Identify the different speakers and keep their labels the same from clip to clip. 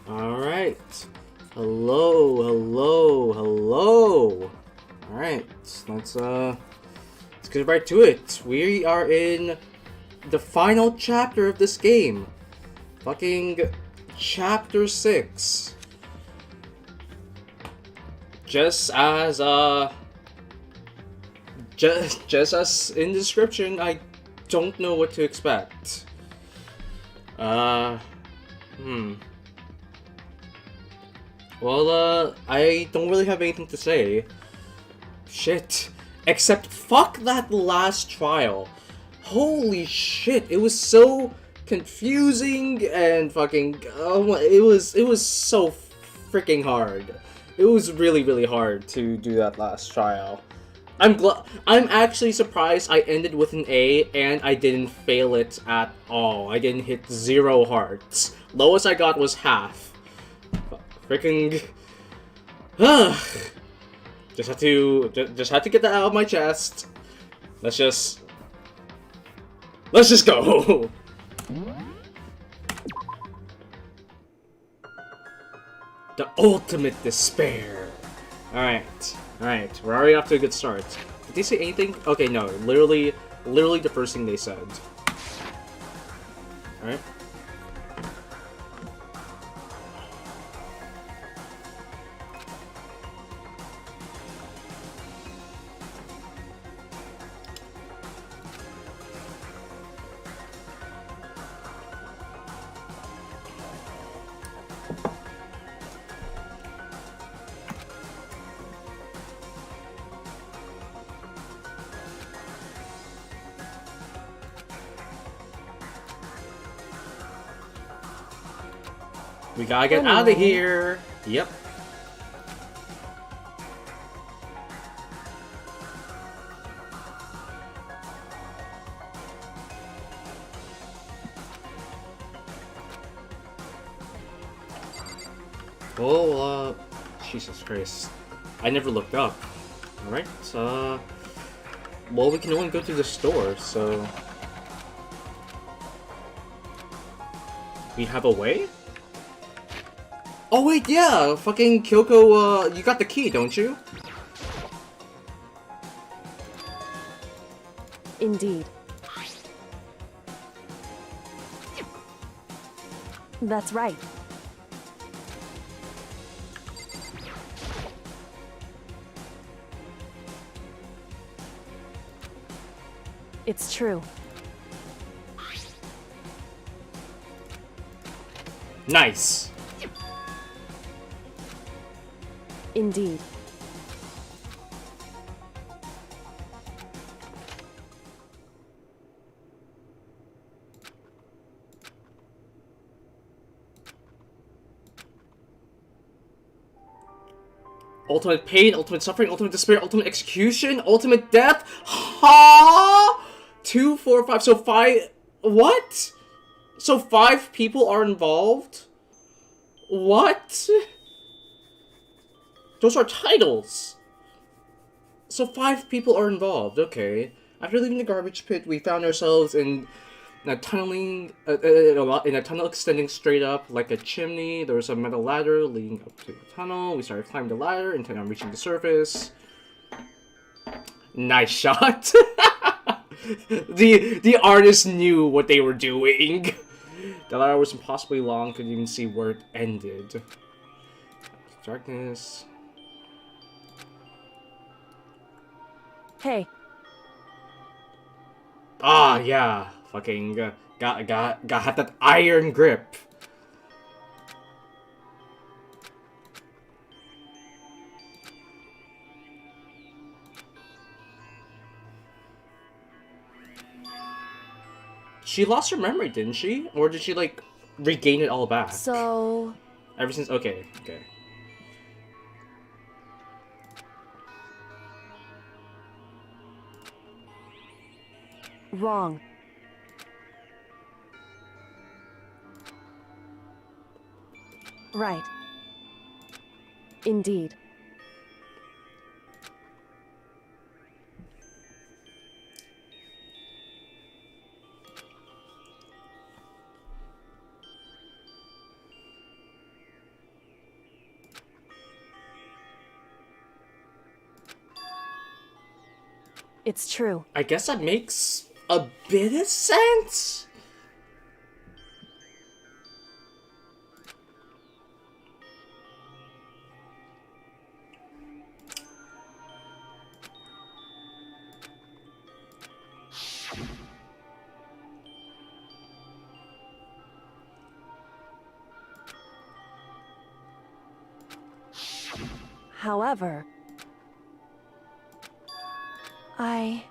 Speaker 1: Alright. Hello. Alright, let's get right to it. We are in the final chapter of this game. Fucking chapter 6. Just as in description, I don't know what to expect. Well, I don't really have anything to say. Shit. Except fuck that last trial. Holy shit, it was so confusing and fucking it was so freaking hard. It was really hard to do that last trial. I'm actually surprised I ended with an A and I didn't fail it at all. I didn't hit 0 hearts. Lowest I got was half. Freaking just had to get that out of my chest. Let's just go. The ultimate despair. Alright. We're already off to a good start. Did they say anything? Okay, no. Literally the first thing they said. Alright. We gotta get out of here. Yep. Out of here. Yep. Oh, Jesus Christ. I never looked up. Alright, well, we can only go through the store, so... We have a way? Oh wait, yeah! Fucking Kyoko, you got the key, don't you?
Speaker 2: Indeed. That's right. It's true.
Speaker 1: Nice.
Speaker 2: Indeed.
Speaker 1: Ultimate pain, ultimate suffering, ultimate despair, ultimate execution, ultimate death. Ha! 2, 4, 5. So 5. What? So 5 people are involved? What? Those are titles. So 5 people are involved. Okay. After leaving the garbage pit, we found ourselves in a tunneling, in a tunnel extending straight up like a chimney. There was a metal ladder leading up to the tunnel. We started climbing the ladder, intending on reaching the surface. Nice shot. The artist knew what they were doing. The ladder was impossibly long, couldn't even see where it ended. Darkness.
Speaker 2: Hey.
Speaker 1: Ah, yeah. Fucking got that iron grip. She lost her memory, didn't she? Or did she, like, regain it all back?
Speaker 2: So...
Speaker 1: Ever since... Okay.
Speaker 2: Wrong. Right. Indeed. It's true.
Speaker 1: I guess that makes a bit of sense.
Speaker 2: However, I...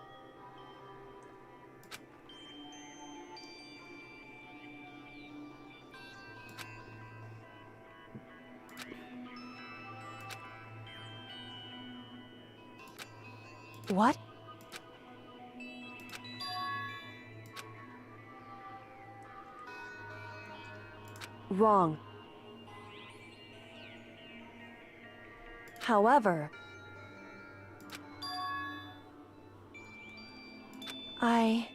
Speaker 2: What? Wrong. However, I...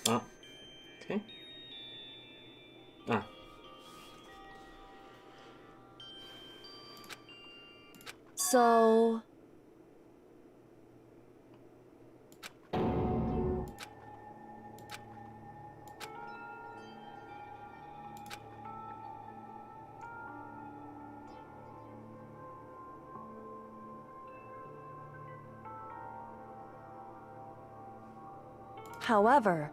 Speaker 1: Ah, okay. Ah.
Speaker 2: So... However,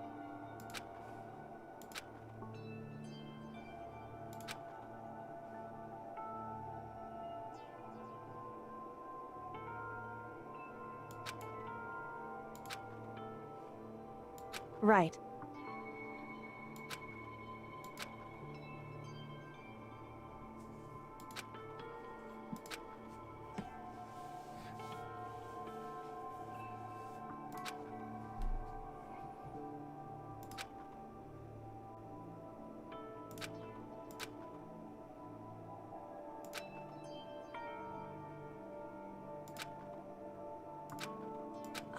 Speaker 2: right.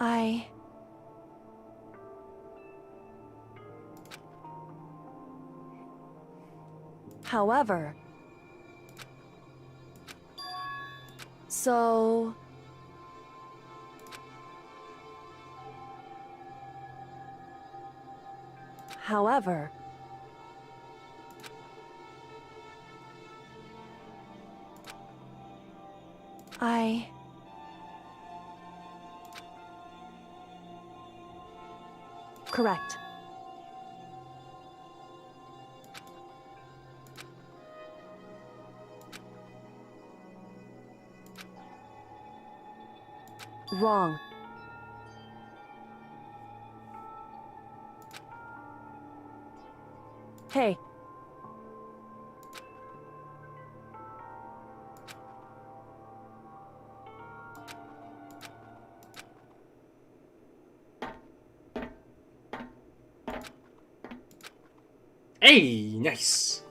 Speaker 2: I... However... So... However... I... Correct. Wrong. Hey.
Speaker 1: Hey, nice.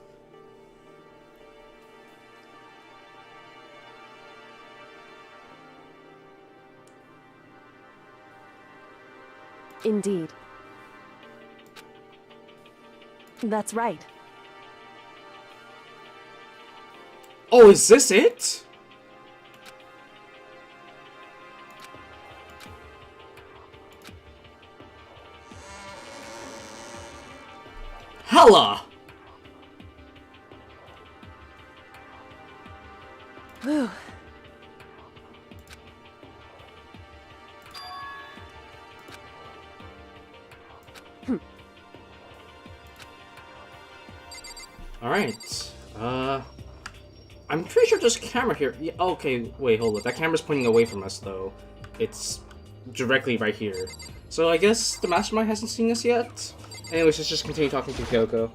Speaker 2: Indeed. That's right.
Speaker 1: Oh, is this it? Hella!
Speaker 2: Whew.
Speaker 1: Alright. I'm pretty sure there's a camera here. Yeah, okay, wait, hold up. That camera's pointing away from us, though. It's directly right here. So I guess the Mastermind hasn't seen us yet? Anyways, let's just continue talking to Kyoko.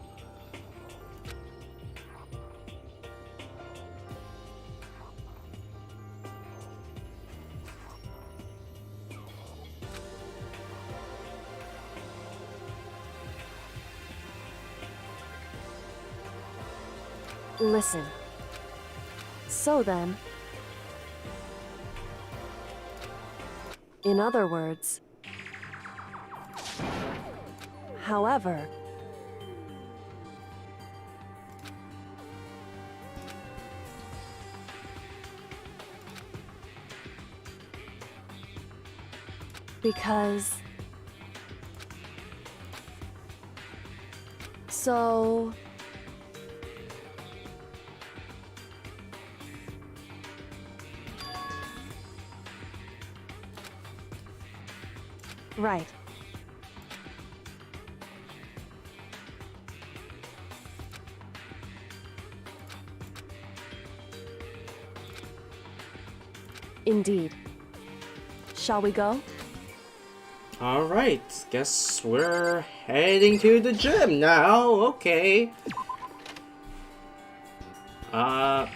Speaker 2: Listen. So then... In other words... However... Because... So... Right. Indeed. Shall we go?
Speaker 1: Alright, guess we're heading to the gym now, okay. And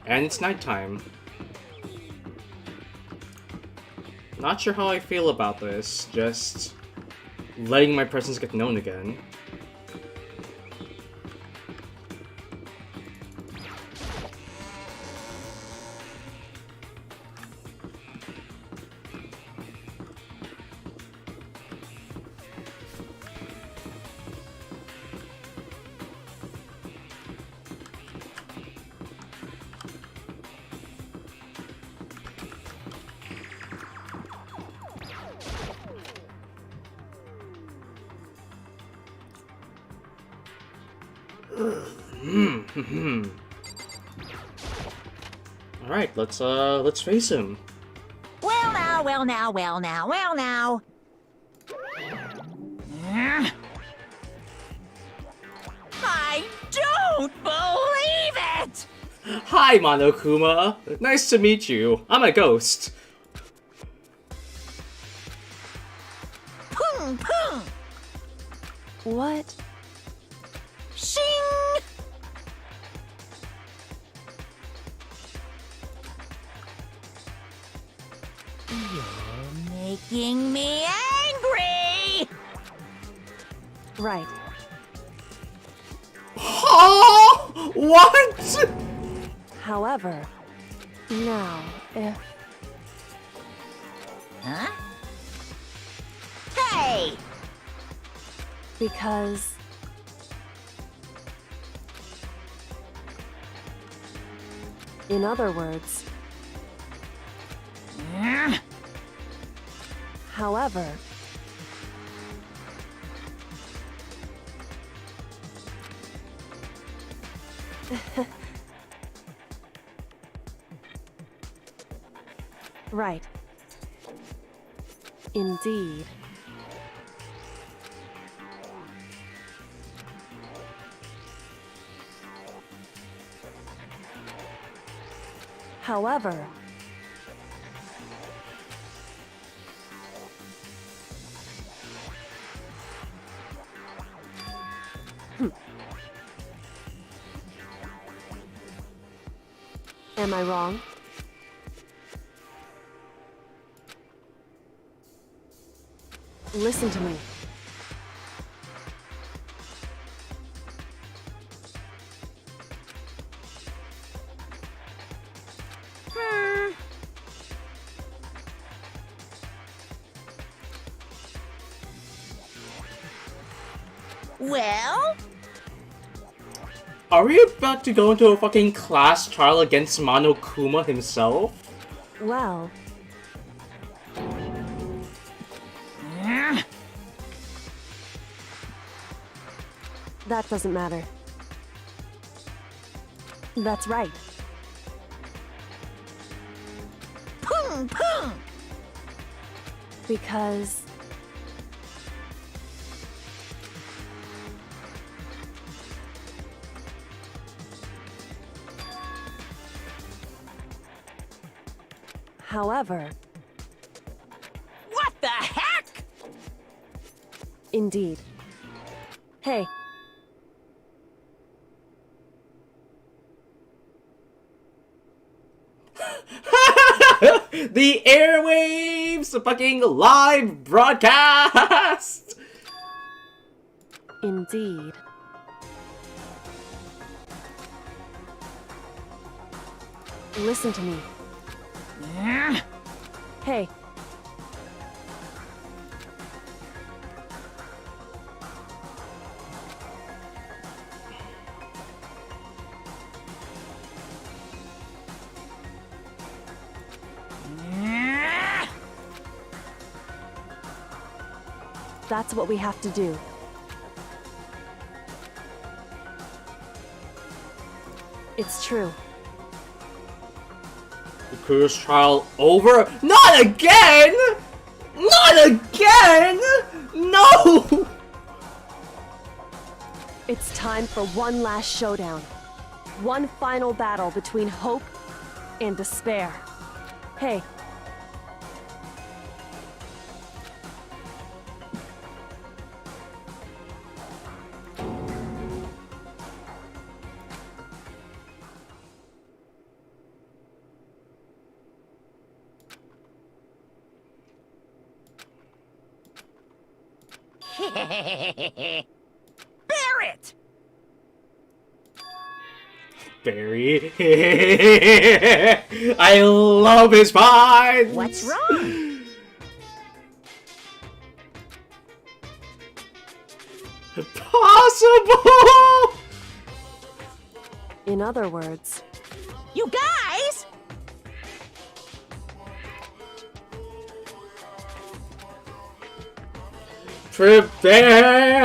Speaker 1: it's nighttime. Not sure how I feel about this, just letting my presence get known again. Alright, let's face him.
Speaker 3: Well now, well now, well now, well now. I don't believe it!
Speaker 1: Hi, Monokuma. Nice to meet you. I'm a ghost.
Speaker 3: Pung pung!
Speaker 2: What?
Speaker 3: Shing! You're making me angry!
Speaker 2: Right.
Speaker 1: Oh, what?
Speaker 2: However, now, if...
Speaker 3: Huh? Hey!
Speaker 2: Because... In other words, however... Right. Indeed. However, am I wrong? Listen to me.
Speaker 3: Well?
Speaker 1: Are we about to go into a fucking class trial against Monokuma himself?
Speaker 2: Well, that doesn't matter. That's right.
Speaker 3: Pung pung!
Speaker 2: Because... However...
Speaker 3: What the heck?
Speaker 2: Indeed. Hey.
Speaker 1: The airwaves! A fucking live broadcast!
Speaker 2: Indeed. Listen to me. Hey. That's what we have to do. It's true.
Speaker 1: The Kuro's trial over? Not again! Not again! No!
Speaker 2: It's time for one last showdown. One final battle between hope and despair. Hey.
Speaker 3: Barrett!
Speaker 1: Barry. I love his puns!
Speaker 3: What's wrong?
Speaker 1: Possible!
Speaker 2: In other words,
Speaker 3: You guys!
Speaker 1: Prepared!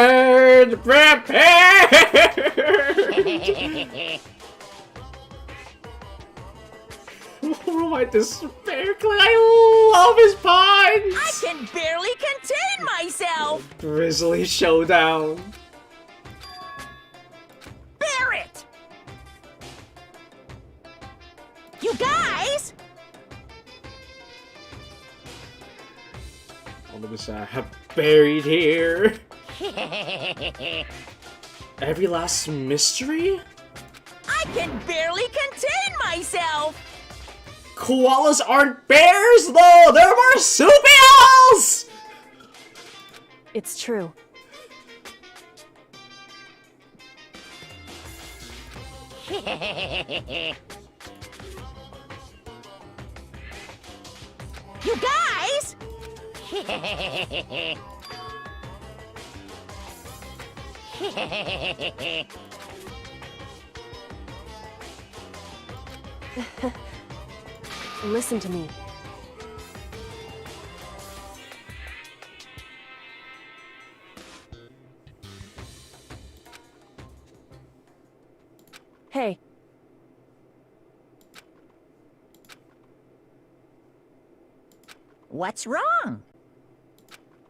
Speaker 1: Prepared! Oh my despair, Clay, I love his puns!
Speaker 3: I can barely contain myself!
Speaker 1: Grizzly Showdown.
Speaker 3: Barrett! You guys!
Speaker 1: All of us have buried here. Every last mystery?
Speaker 3: I can barely contain myself!
Speaker 1: Koalas aren't bears, though! They're marsupials!
Speaker 2: it's true.
Speaker 3: You guys!
Speaker 2: Listen to me. Hey.
Speaker 3: What's wrong?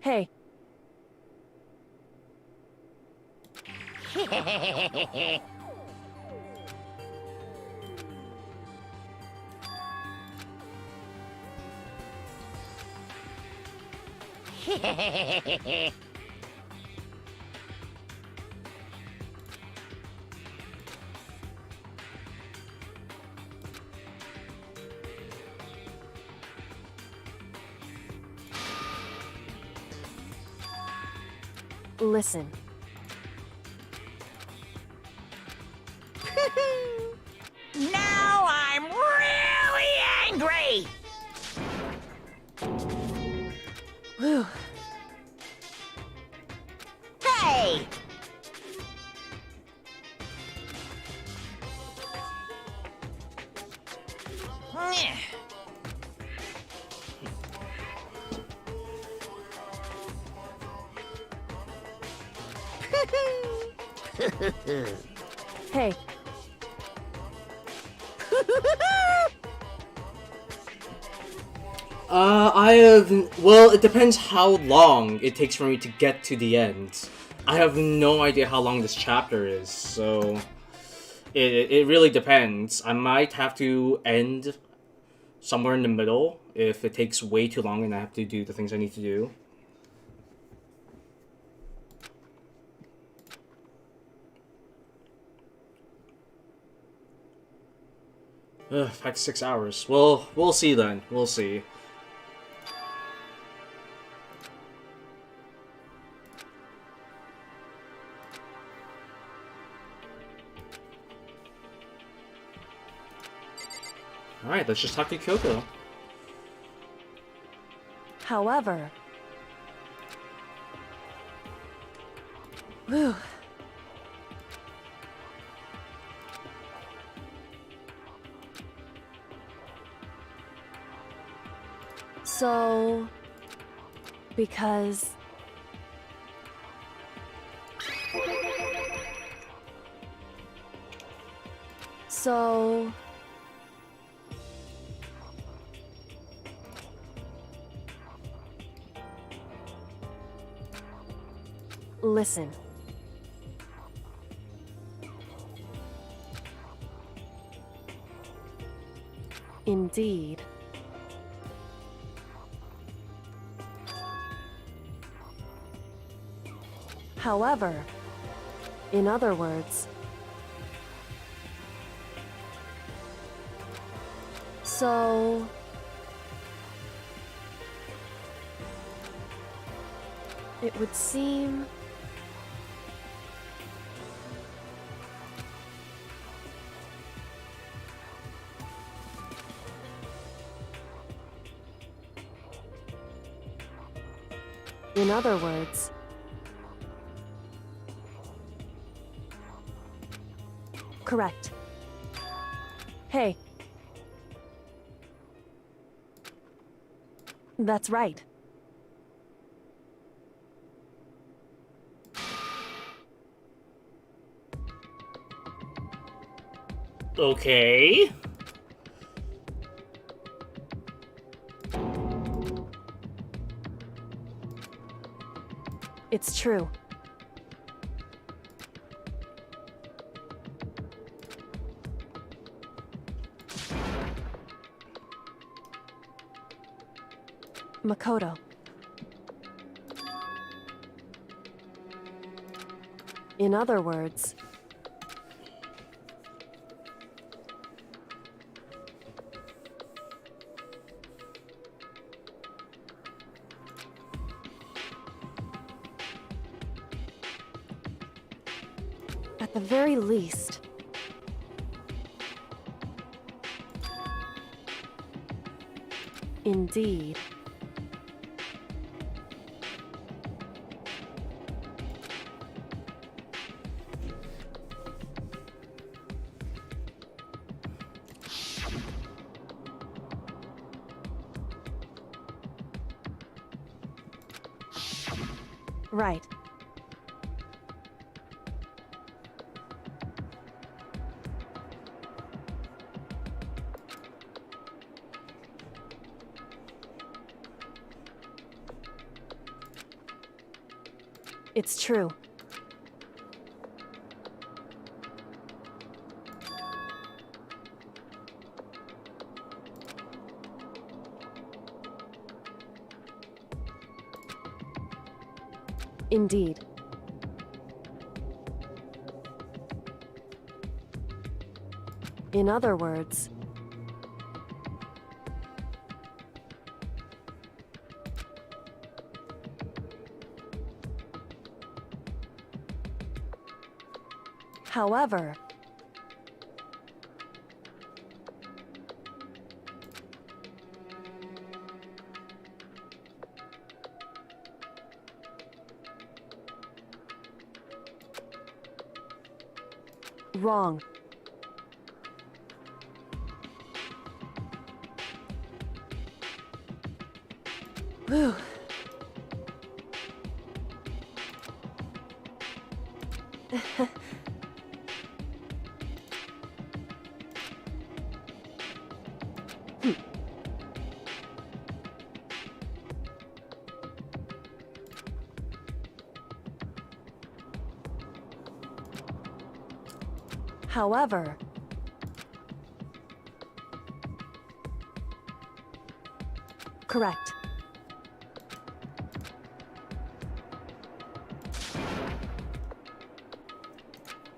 Speaker 2: Hey. Listen.
Speaker 3: Now I'm really angry!
Speaker 2: Whew.
Speaker 3: Hey! Nyeh.
Speaker 2: Hey.
Speaker 1: Well, it depends how long it takes for me to get to the end. I have no idea how long this chapter is, so it really depends. I might have to end somewhere in the middle if it takes way too long and I have to do the things I need to do. Ugh, 5 to 6 hours. Well, we'll see then. We'll see. Alright, let's just talk to Kyoko.
Speaker 2: However. Whew. So, because So... Listen. Indeed. However, in other words, so... It would seem... In other words, correct. Hey. That's right.
Speaker 1: Okay.
Speaker 2: It's true. Makoto. In other words, at the very least, indeed. Right. It's true. Indeed. In other words, however, wrong. Whew. However, correct.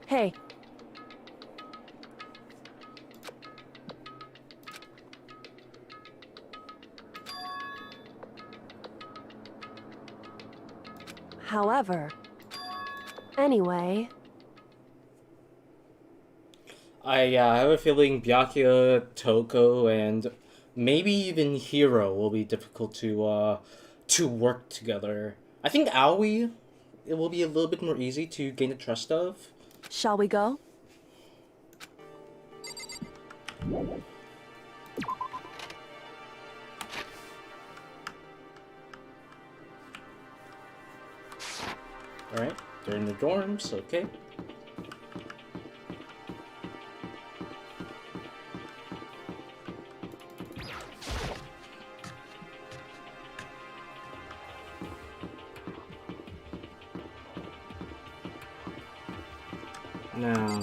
Speaker 2: Hey. However, anyway,
Speaker 1: I have a feeling Byakuya, Toko, and maybe even Hiro will be difficult to work together. I think Aoi, it will be a little bit more easy to gain the trust of.
Speaker 2: shall we go?
Speaker 1: Alright, they're in the dorms, okay. Now,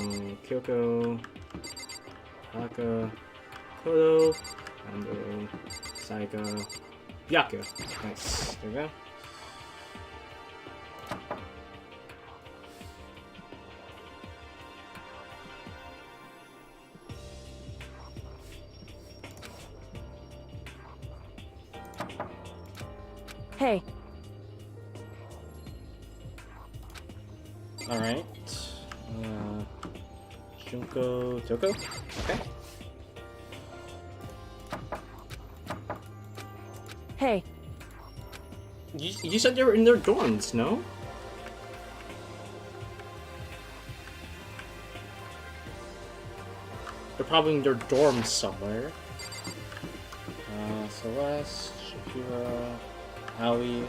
Speaker 1: Kyoko, Haka, Kodo, Ando, Saika, Byaku. Nice. There we go.
Speaker 2: Hey,
Speaker 1: Alright. Junko, Toko? Okay.
Speaker 2: hey,
Speaker 1: You said they were in their dorms, no? They're probably in their dorms somewhere. Celeste, Shakira, Aoi.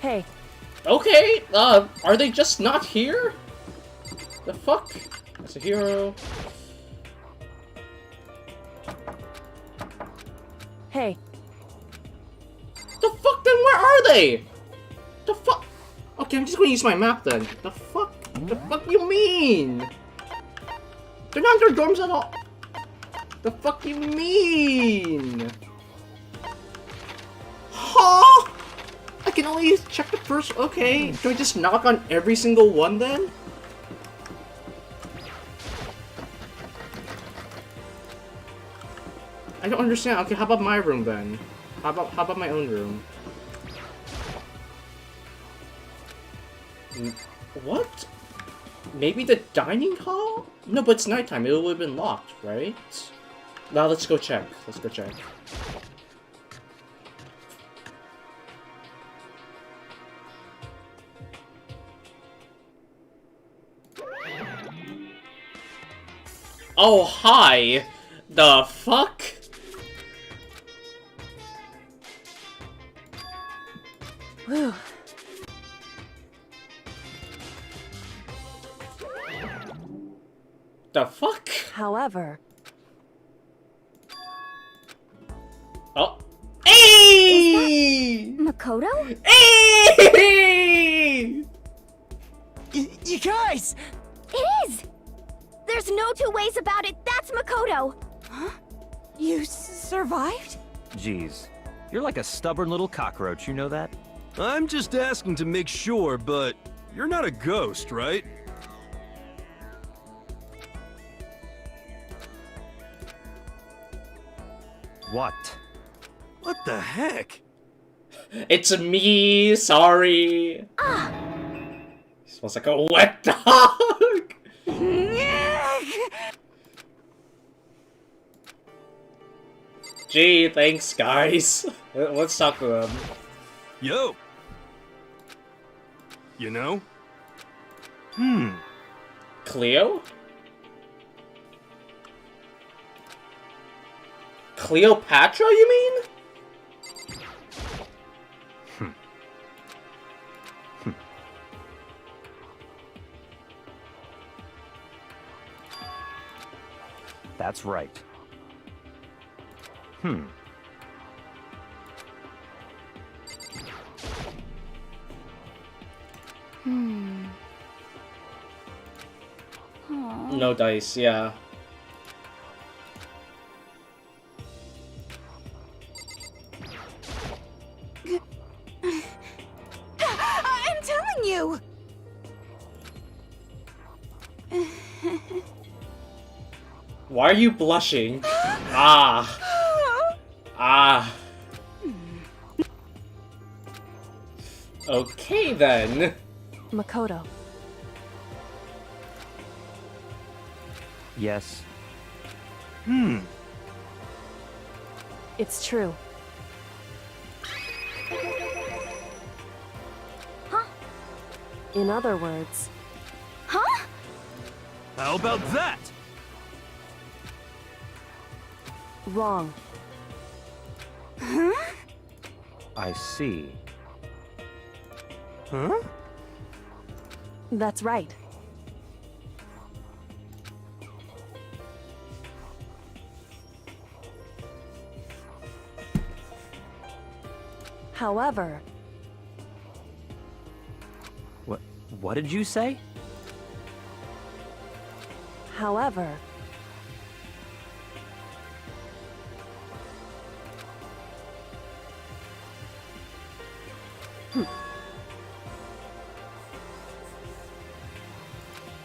Speaker 2: hey,
Speaker 1: Okay, are they just not here? The fuck? That's a hero.
Speaker 2: hey.
Speaker 1: The fuck then, where are they? The fuck? Okay, I'm just gonna use my map then. The fuck? The fuck you mean? They're not in their dorms at all. The fuck you mean? Huh? I can only check the first. Okay, do I just knock on every single one then? I don't understand. Okay, how about my room then? How about my own room? What? Maybe the dining hall? No, but it's nighttime. It would have been locked, right? Now let's go check. Let's go check. Oh, hi! The fuck?
Speaker 2: Whew.
Speaker 1: The fuck?
Speaker 2: However,
Speaker 1: Oh. Hey!
Speaker 3: Makoto?
Speaker 1: Hey!
Speaker 4: You guys!
Speaker 3: It is! There's no two ways about it. That's Makoto.
Speaker 4: Huh? You survived?
Speaker 5: Jeez, you're like a stubborn little cockroach, you know that?
Speaker 6: I'm just asking to make sure, but you're not a ghost, right?
Speaker 5: What?
Speaker 6: What the heck?
Speaker 1: It's me, sorry. Smells like a wet dog. Gee, thanks guys. Let's talk to them.
Speaker 6: Yo! You know?
Speaker 1: Cleo? Cleopatra, you mean?
Speaker 5: That's right.
Speaker 1: No dice, yeah.
Speaker 4: I'm telling you!
Speaker 1: Why are you blushing? Ah. Ah. Okay then.
Speaker 2: Makoto.
Speaker 5: Yes.
Speaker 2: It's true.
Speaker 3: Huh?
Speaker 2: In other words,
Speaker 3: Huh?
Speaker 6: How about that?
Speaker 2: wrong.
Speaker 5: I see.
Speaker 6: Huh?
Speaker 2: That's right. However,
Speaker 5: What did you say?
Speaker 2: However,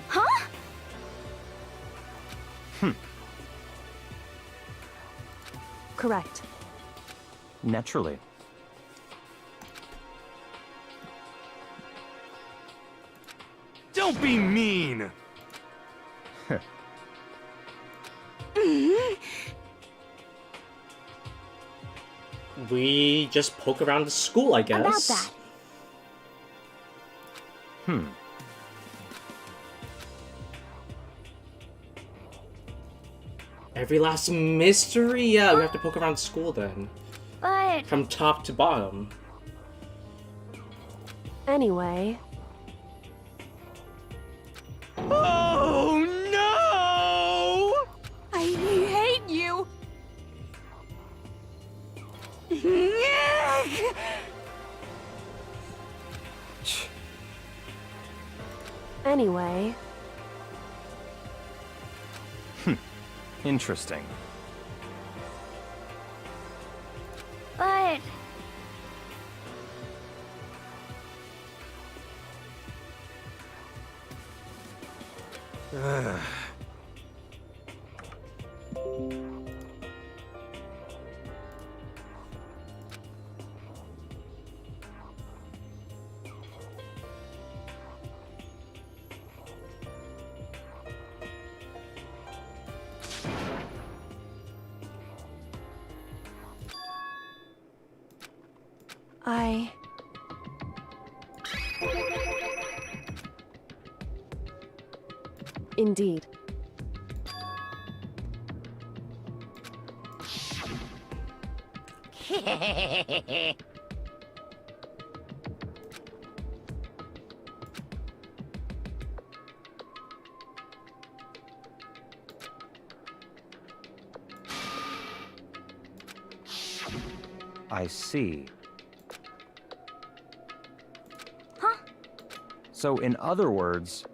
Speaker 3: Huh?
Speaker 2: correct.
Speaker 5: Naturally.
Speaker 6: Don't be mean!
Speaker 1: We just poke around the school, I guess.
Speaker 3: About that.
Speaker 1: Every last mystery? Yeah, we have to poke around school then.
Speaker 3: But
Speaker 1: From top to bottom.
Speaker 2: Anyway,
Speaker 6: Oh no!
Speaker 4: I hate you.
Speaker 2: anyway,
Speaker 5: Interesting.
Speaker 3: but
Speaker 2: I... Indeed.
Speaker 5: I see.
Speaker 3: Huh?
Speaker 5: So, in other words,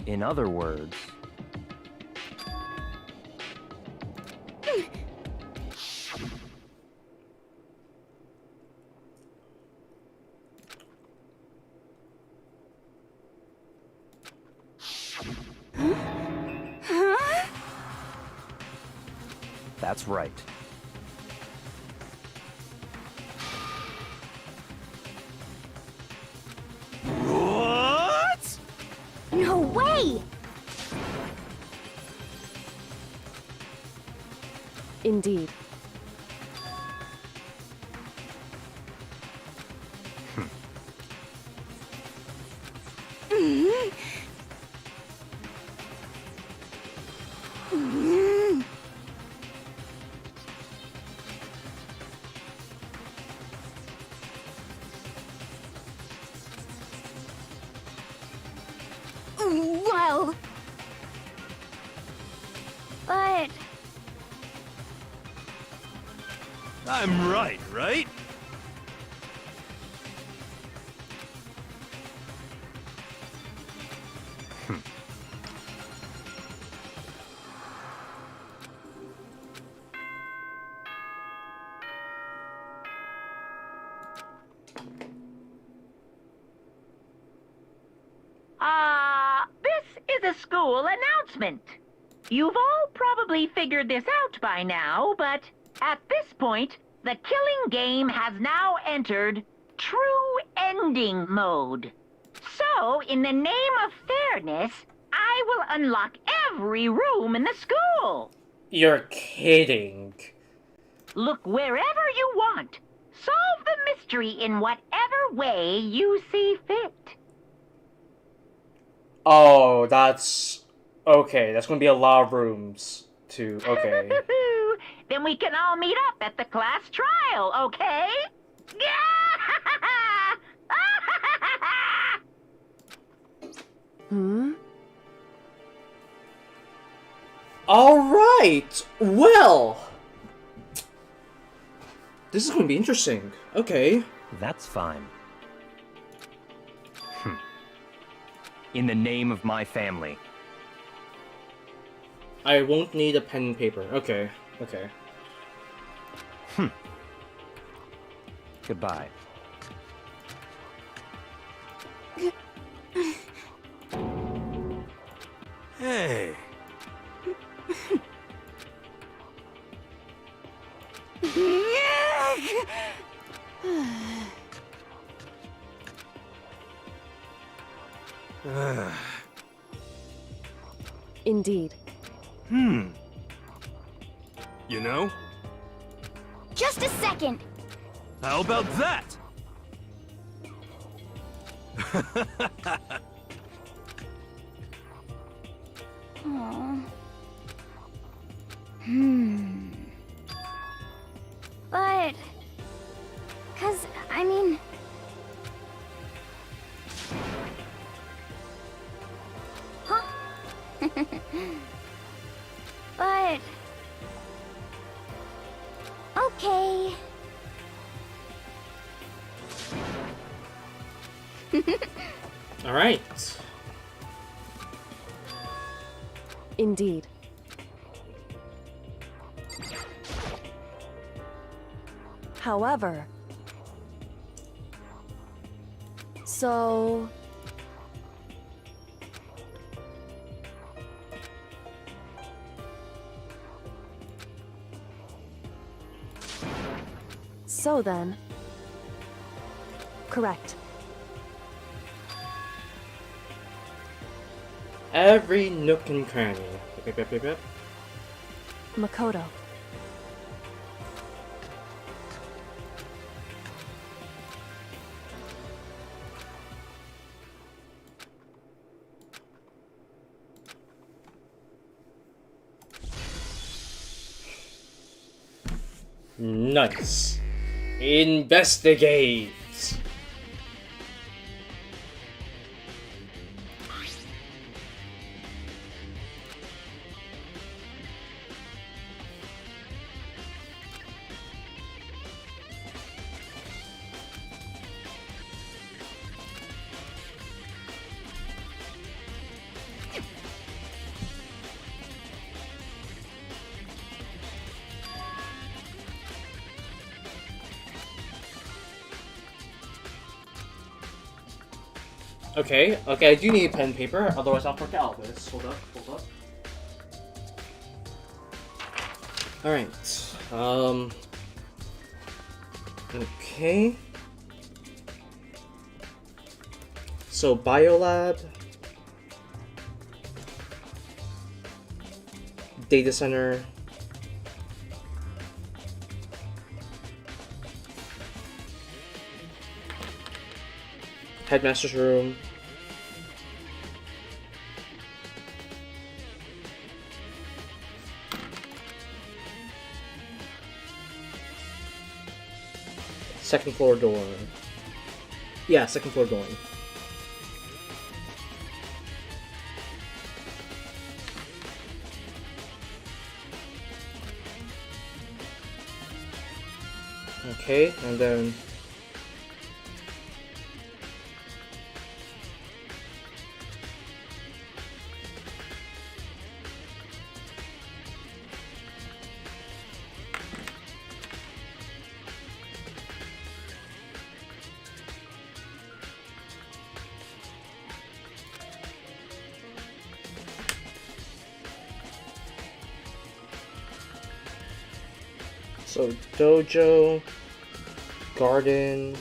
Speaker 5: in other words, that's right.
Speaker 6: What?
Speaker 3: no way!
Speaker 2: Indeed.
Speaker 3: Well, but
Speaker 6: I'm right, right?
Speaker 7: This is a school announcement. You've all probably figured this out by now, but at this point, the killing game has now entered true ending mode. So, in the name of fairness, I will unlock every room in the school.
Speaker 1: You're kidding.
Speaker 7: Look wherever you want. Solve the mystery in whatever way you see fit.
Speaker 1: Oh, that's... Okay, that's gonna be a lot of rooms, too. Okay.
Speaker 7: Then we can all meet up at the class trial, okay?
Speaker 1: Alright! Well! This is gonna be interesting. Okay.
Speaker 5: That's fine. In the name of my family.
Speaker 1: I won't need a pen and paper. Okay. Okay.
Speaker 5: Goodbye.
Speaker 6: Hey.
Speaker 2: Indeed.
Speaker 6: You know?
Speaker 3: Just a second.
Speaker 6: How about that?
Speaker 3: Aw. But... 'cause, I mean... Huh? But... Okay.
Speaker 1: Alright.
Speaker 2: Indeed. However... So... So then... Correct.
Speaker 1: Every nook and cranny. Yep, yep, yep, yep.
Speaker 2: Makoto.
Speaker 1: Nice. Investigate. Okay, okay, I do need pen and paper, otherwise I'll forget all this. Hold up, hold up. Alright, okay. So, Biolab. Data center. Headmaster's room. Second floor door. Yeah, second floor door. Okay, and then so dojo, garden.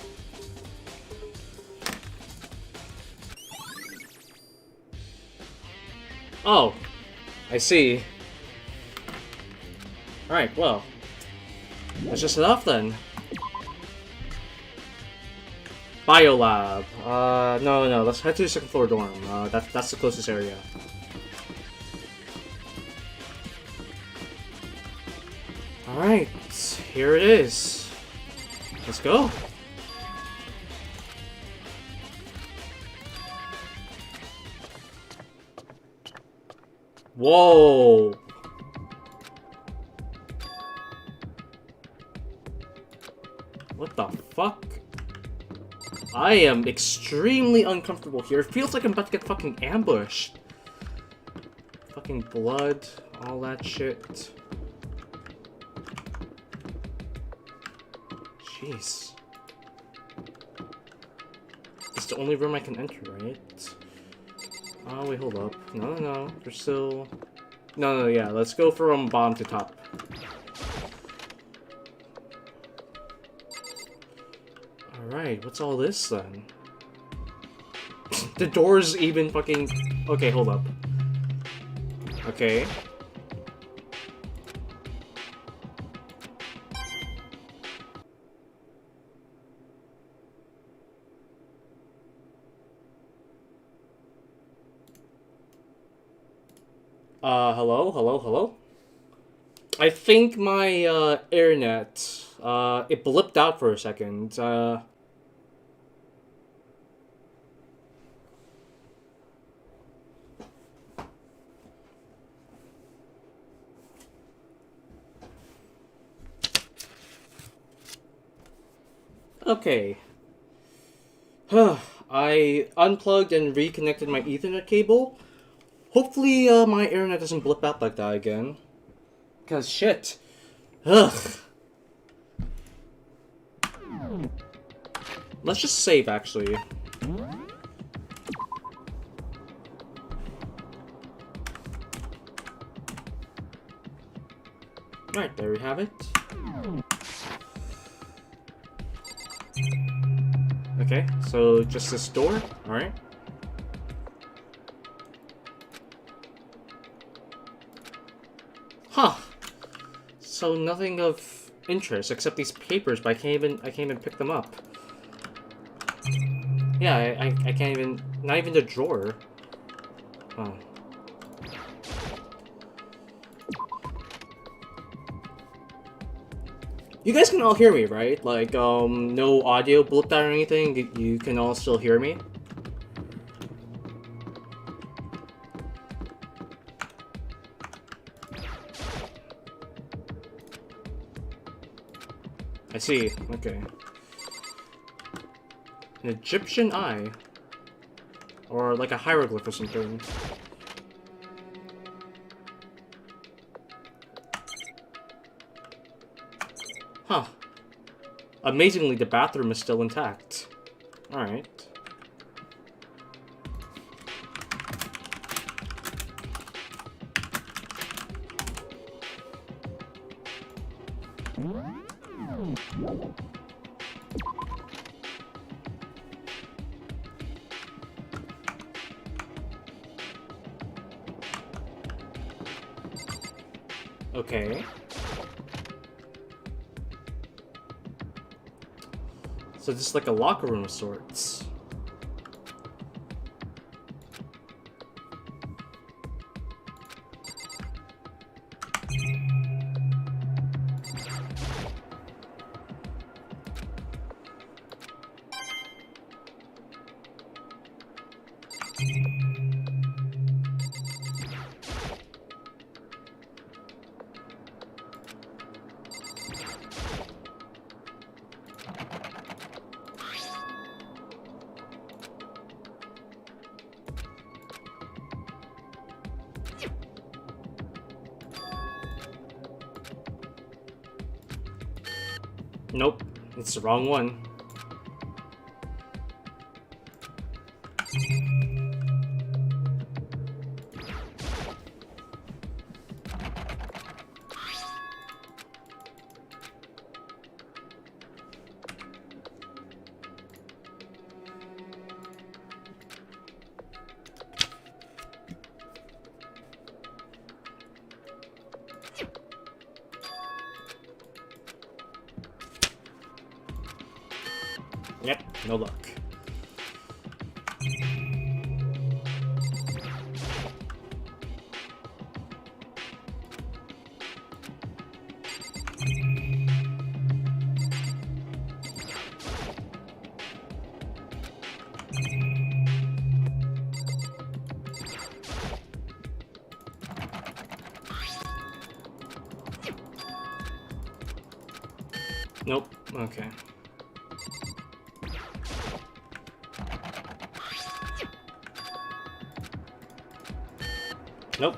Speaker 1: Oh, I see. Alright, well, that's just enough then. Biolab. No, let's head to the second floor dorm. That's the closest area. Alright, here it is. Let's go. Whoa! What the fuck? I am extremely uncomfortable here. It feels like I'm about to get fucking ambushed. Fucking blood, all that shit. Jeez. It's the only room I can enter, right? Oh, wait, hold up. No. There's still... No, yeah. Let's go from bottom to top. Alright, what's all this, then? The door's even fucking... Okay, hold up. Okay. Hello? I think my, internet, it blipped out for a second. Okay. I unplugged and reconnected my Ethernet cable. Hopefully, my internet doesn't blip out like that again. Cause shit. Ugh. Let's just save, actually. Alright, there we have it. Okay, so just this door? Alright. Huh. So nothing of interest except these papers, but I can't even pick them up. Yeah, I can't even, not even the drawer. Huh. You guys can all hear me, right? Like, no audio blipped out or anything? You can all still hear me? I see, okay. An Egyptian eye. Or like a hieroglyph or something. Huh. Amazingly, the bathroom is still intact. Alright. Okay. So this is like a locker room of sorts. Nope, it's the wrong one. Yep, no luck. Nope. Okay. Nope.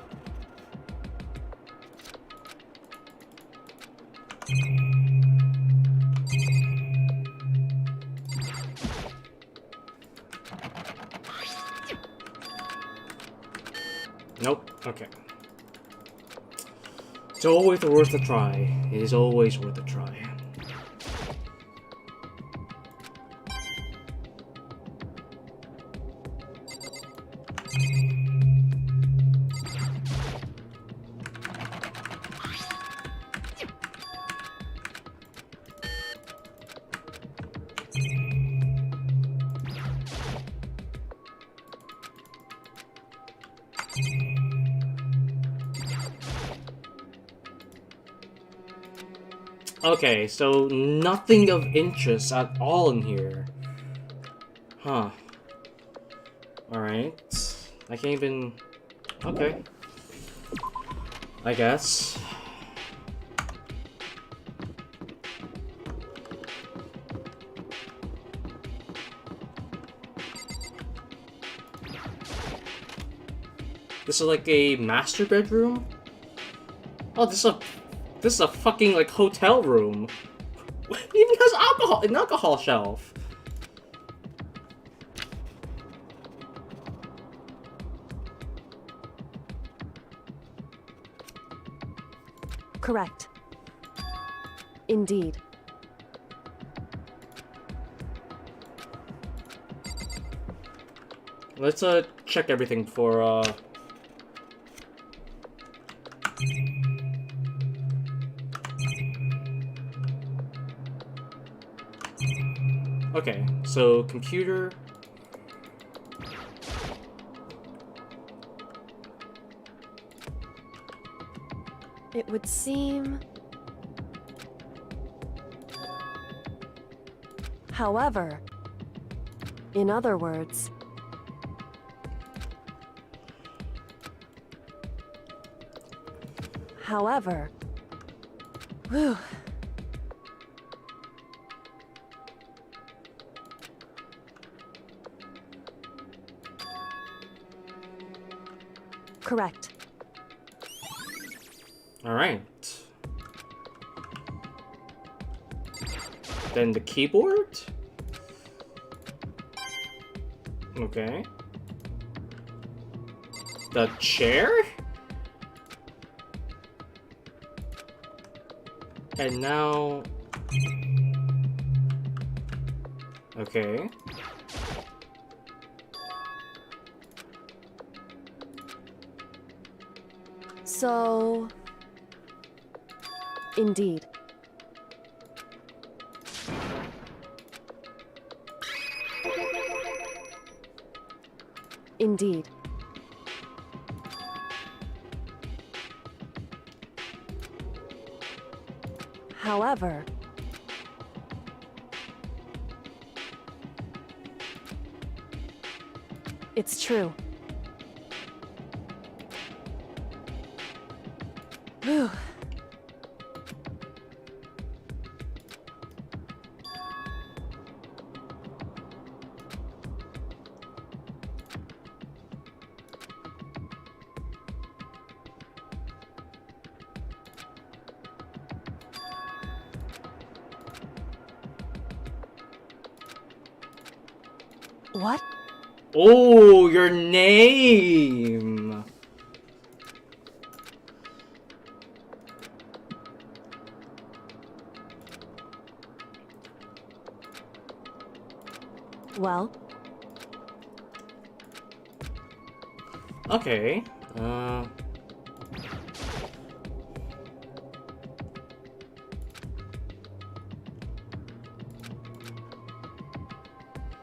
Speaker 1: Nope. Okay. It's always worth a try. It is always worth a try. Okay, so nothing of interest at all in here. Huh. Alright. I can't even... Okay. I guess. This is like a master bedroom? Oh, this is a fucking like hotel room. It even has an alcohol shelf.
Speaker 2: Correct. Indeed.
Speaker 1: Let's check everything for Okay, so computer.
Speaker 2: It would seem... However, in other words... However... Whew. Correct.
Speaker 1: Alright. Then the keyboard? Okay. The chair? And now... Okay.
Speaker 2: So... Indeed. Indeed. However... It's true. Whew. What?
Speaker 1: Oh, your name!
Speaker 2: Well?
Speaker 1: Okay,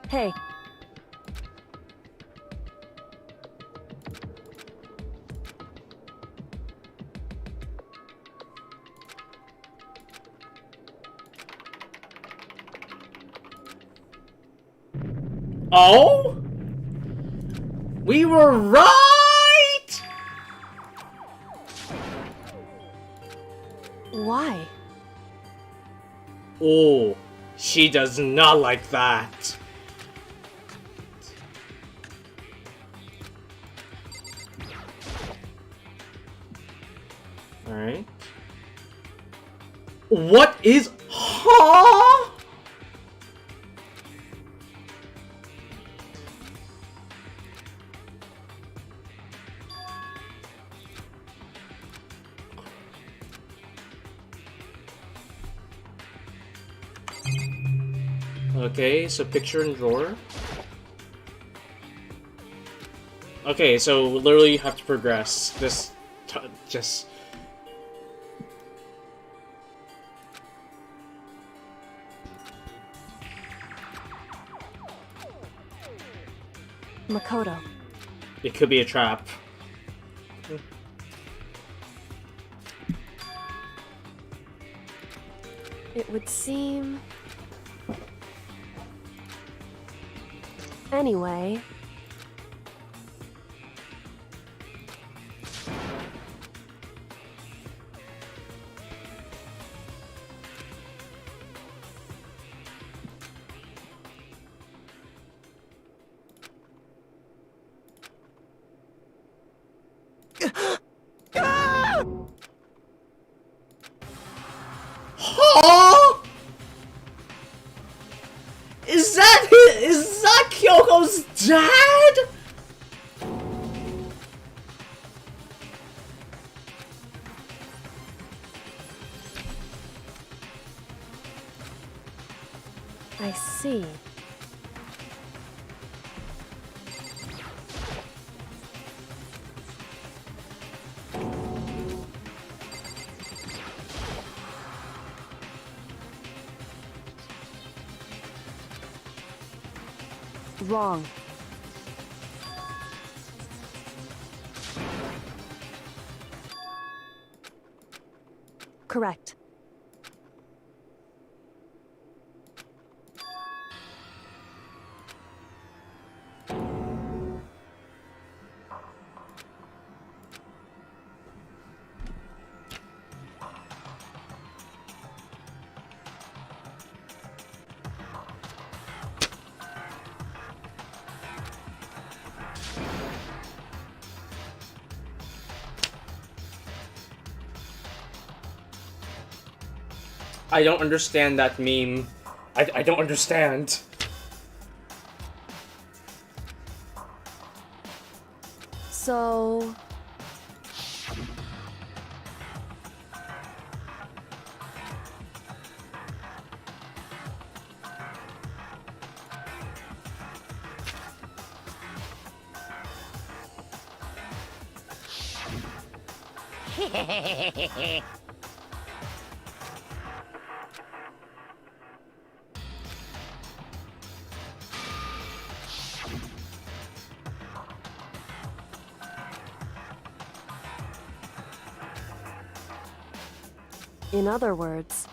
Speaker 2: Hey.
Speaker 1: Oh? We were right!
Speaker 2: Why?
Speaker 1: Oh, she does not like that. Alright. What is... Huh? Okay, so picture and drawer. Okay, so literally you have to progress. Just...
Speaker 2: Makoto.
Speaker 1: It could be a trap.
Speaker 2: It would seem... Anyway...
Speaker 1: Huh? Is that Kyoko's dad?
Speaker 2: I see. Wrong. Correct.
Speaker 1: I don't understand that meme. I don't understand.
Speaker 2: So... In other words...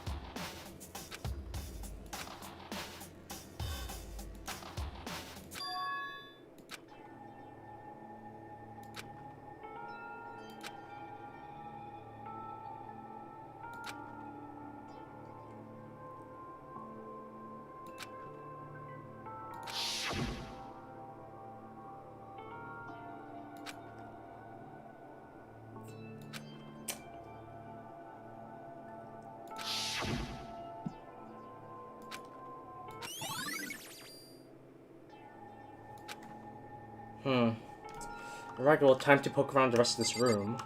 Speaker 1: Alright, well, time to poke around the rest of this room.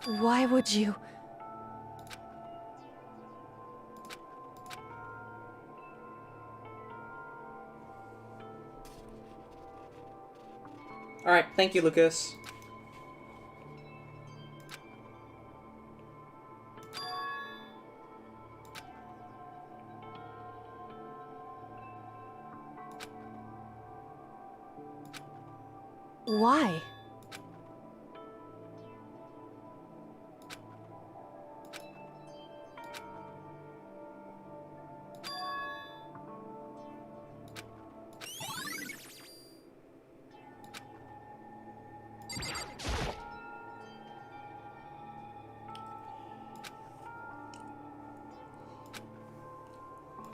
Speaker 2: Why would you...
Speaker 1: Alright, thank you, Lucas.
Speaker 2: Why?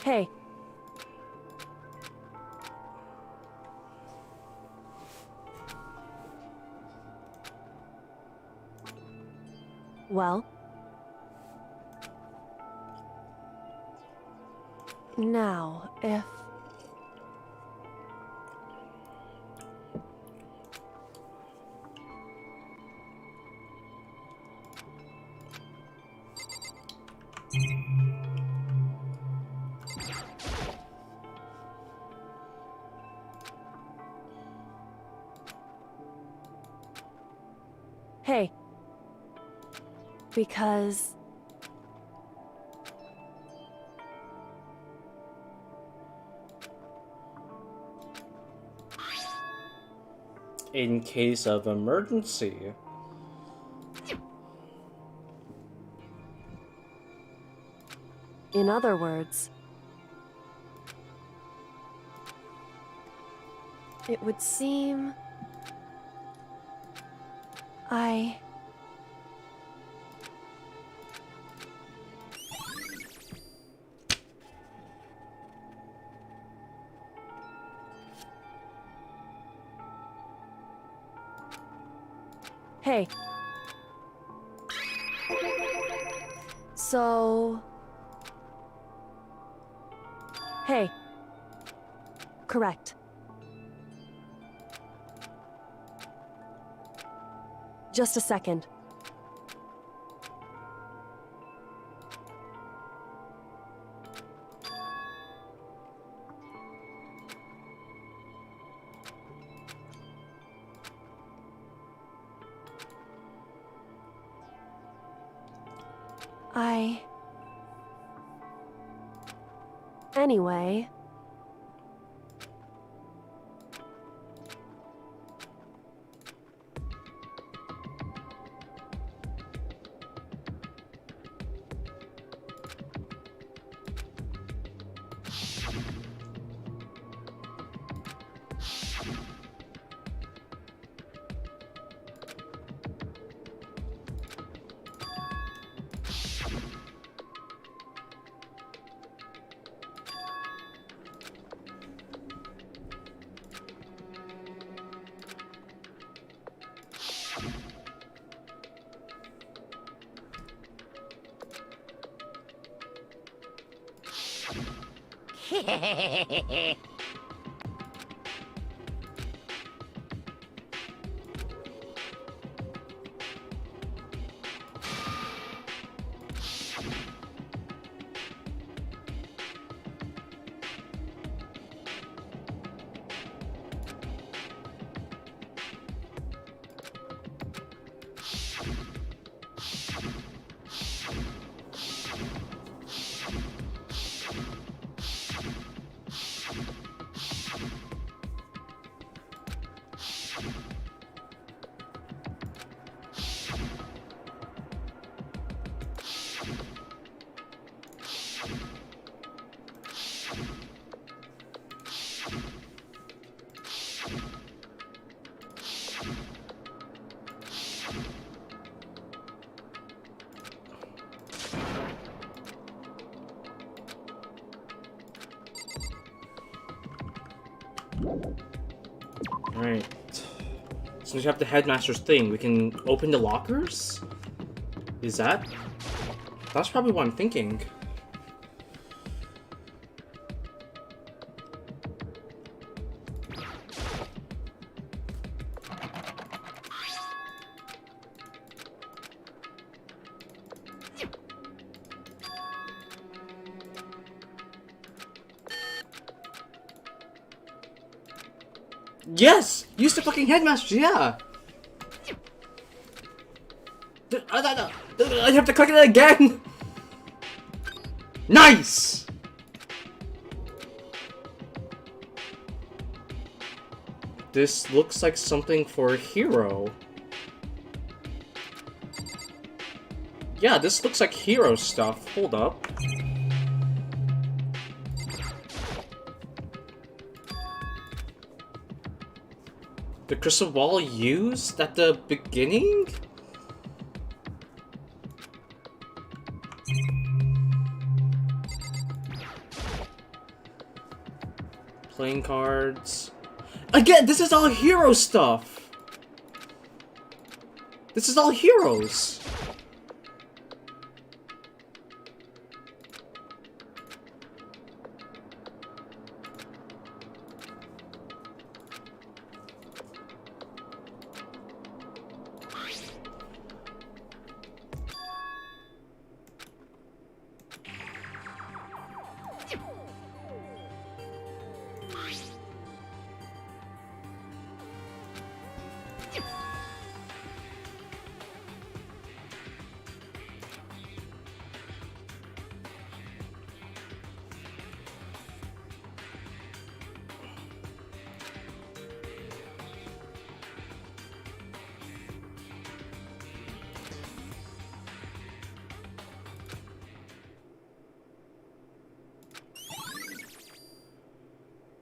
Speaker 2: Hey. Well? Now, if... Hey. Because...
Speaker 1: In case of emergency.
Speaker 2: In other words... It would seem... Hey. So... Hey. Correct. Just a second. Anyway...
Speaker 1: Alright. Since we have the headmaster's thing, we can open the lockers? Is that? That's probably what I'm thinking. Yes! Use the fucking headmaster, yeah! I have to click it again! Nice! This looks like something for a hero. Yeah, this looks like hero stuff. Hold up. The crystal ball used at the beginning? Playing cards. Again, this is all hero stuff. This is all heroes.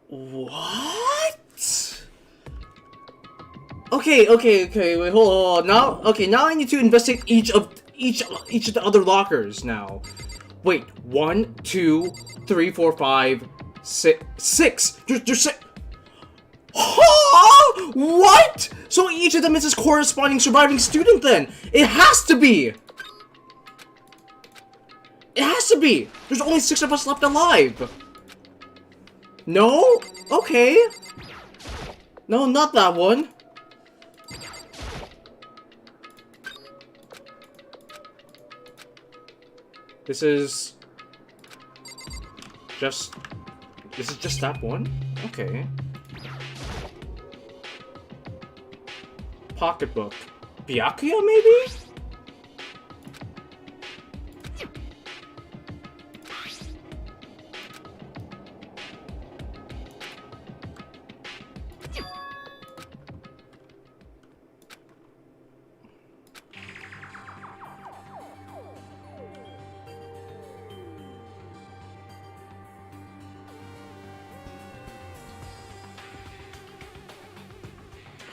Speaker 1: What? Okay, wait, hold on. Now, okay, now I need to investigate each of the other lockers now. Wait, 1, 2, 3, 4, 5, 6. There's 6. Huh? What? So each of them is his corresponding surviving student then? It has to be! It has to be! There's only 6 of us left alive! No? Okay. No, not that one. This is just that one? Okay. Pocketbook. Byakuya, maybe?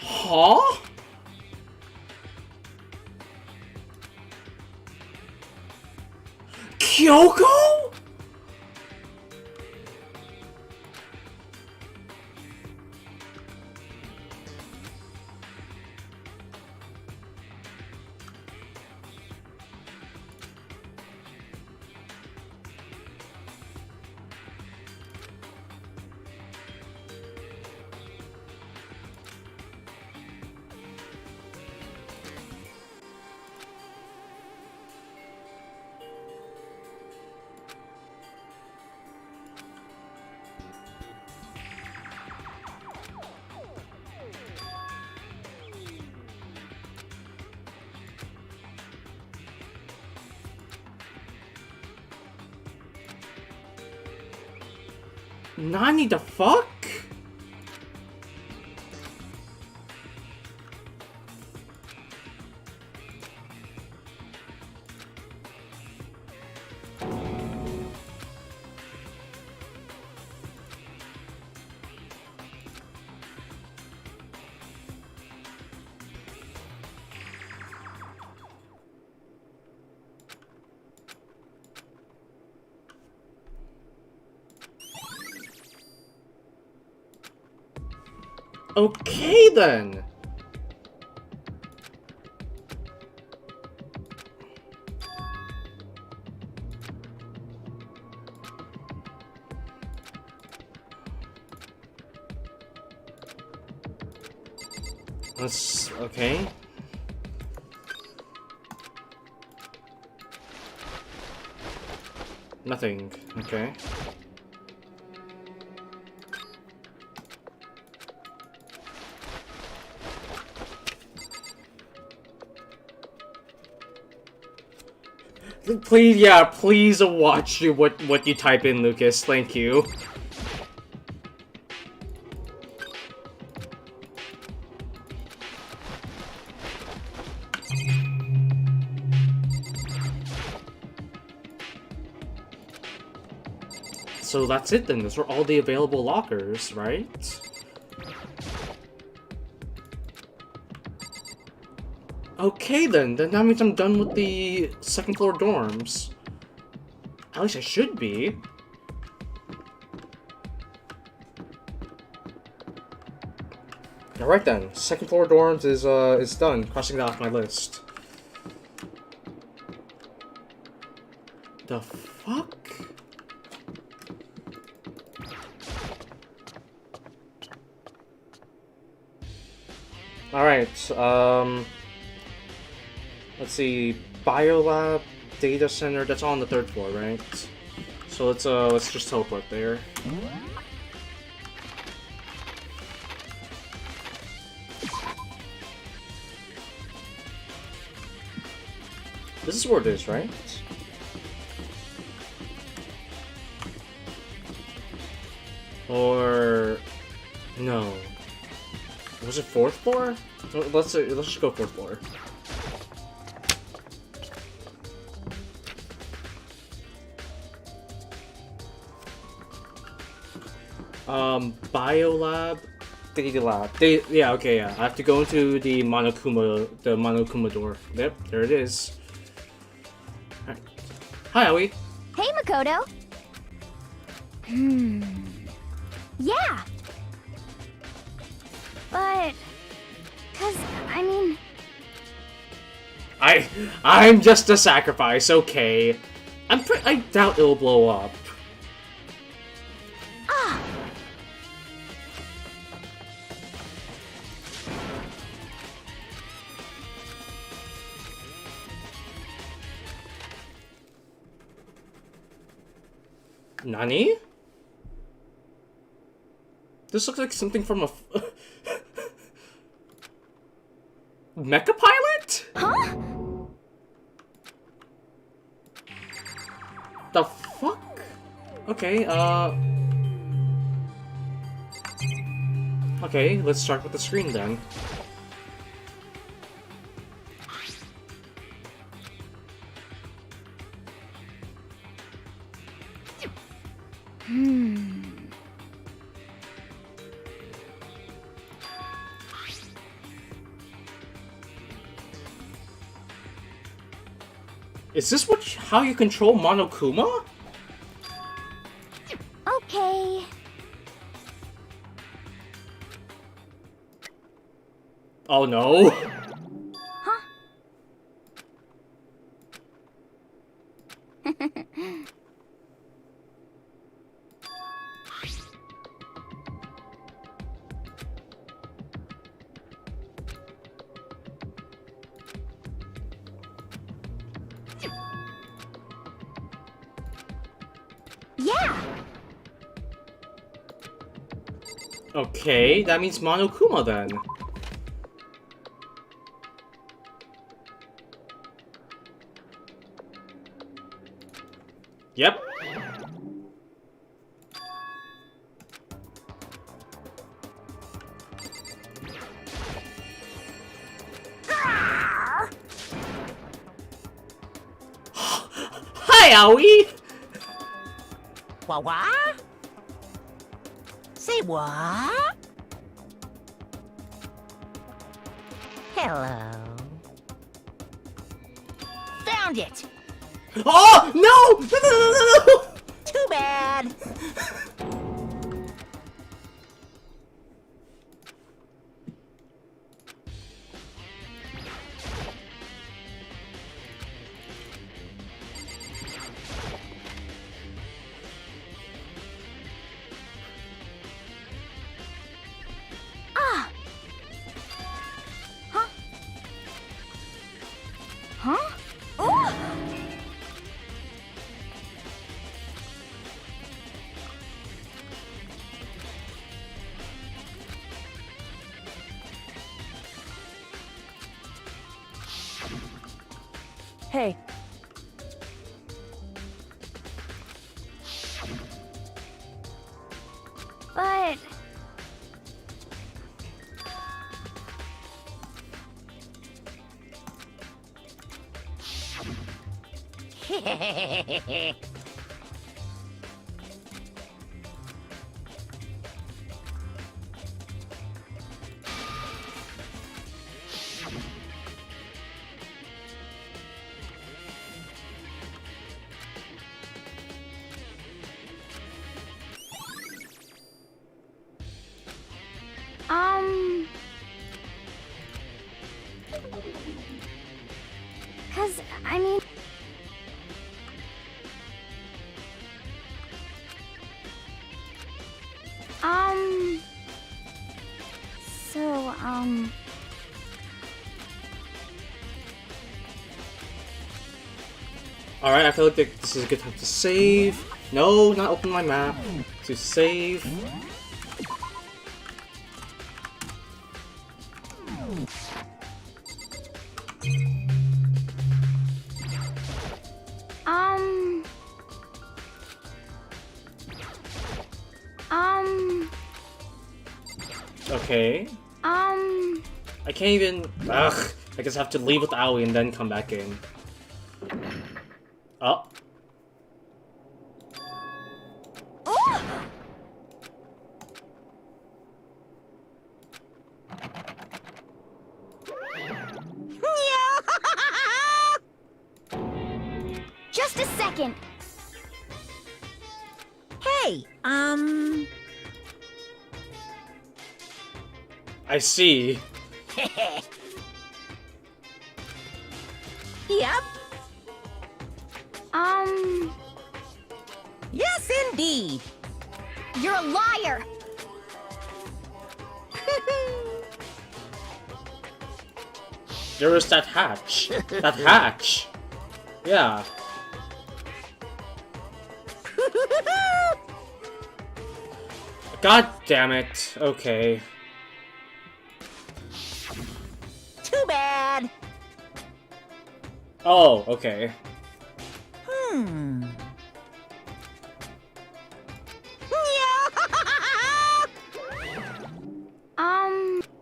Speaker 1: Huh? Kyoko? Nani the fuck? Okay then. Let's okay. Nothing. Okay. Please, yeah, please watch what you type in, Lucas. Thank you. So that's it then. Those are all the available lockers, right? Okay then that means I'm done with the second floor dorms. At least I should be. Right then, second floor dorms is done. Crossing that off my list. The fuck? Alright, let's see, Biolab, Data Center, that's all on the 3rd floor, right? So let's just teleport there. This is where it is, right? Or no? Was it 4th floor? Let's just go 4th floor. Biolab, Data Lab. Yeah, okay, yeah. I have to go into the Monokuma door. Yep, there it is. All right. Hi, Aoi.
Speaker 3: Hey, Makoto. Yeah. But, I mean...
Speaker 1: I'm just a sacrifice, okay. I doubt it'll blow up.
Speaker 3: Ah!
Speaker 1: Nani? This looks like something from a mecha pilot?
Speaker 3: Huh?
Speaker 1: The fuck? Okay, okay, let's start with the screen then. Is this how you control Monokuma?
Speaker 3: Okay.
Speaker 1: Oh no.
Speaker 3: Huh? Yeah.
Speaker 1: Okay, that means Monokuma then. Yep. Hi, Aoi!
Speaker 8: What? Say what? Hello. Found it!
Speaker 1: Oh! No! No, no, no, no, no!
Speaker 8: Too bad!
Speaker 3: Ah. Huh? Huh? Oh!
Speaker 2: Hey,
Speaker 3: But... 'Cause, I mean... So,
Speaker 1: Alright, I feel like this is a good time to save. No, not open my map. To save. Okay. I can't even. Ugh. I guess I have to leave with Aoi and then come back in. Oh.
Speaker 3: just a second.
Speaker 8: Hey,
Speaker 1: I see.
Speaker 8: Yep. Yes, indeed.
Speaker 3: You're a liar.
Speaker 1: There was that hatch. That hatch. Yeah. God damn it. Okay.
Speaker 8: Too bad.
Speaker 1: Oh, okay.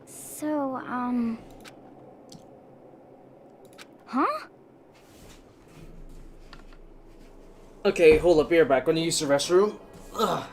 Speaker 3: So, huh?
Speaker 1: Okay, hold up, be right back. Gonna use the restroom. Ugh.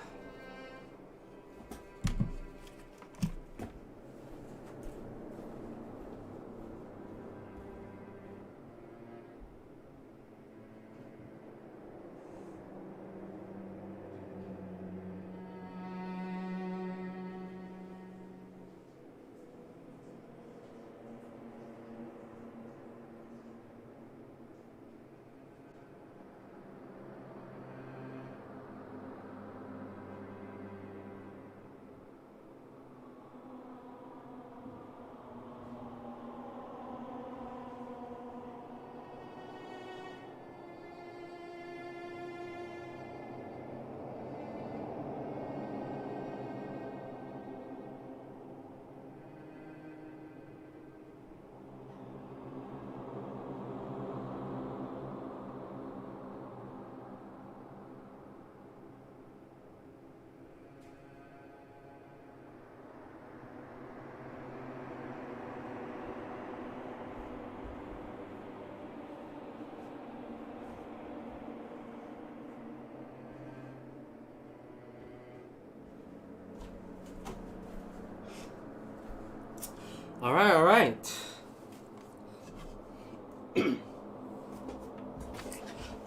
Speaker 1: Alright, alright.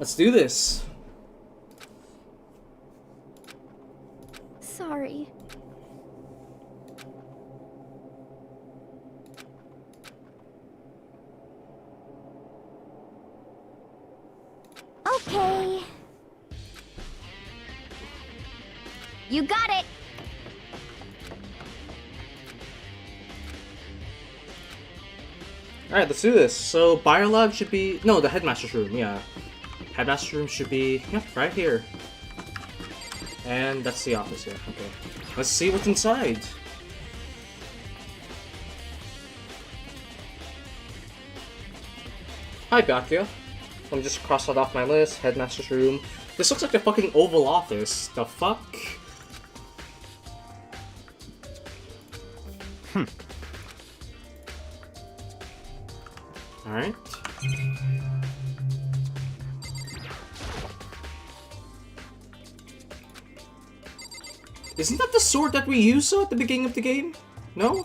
Speaker 1: Let's do this.
Speaker 3: Sorry. Okay. You got it.
Speaker 1: Alright, let's do this. So, Biolab should be... No, the Headmaster's room, yeah. Headmaster's room should be... Yep, right here. And that's the office here. Okay. Let's see what's inside. Hi, Byakuya. Let me just cross that off my list. Headmaster's room. This looks like the fucking Oval Office. The fuck? Alright. Isn't that the sword that we used at the beginning of the game? No?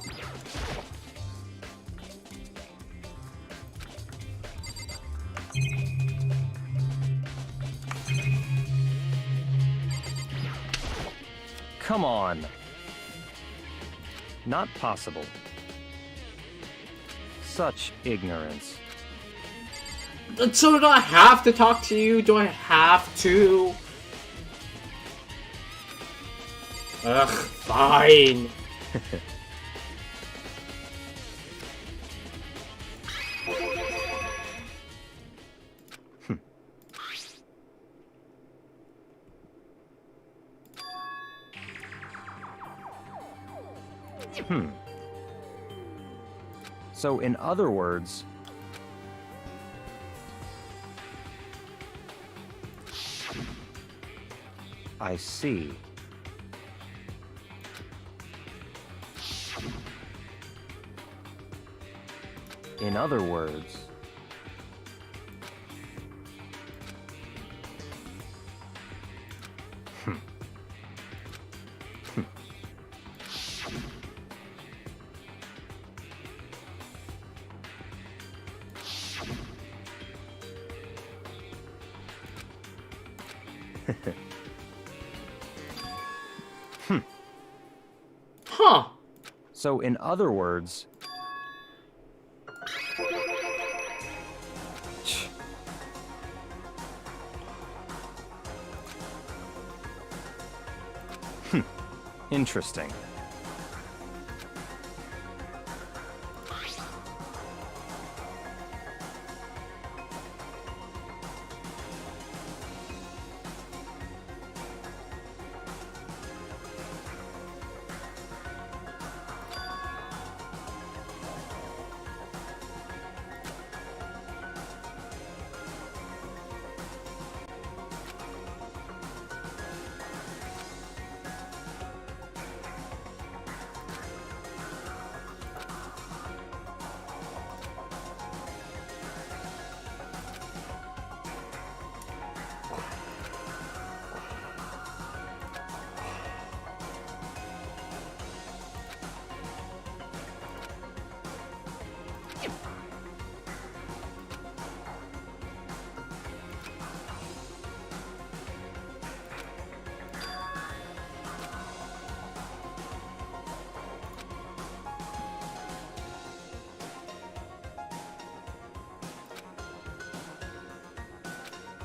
Speaker 5: Come on. Not possible. Such ignorance.
Speaker 1: So do I have to talk to you? Do I have to? Ugh, fine.
Speaker 5: So, in other words, I see. In other words,
Speaker 1: Huh.
Speaker 5: So, in other words, interesting.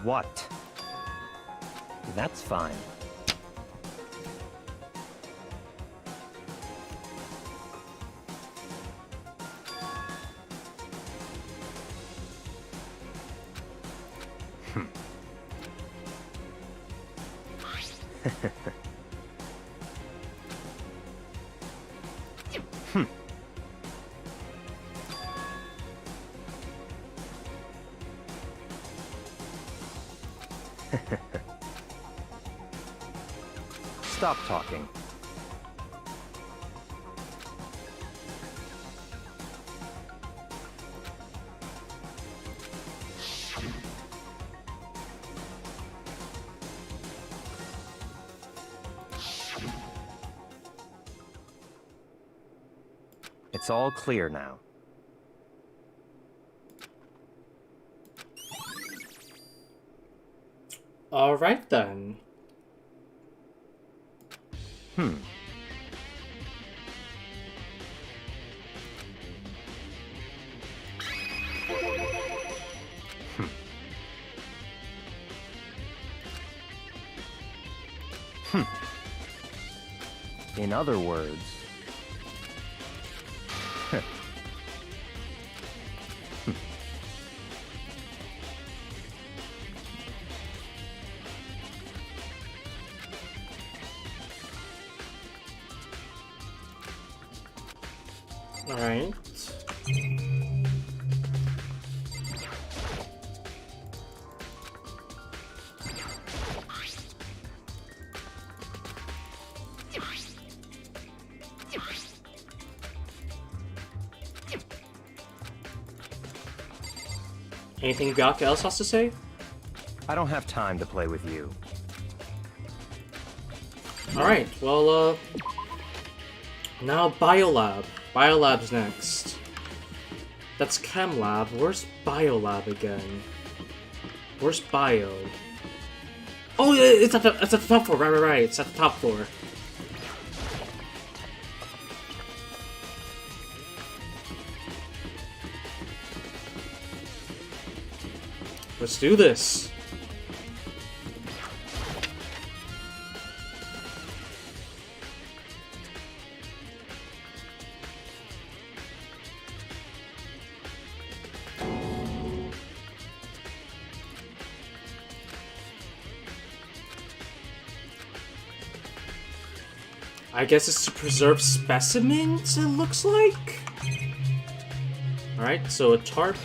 Speaker 5: What? That's fine. Stop talking. It's all clear now.
Speaker 1: All right then.
Speaker 5: In other words,
Speaker 1: all right. Anything Byakuya else has to say?
Speaker 5: I don't have time to play with you.
Speaker 1: Alright, well, now Biolab. Biolab's next. That's Chem Lab. Where's Biolab again? Where's Bio? Oh, it's at the top floor. Right. It's at the top floor. Let's do this. I guess it's to preserve specimens, it looks like? Alright, so a tarp.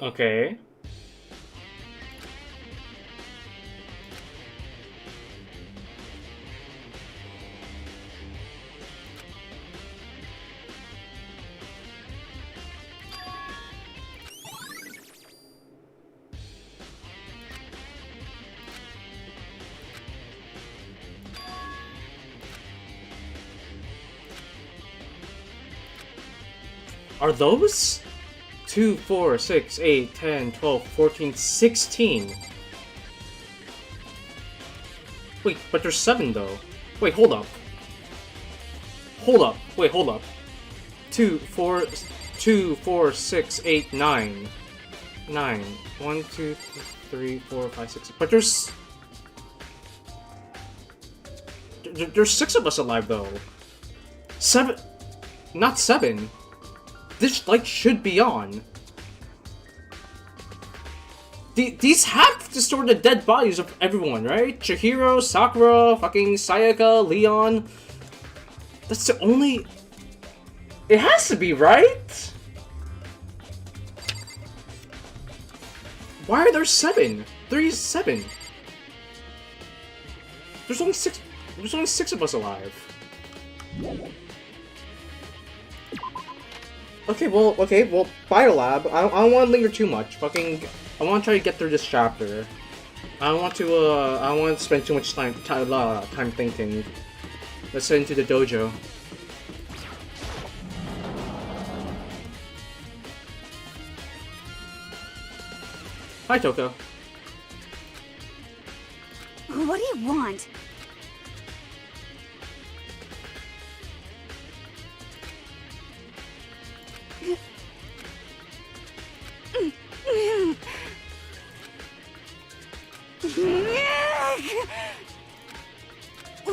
Speaker 1: Okay. Are those? 2, 4, 6, 8, 10, 12, 14, 16. Wait, but there's 7 though. Wait, hold up. Hold up. Wait, hold up. 2, 4, 6, 8, 9. 9. 1, 2, 3, 4, 5, 6. But there's... There's 6 of us alive though. 7... Not 7. This light should be on. These have to store the dead bodies of everyone, right? Chihiro, Sakura, fucking Sayaka, Leon. That's the only... It has to be, right? Why are there 7? There is 7. There's only 6. There's only 6 of us alive. Okay, well, Biolab, I don't want to linger too much. Fucking, I want to try to get through this chapter. I don't want to spend too much time thinking. Let's head into the dojo. Hi, Toko.
Speaker 4: What do you want?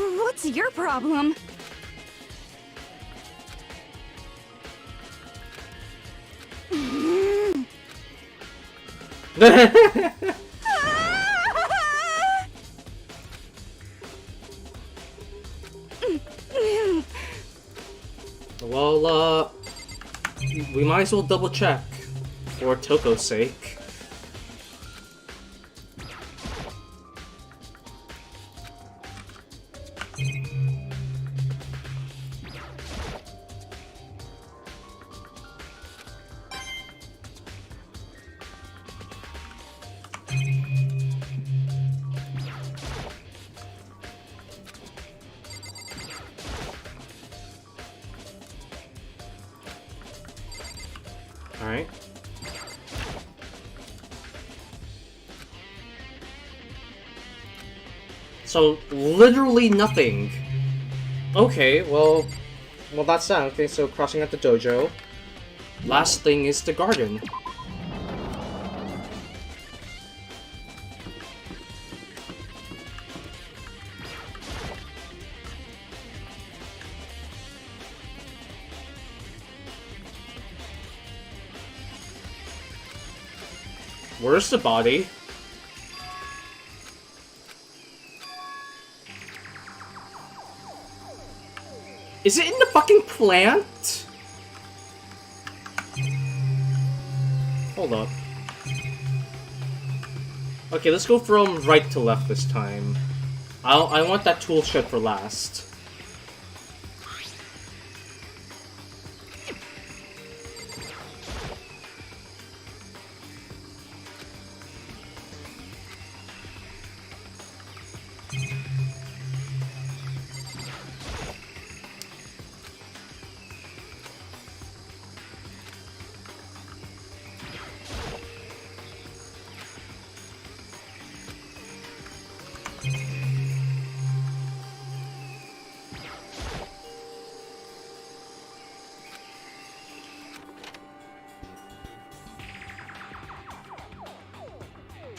Speaker 4: What's your problem?
Speaker 1: Well, we might as well double check for Toko's sake. Alright. So, literally nothing. Okay, well, that's that. Okay, so crossing out the dojo. Last thing is the garden. Where's the body? Is it in the fucking plant? Hold up. Okay, let's go from right to left this time. I want that tool shed for last.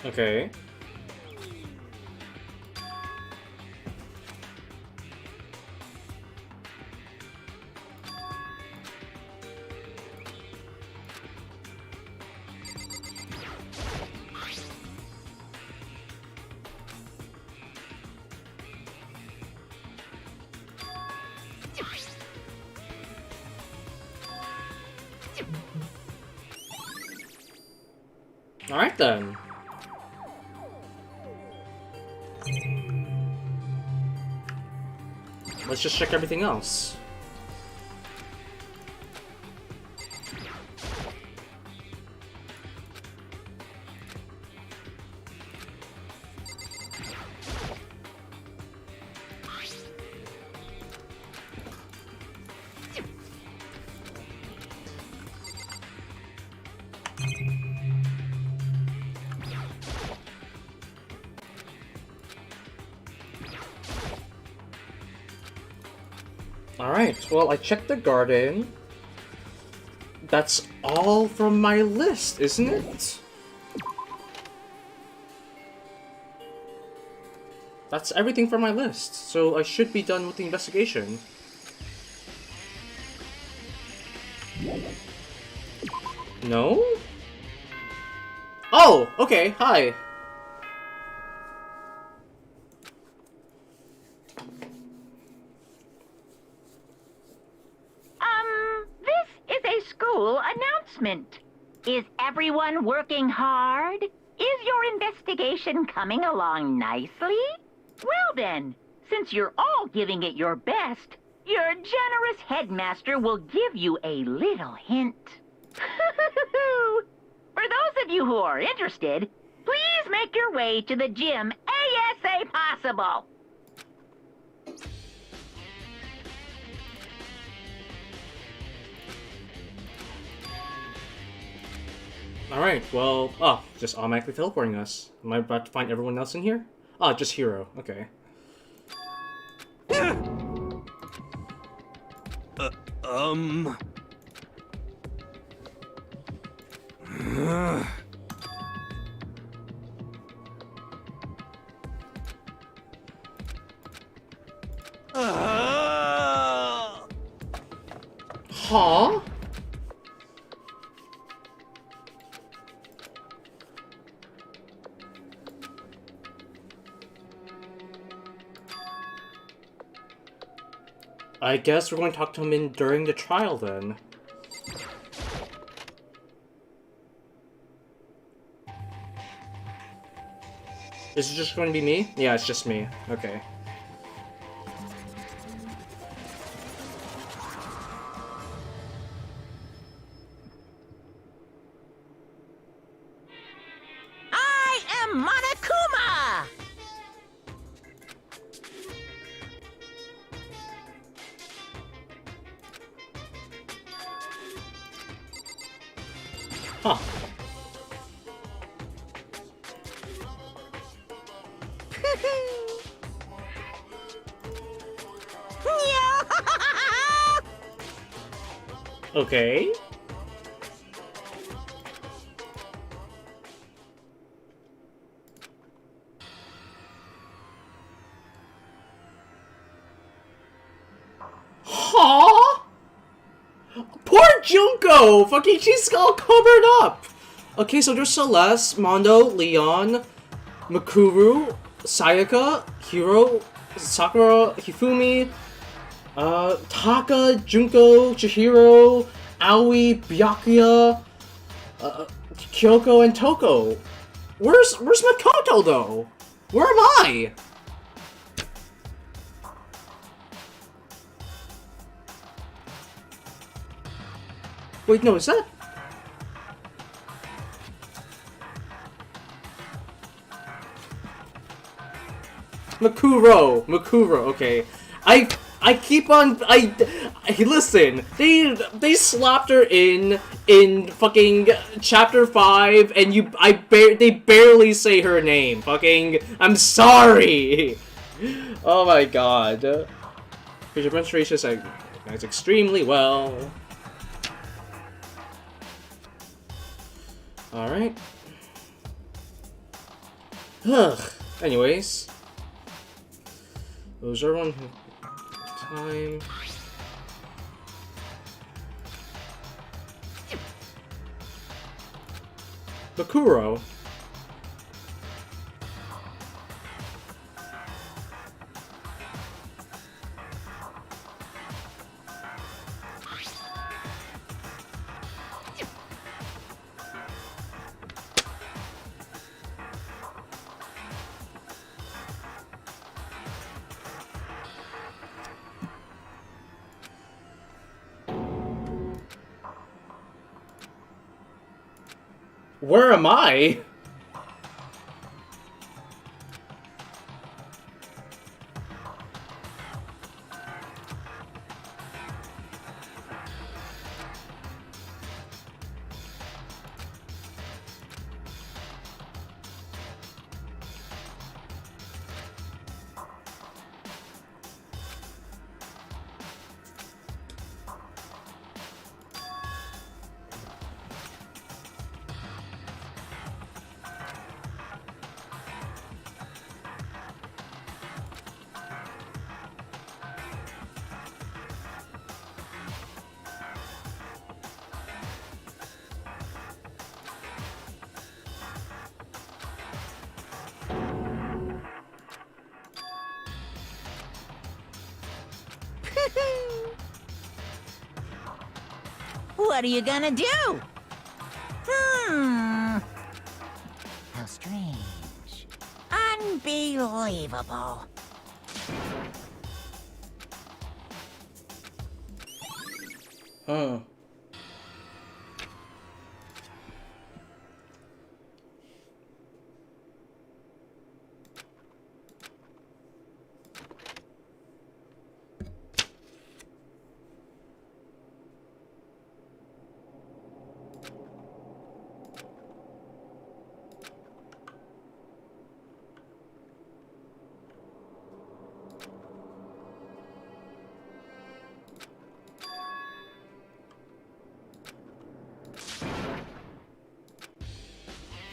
Speaker 1: Okay. Alright then. Let's just check everything else. Alright, well, I checked the garden. That's all from my list, isn't it? That's everything from my list, so I should be done with the investigation. No? Oh, okay, hi.
Speaker 7: This is a school announcement. Is everyone working hard? Is your investigation coming along nicely? Well then, since you're all giving it your best, your generous headmaster will give you a little hint. For those of you who are interested, please make your way to the gym ASA possible.
Speaker 1: Alright, well, just automatically teleporting us. Am I about to find everyone else in here? Ah, just Hero, okay. Huh? I guess we're going to talk to him during the trial then. Is it just going to be me? Yeah, it's just me. Okay.
Speaker 8: I am Monokuma!
Speaker 1: Huh. Okay. Huh? Poor Junko! Fucking, she's all covered up! Okay, so there's Celeste, Mondo, Leon, Makuru, Sayaka, Hiro, Sakura, Hifumi, Taka, Junko, Chihiro, Aoi, Byakuya, Kyoko, and Toko. Where's Makoto, though? Where am I? Wait, no, is that... Makuro, okay. I keep on, listen, they slapped her in fucking chapter 5, and they barely say her name, fucking, I'm sorry! Oh my god. Your demonstration is extremely well. Alright. Ugh. Anyways. Was everyone time? Bakuro. Where am I?
Speaker 8: What are you gonna do? How strange. Unbelievable.
Speaker 1: Huh.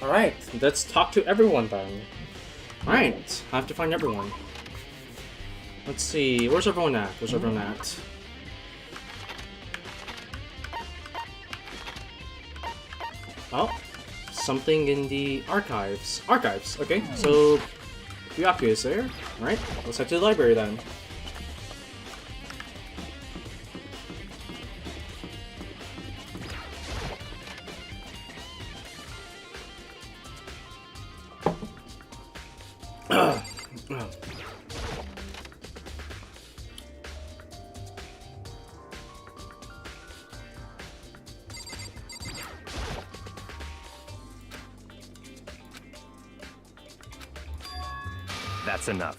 Speaker 1: Alright, let's talk to everyone then. Alright, I have to find everyone. Let's see, where's everyone at? Where's everyone at? Oh, something in the archives. Archives, okay, so Byakuya is there. Alright, let's head to the library then.
Speaker 5: That's enough.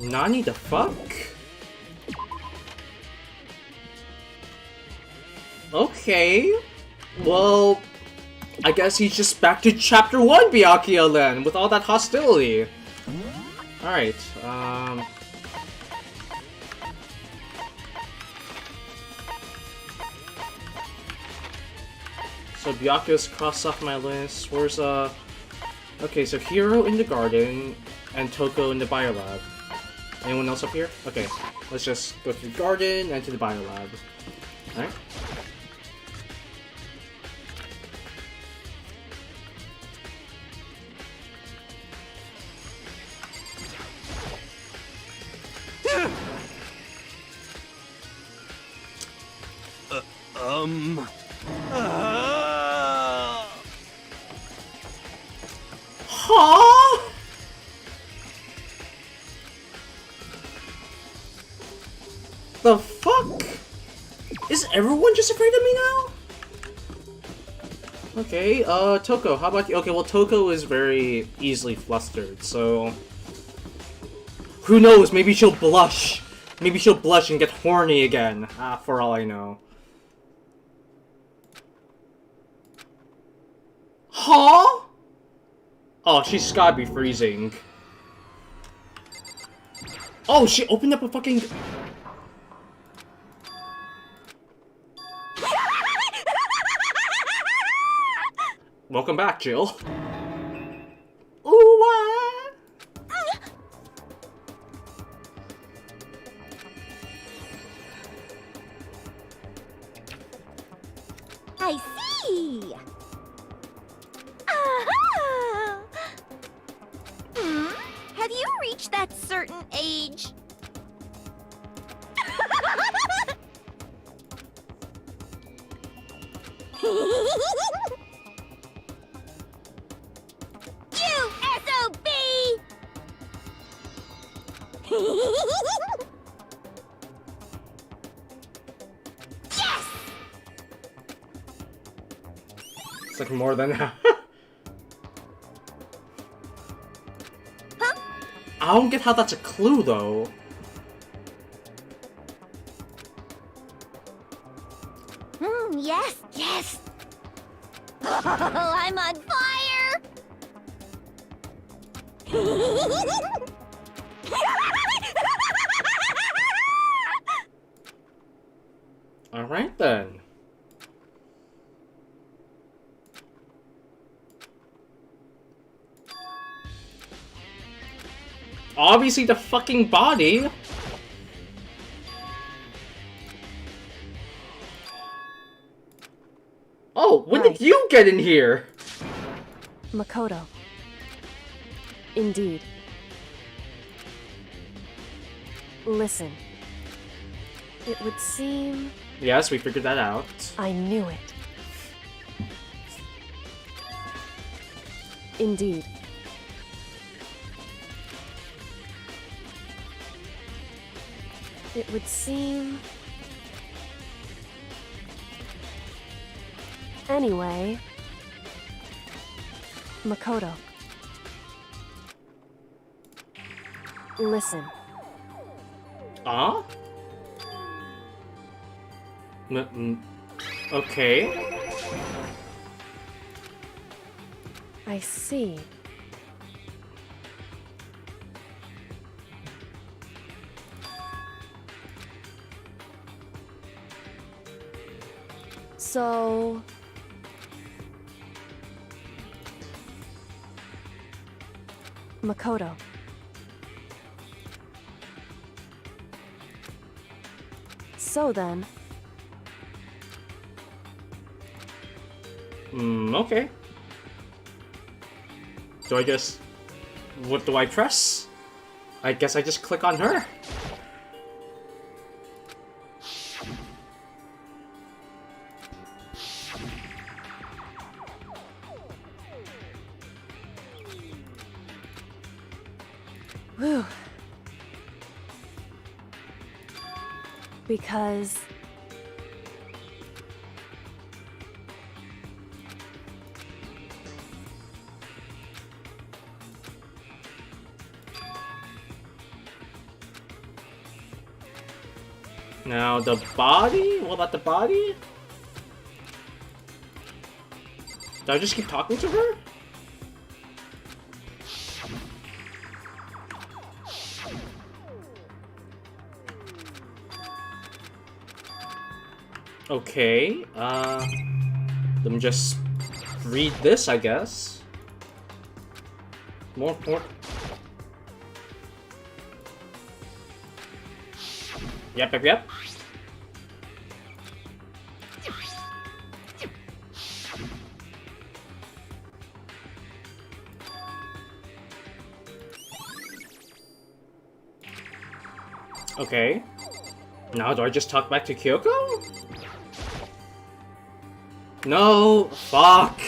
Speaker 1: Nani the fuck? Okay. Well, I guess he's just back to chapter 1 Byakuya then, with all that hostility. Alright, so Byakuya's crossed off my list. Where's, okay, so Hiro in the garden, and Toko in the biolab. Anyone else up here? Okay, let's just go to the garden and to the biolab. Alright. Huh? The fuck? Is everyone just afraid of me now? Okay, Toko, how about you? Okay, well, Toko is very easily flustered, so... Who knows, maybe she'll blush. Maybe she'll blush and get horny again, for all I know. Huh? Oh, she's gotta be freezing. Oh, she opened up a fucking... Welcome back, Jill. Ooh, what?
Speaker 3: I see! Aha! Have you reached that certain age? You SOB! Yes!
Speaker 1: It's like more than that.
Speaker 3: Huh?
Speaker 1: I don't get how that's a clue, though.
Speaker 3: Yes, yes! Oh, I'm on fire!
Speaker 1: Alright then. Obviously the fucking body. Oh, when did you get in here?
Speaker 2: Makoto. Indeed. Listen. It would seem...
Speaker 1: Yes, we figured that out.
Speaker 2: I knew it. Indeed. It would seem... Anyway... Makoto. Listen.
Speaker 1: Ah? Okay.
Speaker 2: I see. So... Makoto. So then...
Speaker 1: Okay. Do I just... What do I press? I guess I just click on her.
Speaker 2: Whew. Because...
Speaker 1: Now the body? What about the body? Did I just keep talking to her? Okay, let me just read this, I guess. More. Yep. Okay. Now do I just talk back to Kyoko? No! Fuck!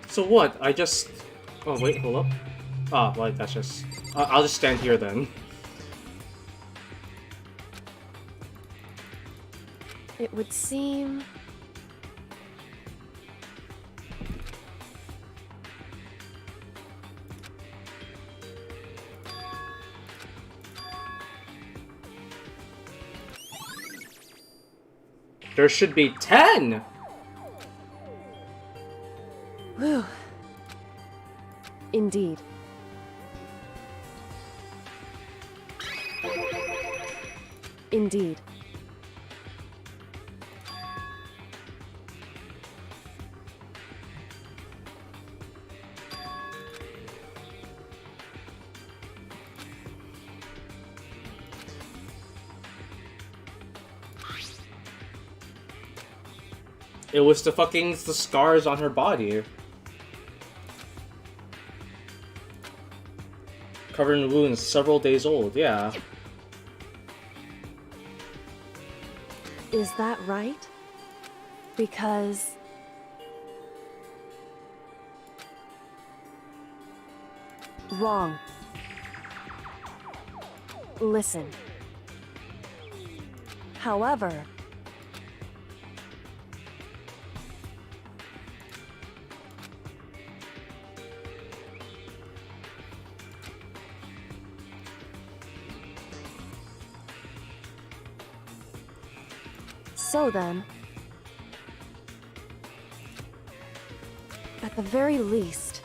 Speaker 1: So what? I just... Oh wait, hold up. Ah, well, that's just... I'll just stand here then.
Speaker 2: It would seem...
Speaker 1: There should be 10!
Speaker 2: Whew. Indeed. Indeed.
Speaker 1: It was the scars on her body. Covered in wounds, several days old, yeah.
Speaker 2: Is that right? Because... Wrong. Listen. However... So then, at the very least,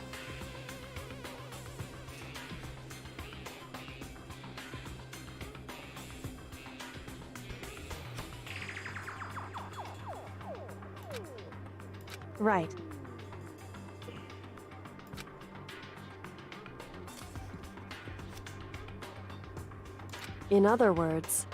Speaker 2: right. In other words,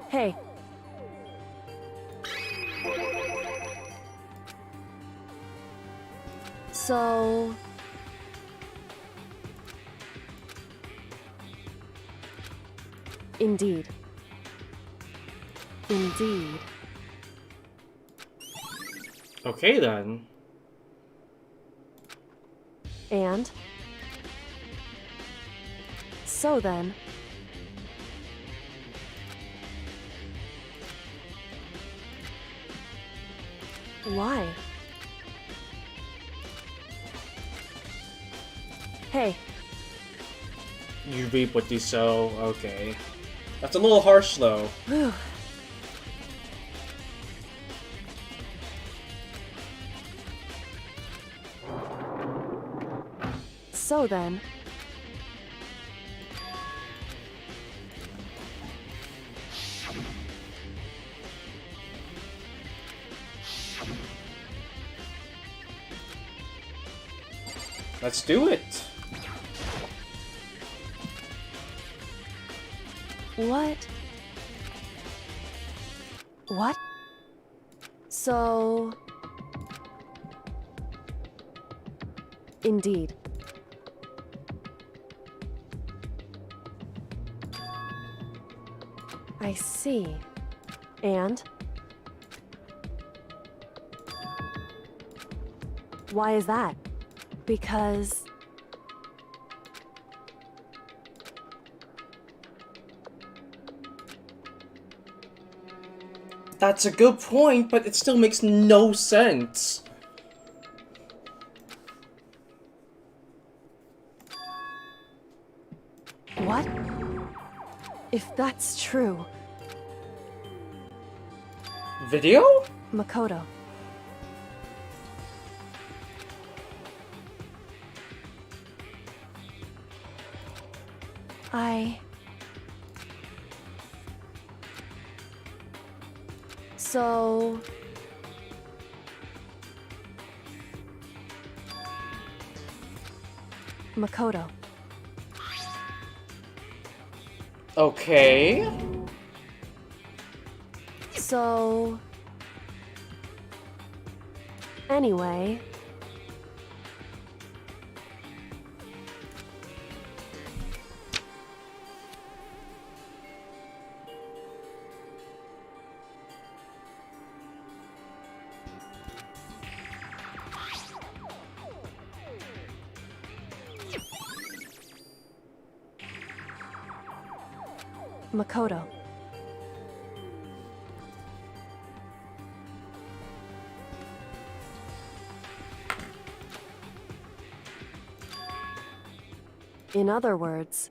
Speaker 2: hey. So... Indeed. Indeed.
Speaker 1: Okay then.
Speaker 2: And? So then... Why? Hey.
Speaker 1: You reap what you sow, okay. That's a little harsh though.
Speaker 2: Whew. So then...
Speaker 1: Let's do it!
Speaker 2: What? What? So... Indeed. I see. And? Why is that? Because...
Speaker 1: That's a good point, but it still makes no sense.
Speaker 2: What? If that's true...
Speaker 1: Video?
Speaker 2: Makoto. So... Makoto.
Speaker 1: Okay.
Speaker 2: So... Anyway... Makoto. In other words...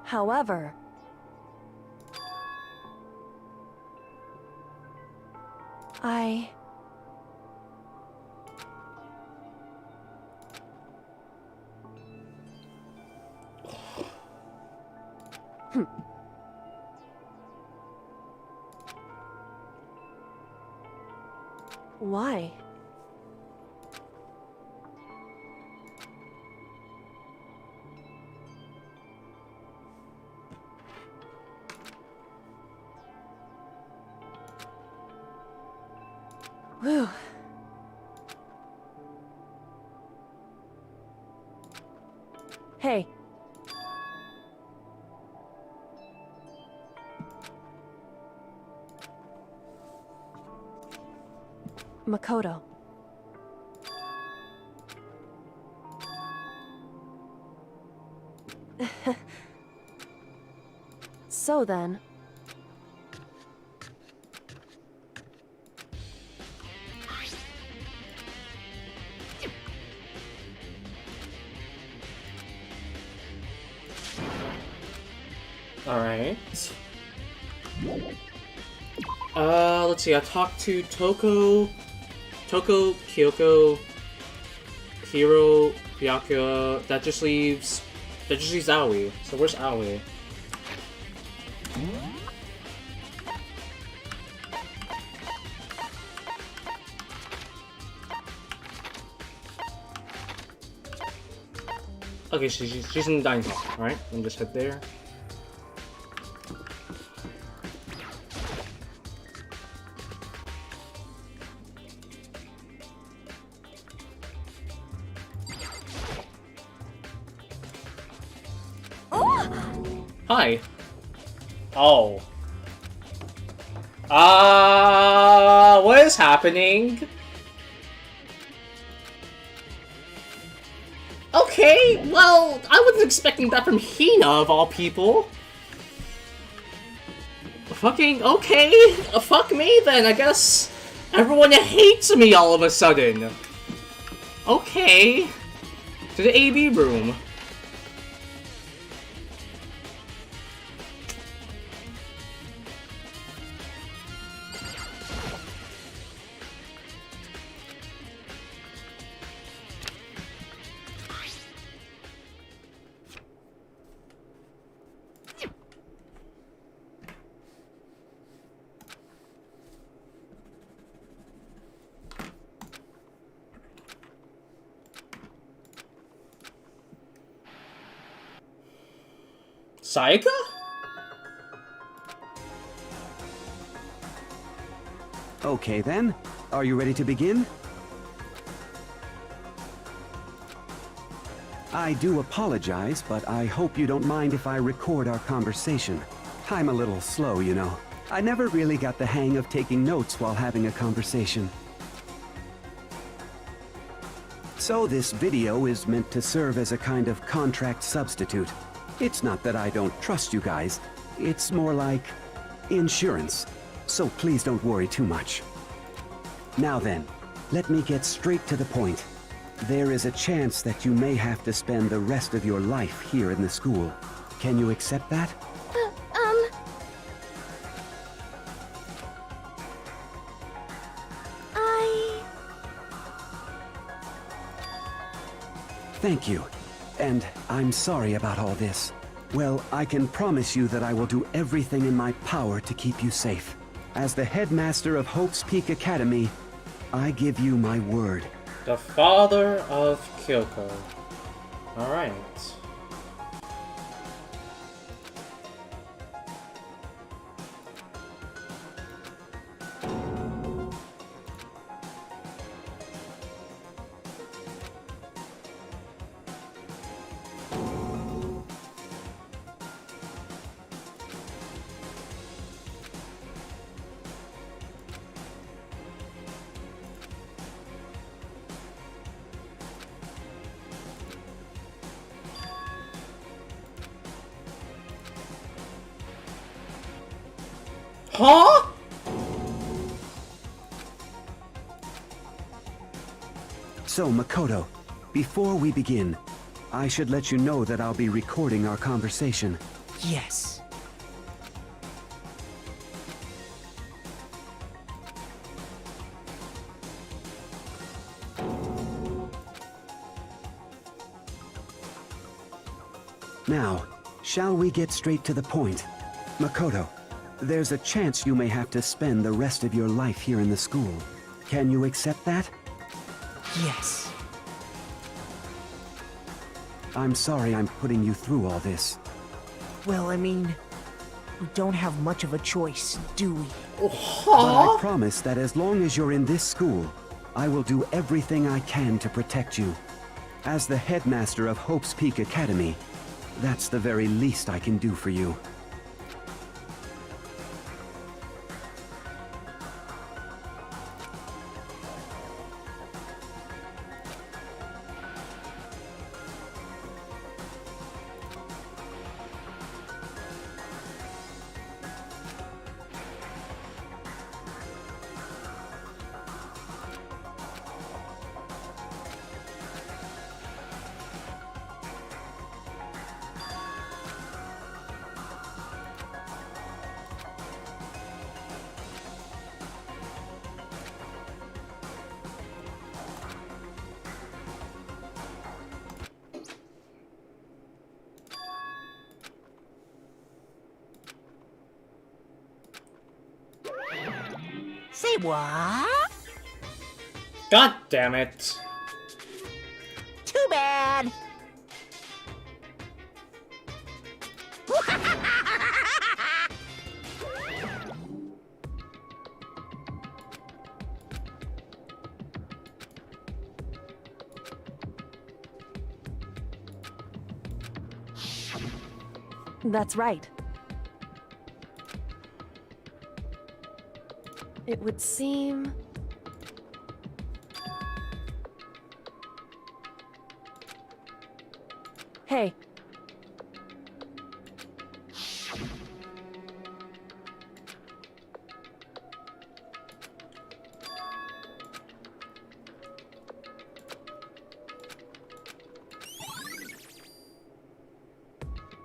Speaker 2: However... Why? Whew. Hey. Makoto. So then...
Speaker 1: Alright. Let's see, I talked to Toko, Kyoko, Hiro, Byakuya. That just leaves Aoi. So where's Aoi? Okay, she's in the dining hall. Alright, let me just head there. Hi. Oh. What is happening? Okay, well, I wasn't expecting that from Hina, of all people. Fucking, okay. Fuck me, then, I guess. Everyone hates me all of a sudden. Okay. To the AB room. Sayaka?
Speaker 9: Okay then, are you ready to begin? I do apologize, but I hope you don't mind if I record our conversation. I'm a little slow, you know. I never really got the hang of taking notes while having a conversation. So this video is meant to serve as a kind of contract substitute. It's not that I don't trust you guys. It's more like insurance. So please don't worry too much. Now then, let me get straight to the point. There is a chance that you may have to spend the rest of your life here in the school. Can you accept that? Thank you. And I'm sorry about all this. Well, I can promise you that I will do everything in my power to keep you safe. As the headmaster of Hope's Peak Academy, I give you my word.
Speaker 1: The father of Kyoko. Alright. Huh?
Speaker 9: So, Makoto, before we begin, I should let you know that I'll be recording our conversation.
Speaker 8: Yes.
Speaker 9: Now, shall we get straight to the point? Makoto, there's a chance you may have to spend the rest of your life here in the school. Can you accept that?
Speaker 8: Yes.
Speaker 9: I'm sorry I'm putting you through all this.
Speaker 10: Well, I mean, we don't have much of a choice, do we?
Speaker 9: But I promise that as long as you're in this school, I will do everything I can to protect you. As the headmaster of Hope's Peak Academy, that's the very least I can do for you.
Speaker 8: Say what?
Speaker 1: God damn it.
Speaker 8: Too bad.
Speaker 2: That's right. It would seem... Hey.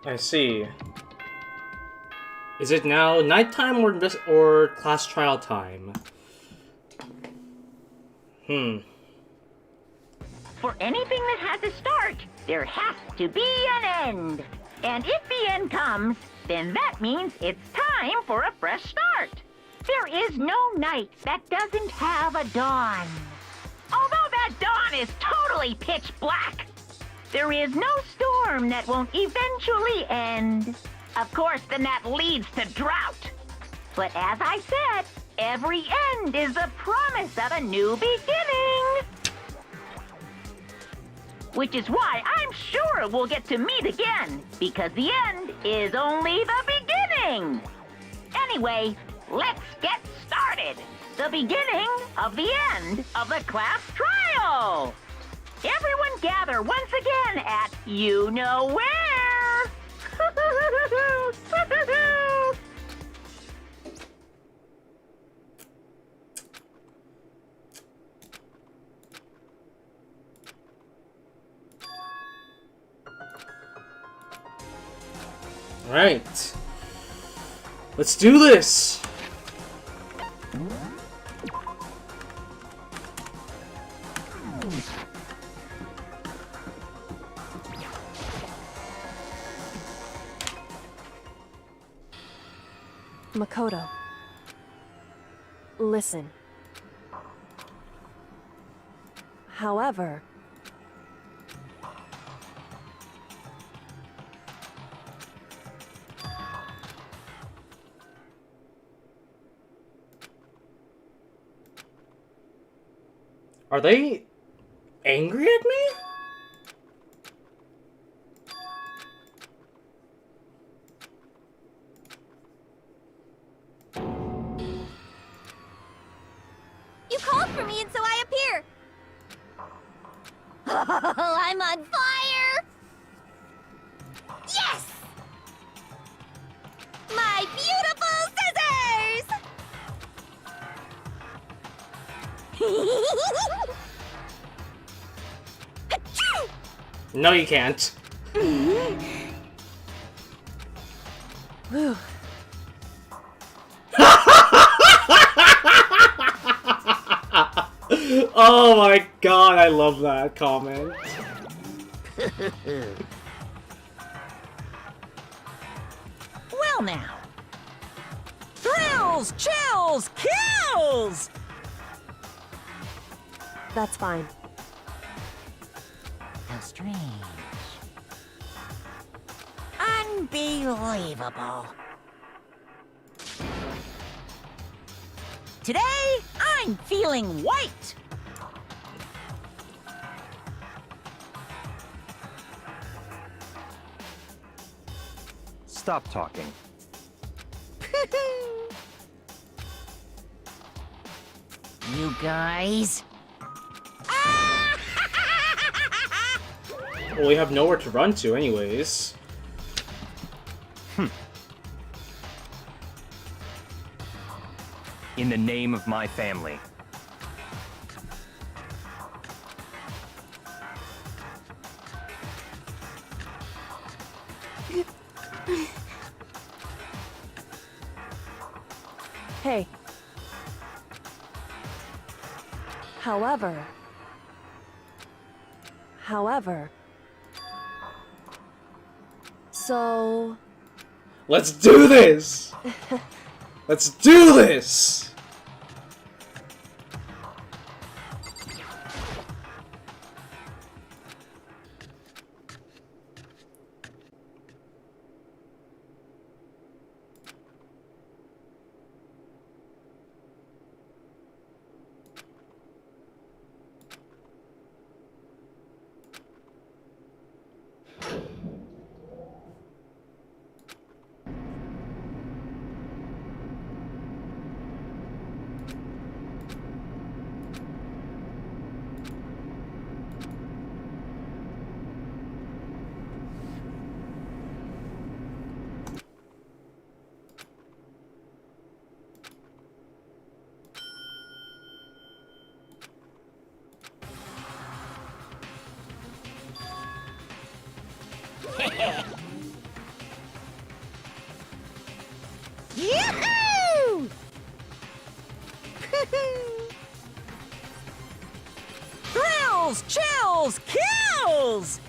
Speaker 1: I see. Is it now nighttime or class trial time?
Speaker 7: For anything that has a start, there has to be an end. And if the end comes, then that means it's time for a fresh start. There is no night that doesn't have a dawn. Although that dawn is totally pitch black, there is no storm that won't eventually end. Of course, then that leads to drought. But as I said, every end is a promise of a new beginning. Which is why I'm sure we'll get to meet again, because the end is only the beginning. Anyway, let's get started. The beginning of the end of the class trial. Everyone gather once again at you know where.
Speaker 1: Alright. Let's do this!
Speaker 2: Makoto. Listen. However,
Speaker 1: are they angry at me?
Speaker 3: You called for me and so I appear. Oh, I'm on fire! Yes! My beautiful scissors! Achoo!
Speaker 1: No, you can't.
Speaker 2: whew,
Speaker 1: Oh my god, I love that comment.
Speaker 8: Well now. Thrills, chills, kills!
Speaker 2: that's fine.
Speaker 8: How strange. Unbelievable. Today, I'm feeling white.
Speaker 5: Stop talking.
Speaker 8: You guys.
Speaker 1: Well, we have nowhere to run to anyways.
Speaker 5: In the name of my family.
Speaker 2: Hey. However, so...
Speaker 1: Let's do this! Let's do this!
Speaker 8: Yoo-hoo! Thrills, chills, kills!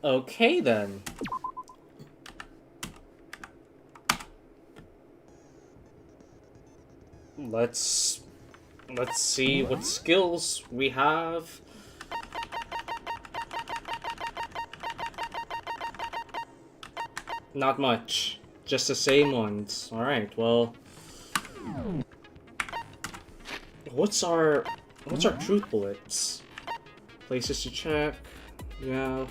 Speaker 1: Okay then. Let's see what skills we have. Not much. Just the same ones. Alright, well... What's our truth bullets? Places to check. Yeah.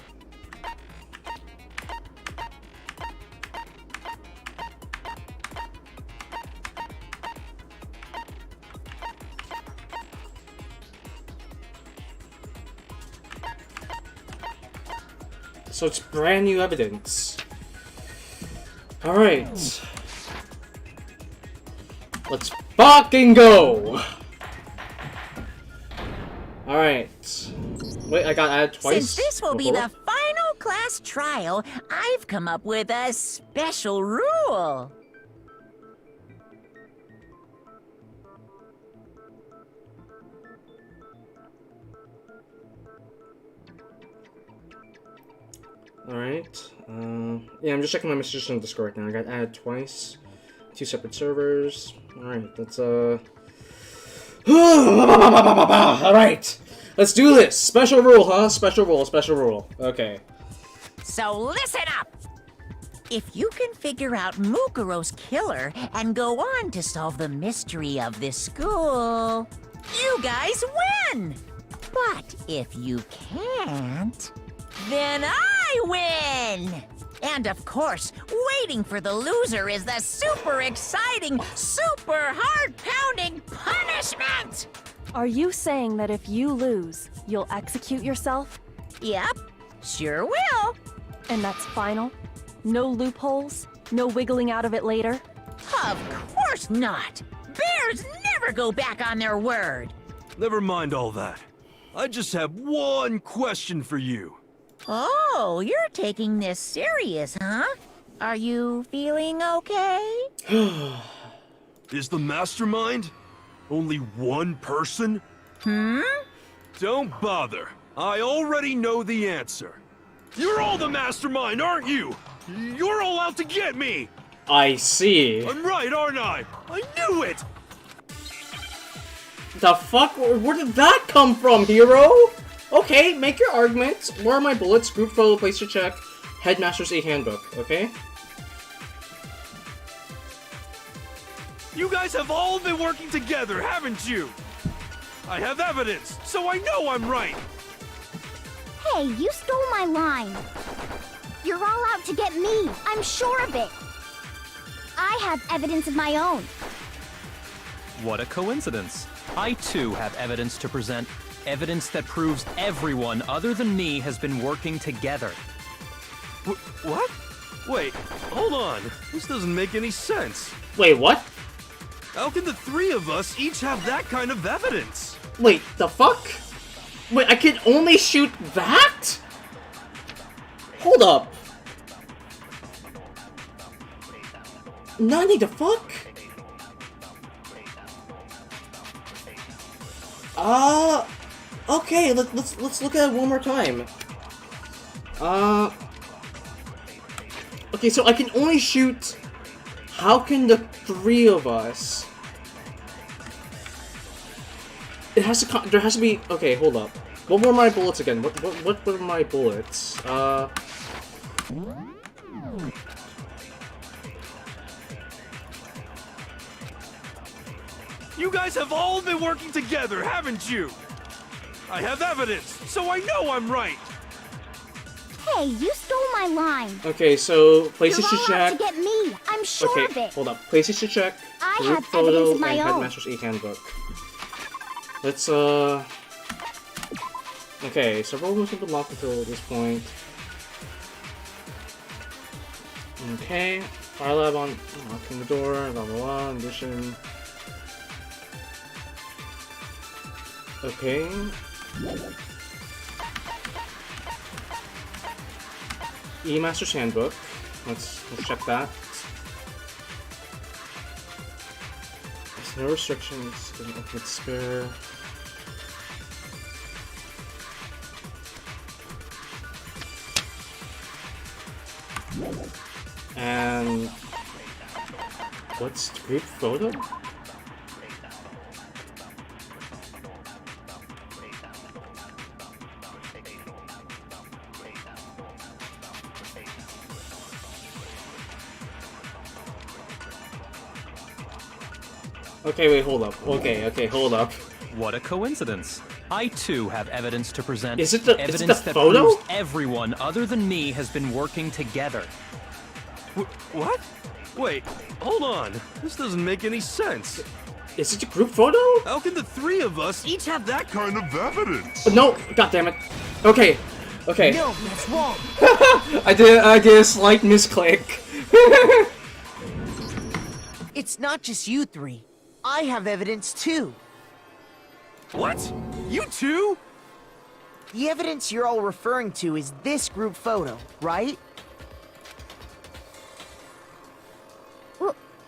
Speaker 1: So it's brand new evidence. Alright. Let's fucking go! Alright. Wait, I got added twice?
Speaker 8: Since this will be
Speaker 1: before?
Speaker 8: the final class trial, I've come up with a special rule.
Speaker 1: Alright. Yeah, I'm just checking my messages on Discord now. I got added twice. 2 separate servers. Alright, let's Alright! Let's do this! Special rule, huh? Special rule. Okay.
Speaker 8: So listen up! If you can figure out Mukuro's killer and go on to solve the mystery of this school, you guys win! But if you can't, then I win! And of course, waiting for the loser is the super exciting, super heart-pounding punishment!
Speaker 2: Are you saying that if you lose, you'll execute yourself?
Speaker 8: Yep, sure will.
Speaker 2: And that's final? No loopholes? No wiggling out of it later?
Speaker 8: Of course not! Bears never go back on their word!
Speaker 6: Never mind all that. I just have one question for you.
Speaker 8: Oh, you're taking this serious, huh? Are you feeling okay?
Speaker 6: Is the mastermind only one person? Don't bother. I already know the answer. You're all the mastermind, aren't you? You're all out to get me!
Speaker 1: I see.
Speaker 6: I'm right, aren't I? I knew it!
Speaker 1: The fuck? Where did that come from, hero? Okay, make your arguments. Where are my bullets? Group photo, place to check. Headmaster's e-handbook, okay?
Speaker 6: You guys have all been working together, haven't you? I have evidence, so I know I'm right.
Speaker 3: Hey, you stole my line. You're all out to get me. I'm sure of it. I have evidence of my own.
Speaker 5: What a coincidence. I too have evidence to present. Evidence that proves everyone other than me has been working together.
Speaker 6: What? Wait, hold on. This doesn't make any sense.
Speaker 1: Wait, what?
Speaker 6: How can the three of us each have that kind of evidence?
Speaker 1: Wait, the fuck? Wait, I can only shoot that? Hold up. Nani, the fuck? Okay, let's look at it one more time. Okay, so I can only shoot. How can the three of us? It has to. There has to be. Okay, hold up. What were my bullets again? What were my bullets?
Speaker 6: You guys have all been working together, haven't you? I have evidence, so I know I'm right.
Speaker 3: Hey, you stole my line.
Speaker 1: Okay, so places to
Speaker 3: You're all out
Speaker 1: check.
Speaker 3: to get me. I'm sure of
Speaker 1: Okay,
Speaker 3: it.
Speaker 1: hold up. Places to check.
Speaker 3: I
Speaker 1: Group
Speaker 3: have
Speaker 1: photo
Speaker 3: evidence of my
Speaker 1: and
Speaker 3: own.
Speaker 1: Headmaster's e-handbook. Let's Okay, several rooms have been locked until this point. Okay, fire lab on locking the door. Blah blah blah. Addition. Okay. E-Master's handbook. Let's check that. There's no restrictions. Didn't open it spare. And what's the group photo? Okay, wait, hold up. Okay, hold up.
Speaker 5: What a coincidence. I too have evidence to present.
Speaker 1: Is it the
Speaker 5: evidence that
Speaker 1: photo?
Speaker 5: proves everyone other than me has been working together.
Speaker 6: What? Wait, hold on. This doesn't make any sense.
Speaker 1: Is it a group photo?
Speaker 6: How can the three of us each have that kind of evidence?
Speaker 1: No, god damn it. Okay.
Speaker 10: No, that's wrong.
Speaker 1: I did a slight misclick.
Speaker 10: It's not just you three. I have evidence too.
Speaker 6: What? You too?
Speaker 10: The evidence you're all referring to is this group photo, right?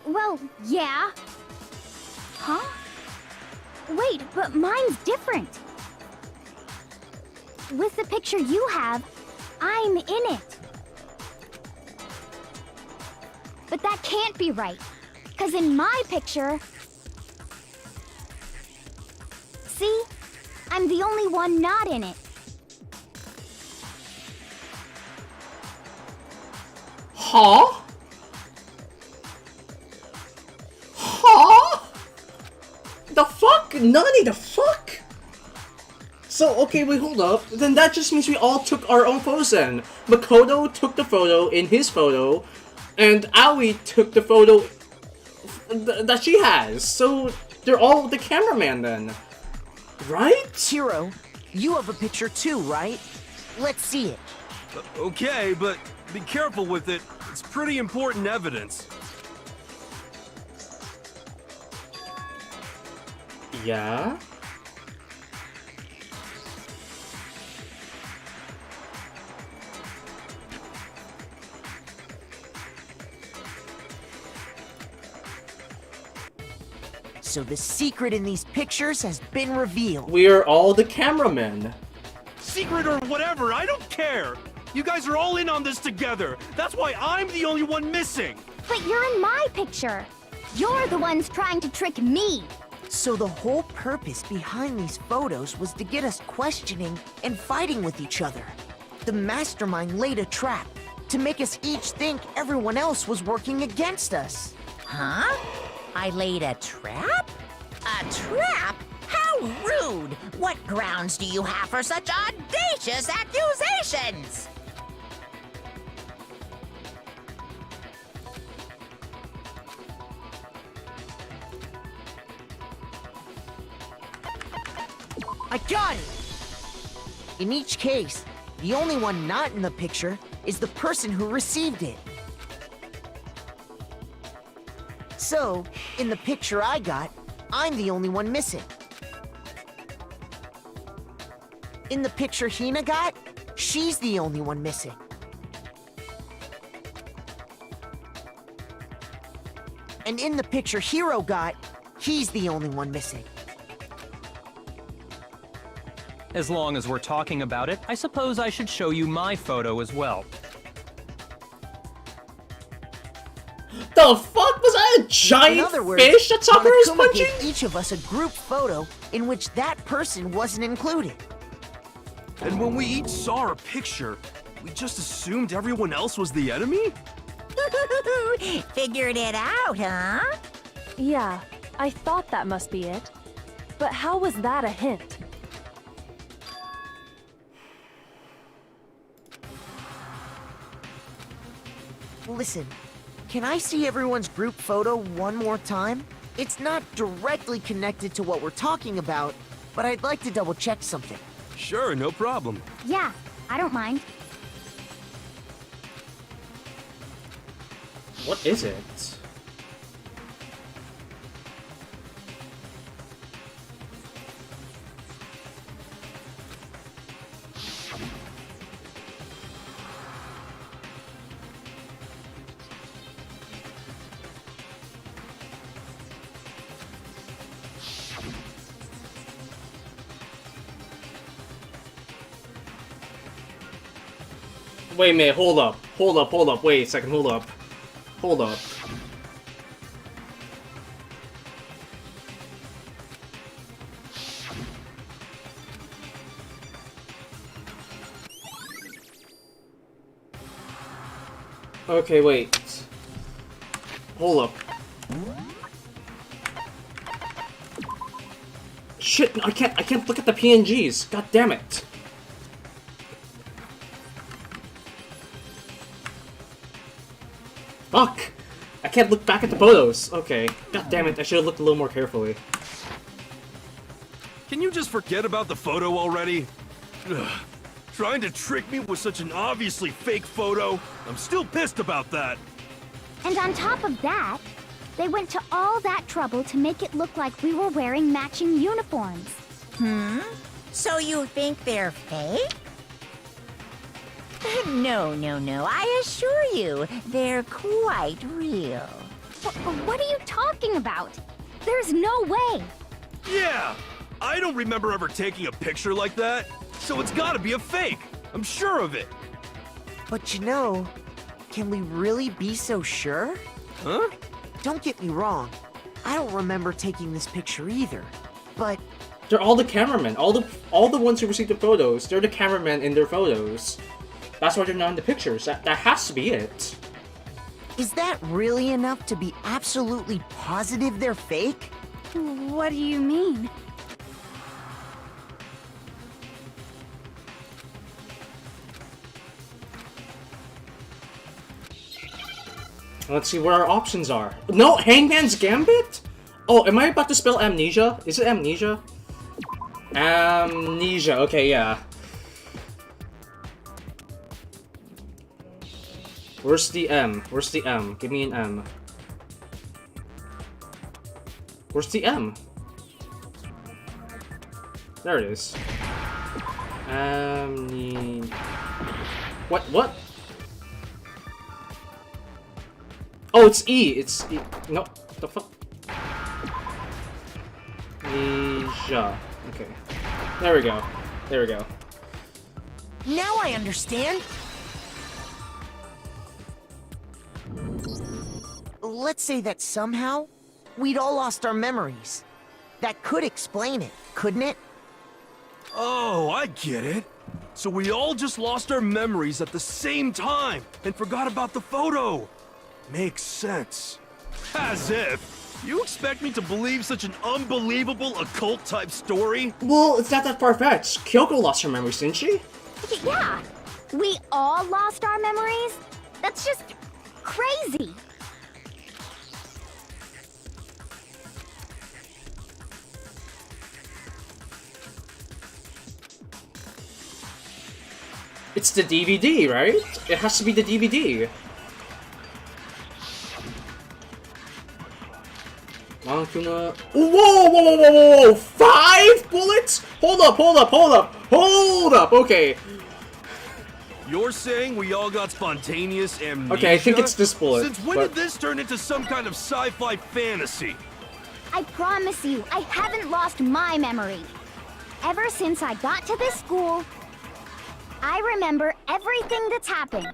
Speaker 3: Well, yeah. Huh? Wait, but mine's different. With the picture you have, I'm in it. But that can't be right, because in my picture... See? I'm the only one not in it.
Speaker 1: Huh? Huh? The fuck? Nani, the fuck? So, okay, wait, hold up. Then that just means we all took our own photos then. Makoto took the photo in his photo, and Aoi took the photo that she has. So, they're all the cameraman then. Right?
Speaker 10: Hiro, you have a picture too, right? Let's see it.
Speaker 6: Okay, but be careful with it. It's pretty important evidence.
Speaker 1: Yeah?
Speaker 10: So the secret in these pictures has been revealed.
Speaker 1: We are all the cameramen.
Speaker 6: Secret or whatever, I don't care. You guys are all in on this together. That's why I'm the only one missing.
Speaker 3: But you're in my picture. You're the ones trying to trick me.
Speaker 10: So the whole purpose behind these photos was to get us questioning and fighting with each other. The mastermind laid a trap to make us each think everyone else was working against us.
Speaker 8: Huh? I laid a trap? A trap? How rude! What grounds do you have for such audacious accusations?
Speaker 10: I got it! In each case, the only one not in the picture is the person who received it. So, in the picture I got, I'm the only one missing. In the picture Hina got, she's the only one missing. And in the picture Hiro got, he's the only one missing.
Speaker 5: As long as we're talking about it, I suppose I should show you my photo as well.
Speaker 1: The fuck? Was that a giant
Speaker 10: In other words,
Speaker 1: fish that Sakura is
Speaker 10: Monokuma
Speaker 1: punching?
Speaker 10: gave each of us a group photo in which that person wasn't included.
Speaker 6: And when we each saw our picture, we just assumed everyone else was the enemy?
Speaker 8: Figured it out, huh?
Speaker 2: Yeah, I thought that must be it. But how was that a hint?
Speaker 10: Listen, can I see everyone's group photo one more time? It's not directly connected to what we're talking about, but I'd like to double check something.
Speaker 6: Sure, no problem.
Speaker 3: Yeah, I don't mind.
Speaker 1: What is it? Wait a minute, hold up, wait a second, hold up. Okay, wait. Hold up. Shit, I can't look at the PNGs. God damn it. Fuck! I can't look back at the photos. Okay. God damn it, I should have looked a little more carefully.
Speaker 6: Can you just forget about the photo already? Ugh. Trying to trick me with such an obviously fake photo? I'm still pissed about that.
Speaker 3: And on top of that, they went to all that trouble to make it look like we were wearing matching uniforms.
Speaker 8: So you think they're fake? No, I assure you, they're quite real.
Speaker 3: What are you talking about? There's no way.
Speaker 6: Yeah! I don't remember ever taking a picture like that, so it's gotta be a fake. I'm sure of it.
Speaker 10: But you know, can we really be so sure?
Speaker 6: Huh?
Speaker 10: Don't get me wrong. I don't remember taking this picture either. But
Speaker 1: They're all the cameramen. All the ones who received the photos, they're the cameramen in their photos. That's why they're not in the pictures. That has to be it.
Speaker 10: is that really enough to be absolutely positive they're fake?
Speaker 4: What do you mean?
Speaker 1: Let's see what our options are. No, Hangman's Gambit? Oh, am I about to spell amnesia? Is it amnesia? Amnesia, okay, yeah. Where's the M? Where's the M? Give me an M. Where's the M? There it is. What? Oh, it's E. It's E. No, the fuck. Amnesia. Okay. There we go. There we go.
Speaker 10: Now I understand. Let's say that somehow we'd all lost our memories. That could explain it, couldn't it?
Speaker 6: Oh, I get it. So we all just lost our memories at the same time and forgot about the photo. Makes sense. As if. You expect me to believe such an unbelievable occult-type story?
Speaker 1: Well, it's not that far-fetched. Kyoko lost her memories, didn't she?
Speaker 3: Yeah, we all lost our memories? That's just crazy.
Speaker 1: It's the DVD, right? It has to be the DVD. Whoa! 5 bullets? Hold up! Okay.
Speaker 6: You're saying we all got spontaneous amnesia?
Speaker 1: Okay, I think it's this bullet.
Speaker 6: Since when did this turn into some kind of sci-fi fantasy?
Speaker 3: I promise you, I haven't lost my memory. Ever since I got to this school, I remember everything that's happened.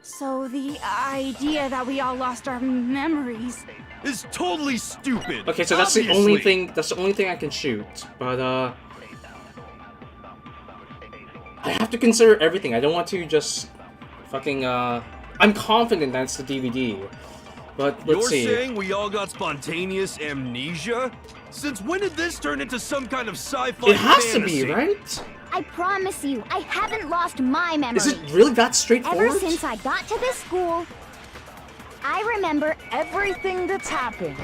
Speaker 4: So the idea that we all lost our memories
Speaker 6: is totally stupid.
Speaker 1: Okay, so that's the only thing. That's the only thing I can shoot. But I have to consider everything. I don't want to just fucking I'm confident that's the DVD. But let's see.
Speaker 6: You're saying we all got spontaneous amnesia? Since when did this turn into some kind of sci-fi
Speaker 1: It has
Speaker 6: fantasy?
Speaker 1: to be, right?
Speaker 3: I promise you, I haven't lost my memory.
Speaker 1: Is it really that straightforward?
Speaker 3: Ever since I got to this school, I remember everything that's happened.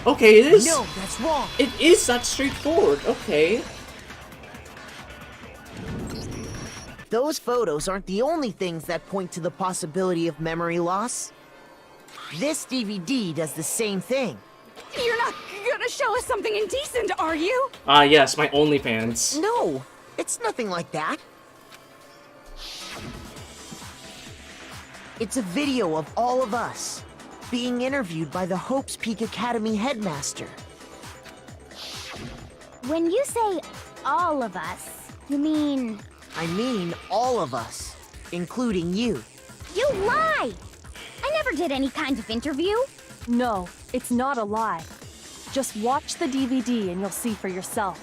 Speaker 1: Okay, it is.
Speaker 10: No, that's wrong.
Speaker 1: It is that straightforward. Okay.
Speaker 10: Those photos aren't the only things that point to the possibility of memory loss. This DVD does the same thing.
Speaker 4: You're not gonna show us something indecent, are you?
Speaker 1: Yes, my OnlyFans.
Speaker 10: No, it's nothing like that. It's a video of all of us being interviewed by the Hope's Peak Academy headmaster.
Speaker 3: When you say all of us, you mean...
Speaker 10: I mean all of us, including you.
Speaker 3: You lie! I never did any kind of interview.
Speaker 2: No, it's not a lie. Just watch the DVD and you'll see for yourself.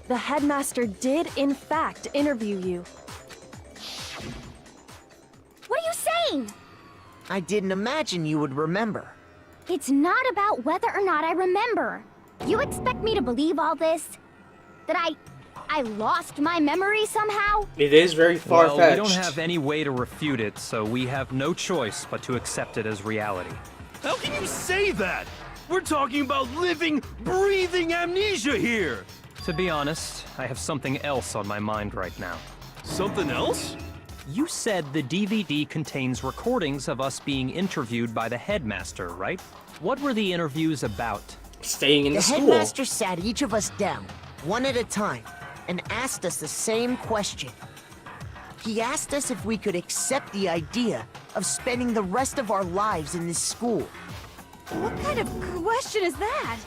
Speaker 2: The headmaster did, in fact, interview you.
Speaker 3: What are you saying?
Speaker 10: I didn't imagine you would remember.
Speaker 3: It's not about whether or not I remember. You expect me to believe all this? That I lost my memory somehow?
Speaker 1: It is very far-fetched.
Speaker 5: Well, we don't have any way to refute it, so we have no choice but to accept it as reality.
Speaker 6: How can you say that? We're talking about living, breathing amnesia here!
Speaker 5: To be honest, I have something else on my mind right now.
Speaker 6: Something else?
Speaker 5: You said the DVD contains recordings of us being interviewed by the headmaster, right? What were the interviews about?
Speaker 1: Staying in the school.
Speaker 10: The headmaster sat each of us down, one at a time, and asked us the same question. He asked us if we could accept the idea of spending the rest of our lives in this school.
Speaker 4: What kind of question is that?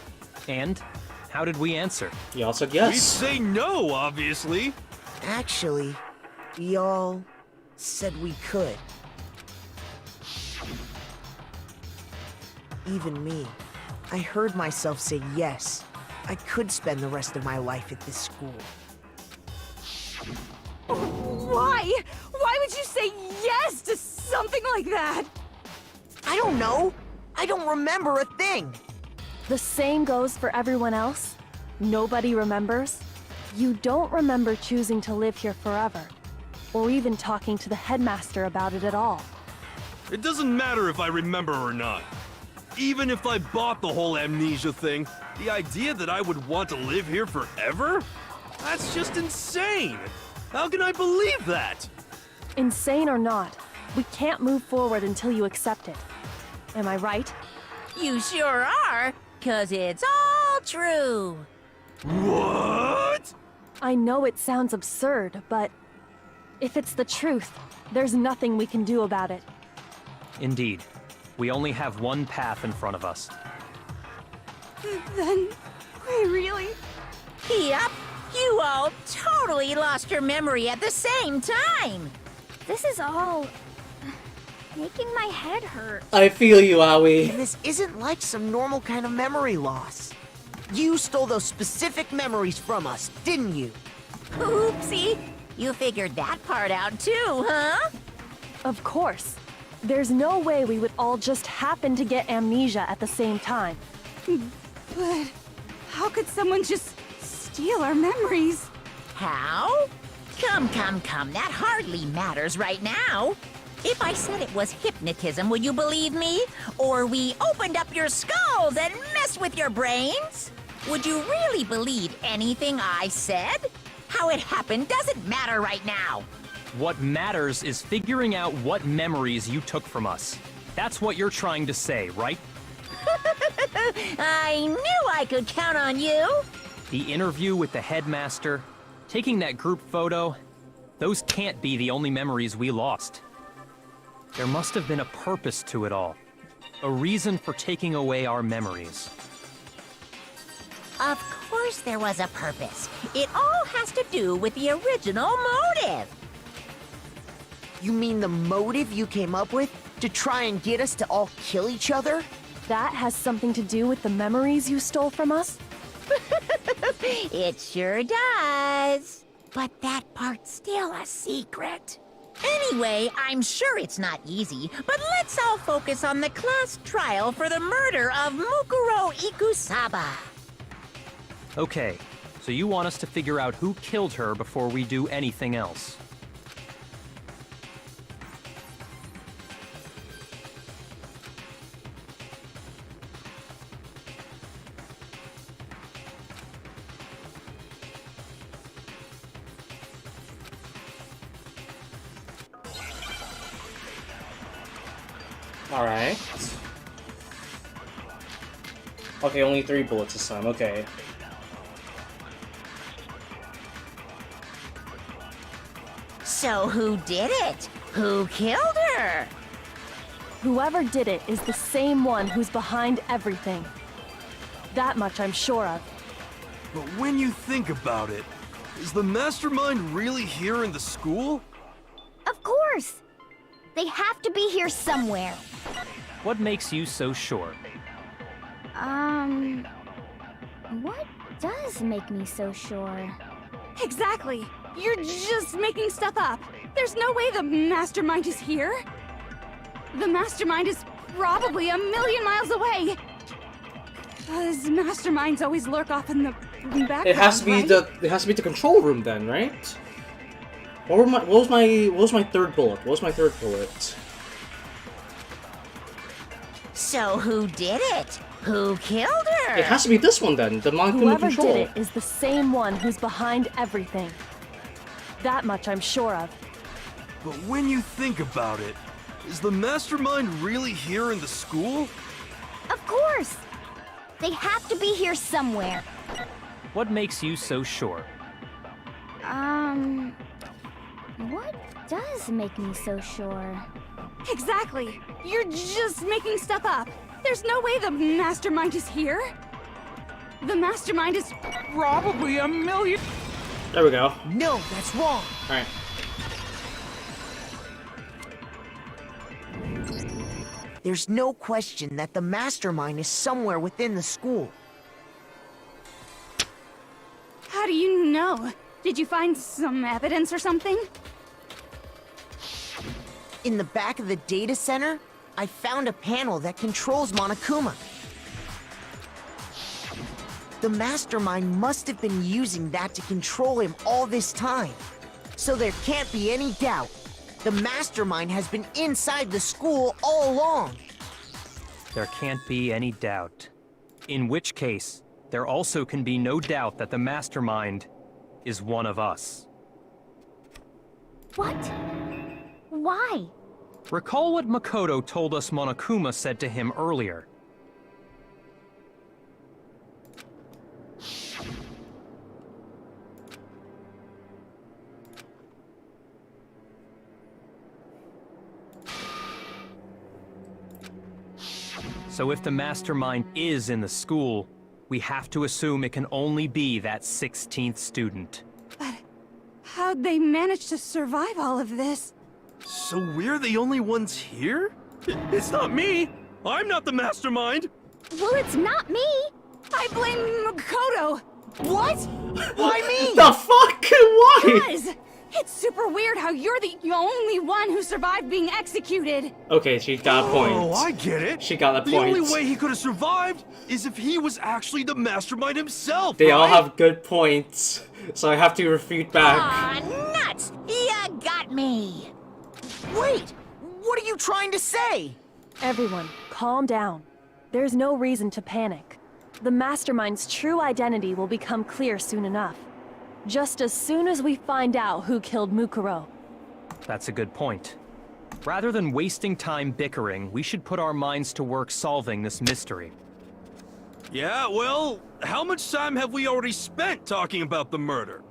Speaker 5: And how did we answer?
Speaker 1: Y'all said
Speaker 6: We'd
Speaker 1: yes.
Speaker 6: say no, obviously.
Speaker 10: Actually, we all said we could. Even me. I heard myself say yes. I could spend the rest of my life at this school.
Speaker 4: Why? Why would you say yes to something like that?
Speaker 10: I don't know. I don't remember a thing.
Speaker 2: The same goes for everyone else. Nobody remembers. You don't remember choosing to live here forever, or even talking to the headmaster about it at all.
Speaker 6: It doesn't matter if I remember or not. Even if I bought the whole amnesia thing, the idea that I would want to live here forever? That's just insane! How can I believe that?
Speaker 2: Insane or not, we can't move forward until you accept it. Am I right?
Speaker 8: You sure are, 'cause it's all true.
Speaker 6: What?
Speaker 2: I know it sounds absurd, but if it's the truth, there's nothing we can do about it.
Speaker 5: Indeed. We only have one path in front of us.
Speaker 4: Then, we really...
Speaker 8: Yep, you all totally lost your memory at the same time.
Speaker 3: This is all making my head hurt.
Speaker 1: I feel you, Aoi.
Speaker 10: And this isn't like some normal kind of memory loss. You stole those specific memories from us, didn't you?
Speaker 8: Oopsie, you figured that part out too, huh?
Speaker 2: Of course. There's no way we would all just happen to get amnesia at the same time.
Speaker 4: But how could someone just steal our memories?
Speaker 8: How? Come, that hardly matters right now. If I said it was hypnotism, would you believe me? Or we opened up your skulls and messed with your brains? Would you really believe anything I said? How it happened doesn't matter right now.
Speaker 5: What matters is figuring out what memories you took from us. That's what you're trying to say, right?
Speaker 8: I knew I could count on you.
Speaker 5: The interview with the headmaster, taking that group photo, those can't be the only memories we lost. There must have been a purpose to it all. A reason for taking away our memories.
Speaker 8: Of course there was a purpose. It all has to do with the original motive.
Speaker 10: You mean the motive you came up with to try and get us to all kill each other?
Speaker 2: That has something to do with the memories you stole from us?
Speaker 8: It sure does. But that part's still a secret. Anyway, I'm sure it's not easy, but let's all focus on the class trial for the murder of Mukuro Ikusaba.
Speaker 5: Okay, so you want us to figure out who killed her before we do anything else.
Speaker 1: Alright. Okay, only 3 bullets this time, okay.
Speaker 8: So who did it? Who killed her?
Speaker 2: Whoever did it is the same one who's behind everything. That much I'm sure of.
Speaker 6: But when you think about it, is the mastermind really here in the school?
Speaker 3: Of course! They have to be here somewhere.
Speaker 5: What makes you so sure?
Speaker 3: What does make me so sure?
Speaker 4: Exactly. You're just making stuff up. There's no way the mastermind is here. The mastermind is probably a million miles away. Those masterminds always lurk off in the background.
Speaker 1: It has to be
Speaker 4: right?
Speaker 1: it has to be the control room then, right? What was my third bullet? What was my third bullet?
Speaker 8: So who did it? Who killed her?
Speaker 1: It has to be this one then, the Monokuma
Speaker 2: Whoever
Speaker 1: control.
Speaker 2: did it is the same one who's behind everything. That much I'm sure of.
Speaker 6: But when you think about it, is the mastermind really here in the school?
Speaker 3: Of course! They have to be here somewhere.
Speaker 5: What makes you so sure?
Speaker 3: What does make me so sure?
Speaker 4: Exactly. You're just making stuff up. There's no way the mastermind is here. The mastermind is probably a million.
Speaker 1: There we go.
Speaker 10: No, that's wrong.
Speaker 1: Alright.
Speaker 10: There's no question that the mastermind is somewhere within the school.
Speaker 4: How do you know? Did you find some evidence or something?
Speaker 10: In the back of the data center, I found a panel that controls Monokuma. The mastermind must have been using that to control him all this time. So there can't be any doubt. The mastermind has been inside the school all along.
Speaker 5: There can't be any doubt. In which case, there also can be no doubt that the mastermind is one of us.
Speaker 3: What? Why?
Speaker 5: Recall what Makoto told us Monokuma said to him earlier. So if the mastermind is in the school, we have to assume it can only be that 16th student.
Speaker 4: But how'd they manage to survive all of this?
Speaker 6: So we're the only ones here? It's not me! I'm not the mastermind!
Speaker 3: Well, it's not me!
Speaker 4: I blame Makoto! What? Why me?
Speaker 1: The fuck? Why?
Speaker 4: Guys! It's super weird how you're the only one who survived being executed!
Speaker 1: Okay, she got a point.
Speaker 6: Oh, I get it!
Speaker 1: She got a
Speaker 6: The
Speaker 1: point.
Speaker 6: only way he could have survived is if he was actually the mastermind himself,
Speaker 1: They
Speaker 6: right?
Speaker 1: all have good points, so I have to refute back.
Speaker 8: Aw, nuts! You got me!
Speaker 10: Wait! What are you trying to say?
Speaker 2: Everyone, calm down. There's no reason to panic. The mastermind's true identity will become clear soon enough. Just as soon as we find out who killed Mukuro.
Speaker 5: That's a good point. Rather than wasting time bickering, we should put our minds to work solving this mystery.
Speaker 6: Yeah, well, how much time have we already spent talking about the murder?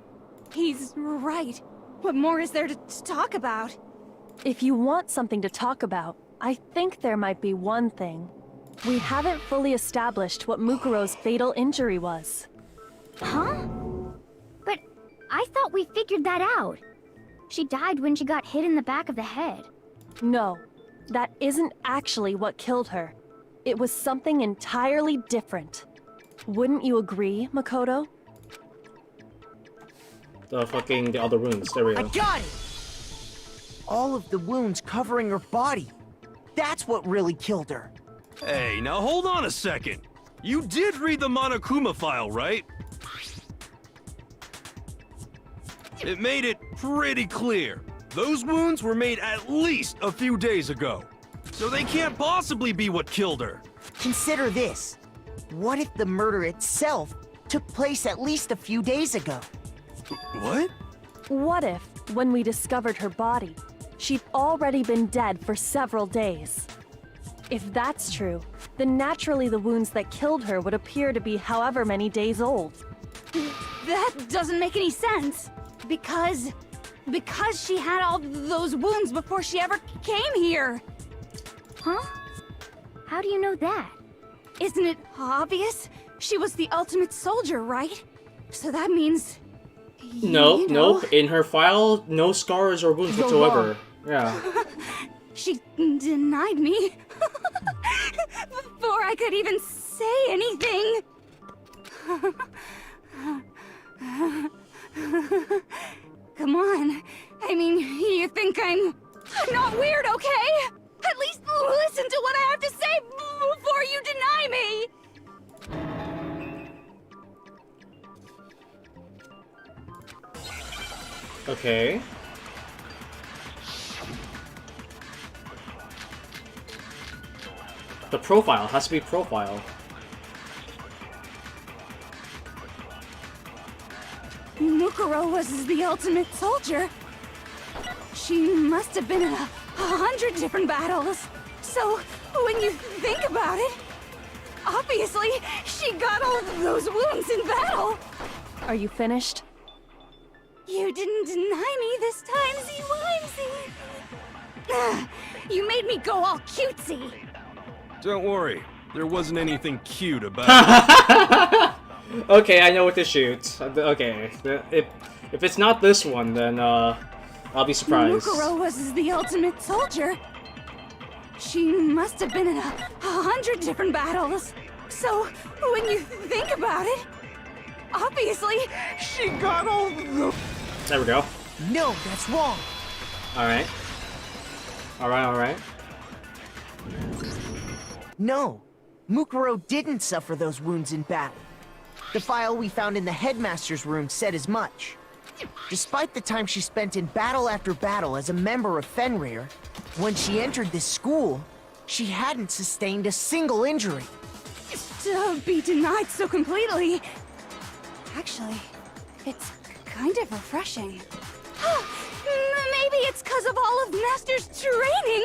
Speaker 4: He's right. What more is there to talk about?
Speaker 2: If you want something to talk about, I think there might be one thing. We haven't fully established what Mukuro's fatal injury was.
Speaker 3: Huh? But I thought we figured that out. She died when she got hit in the back of the head.
Speaker 2: No, that isn't actually what killed her. It was something entirely different. Wouldn't you agree, Makoto?
Speaker 1: The other wounds. There we
Speaker 10: I
Speaker 1: go.
Speaker 10: got it! All of the wounds covering her body. That's what really killed her.
Speaker 6: Hey, now hold on a second. You did read the Monokuma file, right? It made it pretty clear. Those wounds were made at least a few days ago. So they can't possibly be what killed her.
Speaker 10: Consider this. What if the murder itself took place at least a few days ago?
Speaker 6: What?
Speaker 2: What if, when we discovered her body, she'd already been dead for several days? If that's true, then naturally the wounds that killed her would appear to be however many days old.
Speaker 4: That doesn't make any sense. Because she had all those wounds before she ever came here.
Speaker 3: Huh? How do you know that?
Speaker 4: Isn't it obvious? She was the ultimate soldier, right? So that means...
Speaker 1: No,
Speaker 4: you know,
Speaker 1: nope. In her file, no scars or wounds
Speaker 2: You're
Speaker 1: whatsoever. Yeah.
Speaker 4: She denied me. Before I could even say anything. Come on. I mean, you think I'm not weird, okay? At least listen to what I have to say before you deny me!
Speaker 1: Okay. The profile has to be profile.
Speaker 4: Mukuro was the ultimate soldier. She must have been in 100 different battles. So, when you think about it, obviously, she got all of those wounds in battle.
Speaker 2: Are you finished?
Speaker 4: You didn't deny me this time, Z-Wimsy. You made me go all cutesy.
Speaker 6: Don't worry, there wasn't anything cute about it.
Speaker 1: Okay, I know what to shoot. Okay, if it's not this one, then I'll be surprised.
Speaker 4: Mukuro was the ultimate soldier. She must have been in 100 different battles. So, when you think about it, obviously, she got all the...
Speaker 1: There we go.
Speaker 10: No, that's wrong.
Speaker 1: Alright. Alright.
Speaker 10: No, Mukuro didn't suffer those wounds in battle. The file we found in the headmaster's room said as much. Despite the time she spent in battle after battle as a member of Fenrir, when she entered this school, she hadn't sustained a single injury.
Speaker 4: To be denied so completely... Actually, it's kind of refreshing. Maybe it's because of all of Master's training!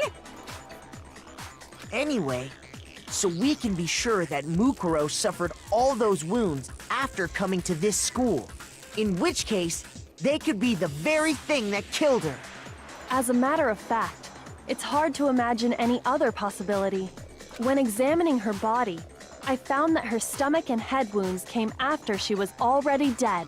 Speaker 10: Anyway, so we can be sure that Mukuro suffered all those wounds after coming to this school. In which case, they could be the very thing that killed her.
Speaker 2: As a matter of fact, it's hard to imagine any other possibility. When examining her body, I found that her stomach and head wounds came after she was already dead.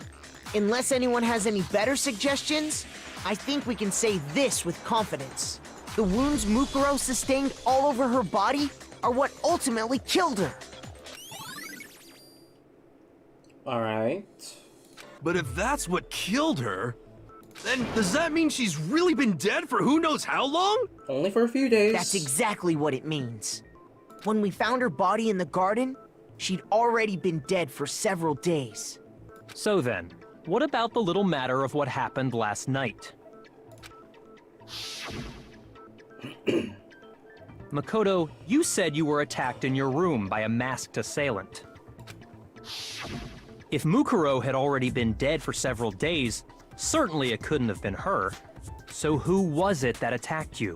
Speaker 10: Unless anyone has any better suggestions, I think we can say this with confidence. The wounds Mukuro sustained all over her body are what ultimately killed her.
Speaker 1: Alright.
Speaker 6: But if that's what killed her, then does that mean she's really been dead for who knows how long?
Speaker 1: Only for a few days.
Speaker 10: That's exactly what it means. When we found her body in the garden, she'd already been dead for several days.
Speaker 5: So then, what about the little matter of what happened last night? Makoto, you said you were attacked in your room by a masked assailant. If Mukuro had already been dead for several days, certainly it couldn't have been her. So who was it that attacked you?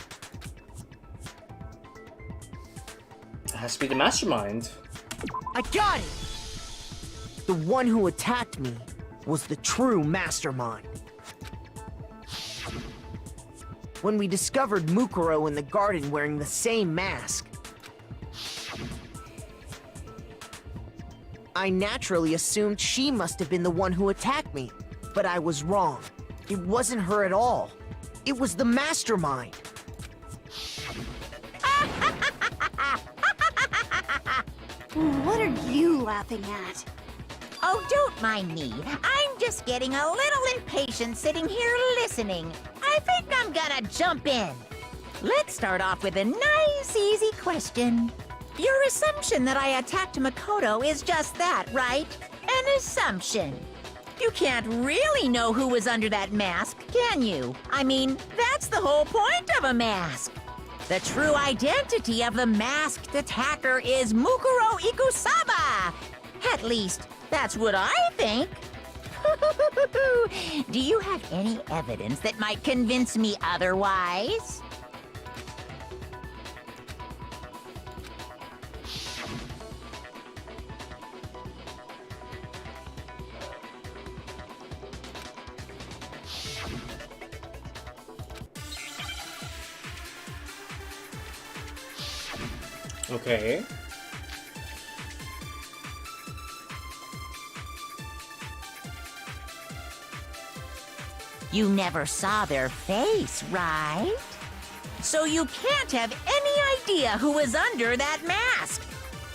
Speaker 1: It has to be the mastermind.
Speaker 10: I got it! The one who attacked me was the true mastermind. When we discovered Mukuro in the garden wearing the same mask, I naturally assumed she must have been the one who attacked me, but I was wrong. It wasn't her at all. It was the mastermind.
Speaker 4: What are you laughing at?
Speaker 8: Oh, don't mind me. I'm just getting a little impatient sitting here listening. I think I'm gonna jump in. Let's start off with a nice, easy question. Your assumption that I attacked Makoto is just that, right? An assumption. You can't really know who was under that mask, can you? I mean, that's the whole point of a mask. The true identity of the masked attacker is Mukuro Ikusaba. At least, that's what I think. Do you have any evidence that might convince me otherwise?
Speaker 1: Okay.
Speaker 8: You never saw their face, right? So you can't have any idea who was under that mask.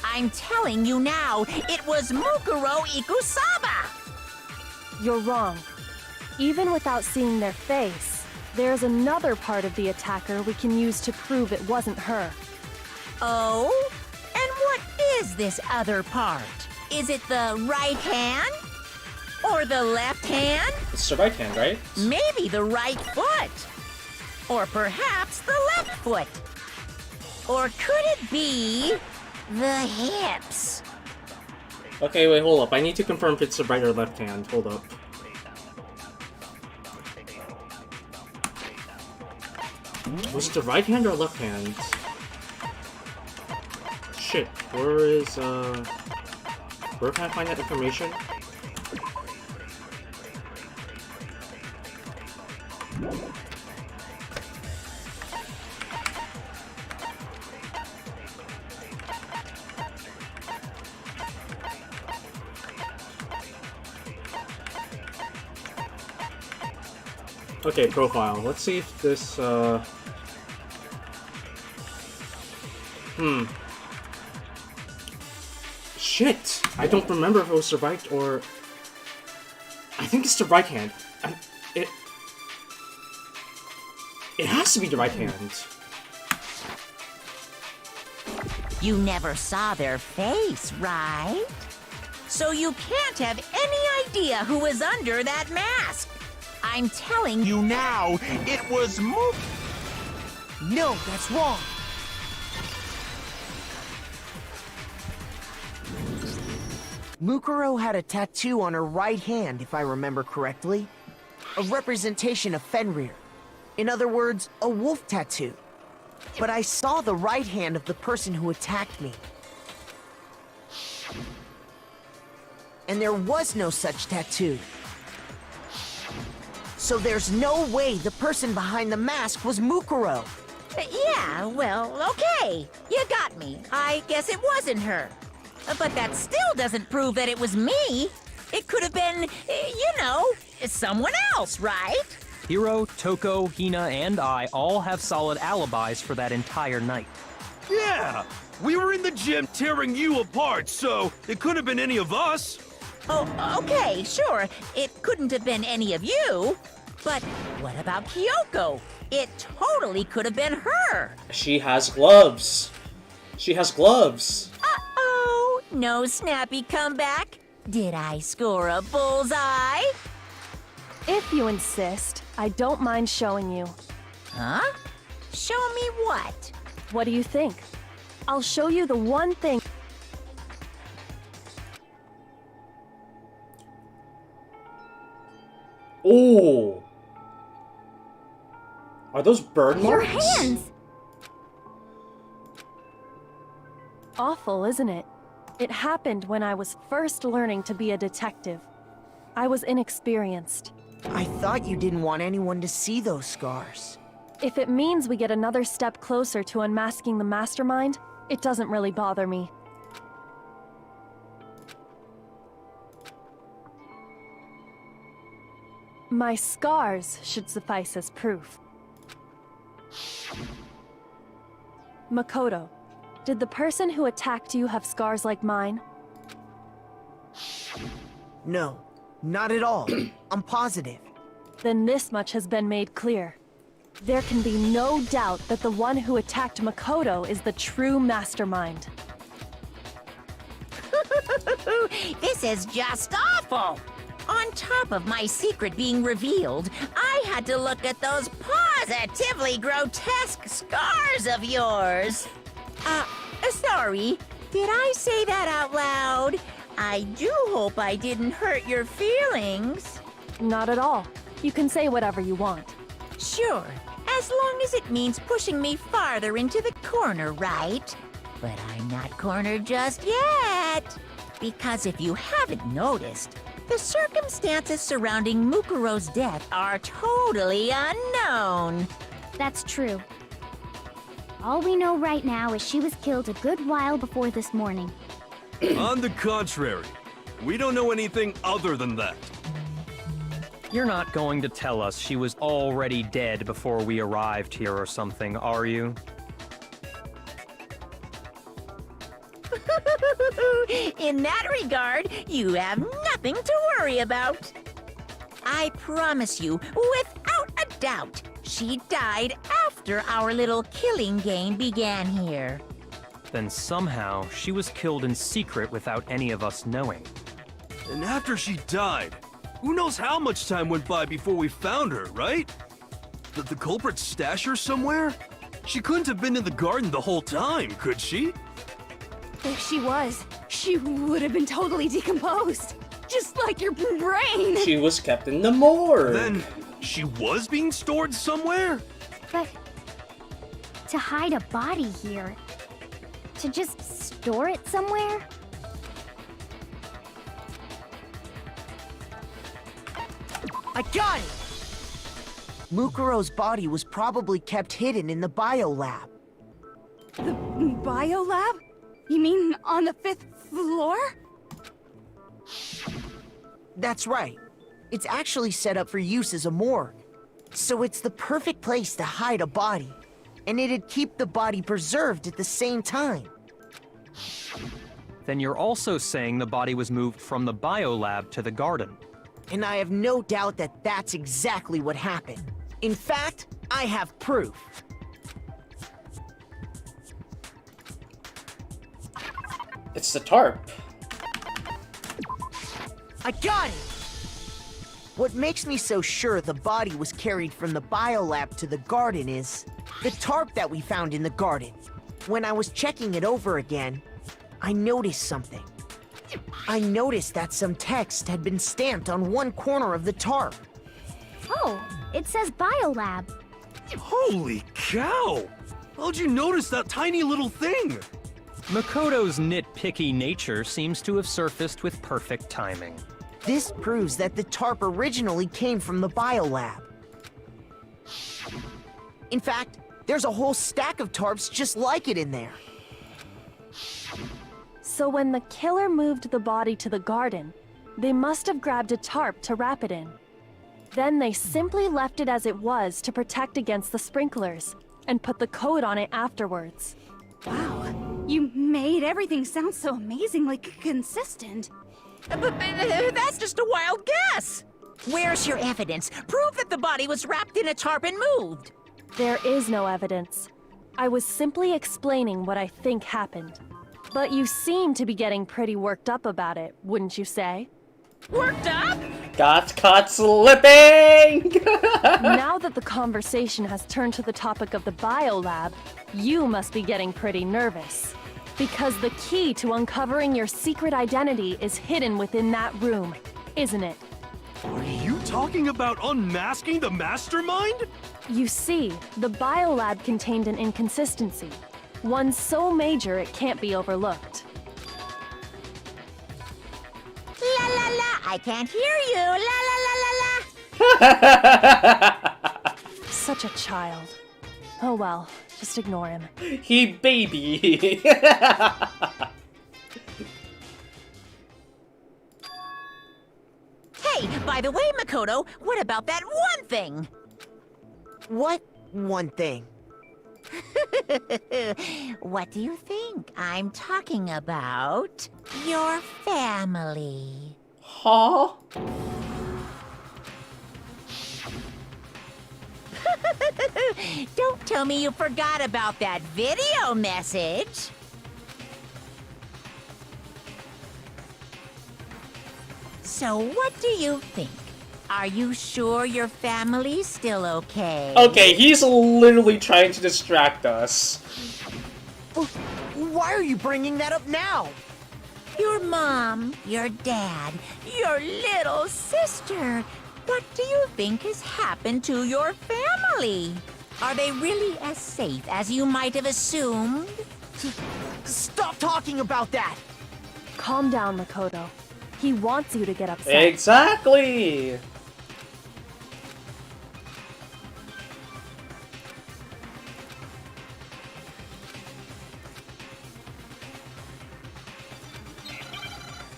Speaker 8: I'm telling you now, it was Mukuro Ikusaba!
Speaker 2: You're wrong. Even without seeing their face, There's another part of the attacker we can use to prove it wasn't her.
Speaker 8: Oh? And what is this other part? Is it the right hand? Or the left hand?
Speaker 1: It's the right hand, right?
Speaker 8: Maybe the right foot. Or perhaps the left foot. Or could it be the hips?
Speaker 1: Okay, wait, hold up. I need to confirm if it's the right or left hand. Hold up. Was it the right hand or left hand? Shit, where can I find that information? Okay, profile. Let's see if this, Shit! I don't remember if it was the right or... I think it's the right hand. It has to be the right hand.
Speaker 8: You never saw their face, right? So you can't have any idea who was under that mask. I'm telling you now, it was
Speaker 10: No, that's wrong. Mukuro had a tattoo on her right hand, if I remember correctly. A representation of Fenrir. In other words, a wolf tattoo. But I saw the right hand of the person who attacked me. And there was no such tattoo. So there's no way the person behind the mask was Mukuro.
Speaker 8: Yeah, well, okay. You got me. I guess it wasn't her. But that still doesn't prove that it was me. It could have been, someone else, right?
Speaker 5: Hiro, Toko, Hina, and I all have solid alibis for that entire night.
Speaker 6: Yeah! We were in the gym tearing you apart, so it couldn't have been any of us.
Speaker 8: Oh, okay, sure. It couldn't have been any of you. But what about Kyoko? It totally could have been her.
Speaker 1: She has gloves. She has gloves.
Speaker 8: Uh-oh. No snappy comeback? Did I score a bullseye?
Speaker 2: If you insist, I don't mind showing you.
Speaker 8: Huh? Show me what?
Speaker 2: What do you think? I'll show you the one thing.
Speaker 1: Ooh. Are those burn marks?
Speaker 3: Your hands!
Speaker 2: Awful, isn't it? It happened when I was first learning to be a detective. I was inexperienced.
Speaker 10: I thought you didn't want anyone to see those scars.
Speaker 2: If it means we get another step closer to unmasking the mastermind, it doesn't really bother me. My scars should suffice as proof. Makoto, did the person who attacked you have scars like mine?
Speaker 10: No, not at all. I'm positive.
Speaker 2: Then this much has been made clear. There can be no doubt that the one who attacked Makoto is the true mastermind.
Speaker 8: This is just awful! On top of my secret being revealed, I had to look at those positively grotesque scars of yours. Sorry, did I say that out loud? I do hope I didn't hurt your feelings.
Speaker 2: Not at all. You can say whatever you want.
Speaker 8: Sure, as long as it means pushing me farther into the corner, right? But I'm not cornered just yet. Because if you haven't noticed, the circumstances surrounding Mukuro's death are totally unknown.
Speaker 3: That's true. All we know right now is she was killed a good while before this morning.
Speaker 6: On the contrary, we don't know anything other than that.
Speaker 5: You're not going to tell us she was already dead before we arrived here or something, are you?
Speaker 8: In that regard, you have nothing to worry about. I promise you, without a doubt, She died after our little killing game began here.
Speaker 5: Then somehow she was killed in secret without any of us knowing.
Speaker 6: And after she died, who knows how much time went by before we found her, right? Did the culprit stash her somewhere? She couldn't have been in the garden the whole time, could she?
Speaker 4: If she was, she would have been totally decomposed. Just like your brain.
Speaker 1: She was kept in the morgue.
Speaker 6: Then she was being stored somewhere?
Speaker 3: But to hide a body here, to just store it somewhere?
Speaker 10: I got it! Mukuro's body was probably kept hidden in the biolab.
Speaker 4: The biolab? You mean on the 5th floor?
Speaker 10: That's right. It's actually set up for use as a morgue. So it's the perfect place to hide a body. And it'd keep the body preserved at the same time.
Speaker 5: Then you're also saying the body was moved from the biolab to the garden.
Speaker 10: And I have no doubt that that's exactly what happened. In fact, I have proof.
Speaker 1: It's the tarp.
Speaker 10: I got it! What makes me so sure the body was carried from the biolab to the garden is the tarp that we found in the garden. When I was checking it over again, I noticed something. I noticed that some text had been stamped on one corner of the tarp.
Speaker 3: Oh, it says biolab.
Speaker 6: Holy cow! How'd you notice that tiny little thing?
Speaker 5: Makoto's nitpicky nature seems to have surfaced with perfect timing.
Speaker 10: This proves that the tarp originally came from the biolab. In fact, there's a whole stack of tarps just like it in there.
Speaker 2: So when the killer moved the body to the garden, they must have grabbed a tarp to wrap it in. Then they simply left it as it was to protect against the sprinklers, and put the coat on it afterwards.
Speaker 4: Wow, you made everything sound so amazingly consistent.
Speaker 8: But that's just a wild guess. Where's your evidence? Prove that the body was wrapped in a tarp and moved.
Speaker 2: There is no evidence. I was simply explaining what I think happened. But you seem to be getting pretty worked up about it, wouldn't you say?
Speaker 8: Worked up?
Speaker 1: Got caught slipping!
Speaker 2: Now that the conversation has turned to the topic of the biolab, you must be getting pretty nervous. Because the key to uncovering your secret identity is hidden within that room, isn't it?
Speaker 6: Are you talking about unmasking the mastermind?
Speaker 2: You see, the biolab contained an inconsistency. One so major it can't be overlooked.
Speaker 8: La la la, I can't hear you. La la la la la.
Speaker 2: Such a child. Oh well, just ignore him.
Speaker 1: He baby.
Speaker 8: Hey, by the way, Makoto, what about that one thing?
Speaker 10: What one thing?
Speaker 8: What do you think? I'm talking about your family.
Speaker 1: Huh?
Speaker 8: Don't tell me you forgot about that video message. So what do you think? Are you sure your family's still okay?
Speaker 1: Okay, he's literally trying to distract us.
Speaker 10: Why are you bringing that up now?
Speaker 8: Your mom, your dad, your little sister. What do you think has happened to your family? Are they really as safe as you might have assumed?
Speaker 10: Stop talking about that!
Speaker 2: Calm down, Makoto. He wants you to get upset.
Speaker 1: Exactly!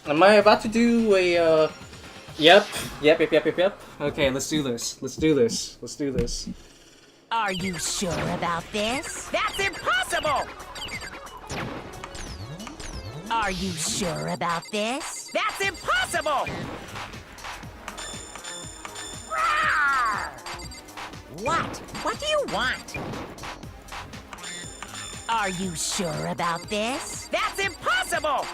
Speaker 1: Am I about to do a, Yep. Okay, let's do this. Let's do this.
Speaker 8: Are you sure about this? That's impossible! Are you sure about this? That's impossible! What? What do you want? Are you sure about this? That's impossible!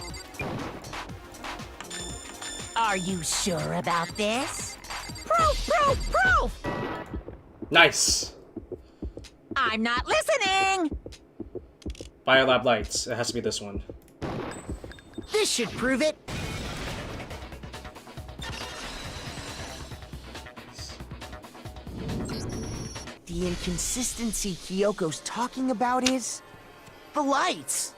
Speaker 8: Are you sure about this? Proof, proof, proof!
Speaker 1: Nice.
Speaker 8: I'm not listening!
Speaker 1: Biolab lights. It has to be this one.
Speaker 10: This should prove it. The inconsistency Kyoko's talking about is the lights.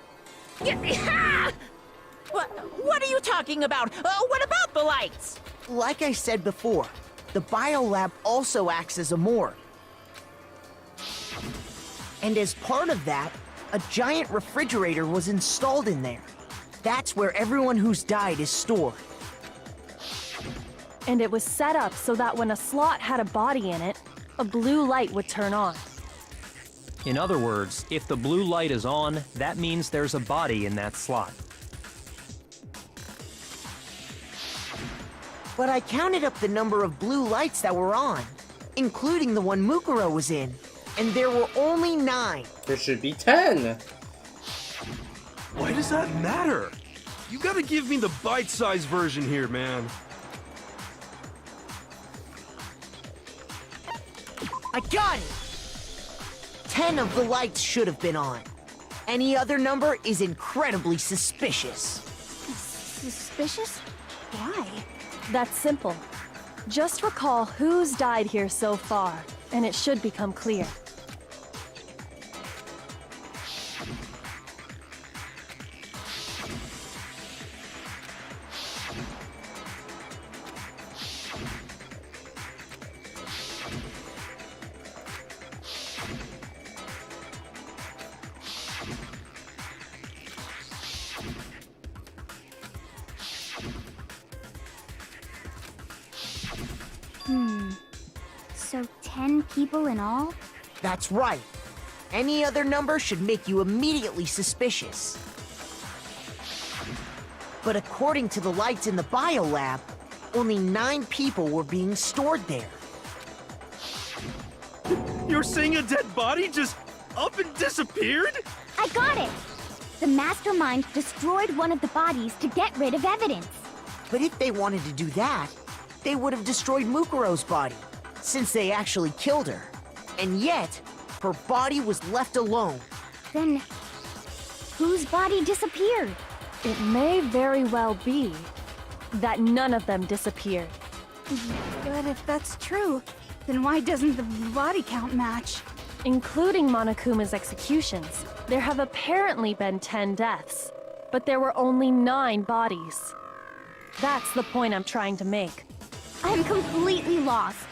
Speaker 8: What are you talking about? What about the lights?
Speaker 10: Like I said before, the biolab also acts as a morgue. And as part of that, a giant refrigerator was installed in there. That's where everyone who's died is stored.
Speaker 2: And it was set up so that when a slot had a body in it, a blue light would turn on.
Speaker 5: In other words, if the blue light is on, that means there's a body in that slot.
Speaker 10: But I counted up the number of blue lights that were on, including the one Mukuro was in, and there were only 9.
Speaker 1: There should be 10.
Speaker 6: Why does that matter? You gotta give me the bite-sized version here, man.
Speaker 10: I got it! 10 of the lights should have been on. Any other number is incredibly suspicious.
Speaker 4: Suspicious? Why?
Speaker 2: That's simple. Just recall who's died here so far, and it should become clear.
Speaker 3: So 10 people in all?
Speaker 10: That's right. Any other number should make you immediately suspicious. But according to the lights in the biolab, only 9 people were being stored there.
Speaker 6: You're saying a dead body just up and disappeared?
Speaker 3: I got it! The mastermind destroyed one of the bodies to get rid of evidence.
Speaker 10: But if they wanted to do that, they would have destroyed Mukuro's body, since they actually killed her. And yet, her body was left alone.
Speaker 3: Then, whose body disappeared?
Speaker 2: It may very well be that none of them disappeared.
Speaker 4: But if that's true, then why doesn't the body count match?
Speaker 2: Including Monokuma's executions, there have apparently been 10 deaths, but there were only 9 bodies. That's the point I'm trying to make.
Speaker 3: I'm completely lost.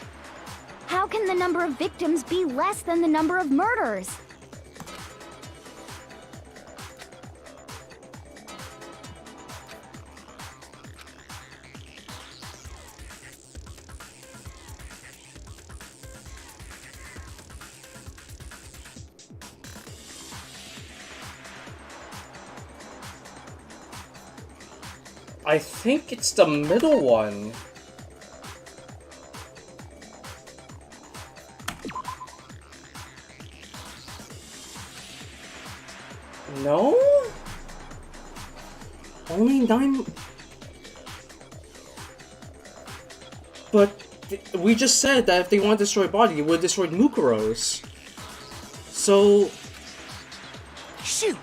Speaker 3: How can the number of victims be less than the number of murders?
Speaker 1: I think it's the middle one. No? Only 9... But we just said that if they want to destroy a body, it would have destroyed Mukuro's. So...
Speaker 10: Shoot!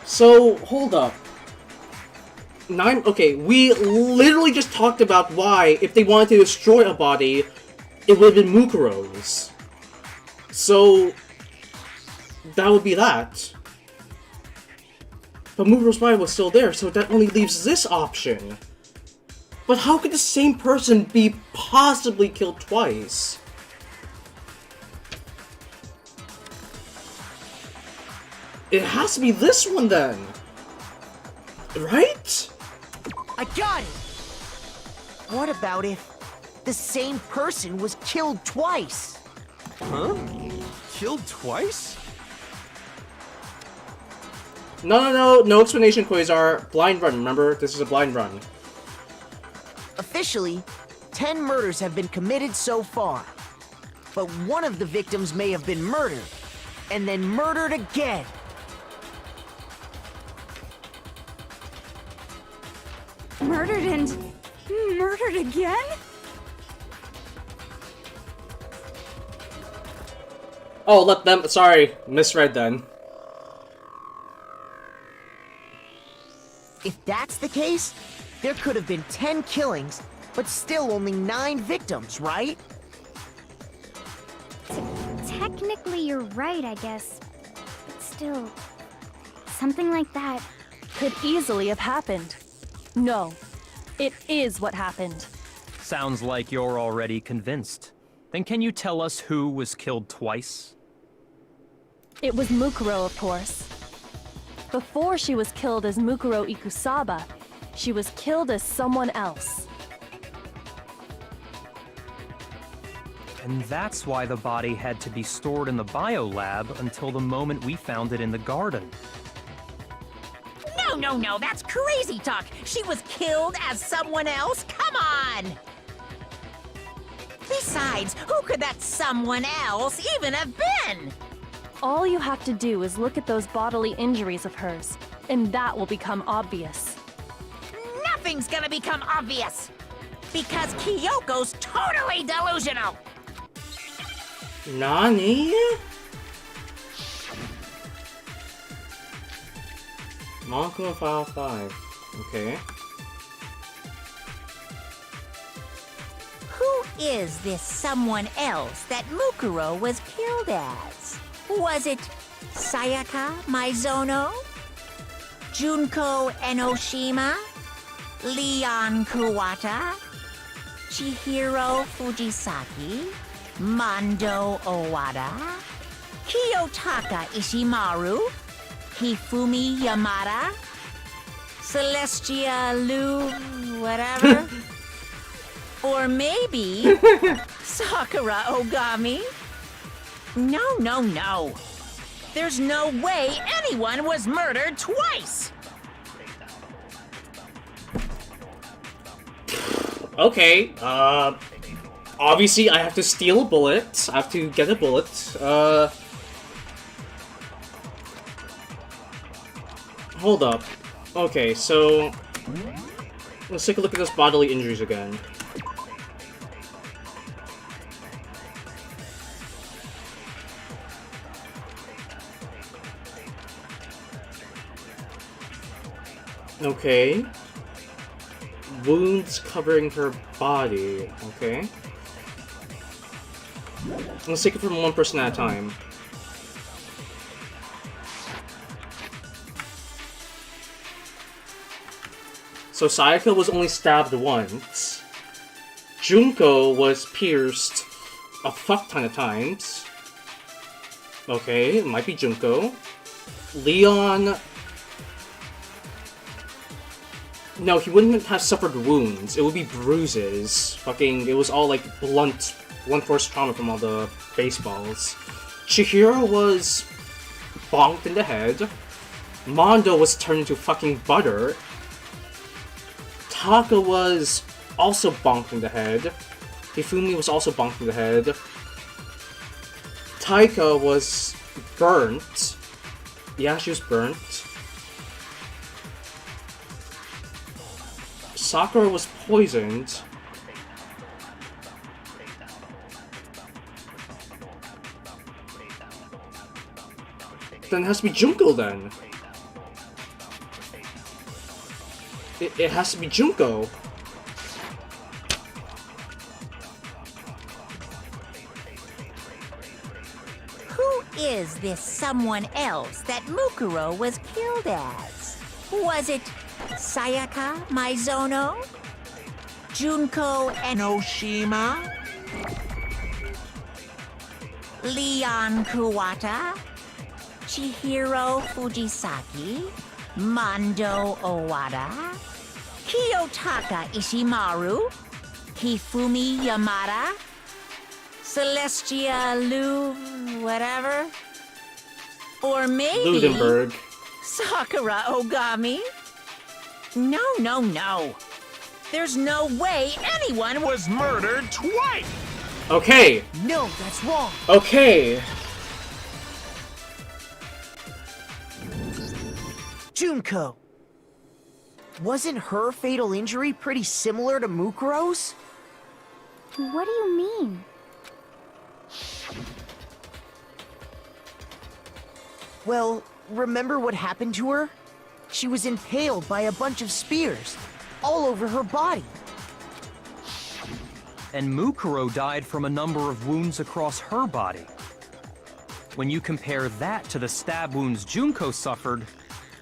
Speaker 1: So, hold up. 9... Okay, we literally just talked about why, if they wanted to destroy a body, it would have been Mukuro's. So, that would be that. But Mukuro's body was still there, so that only leaves this option. But how could the same person be possibly killed twice? It has to be this one then. Right?
Speaker 10: I got it! What about if the same person was killed twice?
Speaker 6: Huh? killed twice?
Speaker 1: No explanation, Quasar. Blind run, remember? This is a blind run.
Speaker 10: Officially, 10 murders have been committed so far. But one of the victims may have been murdered, and then murdered again.
Speaker 4: Murdered and murdered again?
Speaker 1: Oh, let them. Sorry, misread then.
Speaker 10: If that's the case, there could have been 10 killings, but still only 9 victims, right?
Speaker 3: Technically, you're right, I guess. But still, something like that
Speaker 2: Could easily have happened. No, it is what happened.
Speaker 5: Sounds like you're already convinced. Then can you tell us who was killed twice?
Speaker 2: It was Mukuro, of course. Before she was killed as Mukuro Ikusaba, she was killed as someone else.
Speaker 5: And that's why the body had to be stored in the biolab until the moment we found it in the garden.
Speaker 8: No, that's crazy talk. She was killed as someone else? Come on! Besides, who could that someone else even have been?
Speaker 2: All you have to do is look at those bodily injuries of hers, and that will become obvious.
Speaker 8: Nothing's gonna become obvious! Because Kyoko's totally delusional!
Speaker 1: Nani? Monko File 5. Okay.
Speaker 8: Who is this someone else that Mukuro was killed as? Was it Sayaka Maizono? Junko Enoshima? Leon Kuwata? Chihiro Fujisaki? Mando Owada? Kiyotaka Ishimaru? Hifumi Yamada? Celestia Lu... whatever? Or maybe... Sakura Ogami? No. There's no way anyone was murdered twice!
Speaker 1: Okay, obviously I have to steal a bullet. I have to get a bullet. Hold up. Okay, so... let's take a look at those bodily injuries again. Okay. Wounds covering her body. Okay. Let's take it from one person at a time. So Sayaka was only stabbed once. Junko was pierced a fuck ton of times. Okay, it might be Junko. Leon... no, he wouldn't have suffered wounds. It would be bruises. Fucking, it was all like blunt force trauma from all the baseballs. Chihiro was bonked in the head. Mondo was turned into fucking butter. Taka was also bonked in the head. Hifumi was also bonked in the head. Taika was burnt. Yeah, she was burnt. Sakura was poisoned. Then it has to be Junko then. It has to be Junko.
Speaker 8: Who is this someone else that Mukuro was killed as? Was it Sayaka Maizono? Junko Enoshima? Leon Kuwata? Chihiro Fujisaki? Mando Owada? Kiyotaka Ishimaru? Hifumi Yamada? Celestia Lu... whatever? Or maybe...
Speaker 1: Ludenberg.
Speaker 8: Sakura Ogami? No, no, no. There's no way anyone was
Speaker 6: Murdered twice!
Speaker 1: Okay.
Speaker 10: No, that's wrong.
Speaker 1: Okay.
Speaker 10: Junko. Wasn't her fatal injury pretty similar to Mukuro's?
Speaker 3: What do you mean?
Speaker 10: Well, remember what happened to her? She was impaled by a bunch of spears, all over her body.
Speaker 5: And Mukuro died from a number of wounds across her body. When you compare that to the stab wounds Junko suffered...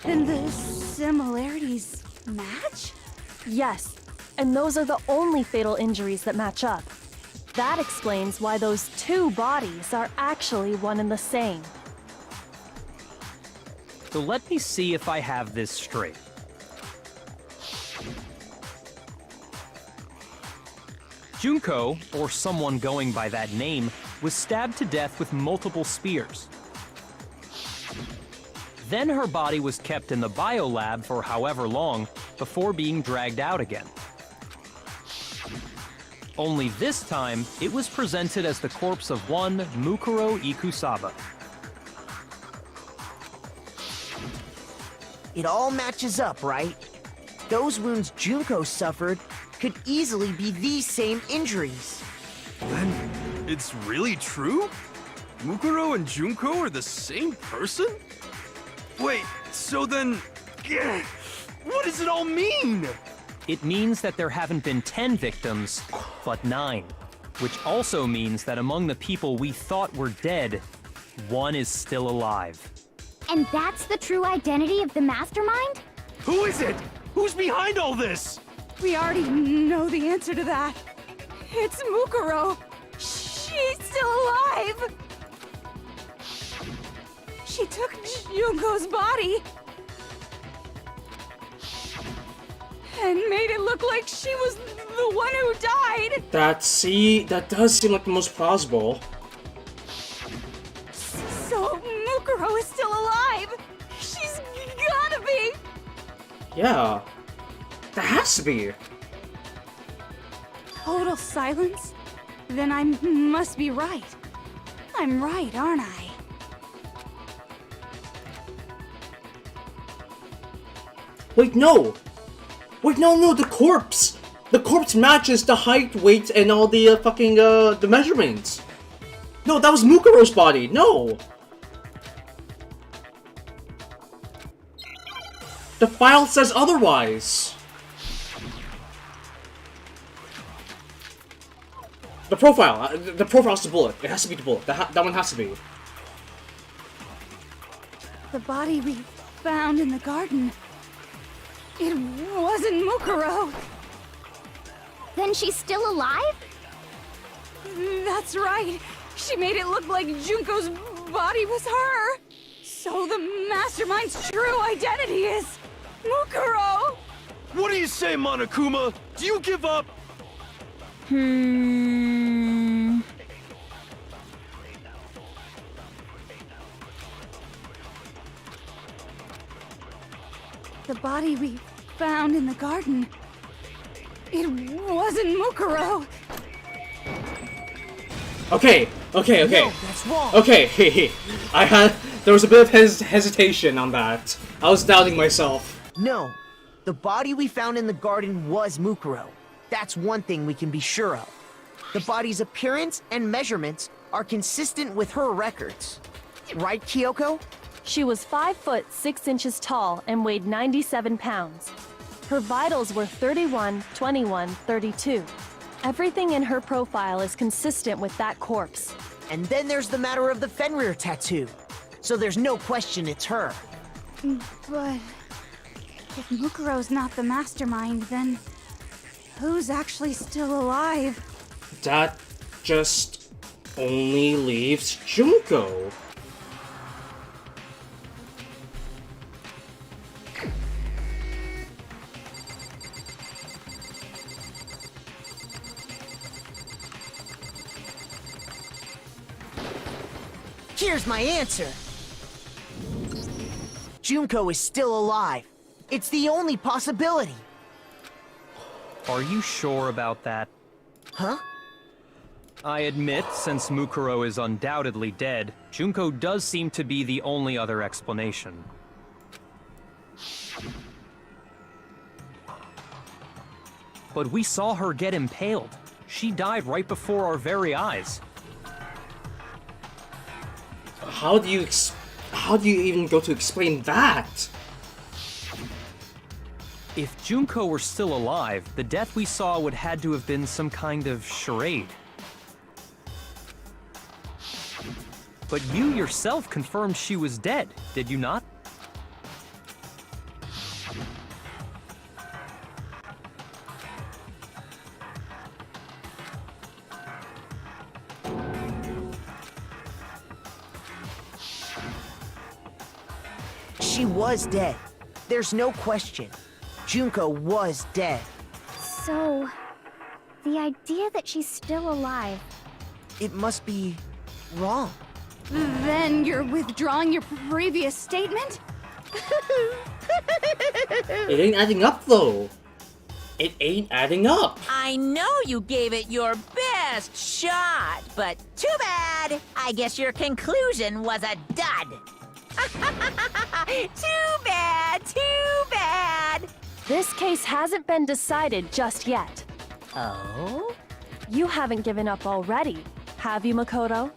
Speaker 4: Then the similarities match?
Speaker 2: Yes, and those are the only fatal injuries that match up. That explains why those two bodies are actually one and the same.
Speaker 5: So let me see if I have this straight. Junko, or someone going by that name, was stabbed to death with multiple spears. Then her body was kept in the biolab for however long before being dragged out again. Only this time, it was presented as the corpse of one Mukuro Ikusaba.
Speaker 10: It all matches up, right? Those wounds Junko suffered could easily be these same injuries.
Speaker 6: Then it's really true? Mukuro and Junko are the same person? Wait, so then... what does it all mean?
Speaker 5: It means that there haven't been 10 victims, but 9. Which also means that among the people we thought were dead, one is still alive.
Speaker 3: And that's the true identity of the mastermind?
Speaker 6: Who is it? Who's behind all this?
Speaker 4: We already know the answer to that. It's Mukuro. She's still alive. She took Junko's body and made it look like she was the one who died.
Speaker 1: That does seem like the most plausible.
Speaker 4: So Mukuro is still alive. She's gotta be.
Speaker 1: Yeah. That has to be.
Speaker 4: Total silence? Then I must be right. I'm right, aren't I?
Speaker 1: Wait, no! Wait, no, the corpse! The corpse matches the height, weight, and all the the measurements! No, that was Mukuro's body! No! The file says otherwise! The profile's the bullet. It has to be the bullet. That one has to be.
Speaker 4: The body we found in the garden. It wasn't Mukuro.
Speaker 3: Then she's still alive?
Speaker 4: That's right. She made it look like Junko's body was her. So the mastermind's true identity is Mukuro.
Speaker 6: What do you say, Monokuma? Do you give up?
Speaker 4: The body we found in the garden. It wasn't Mukuro.
Speaker 1: Okay.
Speaker 10: No, that's wrong.
Speaker 1: Okay, there was a bit of hesitation on that. I was doubting myself.
Speaker 10: No, the body we found in the garden was Mukuro. That's one thing we can be sure of. The body's appearance and measurements are consistent with her records. Right, Kyoko?
Speaker 2: She was 5 foot 6 inches tall and weighed 97 pounds. Her vitals were 31, 21, 32. Everything in her profile is consistent with that corpse.
Speaker 10: And then there's the matter of the Fenrir tattoo. So there's no question it's her.
Speaker 4: But if Mukuro's not the mastermind, then who's actually still alive?
Speaker 1: That just only leaves Junko.
Speaker 10: Here's my answer. Junko is still alive. It's the only possibility.
Speaker 5: Are you sure about that?
Speaker 10: Huh?
Speaker 5: I admit, since Mukuro is undoubtedly dead, Junko does seem to be the only other explanation. But we saw her get impaled. She died right before our very eyes.
Speaker 1: How do you even go to explain that?
Speaker 5: If Junko were still alive, the death we saw would had to have been some kind of charade. But you yourself confirmed she was dead, did you not?
Speaker 10: She was dead. There's no question. Junko was dead.
Speaker 3: So, the idea that she's still alive.
Speaker 10: It must be wrong.
Speaker 4: Then you're withdrawing your previous statement?
Speaker 1: It ain't adding up though. It ain't adding up.
Speaker 8: I know you gave it your best shot, but too bad. I guess your conclusion was a dud. Too bad, too bad.
Speaker 2: This case hasn't been decided just yet.
Speaker 8: Oh?
Speaker 2: You haven't given up already, have you, Makoto?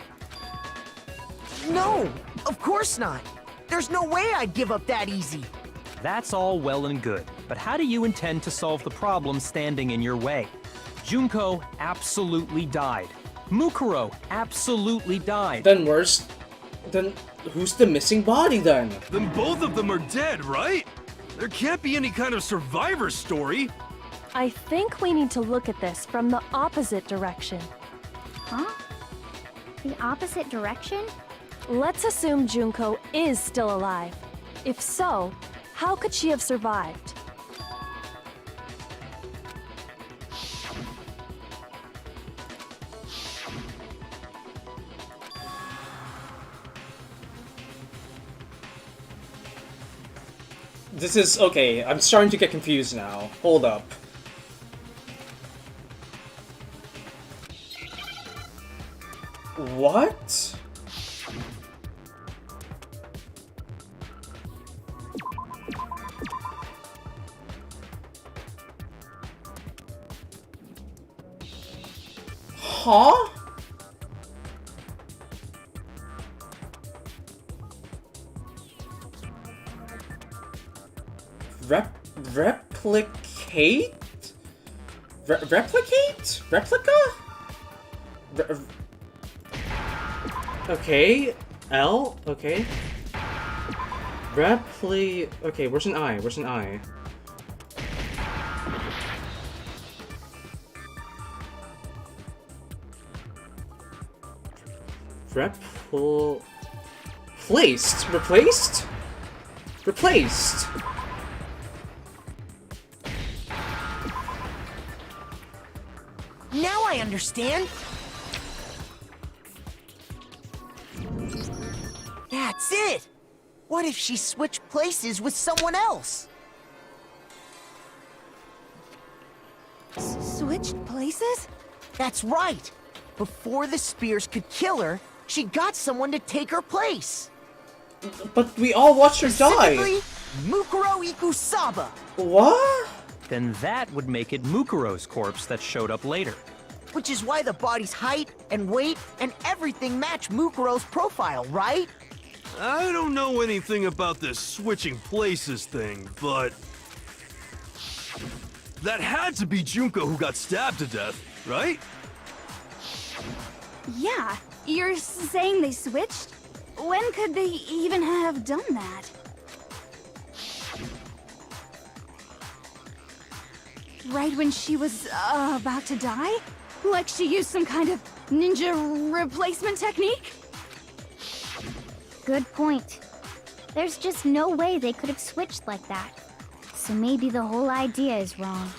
Speaker 10: No, of course not. There's no way I'd give up that easy.
Speaker 5: That's all well and good, but how do you intend to solve the problem standing in your way? Junko absolutely died. Mukuro absolutely died.
Speaker 1: Then who's the missing body then?
Speaker 6: Then both of them are dead, right? There can't be any kind of survivor story.
Speaker 2: I think we need to look at this from the opposite direction.
Speaker 3: Huh? The opposite direction?
Speaker 2: Let's assume Junko is still alive. If so, how could she have survived?
Speaker 1: This is okay. I'm starting to get confused now. Hold up. What? Huh? Replicate? Replicate? Replica? Okay. L? Okay. Okay, where's an I? Where's an I? Placed? Replaced? Replaced.
Speaker 10: Now I understand. That's it. What if she switched places with someone else?
Speaker 4: Switched places?
Speaker 10: That's right. Before the spears could kill her, she got someone to take her place.
Speaker 1: But we all watched her die.
Speaker 10: Specifically, Mukuro Ikusaba.
Speaker 1: What?
Speaker 5: Then that would make it Mukuro's corpse that showed up later.
Speaker 10: Which is why the body's height and weight and everything match Mukuro's profile, right?
Speaker 6: I don't know anything about this switching places thing, but that had to be Junko who got stabbed to death, right?
Speaker 4: Yeah, you're saying they switched? When could they even have done that? Right when she was about to die? Like she used some kind of ninja replacement technique?
Speaker 3: Good point. There's just no way they could have switched like that. So maybe the whole idea is wrong.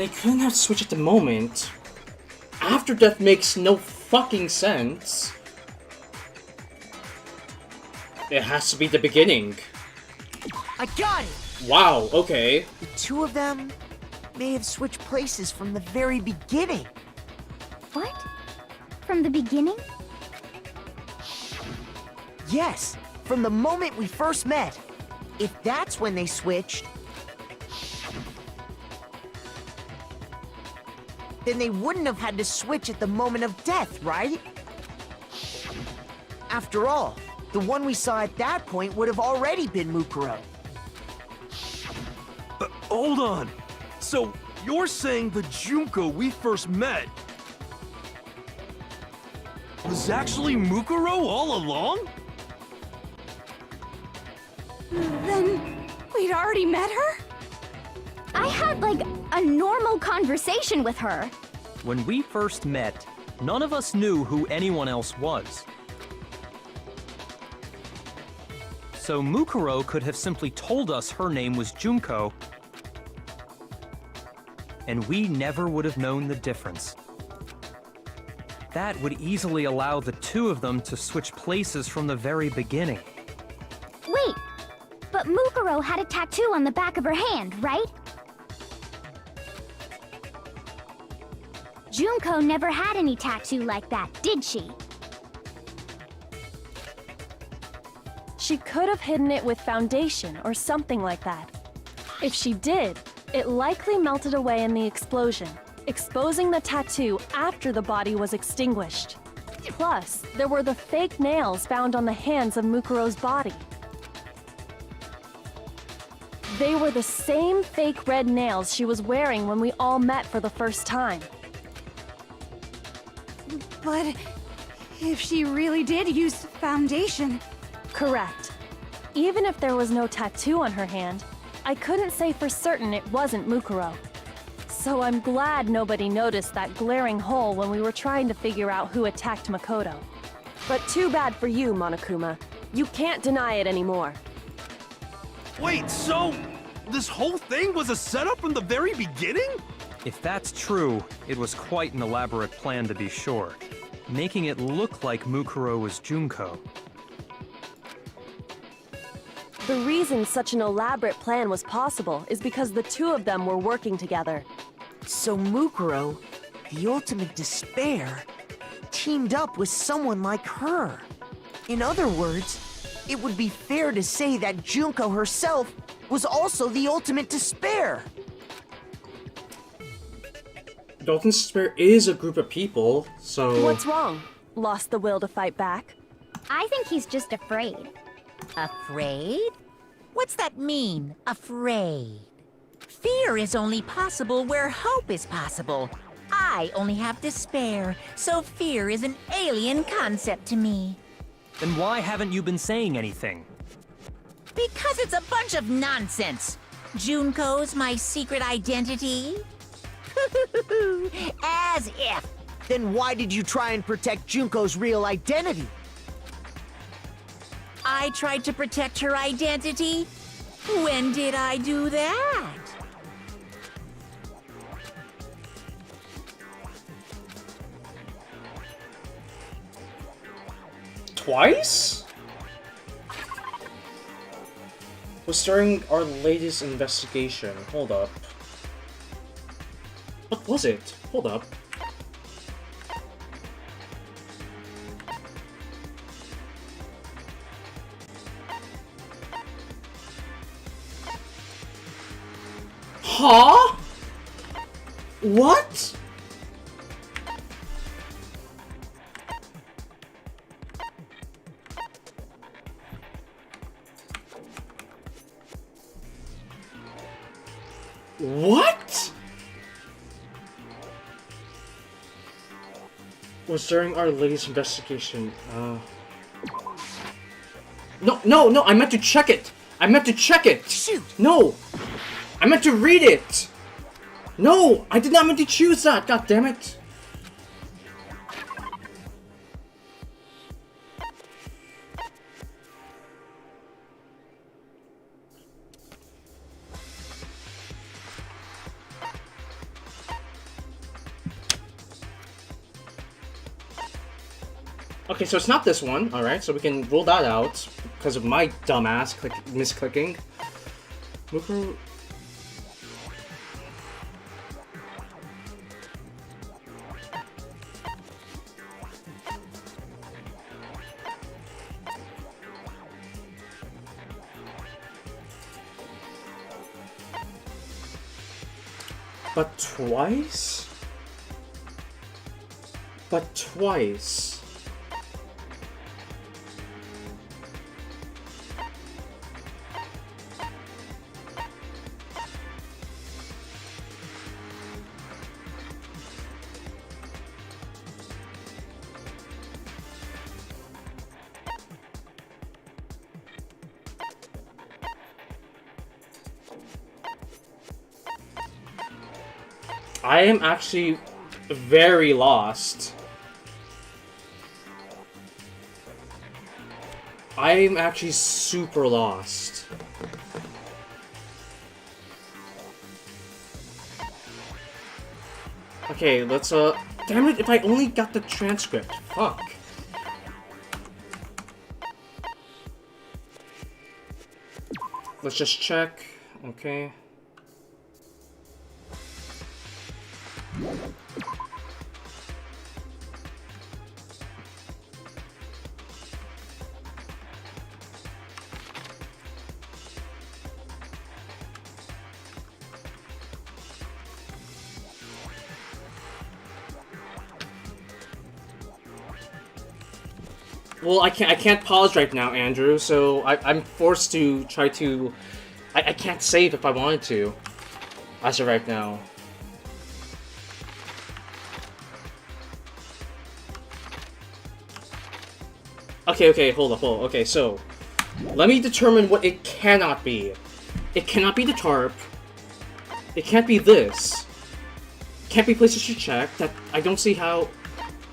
Speaker 1: they couldn't have switched at the moment. After death makes no fucking sense. It has to be the beginning.
Speaker 10: I got it!
Speaker 1: Wow, okay.
Speaker 10: The two of them may have switched places from the very beginning.
Speaker 3: What? From the beginning?
Speaker 10: Yes, from the moment we first met. If that's when they switched, then they wouldn't have had to switch at the moment of death, right? After all, the one we saw at that point would have already been Mukuro.
Speaker 6: Hold on. So, you're saying the Junko we first met was actually Mukuro all along?
Speaker 4: Then we'd already met her?
Speaker 3: I had, like, a normal conversation with her.
Speaker 5: When we first met, none of us knew who anyone else was. So Mukuro could have simply told us her name was Junko, and we never would have known the difference. That would easily allow the two of them to switch places from the very beginning.
Speaker 3: Wait, but Mukuro had a tattoo on the back of her hand, right? Junko never had any tattoo like that, did she?
Speaker 2: She could have hidden it with foundation or something like that. If she did, it likely melted away in the explosion, exposing the tattoo after the body was extinguished. Plus, there were the fake nails found on the hands of Mukuro's body. They were the same fake red nails she was wearing when we all met for the first time.
Speaker 4: But if she really did use foundation...
Speaker 2: Correct. Even if there was no tattoo on her hand, I couldn't say for certain it wasn't Mukuro. So I'm glad nobody noticed that glaring hole when we were trying to figure out who attacked Makoto. But too bad for you, Monokuma. You can't deny it anymore.
Speaker 6: Wait, so this whole thing was a setup from the very beginning?
Speaker 5: If that's true, it was quite an elaborate plan to be sure, making it look like Mukuro was Junko.
Speaker 2: The reason such an elaborate plan was possible is because the two of them were working together.
Speaker 10: So Mukuro, the ultimate despair, teamed up with someone like her. In other words, it would be fair to say that Junko herself was also the ultimate despair.
Speaker 1: Dalton's Despair is a group of people, so...
Speaker 2: What's wrong? Lost the will to fight back?
Speaker 3: I think he's just afraid.
Speaker 8: Afraid? What's that mean, afraid? Fear is only possible where hope is possible. I only have despair, so fear is an alien concept to me.
Speaker 5: Then why haven't you been saying anything?
Speaker 8: Because it's a bunch of nonsense. Junko's my secret identity? As if.
Speaker 10: Then why did you try and protect Junko's real identity?
Speaker 8: I tried to protect her identity? When did I do that?
Speaker 1: Twice? Was during our latest investigation. Hold up. What was it? Hold up. Huh? What? What? Was during our latest investigation, No, I meant to check it! I meant to check it!
Speaker 10: Shoot!
Speaker 1: No! I meant to read it! No! I did not mean to choose that, god damn it! Okay, so it's not this one. Alright, so we can rule that out because of my dumbass misclicking. Mukuro... But twice? But twice? I am actually very lost. I am actually super lost. Okay, let's damn it, if I only got the transcript. Fuck. Let's just check. Okay. Well, I can't pause right now, Andrew, so I'm forced to try to... I can't save if I wanted to, as of right now. Okay, hold up. Okay, so... Let me determine what it cannot be. It cannot be the tarp. It can't be this. Can't be PlayStation Check. That I don't see how...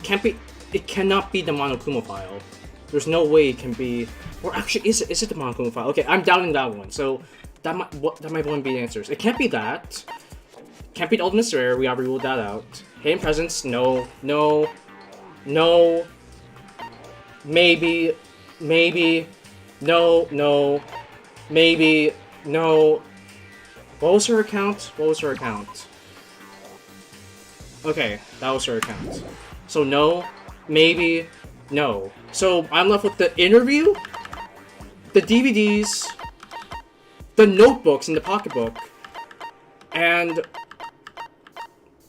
Speaker 1: Can't be... It cannot be the Monokuma file. There's no way it can be... Or actually, is it the Monokuma file? Okay, I'm doubting that one, so... That might one be the answers. It can't be that. Can't be the Ultimate Rare, we already ruled that out. Hidden Presence, no. No. No. Maybe. No. Maybe. No. What was her account? Okay, that was her account. So no, maybe, no. So I'm left with the interview, the DVDs, the notebooks in the pocketbook, and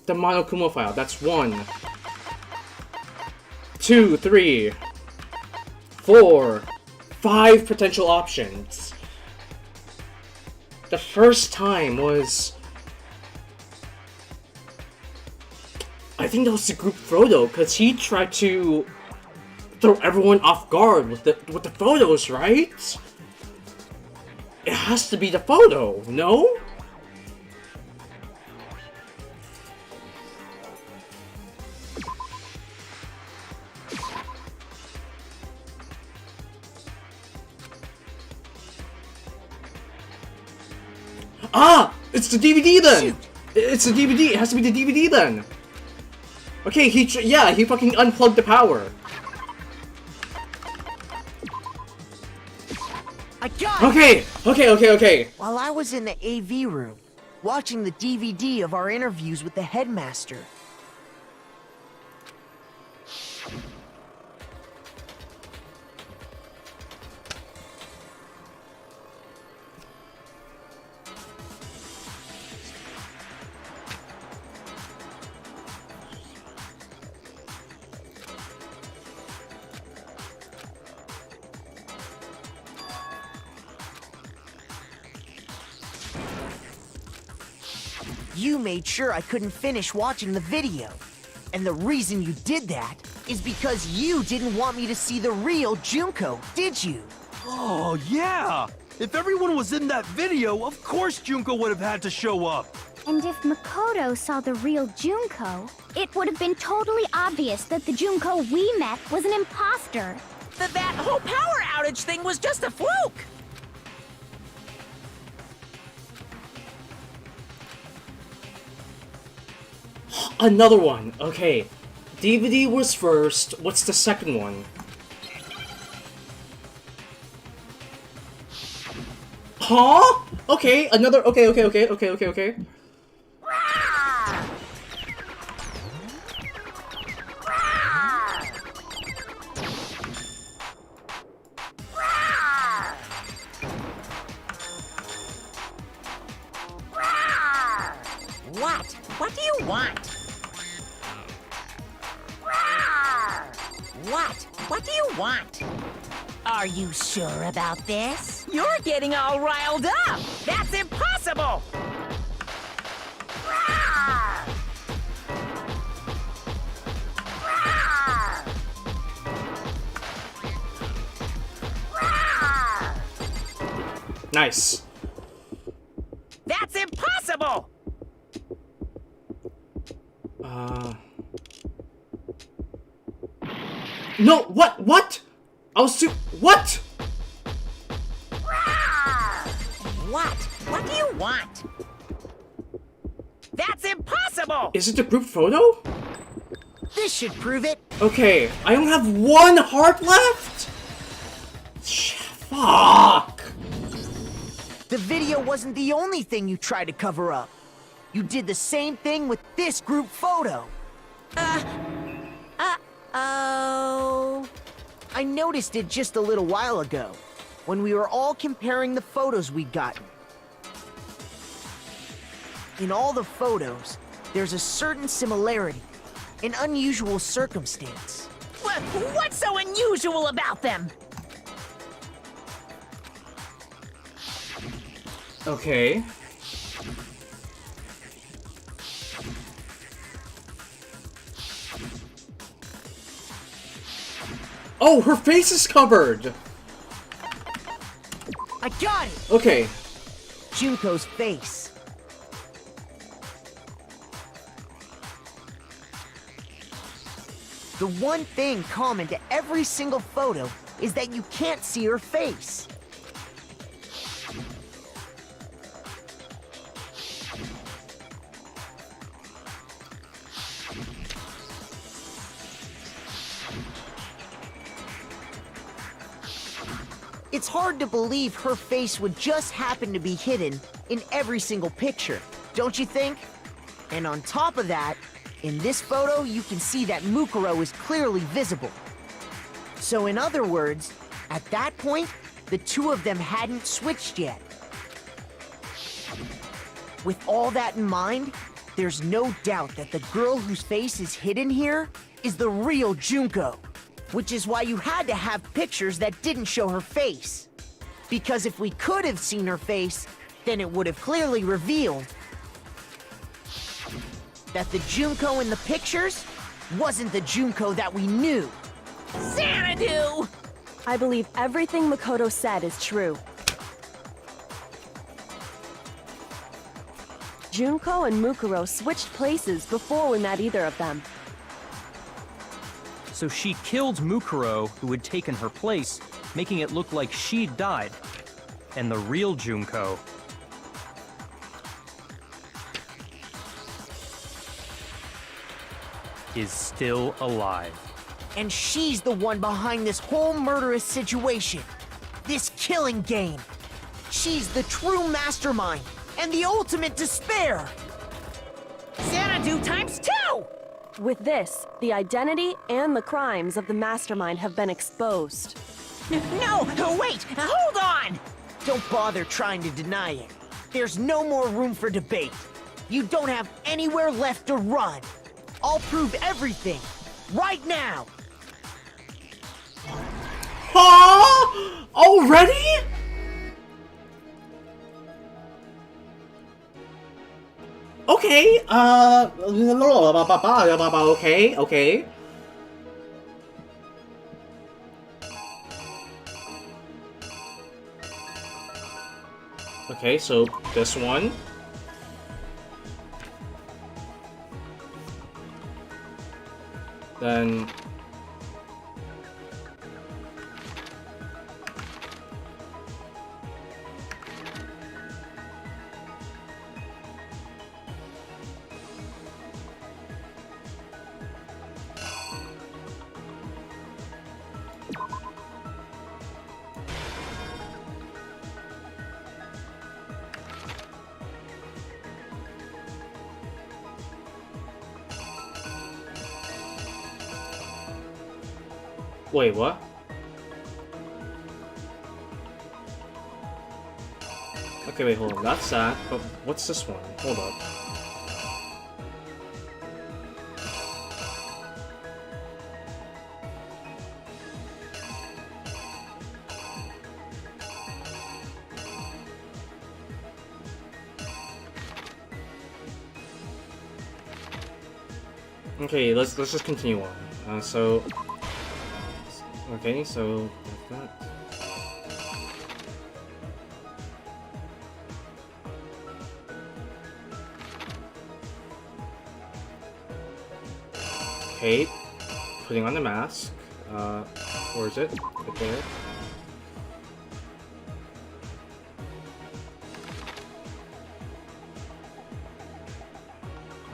Speaker 1: the Monokuma file. That's 1, 2, 3, 4, 5 potential options. The first time was... I think that was the group photo, because he tried to throw everyone off guard with the photos, right? It has to be the photo, no? Ah! It's the DVD then! Shoot. It's the DVD, it has to be the DVD then! Okay, he fucking unplugged the power.
Speaker 10: I got
Speaker 1: it! Okay.
Speaker 10: While I was in the AV room, watching the DVD of our interviews with the headmaster. You made sure I couldn't finish watching the video. And the reason you did that is because you didn't want me to see the real Junko, did you?
Speaker 6: Oh, yeah! If everyone was in that video, of course Junko would have had to show up.
Speaker 3: And if Makoto saw the real Junko, it would have been totally obvious that the Junko we met was an imposter.
Speaker 8: That whole power outage thing was just a fluke!
Speaker 1: Another one. Okay. DVD was first. What's the second one? Huh? Okay, another. Okay.
Speaker 8: What? What do you want? What? What do you want? Are you sure about this?
Speaker 7: You're getting all riled up.
Speaker 8: That's impossible!
Speaker 1: Nice.
Speaker 8: That's impossible!
Speaker 1: No, what? I was what?
Speaker 8: What? What do you want? That's impossible!
Speaker 1: Is it a group photo?
Speaker 10: This should prove it.
Speaker 1: Okay, I only have one heart left? Fuck!
Speaker 10: The video wasn't the only thing you tried to cover up. You did the same thing with this group photo.
Speaker 8: Oh.
Speaker 10: I noticed it just a little while ago, when we were all comparing the photos we'd gotten. In all the photos, there's a certain similarity, an unusual circumstance.
Speaker 8: What's so unusual about them?
Speaker 1: Okay. Oh, her face is covered!
Speaker 10: I got it!
Speaker 1: Okay.
Speaker 10: Junko's face. The one thing common to every single photo is that you can't see her face. It's hard to believe her face would just happen to be hidden in every single picture, don't you think? And on top of that, in this photo, you can see that Mukuro is clearly visible. So in other words, at that point, the two of them hadn't switched yet. With all that in mind, there's no doubt that the girl whose face is hidden here is the real Junko. Which is why you had to have pictures that didn't show her face. Because if we could have seen her face, then it would have clearly revealed that the Junko in the pictures wasn't the Junko that we knew.
Speaker 8: Xanadu!
Speaker 2: I believe everything Makoto said is true. Junko and Mukuro switched places before we met either of them.
Speaker 5: So she killed Mukuro, who had taken her place, making it look like she'd died. And the real Junko is still alive.
Speaker 10: And she's the one behind this whole murderous situation. This killing game. She's the true mastermind and the ultimate despair.
Speaker 8: Xanadu times 2!
Speaker 2: With this, the identity and the crimes of the mastermind have been exposed.
Speaker 8: No, wait, hold on!
Speaker 10: Don't bother trying to deny it. There's no more room for debate. You don't have anywhere left to run. I'll prove everything, right now.
Speaker 1: Huh? Already? Okay, okay. Okay, so this one. Then Wait, what? Okay, wait, hold on. That's that, but what's this one? Hold up. Okay, let's just continue on. Okay, so like that. Okay, putting on the mask. Where is it? Right there.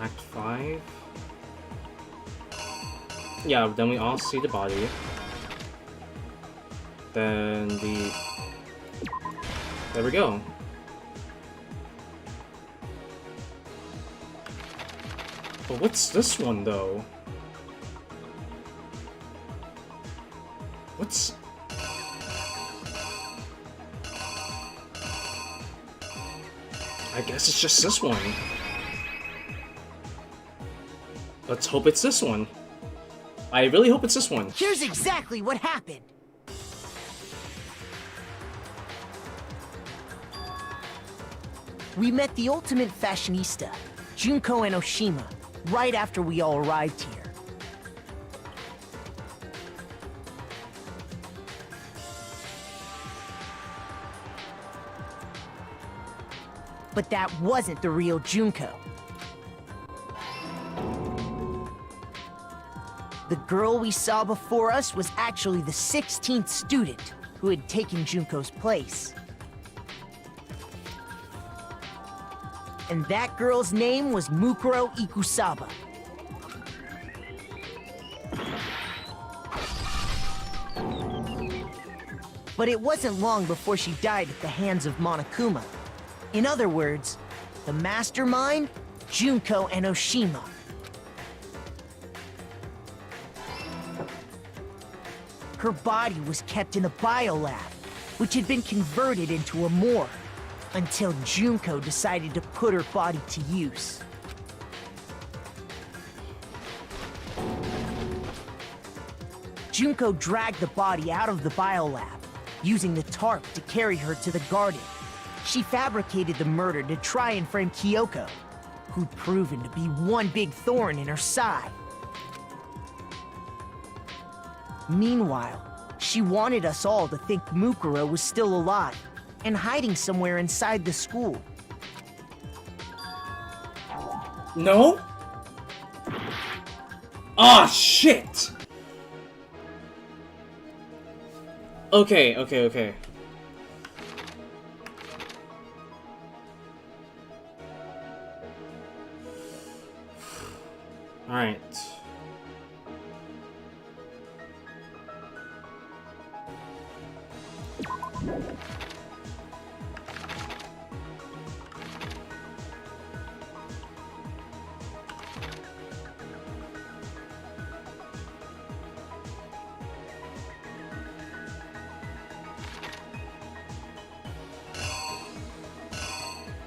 Speaker 1: Act 5. Yeah, then we all see the body. Then the... There we go. But what's this one, though? What's... I guess it's just this one. Let's hope it's this one. I really hope it's this one.
Speaker 10: Here's exactly what happened. We met the ultimate fashionista, Junko and Oshima, right after we all arrived here. But that wasn't the real Junko. The girl we saw before us was actually the 16th student who had taken Junko's place. And that girl's name was Mukuro Ikusaba. But it wasn't long before she died at the hands of Monokuma. In other words, the mastermind, Junko and Oshima. Her body was kept in a biolab, which had been converted into a morgue, until Junko decided to put her body to use. Junko dragged the body out of the biolab, using the tarp to carry her to the garden. She fabricated the murder to try and frame Kyoko, who'd proven to be one big thorn in her side. Meanwhile, she wanted us all to think Mukuro was still alive and hiding somewhere inside the school.
Speaker 1: No? Ah, shit! Okay. Alright.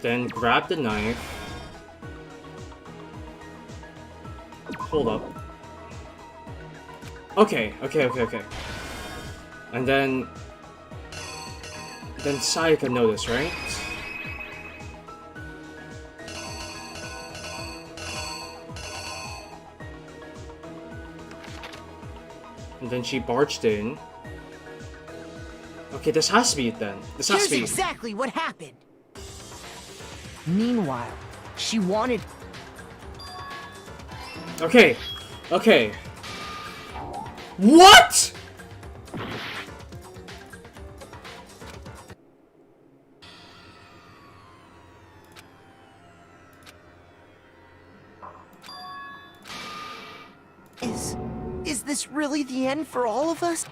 Speaker 1: Then grab the knife. Hold up. Okay. And then Sayaka noticed, right? And then she barged in. Okay, this has to be it then. This has to be.
Speaker 10: Here's exactly what happened. Meanwhile, she wanted...
Speaker 1: Okay. What?!
Speaker 10: Is this really the end for all of us?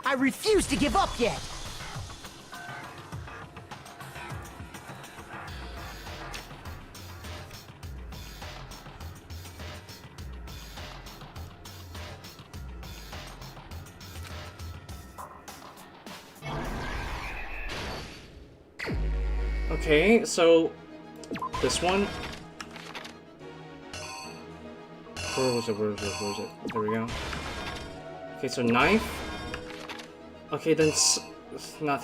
Speaker 10: I refuse to give up yet!
Speaker 1: Okay, so this one. Where was it? Where was it? Where was it? There we go. Okay, so knife. Okay, then not.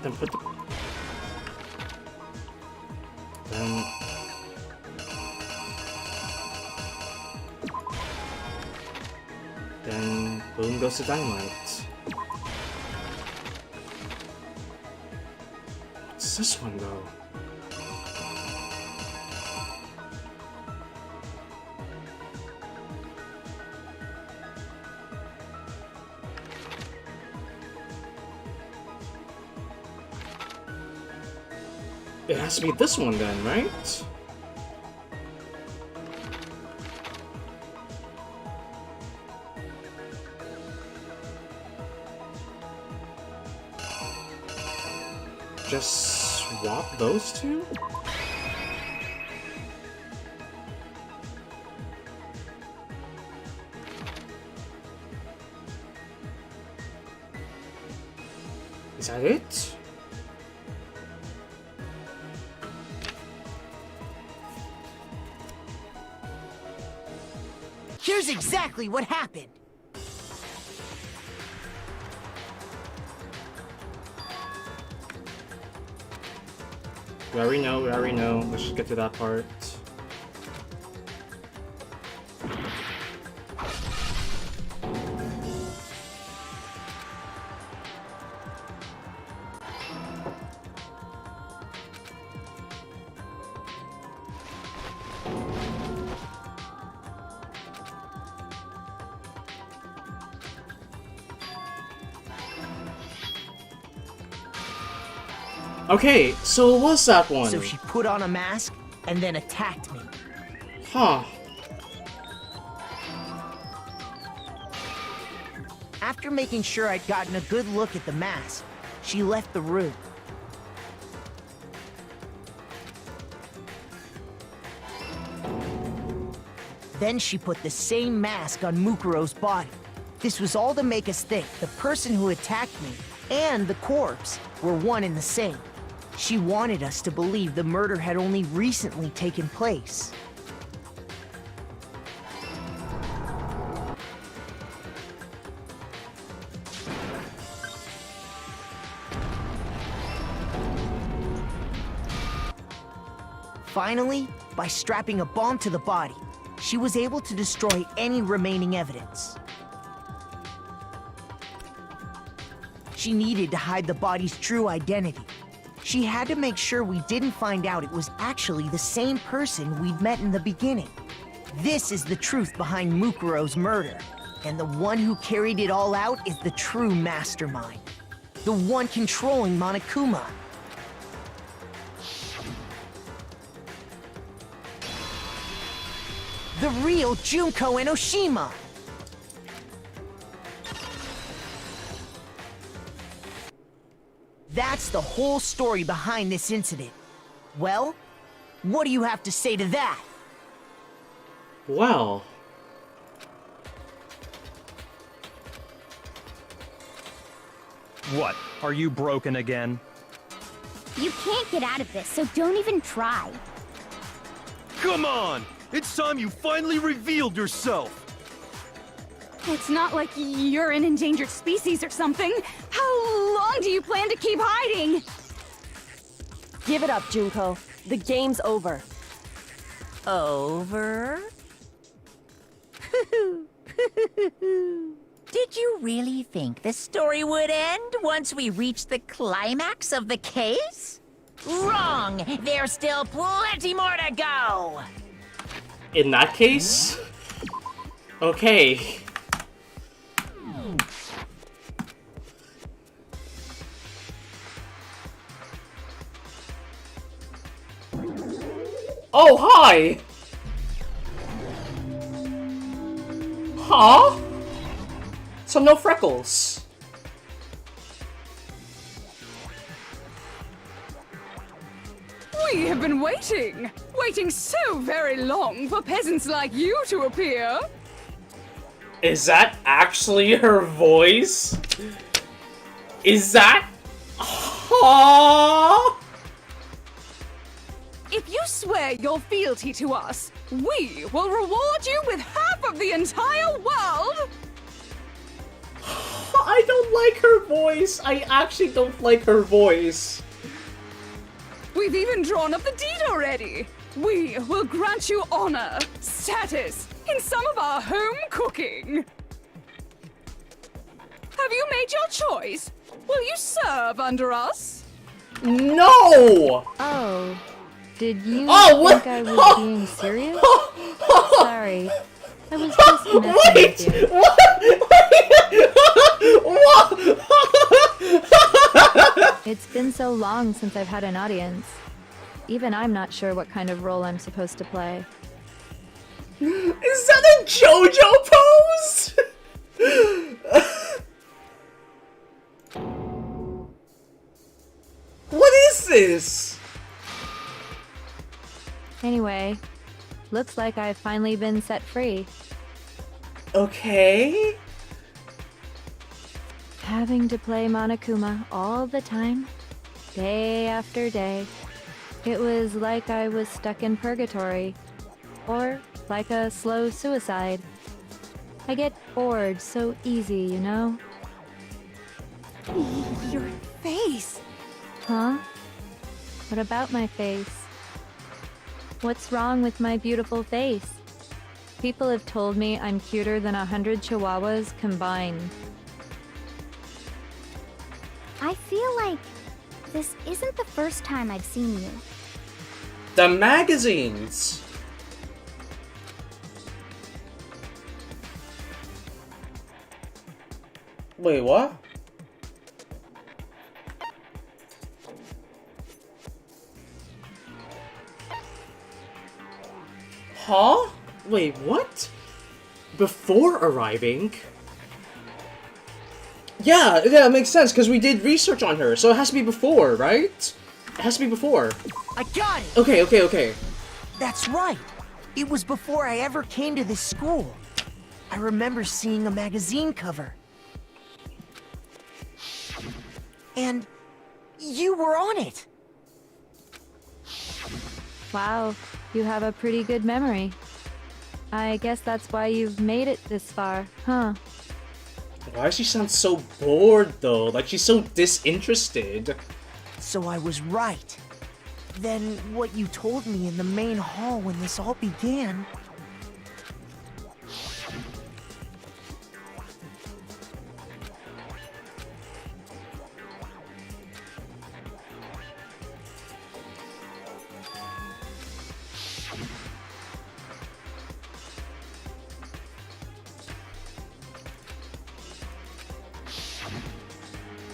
Speaker 1: Then put the. Then boom goes the dynamite. What's this one though? It has to be this one then, right? Just swap those two? Is that it?
Speaker 10: Here's exactly what happened.
Speaker 1: We already know. Let's just get to that part. Okay, so it was that one.
Speaker 10: So she put on a mask and then attacked me.
Speaker 1: Huh.
Speaker 10: After making sure I'd gotten a good look at the mask, she left the room. Then she put the same mask on Mukuro's body. This was all to make us think the person who attacked me and the corpse were one and the same. She wanted us to believe the murder had only recently taken place. Finally, by strapping a bomb to the body, she was able to destroy any remaining evidence. She needed to hide the body's true identity. She had to make sure we didn't find out it was actually the same person we'd met in the beginning. This is the truth behind Mukuro's murder, and the one who carried it all out is the true mastermind. The one controlling Monokuma. The real Junko Enoshima! That's the whole story behind this incident. Well, what do you have to say to that?
Speaker 1: Well.
Speaker 5: What? Are you broken again?
Speaker 3: You can't get out of this, so don't even try.
Speaker 6: Come on! It's time you finally revealed yourself!
Speaker 4: It's not like you're an endangered species or something. How long do you plan to keep hiding?
Speaker 2: Give it up, Junko. The game's over.
Speaker 8: Over? Did you really think the story would end once we reached the climax of the case? Wrong! There's still plenty more to go!
Speaker 1: In that case? Okay. Oh, hi! Huh? So no freckles.
Speaker 4: We have been waiting so very long for peasants like you to appear.
Speaker 1: Is that actually her voice? Is that...
Speaker 4: If you swear your fealty to us, we will reward you with half of the entire world!
Speaker 1: I don't like her voice. I actually don't like her voice.
Speaker 4: We've even drawn up the deed already! We will grant you honor, status, in some of our home cooking! Have you made your choice? Will you serve under us?
Speaker 1: No!
Speaker 11: Oh, did you
Speaker 1: what?
Speaker 11: think I was being serious? Sorry, I was just messing with you.
Speaker 1: What?
Speaker 11: It's been so long since I've had an audience. Even I'm not sure what kind of role I'm supposed to play.
Speaker 1: Is that a JoJo pose? What is this?
Speaker 11: Anyway, looks like I've finally been set free.
Speaker 1: Okay.
Speaker 11: Having to play Monokuma all the time, day after day. It was like I was stuck in purgatory, or like a slow suicide. I get bored so easy, you know?
Speaker 4: Your face!
Speaker 11: Huh? What about my face? What's wrong with my beautiful face? People have told me I'm cuter than 100 chihuahuas combined.
Speaker 3: I feel like this isn't the first time I've seen you.
Speaker 1: The magazines. Wait, what? Huh? Wait, what? Before arriving? Yeah, it makes sense, because we did research on her, so it has to be before, right? It has to be before.
Speaker 10: I got it!
Speaker 1: Okay.
Speaker 10: That's right. It was before I ever came to this school. I remember seeing a magazine cover. And you were on it.
Speaker 11: Wow, you have a pretty good memory. I guess that's why you've made it this far, huh?
Speaker 1: Why does she sound so bored, though? Like, she's so disinterested.
Speaker 10: So I was right. Then what you told me in the main hall when this all began...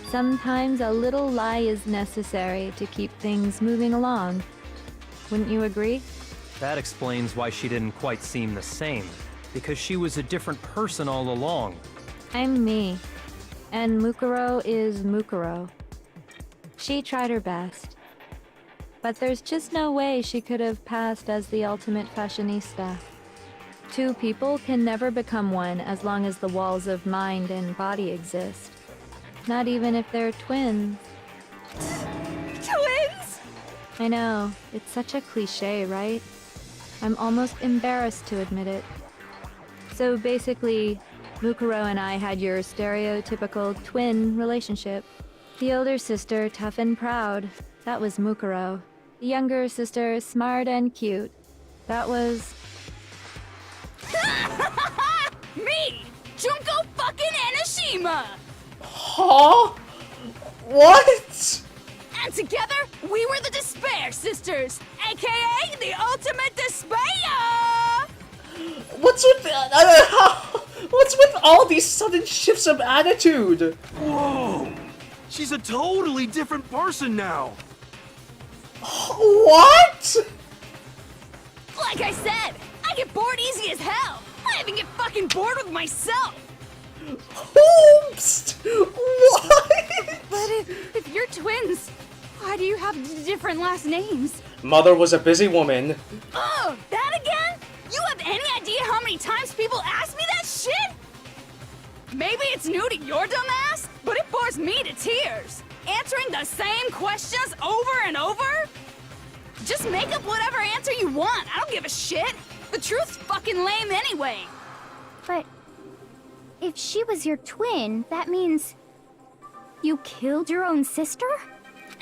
Speaker 11: Sometimes a little lie is necessary to keep things moving along. Wouldn't you agree?
Speaker 5: That explains why she didn't quite seem the same. Because she was a different person all along.
Speaker 11: I'm me. And Mukuro is Mukuro. She tried her best. But there's just no way she could have passed as the ultimate fashionista. Two people can never become one as long as the walls of mind and body exist. Not even if they're twins.
Speaker 4: Twins?
Speaker 11: I know, it's such a cliche, right? I'm almost embarrassed to admit it. So basically, Mukuro and I had your stereotypical twin relationship. The older sister, tough and proud. That was Mukuro. The younger sister, smart and cute. That was...
Speaker 4: Me! Junko fucking Enoshima!
Speaker 1: Huh? What?
Speaker 4: And together, we were the Despair Sisters, aka the Ultimate Despair!
Speaker 1: What's with all these sudden shifts of attitude?
Speaker 6: Whoa! She's a totally different person now!
Speaker 1: What?
Speaker 4: Like I said, I get bored easy as hell! I even get fucking bored with myself!
Speaker 1: Oops! What?
Speaker 4: But if you're twins, why do you have different last names?
Speaker 1: Mother was a busy woman.
Speaker 4: Oh, that again? You have any idea how many times people ask me that shit? Maybe it's new to your dumb ass, but it bores me to tears. Answering the same questions over and over? Just make up whatever answer you want. I don't give a shit. The truth's fucking lame anyway.
Speaker 3: But if she was your twin, that means you killed your own sister?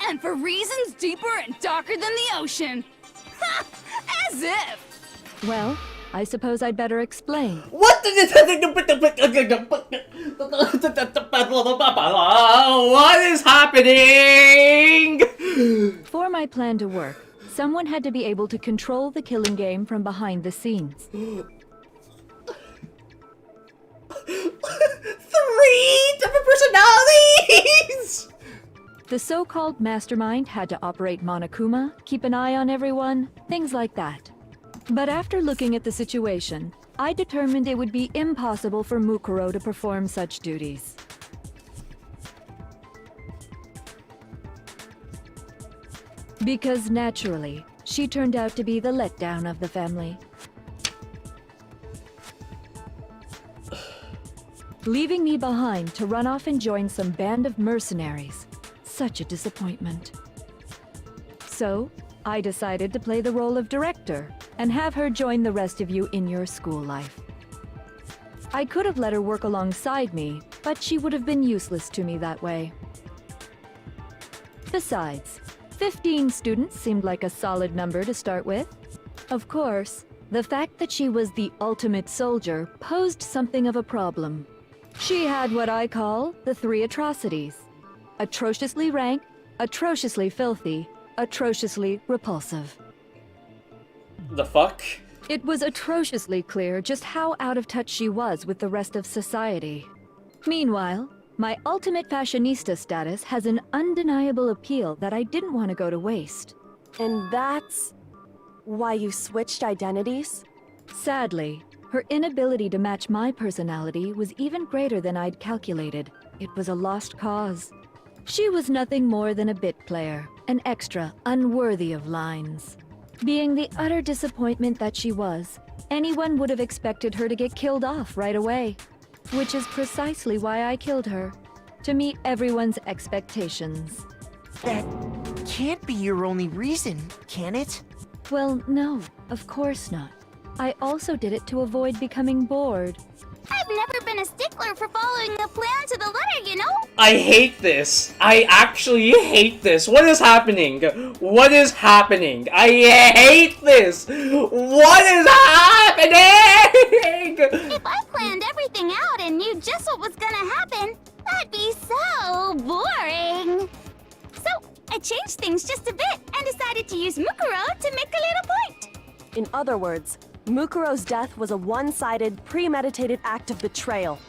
Speaker 4: And for reasons deeper and darker than the ocean. Ha! As if!
Speaker 11: Well, I suppose I'd better explain.
Speaker 1: What What is happening?
Speaker 11: For my plan to work, someone had to be able to control the killing game from behind the scenes.
Speaker 1: 3 different personalities!
Speaker 11: The so-called mastermind had to operate Monokuma, keep an eye on everyone, things like that. But after looking at the situation, I determined it would be impossible for Mukuro to perform such duties. Because naturally, she turned out to be the letdown of the family. Leaving me behind to run off and join some band of mercenaries. Such a disappointment. So, I decided to play the role of director and have her join the rest of you in your school life. I could have let her work alongside me, but she would have been useless to me that way. Besides, 15 students seemed like a solid number to start with. Of course, the fact that she was the ultimate soldier posed something of a problem. She had what I call the 3 atrocities. Atrociously rank, atrociously filthy, atrociously repulsive.
Speaker 1: The fuck?
Speaker 11: It was atrociously clear just how out of touch she was with the rest of society. Meanwhile, my ultimate fashionista status has an undeniable appeal that I didn't want to go to waste.
Speaker 2: And that's why you switched identities?
Speaker 11: Sadly, her inability to match my personality was even greater than I'd calculated. It was a lost cause. She was nothing more than a bit player, an extra unworthy of lines. Being the utter disappointment that she was, anyone would have expected her to get killed off right away. Which is precisely why I killed her, to meet everyone's expectations.
Speaker 10: That can't be your only reason, can it?
Speaker 11: Well, no, of course not. I also did it to avoid becoming bored.
Speaker 3: I've never been a stickler for following a plan to the letter, you know?
Speaker 1: I hate this. I actually hate this. What is happening? What is happening? I hate this. What is happening?
Speaker 3: If I planned everything out and knew just what was gonna happen, that'd be so boring. So, I changed things just a bit and decided to use Mukuro to make a little point.
Speaker 2: In other words, Mukuro's death was a one-sided, premeditated act of betrayal.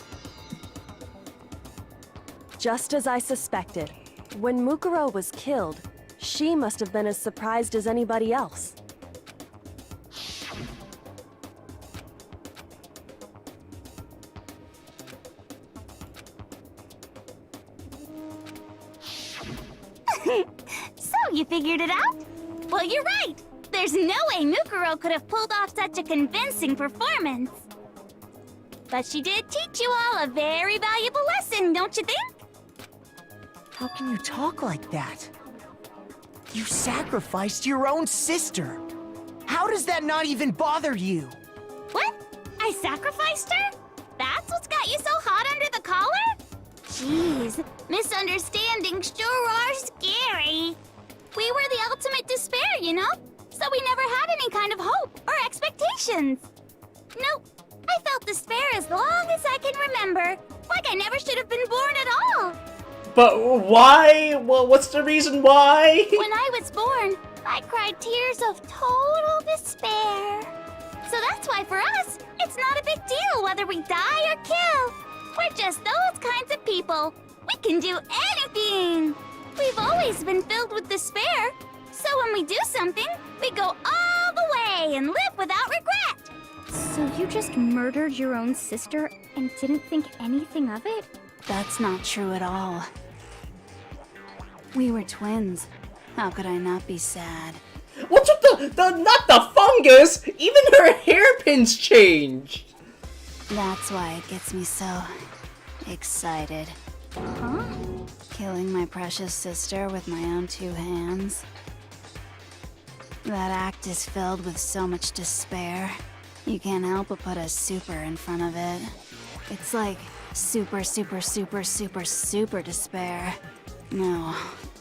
Speaker 2: Just as I suspected, when Mukuro was killed, she must have been as surprised as anybody else.
Speaker 3: So, you figured it out? Well, you're right. There's no way Mukuro could have pulled off such a convincing performance. But she did teach you all a very valuable lesson, don't you think?
Speaker 10: How can you talk like that? You sacrificed your own sister. How does that not even bother you?
Speaker 3: What? I sacrificed her? That's what's got you so hot under the collar? Jeez, misunderstandings sure are scary. We were the ultimate despair, you know? So we never had any kind of hope or expectations. Nope, I felt despair as long as I can remember. Like I never should have been born at all.
Speaker 1: But why? Well, what's the reason why?
Speaker 3: When I was born, I cried tears of total despair. So that's why for us, it's not a big deal whether we die or kill. We're just those kinds of people. We can do anything. We've always been filled with despair. So when we do something, we go all the way and live without regret. So you just murdered your own sister and didn't think anything of it?
Speaker 4: That's not true at all. We were twins. How could I not be sad?
Speaker 1: What's with not the fungus? Even her hairpins changed.
Speaker 4: That's why it gets me so excited. Huh? Killing my precious sister with my own two hands. That act is filled with so much despair. You can't help but put a super in front of it. It's like super, super, super, super, super despair. No,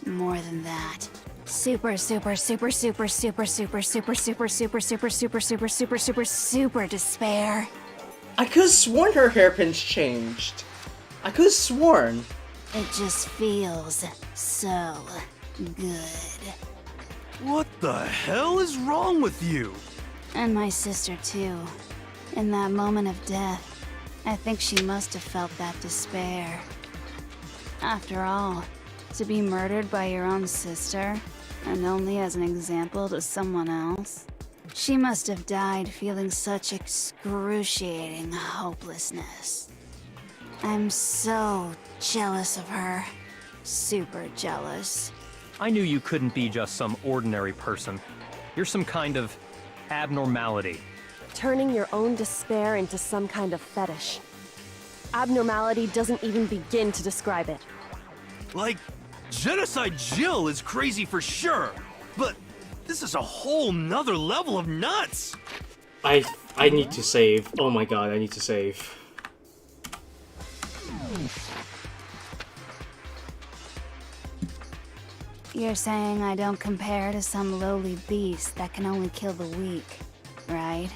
Speaker 4: more than that. Super, super, super, super, super, super, super, super, super, super, super, super, super, super, super despair.
Speaker 1: I could've sworn her hairpins changed. I could've sworn.
Speaker 4: It just feels so good.
Speaker 6: What the hell is wrong with you?
Speaker 4: And my sister too. In that moment of death, I think she must have felt that despair. After all, to be murdered by your own sister, and only as an example to someone else, she must have died feeling such excruciating hopelessness. I'm so jealous of her. Super jealous.
Speaker 5: I knew you couldn't be just some ordinary person. You're some kind of abnormality.
Speaker 2: Turning your own despair into some kind of fetish. Abnormality doesn't even begin to describe it.
Speaker 6: Like, Genocide Jill is crazy for sure, but this is a whole nother level of nuts!
Speaker 1: I need to save. Oh my god, I need to save.
Speaker 4: You're saying I don't compare to some lowly beast that can only kill the weak, right?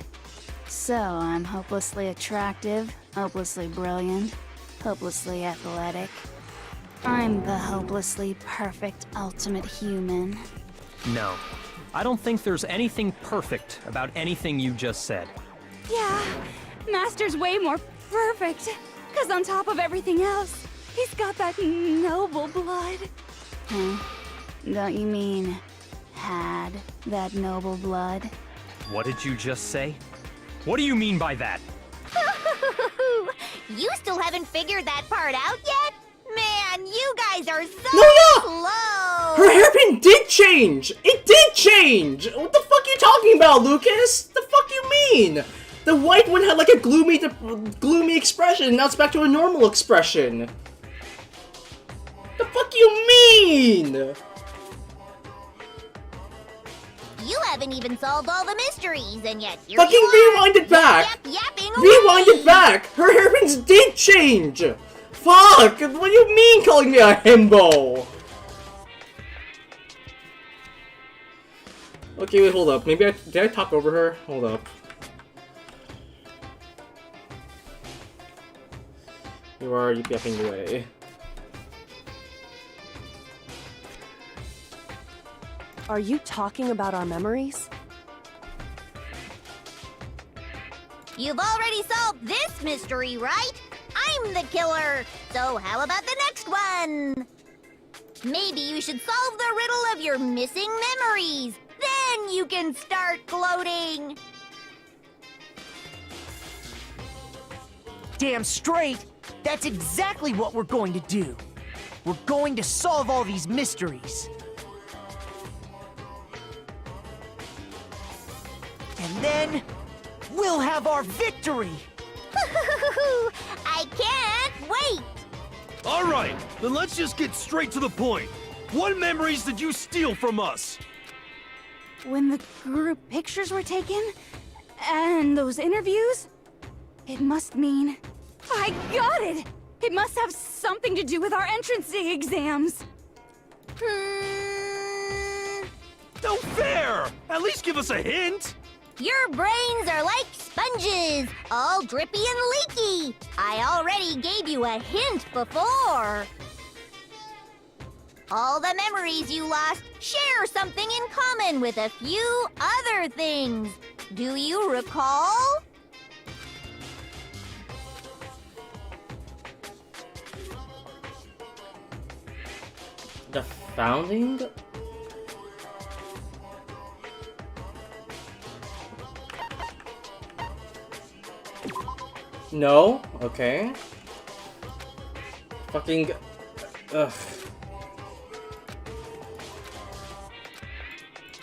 Speaker 4: So I'm hopelessly attractive, hopelessly brilliant, hopelessly athletic. I'm the hopelessly perfect ultimate human.
Speaker 5: No. I don't think there's anything perfect about anything you just said.
Speaker 4: Yeah, Master's way more perfect. Cause on top of everything else, he's got that noble blood. Huh? Don't you mean had that noble blood?
Speaker 5: What did you just say? What do you mean by that?
Speaker 3: You still haven't figured that part out yet? Man, you guys are so
Speaker 1: No, yeah!
Speaker 3: slow!
Speaker 1: Her hairpin did change! It did change! What the fuck are you talking about, Lucas? The fuck you mean? The white one had like a gloomy expression, now it's back to a normal expression. The fuck you mean?
Speaker 3: You haven't even solved all the mysteries, and yet here
Speaker 1: Fucking
Speaker 3: you are.
Speaker 1: rewind it back!
Speaker 3: Yapping
Speaker 1: Rewind
Speaker 3: away.
Speaker 1: it back! Her hairpins did change! Fuck! What do you mean calling me a himbo? Okay, wait, hold up. Maybe did I talk over her? Hold up. You are yapping away.
Speaker 2: Are you talking about our memories?
Speaker 3: You've already solved this mystery, right? I'm the killer. So how about the next one? Maybe you should solve the riddle of your missing memories. Then you can start gloating.
Speaker 10: Damn straight! That's exactly what we're going to do. We're going to solve all these mysteries. And then, we'll have our victory!
Speaker 3: I can't wait.
Speaker 6: All right, then let's just get straight to the point. What memories did you steal from us?
Speaker 4: When the group pictures were taken, and those interviews, it must mean... I got it! It must have something to do with our entrancing exams.
Speaker 6: No fair! At least give us a hint!
Speaker 3: Your brains are like sponges, all drippy and leaky. I already gave you a hint before. All the memories you lost share something in common with a few other things. Do you recall?
Speaker 1: The founding? No? Okay. Fucking... Ugh.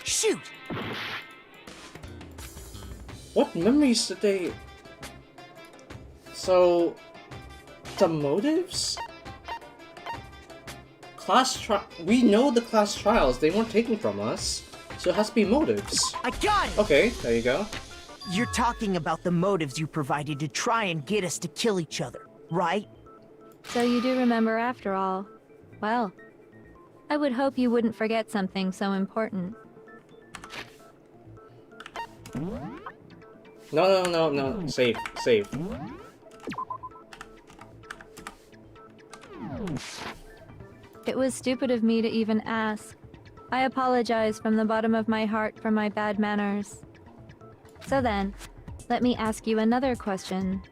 Speaker 10: Shoot!
Speaker 1: What memories did they... So... The motives? We know the class trials. They weren't taken from us. So it has to be motives.
Speaker 10: I got it!
Speaker 1: Okay, there you go.
Speaker 10: You're talking about the motives you provided to try and get us to kill each other, right?
Speaker 11: So you do remember after all. Well, I would hope you wouldn't forget something so important.
Speaker 1: No. Save.
Speaker 11: It was stupid of me to even ask. I apologize from the bottom of my heart for my bad manners. So then, let me ask you another question.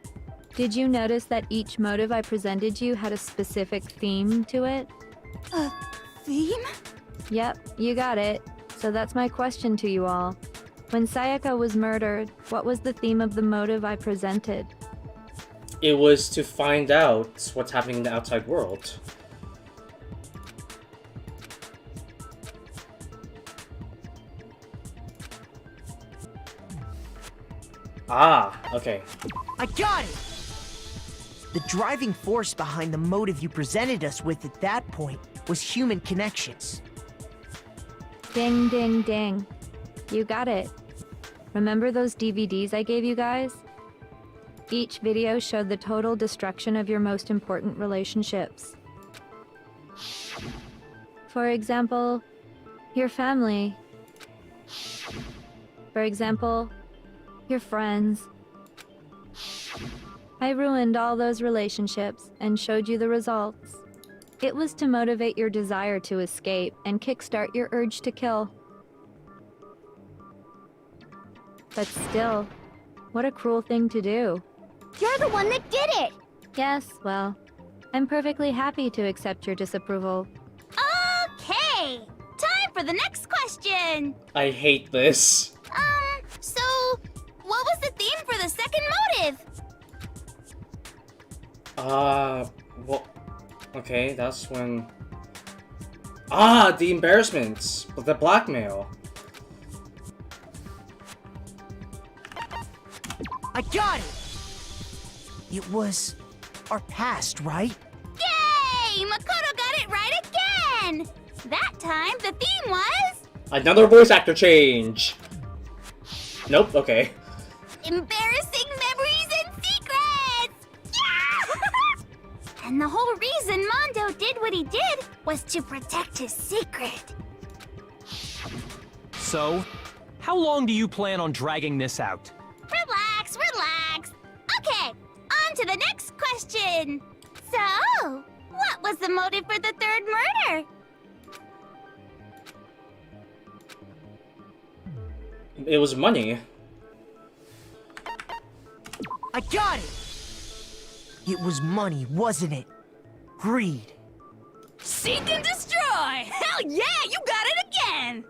Speaker 11: Did you notice that each motive I presented you had a specific theme to it?
Speaker 4: A theme?
Speaker 11: Yep, you got it. So that's my question to you all. When Sayaka was murdered, what was the theme of the motive I presented?
Speaker 1: It was to find out what's happening in the outside world. Ah, okay.
Speaker 10: I got it! The driving force behind the motive you presented us with at that point was human connections.
Speaker 11: Ding, ding, ding. You got it. Remember those DVDs I gave you guys? Each video showed the total destruction of your most important relationships. For example, your family. For example, your friends. I ruined all those relationships and showed you the results. It was to motivate your desire to escape and kickstart your urge to kill. But still, what a cruel thing to do.
Speaker 3: You're the one that did it!
Speaker 11: Yes, well, I'm perfectly happy to accept your disapproval.
Speaker 3: Okay! Time for the next question!
Speaker 1: I hate this.
Speaker 3: So, what was the theme for the second motive?
Speaker 1: Well, okay, that's when... Ah, the embarrassments, the blackmail.
Speaker 10: I got it! It was our past, right?
Speaker 3: Yay! Makoto got it right again! That time, the theme was...
Speaker 1: Another voice actor change. Nope, okay.
Speaker 3: Embarrassing memories and secrets! Yeah! And the whole reason Mondo did what he did was to protect his secret.
Speaker 5: So, how long do you plan on dragging this out?
Speaker 3: Relax, relax. Okay, on to the next question. So, what was the motive for the third murder?
Speaker 1: It was money.
Speaker 10: I got it! It was money, wasn't it? Greed.
Speaker 4: Seek and destroy! Hell yeah, you got it again!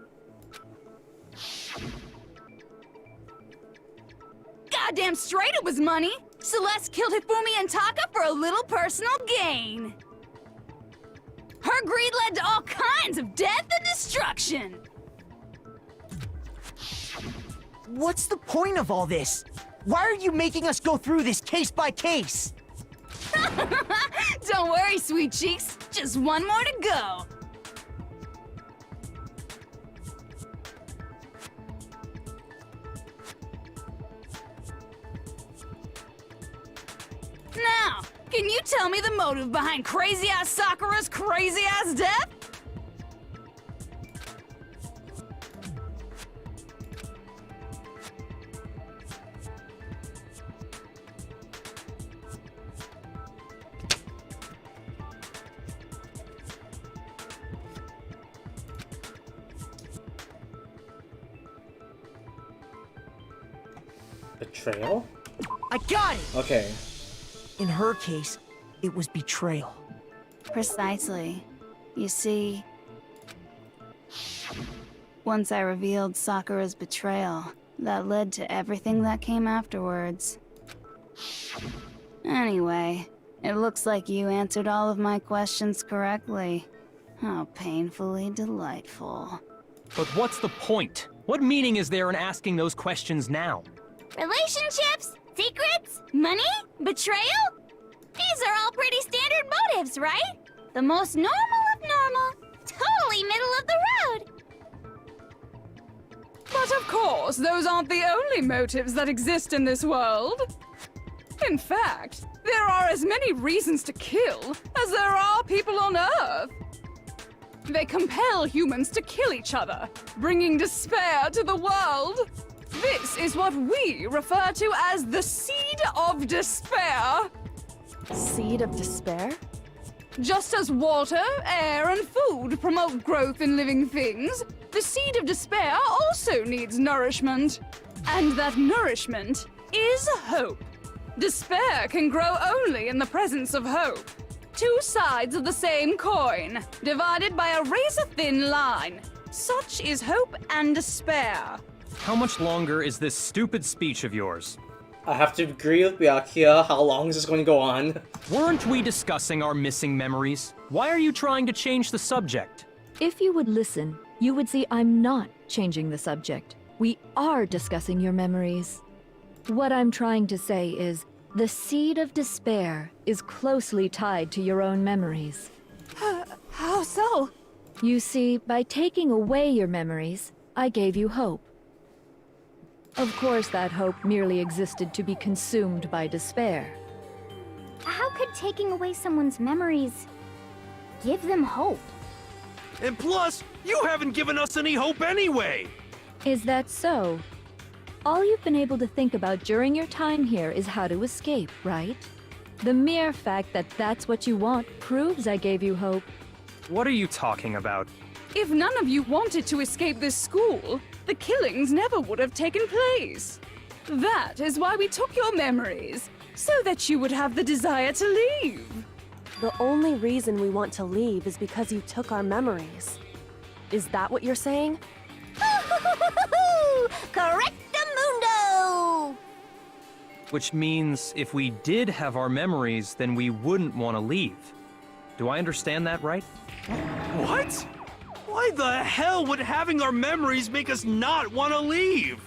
Speaker 4: Goddamn straight it was money! Celeste killed Hifumi and Taka for a little personal gain. Her greed led to all kinds of death and destruction!
Speaker 10: What's the point of all this? Why are you making us go through this case by case?
Speaker 4: Don't worry, sweet cheeks. Just one more to go. Now, can you tell me the motive behind crazy-ass Sakura's crazy-ass death?
Speaker 1: Betrayal?
Speaker 10: I got it!
Speaker 1: Okay.
Speaker 10: In her case, it was betrayal.
Speaker 4: Precisely. You see, once I revealed Sakura's betrayal, that led to everything that came afterwards. Anyway, it looks like you answered all of my questions correctly. How painfully delightful.
Speaker 5: But what's the point? What meaning is there in asking those questions now?
Speaker 3: Relationships? Secrets? Money? Betrayal? These are all pretty standard motives, right? The most normal of normal. Totally middle of the road.
Speaker 4: But of course, those aren't the only motives that exist in this world. In fact, there are as many reasons to kill as there are people on Earth. They compel humans to kill each other, bringing despair to the world. This is what we refer to as the seed of despair.
Speaker 2: Seed of despair?
Speaker 4: Just as water, air, and food promote growth in living things, the seed of despair also needs nourishment. And that nourishment is hope. Despair can grow only in the presence of hope. Two sides of the same coin, divided by a razor-thin line. Such is hope and despair.
Speaker 5: How much longer is this stupid speech of yours?
Speaker 1: I have to agree with Byakuya. How long is this going to go on?
Speaker 5: Weren't we discussing our missing memories? Why are you trying to change the subject?
Speaker 11: If you would listen, you would see I'm not changing the subject. We are discussing your memories. What I'm trying to say is, the seed of despair is closely tied to your own memories.
Speaker 4: How so?
Speaker 11: You see, by taking away your memories, I gave you hope. Of course, that hope merely existed to be consumed by despair.
Speaker 3: How could taking away someone's memories give them hope?
Speaker 6: And plus, you haven't given us any hope anyway!
Speaker 11: Is that so? All you've been able to think about during your time here is how to escape, right? The mere fact that that's what you want proves I gave you hope.
Speaker 5: What are you talking about?
Speaker 4: If none of you wanted to escape this school, the killings never would have taken place. That is why we took your memories, so that you would have the desire to leave.
Speaker 2: The only reason we want to leave is because you took our memories. Is that what you're saying?
Speaker 3: Correctamundo!
Speaker 5: Which means if we did have our memories, then we wouldn't want to leave. Do I understand that right?
Speaker 6: What? Why the hell would having our memories make us not want to leave?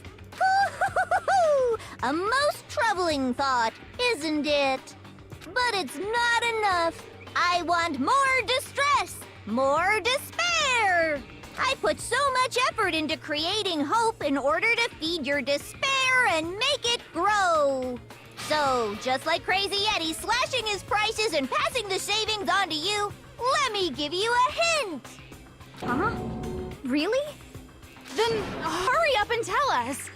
Speaker 3: A most troubling thought, isn't it? But it's not enough. I want more distress, more despair. I put so much effort into creating hope in order to feed your despair and make it grow. So, just like Crazy Eddie slashing his prices and passing the savings on to you, let me give you a hint.
Speaker 4: Huh? Really? Then hurry up and tell us.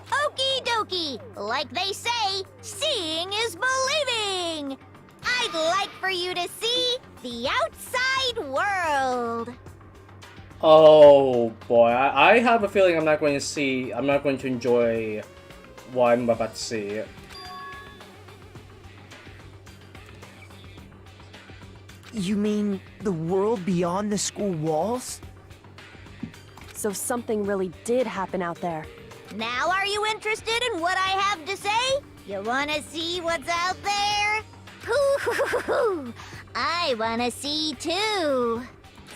Speaker 3: Okie dokie. Like they say, seeing is believing. I'd like for you to see the outside world.
Speaker 1: Oh boy, I have a feeling I'm not going to enjoy what I'm about to see.
Speaker 10: You mean the world beyond the school walls?
Speaker 2: So something really did happen out there.
Speaker 3: Now are you interested in what I have to say? You wanna see what's out there? Hoo-hoo-hoo-hoo! I wanna see too.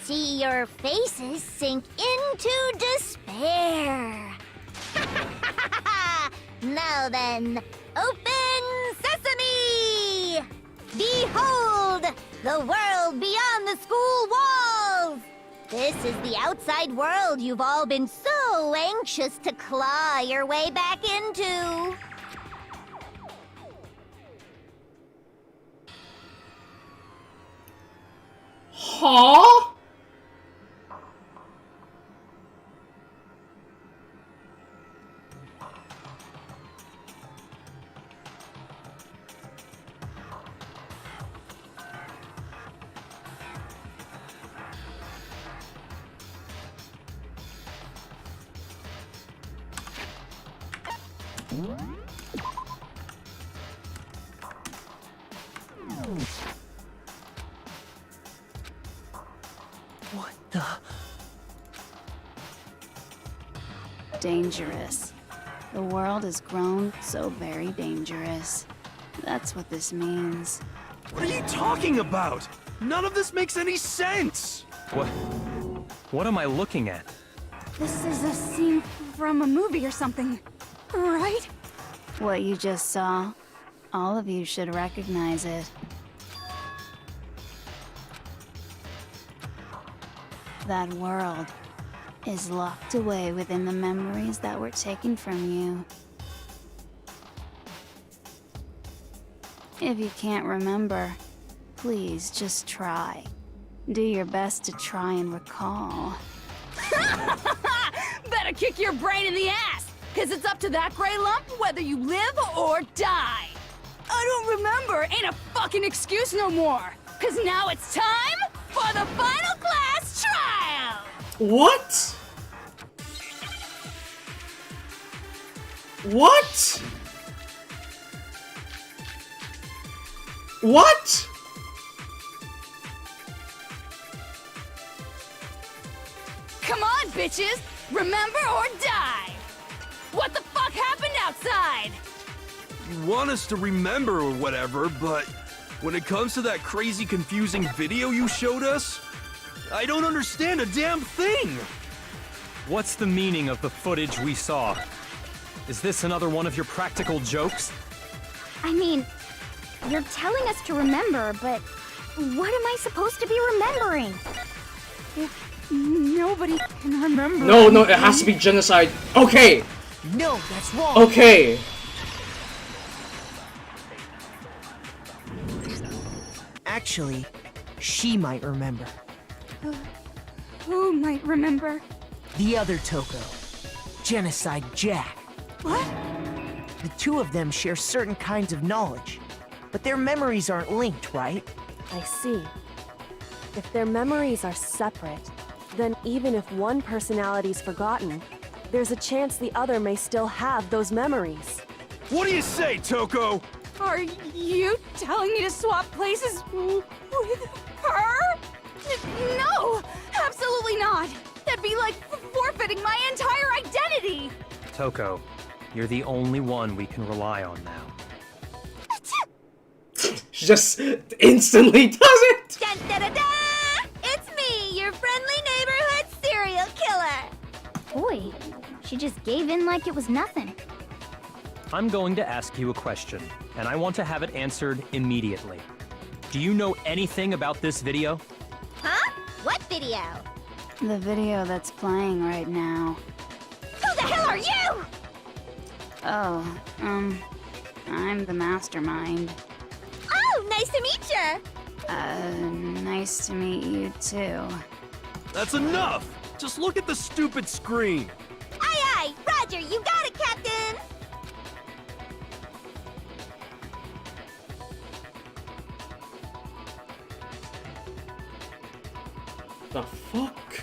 Speaker 3: See your faces sink into despair. Now then, open sesame! Behold, the world beyond the school walls! This is the outside world you've all been so anxious to claw your way back into.
Speaker 1: Huh?
Speaker 10: What the?
Speaker 12: Dangerous. The world has grown so very dangerous. That's what this means.
Speaker 6: What are you talking about? None of this makes any sense!
Speaker 5: What am I looking at?
Speaker 4: This is a scene from a movie or something, right?
Speaker 12: What you just saw? All of you should recognize it. That world is locked away within the memories that were taken from you. If you can't remember, please just try. Do your best to try and recall.
Speaker 4: Better kick your brain in the ass, cause it's up to that gray lump whether you live or die. I don't remember ain't a fucking excuse no more, cause now it's time for the final class trial!
Speaker 1: What? What? What?
Speaker 4: Come on, bitches! Remember or die! What the fuck happened outside?
Speaker 6: You want us to remember or whatever, but when it comes to that crazy, confusing video you showed us, I don't understand a damn thing!
Speaker 5: What's the meaning of the footage we saw? Is this another one of your practical jokes?
Speaker 3: I mean, you're telling us to remember, but what am I supposed to be remembering?
Speaker 4: Nobody can remember.
Speaker 1: No, it has to be genocide. Okay.
Speaker 10: No, that's wrong.
Speaker 1: Okay.
Speaker 10: Actually, she might remember.
Speaker 4: Who might remember?
Speaker 10: The other Toko. Genocide Jack.
Speaker 4: What?
Speaker 10: The two of them share certain kinds of knowledge, but their memories aren't linked, right?
Speaker 2: I see. If their memories are separate, then even if one personality's forgotten, there's a chance the other may still have those memories.
Speaker 6: What do you say, Toko?
Speaker 4: Are you telling me to swap places with her? No! Absolutely not! That'd be like forfeiting my entire identity!
Speaker 5: Toko, you're the only one we can rely on now.
Speaker 1: She just instantly does it!
Speaker 3: Dun, da, da, da! It's me, your friendly neighborhood serial killer! Boy, she just gave in like it was nothing.
Speaker 5: I'm going to ask you a question, and I want to have it answered immediately. Do you know anything about this video?
Speaker 3: Huh? What video?
Speaker 12: The video that's playing right now.
Speaker 3: Who the hell are you?
Speaker 12: Oh, I'm the mastermind.
Speaker 3: Oh, nice to meet you!
Speaker 12: Nice to meet you too.
Speaker 6: That's enough! Just look at the stupid screen!
Speaker 3: Aye aye! Roger, you got it, Captain!
Speaker 1: The fuck?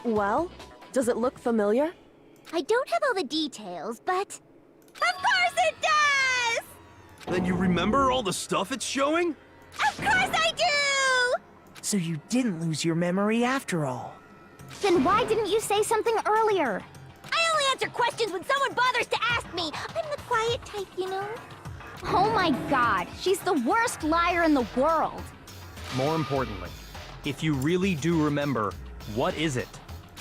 Speaker 2: Well, does it look familiar?
Speaker 3: I don't have all the details, but... Of course it does!
Speaker 6: Then you remember all the stuff it's showing?
Speaker 3: Of course I do!
Speaker 10: So you didn't lose your memory after all.
Speaker 3: Then why didn't you say something earlier? I only answer questions when someone bothers to ask me. I'm the quiet type, you know? Oh my god, she's the worst liar in the world.
Speaker 5: More importantly, if you really do remember, what is it?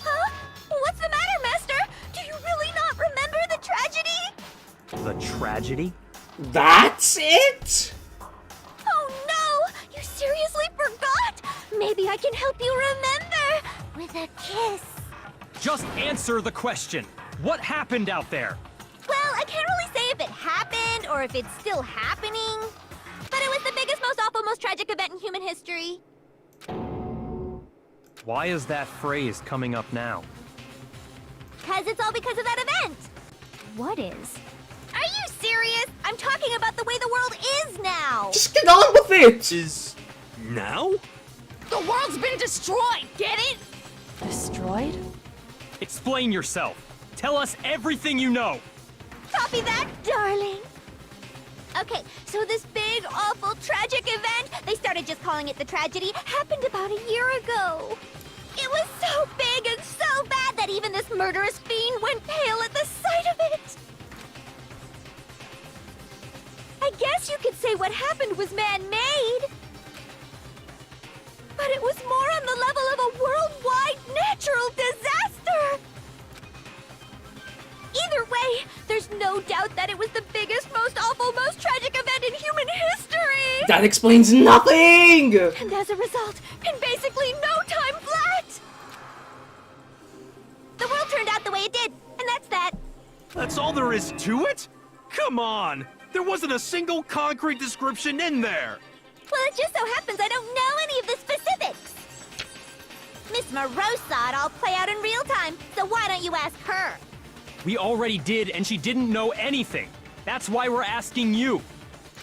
Speaker 3: Huh? What's the matter, Master? Do you really not remember the tragedy?
Speaker 5: The tragedy?
Speaker 1: That's it?
Speaker 3: Oh no! You seriously forgot? Maybe I can help you remember with a kiss.
Speaker 5: Just answer the question. What happened out there?
Speaker 3: Well, I can't really say if it happened or if it's still happening. But it was the biggest, most awful, most tragic event in human history.
Speaker 5: Why is that phrase coming up now?
Speaker 3: 'Cause it's all because of that event. What is? Are you serious? I'm talking about the way the world is now.
Speaker 1: Just get on with it!
Speaker 6: Is... now?
Speaker 4: The world's been destroyed, get it?
Speaker 2: Destroyed?
Speaker 5: Explain yourself. Tell us everything you know.
Speaker 3: Copy that, darling. Okay, so this big, awful, tragic event, they started just calling it the tragedy, happened about a year ago. It was so big and so bad that even this murderous fiend went pale at the sight of it. I guess you could say what happened was man-made. But it was more on the level of a worldwide natural disaster.
Speaker 13: Either way, there's no doubt that it was the biggest, most awful, most tragic event in human history!
Speaker 1: That explains nothing!
Speaker 13: And as a result, in basically no time flat!
Speaker 3: The world turned out the way it did, and that's that.
Speaker 6: That's all there is to it? Come on! There wasn't a single concrete description in there!
Speaker 3: Well, it just so happens I don't know any of the specifics. Miss Moreau saw it all play out in real time, so why don't you ask her?
Speaker 5: We already did, and she didn't know anything. That's why we're asking you.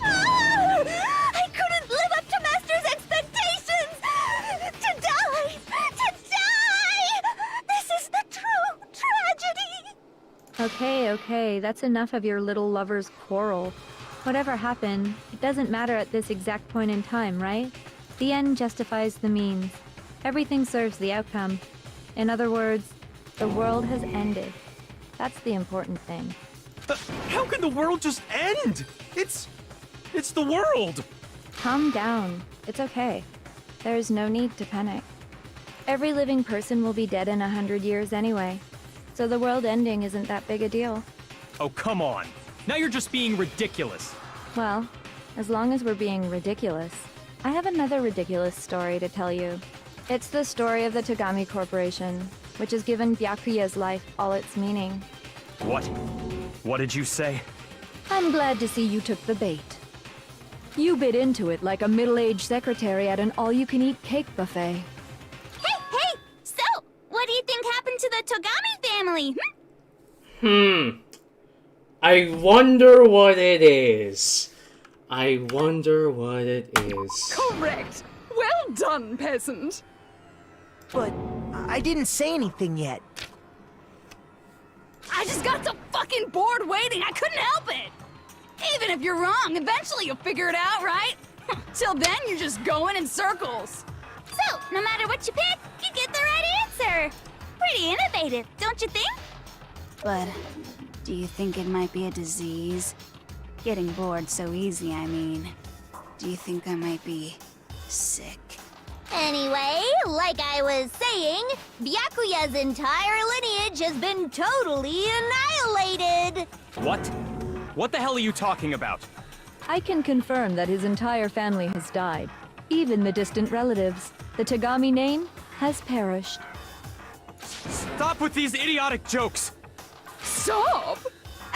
Speaker 13: I couldn't live up to Master's expectations! To die! To die! This is the true tragedy!
Speaker 11: Okay, that's enough of your little lover's quarrel. Whatever happened, it doesn't matter at this exact point in time, right? The end justifies the means. Everything serves the outcome. In other words, the world has ended. That's the important thing.
Speaker 6: How can the world just end? It's the world!
Speaker 11: Calm down. It's okay. There's no need to panic. Every living person will be dead in 100 years anyway, so the world ending isn't that big a deal.
Speaker 5: Oh, come on. Now you're just being ridiculous.
Speaker 11: Well, as long as we're being ridiculous, I have another ridiculous story to tell you. It's the story of the Togami Corporation, which has given Byakuya's life all its meaning.
Speaker 5: What? What did you say?
Speaker 2: I'm glad to see you took the bait. You bit into it like a middle-aged secretary at an all-you-can-eat cake buffet.
Speaker 3: Hey! So, what do you think happened to the Togami family?
Speaker 1: I wonder what it is. I wonder what it is.
Speaker 4: Correct! Well done, peasant!
Speaker 10: But I didn't say anything yet.
Speaker 4: I just got so fucking bored waiting, I couldn't help it! Even if you're wrong, eventually you'll figure it out, right? Till then, you're just going in circles.
Speaker 3: So, no matter what you pick, you get the right answer. Pretty innovative, don't you think?
Speaker 12: But do you think it might be a disease? Getting bored so easy, I mean. Do you think I might be sick?
Speaker 3: Anyway, like I was saying, Byakuya's entire lineage has been totally annihilated.
Speaker 5: What? What the hell are you talking about?
Speaker 2: I can confirm that his entire family has died. Even the distant relatives. The Togami name has perished.
Speaker 5: Stop with these idiotic jokes!
Speaker 4: Stop!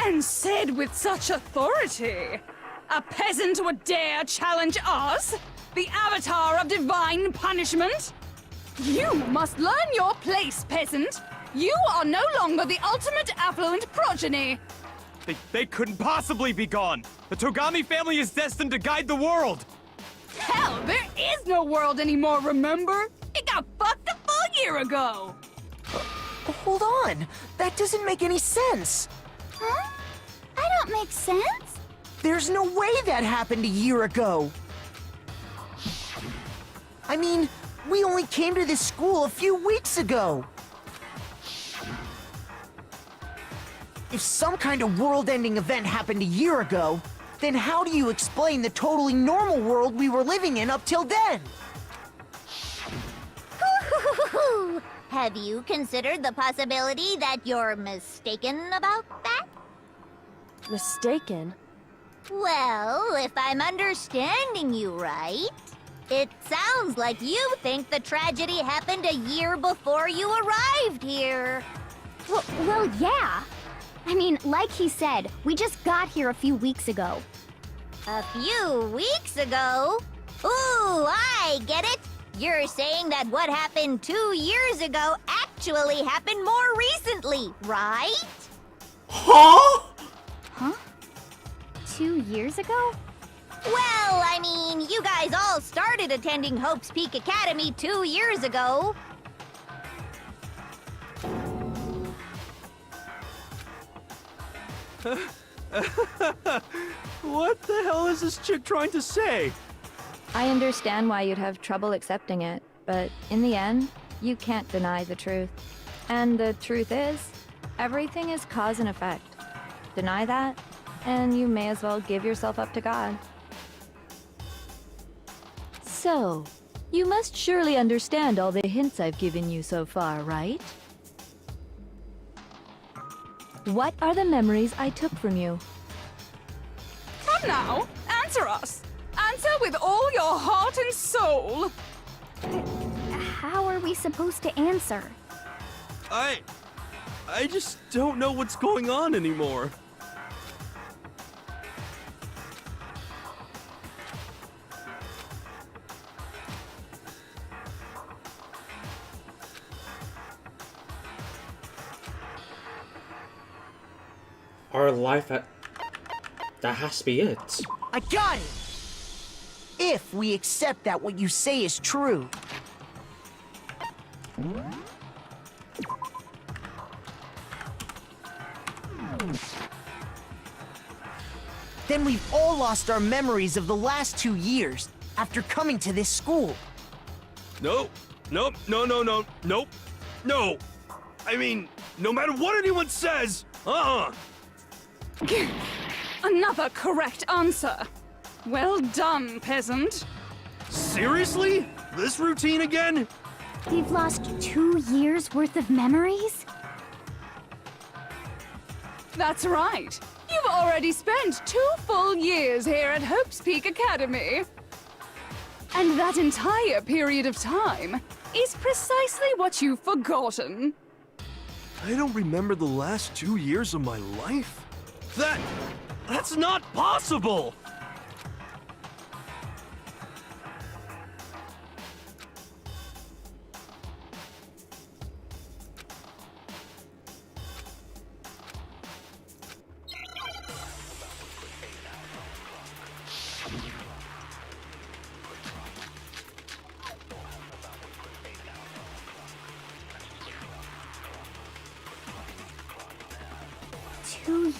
Speaker 4: And said with such authority. A peasant would dare challenge us? The avatar of divine punishment? You must learn your place, peasant. You are no longer the ultimate affluent progeny.
Speaker 5: They couldn't possibly be gone! The Togami family is destined to guide the world!
Speaker 4: Hell, there is no world anymore, remember? It got fucked a full year ago.
Speaker 10: Hold on. That doesn't make any sense.
Speaker 3: Huh? I don't make sense.
Speaker 10: There's no way that happened a year ago. I mean, we only came to this school a few weeks ago. If some kind of world-ending event happened a year ago, then how do you explain the totally normal world we were living in up till then?
Speaker 3: Have you considered the possibility that you're mistaken about that?
Speaker 2: Mistaken?
Speaker 3: Well, if I'm understanding you right, it sounds like you think the tragedy happened a year before you arrived here.
Speaker 13: Well, yeah. I mean, like he said, we just got here a few weeks ago.
Speaker 3: A few weeks ago? Ooh, I get it. You're saying that what happened 2 years ago actually happened more recently, right?
Speaker 1: Huh?
Speaker 13: Huh? 2 years ago?
Speaker 3: Well, I mean, you guys all started attending Hope's Peak Academy 2 years ago.
Speaker 6: What the hell is this chick trying to say?
Speaker 11: I understand why you'd have trouble accepting it, but in the end, you can't deny the truth. And the truth is, everything is cause and effect. Deny that, and you may as well give yourself up to God.
Speaker 2: So, you must surely understand all the hints I've given you so far, right?
Speaker 11: What are the memories I took from you?
Speaker 4: Come now, answer us. Answer with all your heart and soul.
Speaker 3: How are we supposed to answer?
Speaker 6: I just don't know what's going on anymore.
Speaker 1: Our life at... That has to be it.
Speaker 10: I got it! If we accept that what you say is true. Then we've all lost our memories of the last 2 years after coming to this school.
Speaker 6: Nope. Nope. No. Nope. No. I mean, no matter what anyone says,
Speaker 4: Another correct answer. Well done, peasant.
Speaker 6: Seriously? This routine again?
Speaker 3: We've lost 2 years worth of memories?
Speaker 4: That's right. You've already spent 2 full years here at Hope's Peak Academy. And that entire period of time is precisely what you've forgotten.
Speaker 6: I don't remember the last 2 years of my life? That's not possible!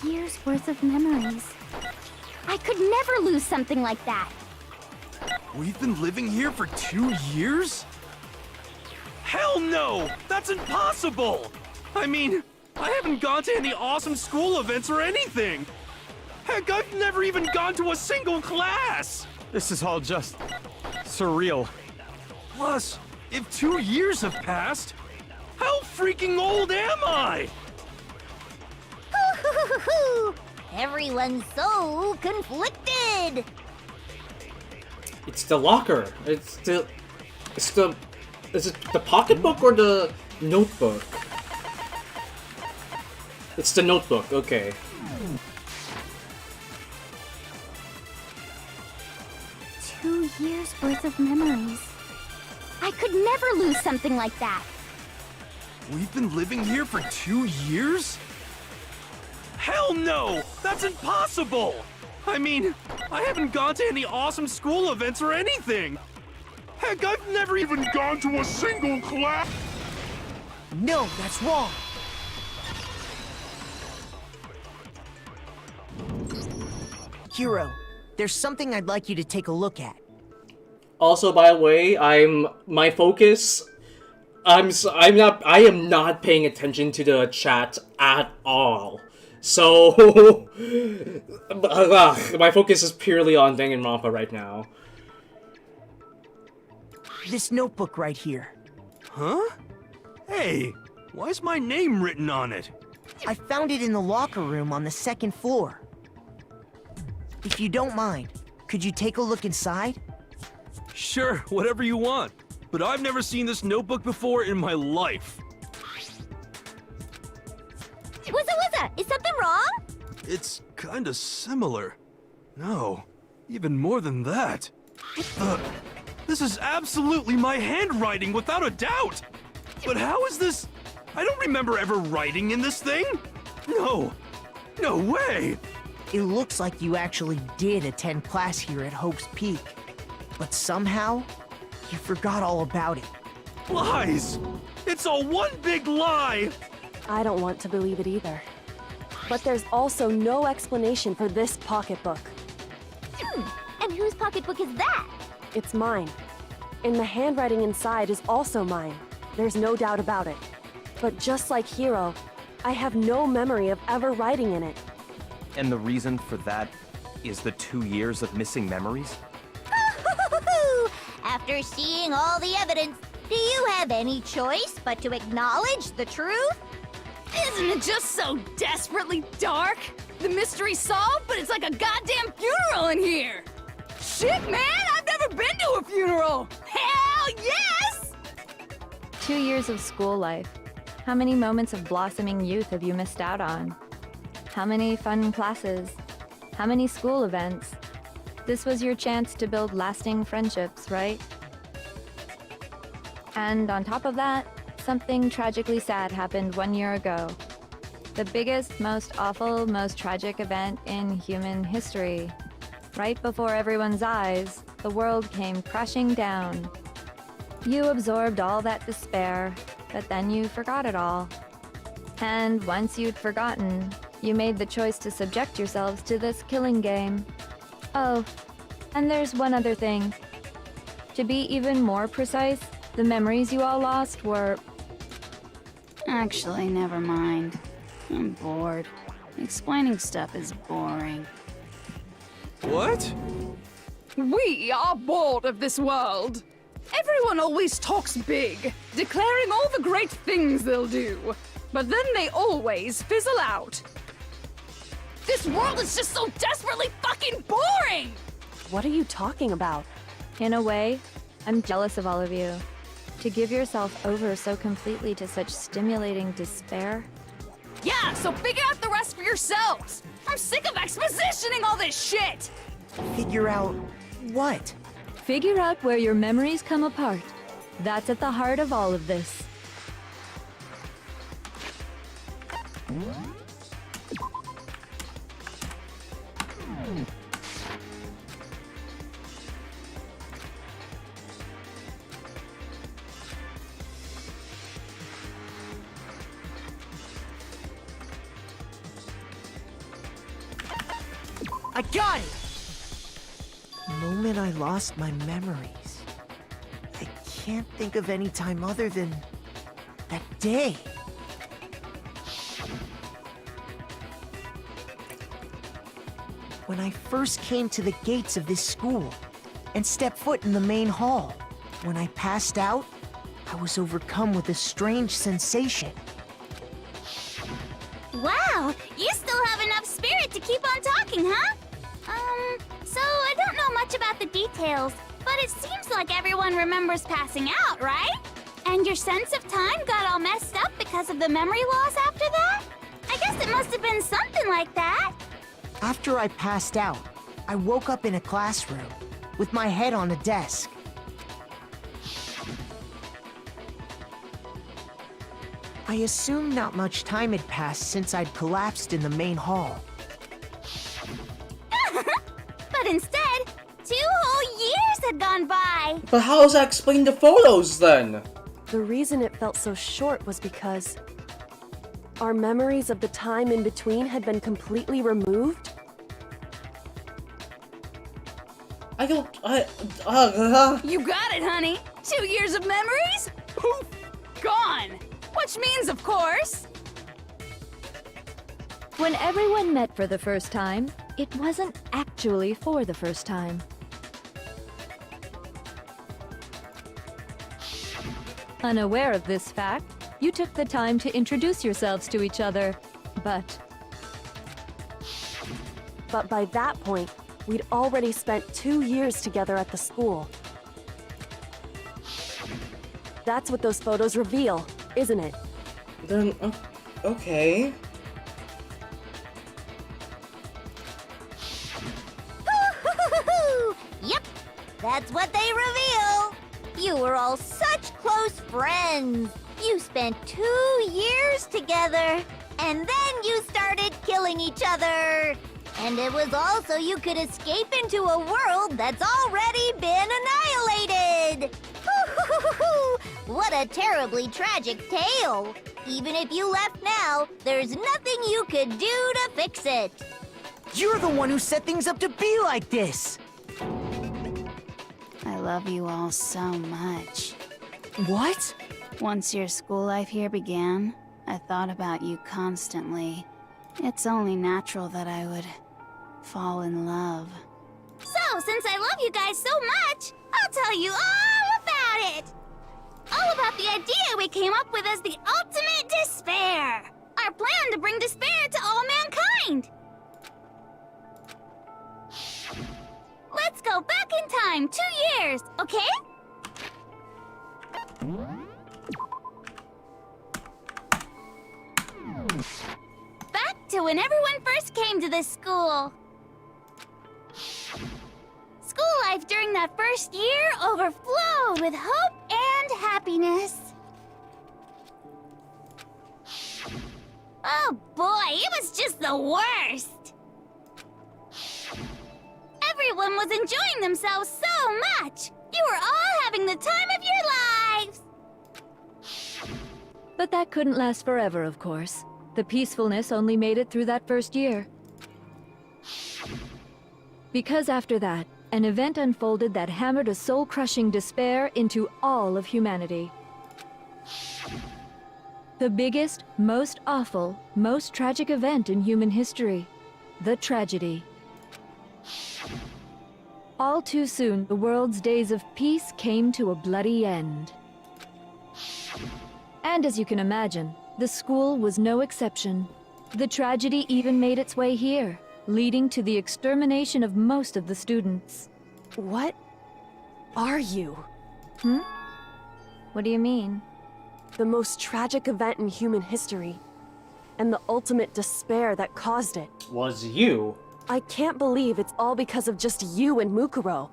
Speaker 3: Years worth of memories. I could never lose something like that.
Speaker 6: We've been living here for 2 years? Hell no! That's impossible! I mean, I haven't gone to any awesome school events or anything! Heck, I've never even gone to a single class!
Speaker 5: This is all just surreal.
Speaker 6: Plus, if 2 years have passed, how freaking old am I?
Speaker 13: Everyone's so conflicted.
Speaker 1: It's the locker. Is it the pocketbook or the notebook? It's the notebook, okay.
Speaker 3: Two years worth of memories. I could never lose something like that.
Speaker 6: We've been living here for 2 years? Hell no! That's impossible! I mean, I haven't gone to any awesome school events or anything! Heck, I've never even gone to a single class!
Speaker 10: No, that's wrong! Hero, there's something I'd like you to take a look at.
Speaker 1: Also, by the way, I am not paying attention to the chat at all. So, my focus is purely on Danganronpa right now.
Speaker 10: This notebook right here.
Speaker 6: Huh? Hey, why's my name written on it?
Speaker 10: I found it in the locker room on the 2nd floor. If you don't mind, could you take a look inside?
Speaker 6: Sure, whatever you want. But I've never seen this notebook before in my life.
Speaker 13: Wuzza, is something wrong?
Speaker 6: It's kinda similar. No, even more than that. This is absolutely my handwriting, without a doubt! But how is this? I don't remember ever writing in this thing! No way!
Speaker 10: It looks like you actually did attend class here at Hope's Peak. But somehow, you forgot all about it.
Speaker 6: Lies! It's all one big lie!
Speaker 2: I don't want to believe it either. But there's also no explanation for this pocketbook.
Speaker 3: And whose pocketbook is that?
Speaker 2: It's mine. And the handwriting inside is also mine. There's no doubt about it. But just like Hiro, I have no memory of ever writing in it.
Speaker 5: And the reason for that is the 2 years of missing memories?
Speaker 13: After seeing all the evidence, do you have any choice but to acknowledge the truth?
Speaker 4: Isn't it just so desperately dark? The mystery's solved, but it's like a goddamn funeral in here! Shit, man! I've never been to a funeral! Hell yes!
Speaker 11: 2 years of school life. How many moments of blossoming youth have you missed out on? How many fun classes? How many school events? This was your chance to build lasting friendships, right? And on top of that, something tragically sad happened 1 year ago. The biggest, most awful, most tragic event in human history. Right before everyone's eyes, the world came crashing down. You absorbed all that despair, but then you forgot it all. And once you'd forgotten, you made the choice to subject yourselves to this killing game. Oh, and there's one other thing. To be even more precise, the memories you all lost were...
Speaker 12: Actually, never mind. I'm bored. Explaining stuff is boring.
Speaker 6: What?
Speaker 4: We are bored of this world. Everyone always talks big, declaring all the great things they'll do. But then they always fizzle out. This world is just so desperately fucking boring!
Speaker 2: What are you talking about?
Speaker 11: In a way, I'm jealous of all of you. To give yourself over so completely to such stimulating despair.
Speaker 4: Yeah, so figure out the rest for yourselves! I'm sick of expositioning all this shit!
Speaker 10: Figure out what?
Speaker 11: Figure out where your memories come apart. That's at the heart of all of this.
Speaker 10: I got it! Moment I lost my memories. I can't think of any time other than that day. When I first came to the gates of this school and stepped foot in the main hall, when I passed out, I was overcome with a strange sensation.
Speaker 3: Wow, you still have enough spirit to keep on talking, huh? So I don't know much about the details, but it seems like everyone remembers passing out, right? And your sense of time got all messed up because of the memory loss after that? I guess it must have been something like that.
Speaker 10: After I passed out, I woke up in a classroom with my head on a desk. I assumed not much time had passed since I'd collapsed in the main hall.
Speaker 3: But instead, 2 whole years had gone by.
Speaker 1: But how does that explain the photos then?
Speaker 2: The reason it felt so short was because our memories of the time in between had been completely removed.
Speaker 4: You got it, honey. 2 years of memories? Poof! Gone! Which means, of course...
Speaker 11: When everyone met for the first time, it wasn't actually for the first time. Unaware of this fact, you took the time to introduce yourselves to each other, but
Speaker 2: by that point, we'd already spent 2 years together at the school. That's what those photos reveal, isn't it?
Speaker 1: Then, okay.
Speaker 13: Yep, that's what they reveal. You were all such close friends. You spent 2 years together, and then you started killing each other. And it was all so you could escape into a world that's already been annihilated. What a terribly tragic tale. Even if you left now, there's nothing you could do to fix it.
Speaker 10: You're the one who set things up to be like this!
Speaker 12: I love you all so much.
Speaker 10: What?
Speaker 12: Once your school life here began, I thought about you constantly. It's only natural that I would fall in love.
Speaker 3: So, since I love you guys so much, I'll tell you all about it! All about the idea we came up with as the ultimate despair! Our our plan to bring despair to all mankind. Let's go back in time 2 years, okay? Back to when everyone first came to this school. School life during that first year overflowed with hope and happiness. Oh boy, it was just the worst. Everyone was enjoying themselves so much. You were all having the time of your lives.
Speaker 11: But that couldn't last forever, of course. The peacefulness only made it through that first year. Because after that, an event unfolded that hammered a soul-crushing despair into all of humanity. The biggest, most awful, most tragic event in human history. The tragedy. All too soon, the world's days of peace came to a bloody end. And as you can imagine, the school was no exception. The tragedy even made its way here, leading to the extermination of most of the students.
Speaker 2: What are you?
Speaker 11: What do you mean?
Speaker 2: The most tragic event in human history, and the ultimate despair that caused it.
Speaker 1: Was you?
Speaker 2: I can't believe it's all because of just you and Mukuro.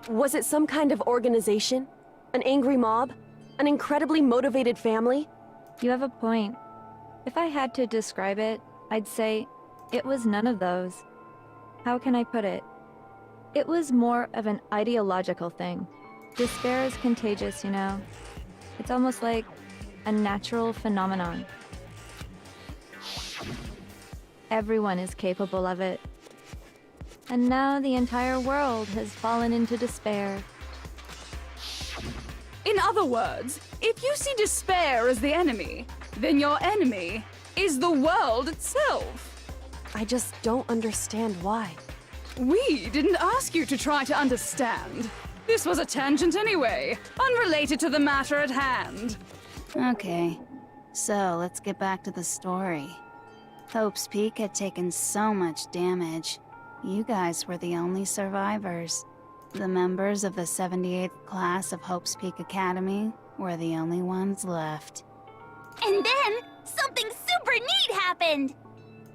Speaker 2: Was it some kind of organization? An angry mob? An incredibly motivated family?
Speaker 11: You have a point. If I had to describe it, I'd say it was none of those. How can I put it? It was more of an ideological thing. Despair is contagious, you know. It's almost like a natural phenomenon. Everyone is capable of it. And now the entire world has fallen into despair.
Speaker 4: In other words, if you see despair as the enemy, then your enemy is the world itself.
Speaker 2: I just don't understand why.
Speaker 4: We didn't ask you to try to understand. This was a tangent anyway, unrelated to the matter at hand.
Speaker 12: Okay, so let's get back to the story. Hope's Peak had taken so much damage. You guys were the only survivors. The members of the 78th class of Hope's Peak Academy were the only ones left.
Speaker 3: And then, something super neat happened!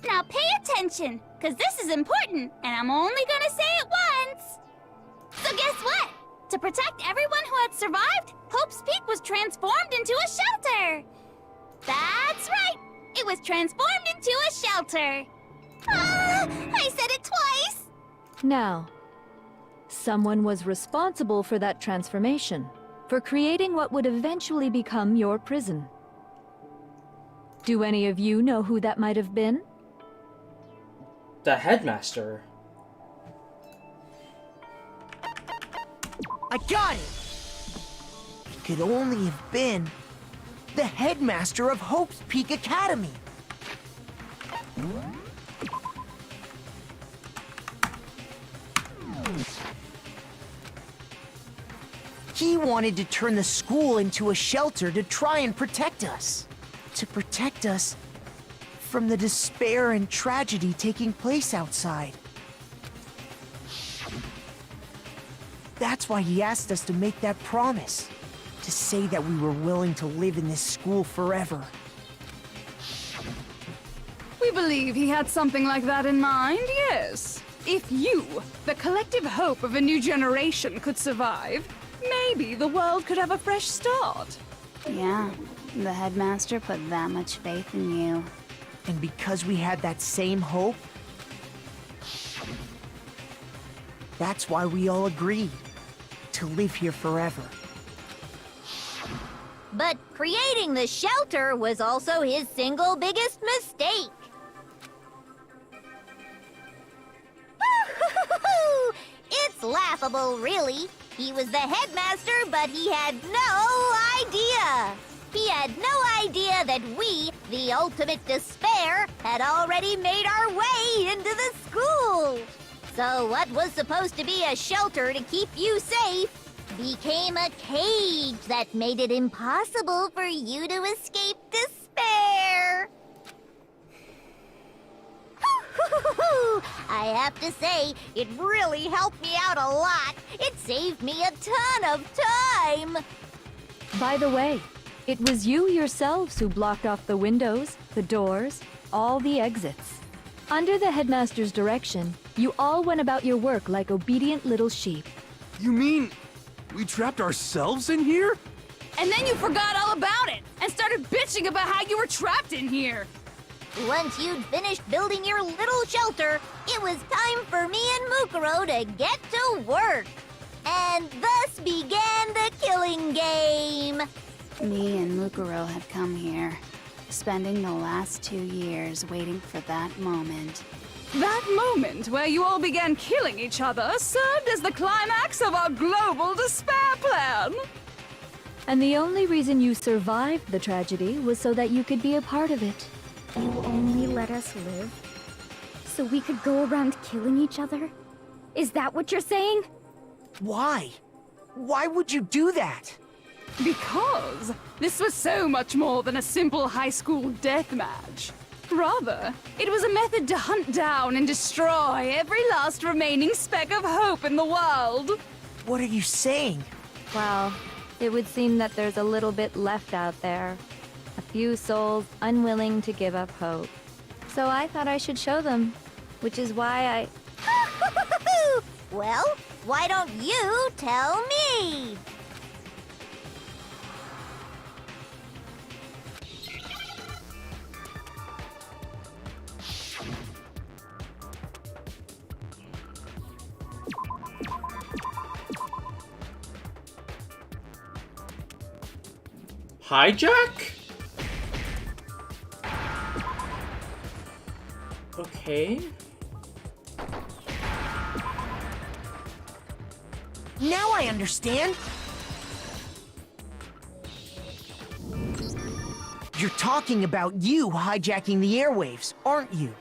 Speaker 3: Now pay attention, because this is important, and I'm only gonna say it once! So guess what? To protect everyone who had survived, Hope's Peak was transformed into a shelter! That's right! It was transformed into a shelter! Ah! I said it twice!
Speaker 11: Now, someone was responsible for that transformation, for creating what would eventually become your prison. Do any of you know who that might have been?
Speaker 1: The headmaster.
Speaker 10: I got it! It could only have been the headmaster of Hope's Peak Academy. He wanted to turn the school into a shelter to try and protect us. To protect us from the despair and tragedy taking place outside. That's why he asked us to make that promise. To say that we were willing to live in this school forever.
Speaker 4: We believe he had something like that in mind, yes. If you, the collective hope of a new generation, could survive, maybe the world could have a fresh start.
Speaker 12: Yeah, the headmaster put that much faith in you.
Speaker 10: And because we had that same hope, that's why we all agreed to live here forever.
Speaker 13: But creating the shelter was also his single biggest mistake. It's laughable, really. He was the headmaster, but he had no idea. He had no idea that we, the ultimate despair, had already made our way into the school. So what was supposed to be a shelter to keep you safe became a cage that made it impossible for you to escape despair. I have to say, it really helped me out a lot. It saved me a ton of time.
Speaker 2: By the way, it was you yourselves who blocked off the windows, the doors, all the exits. Under the headmaster's direction, you all went about your work like obedient little sheep.
Speaker 6: You mean we trapped ourselves in here?
Speaker 4: And then you forgot all about it and started bitching about how you were trapped in here.
Speaker 13: Once you'd finished building your little shelter, it was time for me and Mukuro to get to work. And thus began the killing game.
Speaker 12: Me and Mukuro had come here, spending the last 2 years waiting for that moment.
Speaker 4: That moment where you all began killing each other served as the climax of our global despair plan.
Speaker 2: And the only reason you survived the tragedy was so that you could be a part of it.
Speaker 14: You only let us live? So we could go around killing each other? Is that what you're saying?
Speaker 10: Why? Why would you do that?
Speaker 4: Because this was so much more than a simple high school deathmatch. Rather, it was a method to hunt down and destroy every last remaining speck of hope in the world.
Speaker 10: What are you saying?
Speaker 11: Well, it would seem that there's a little bit left out there. A few souls unwilling to give up hope. So I thought I should show them, which is why
Speaker 13: Well, why don't you tell me?
Speaker 1: Hijack? Okay.
Speaker 10: Now I understand. You're talking about you hijacking the airwaves, aren't you?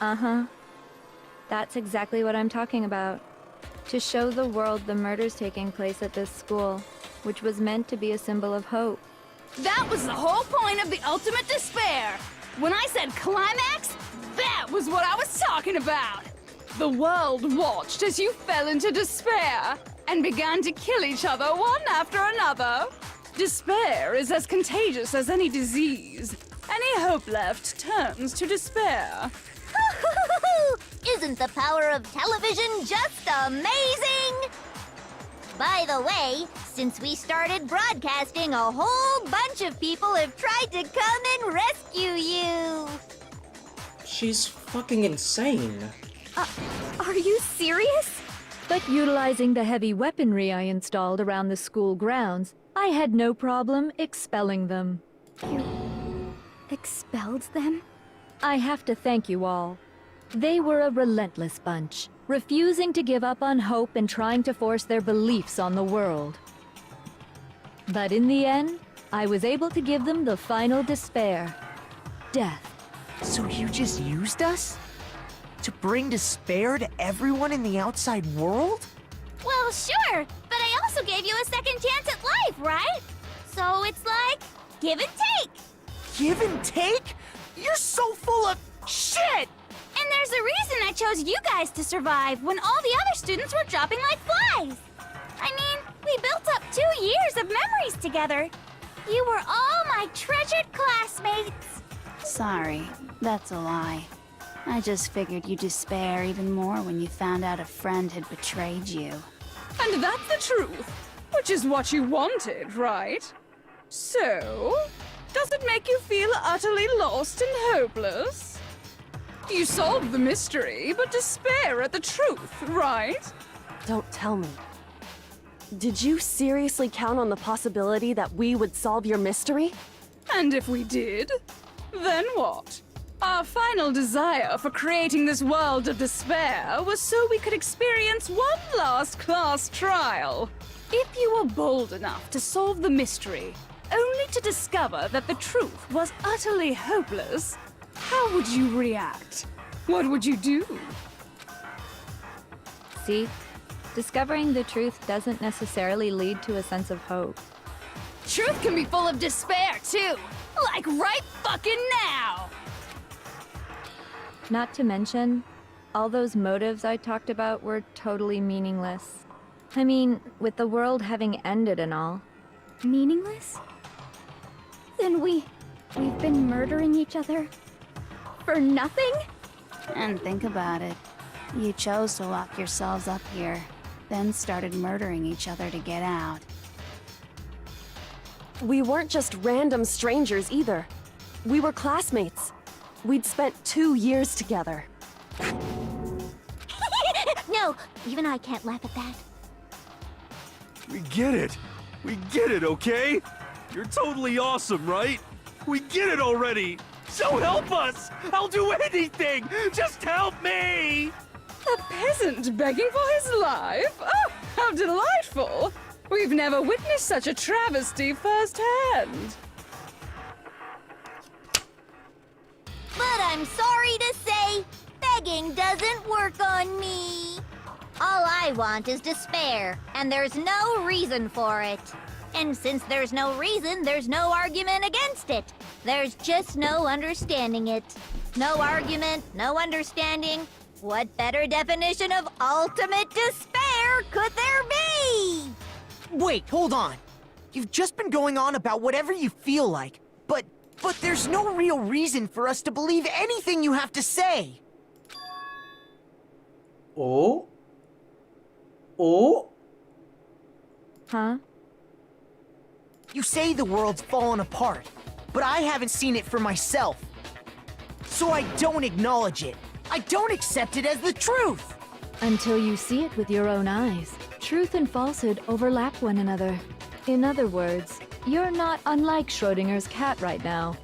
Speaker 11: Uh-huh. That's exactly what I'm talking about. To show the world the murders taking place at this school, which was meant to be a symbol of hope.
Speaker 4: That was the whole point of the ultimate despair. When I said climax, that was what I was talking about. The world watched as you fell into despair and began to kill each other one after another. Despair is as contagious as any disease. Any hope left turns to despair.
Speaker 13: Isn't the power of television just amazing? By the way, since we started broadcasting, a whole bunch of people have tried to come and rescue you.
Speaker 1: She's fucking insane.
Speaker 14: Are you serious?
Speaker 2: But utilizing the heavy weaponry I installed around the school grounds, I had no problem expelling them.
Speaker 14: You expelled them?
Speaker 2: I have to thank you all. They were a relentless bunch, refusing to give up on hope and trying to force their beliefs on the world. But in the end, I was able to give them the final despair. Death.
Speaker 10: So you just used us? To bring despair to everyone in the outside world?
Speaker 3: Well, sure, but I also gave you a second chance at life, right? So it's like, give and take.
Speaker 10: Give and take? You're so full of shit!
Speaker 3: And there's a reason I chose you guys to survive when all the other students were dropping like flies. I mean, we built up 2 years of memories together. You were all my treasured classmates.
Speaker 12: Sorry, that's a lie. I just figured you'd despair even more when you found out a friend had betrayed you.
Speaker 4: And that's the truth, which is what you wanted, right? So, does it make you feel utterly lost and hopeless? You solved the mystery, but despair at the truth, right?
Speaker 15: Don't tell me. Did you seriously count on the possibility that we would solve your mystery?
Speaker 4: And if we did, then what? Our final desire for creating this world of despair was so we could experience one last class trial. If you were bold enough to solve the mystery, only to discover that the truth was utterly hopeless, how would you react? What would you do?
Speaker 11: See, discovering the truth doesn't necessarily lead to a sense of hope.
Speaker 4: Truth can be full of despair, too. Like right fucking now!
Speaker 11: Not to mention, all those motives I talked about were totally meaningless. I mean, with the world having ended and all.
Speaker 14: Meaningless? Then we've been murdering each other for nothing?
Speaker 12: And think about it. You chose to lock yourselves up here, then started murdering each other to get out.
Speaker 15: We weren't just random strangers either. We were classmates. We'd spent 2 years together.
Speaker 13: No, even I can't laugh at that.
Speaker 6: We get it. We get it, okay? You're totally awesome, right? We get it already. So help us. I'll do anything. Just help me.
Speaker 4: A peasant begging for his life? Oh, how delightful! We've never witnessed such a travesty firsthand.
Speaker 13: But I'm sorry to say, begging doesn't work on me. All I want is despair, and there's no reason for it. And since there's no reason, there's no argument against it. There's just no understanding it. No argument, no understanding. What better definition of ultimate despair could there be?
Speaker 10: Wait, hold on. You've just been going on about whatever you feel like, but there's no real reason for us to believe anything you have to say.
Speaker 1: Oh? Oh?
Speaker 11: Huh?
Speaker 10: You say the world's fallen apart, but I haven't seen it for myself. So I don't acknowledge it. I don't accept it as the truth.
Speaker 11: Until you see it with your own eyes. Truth and falsehood overlap one another. In other words, you're not unlike Schrodinger's cat right now.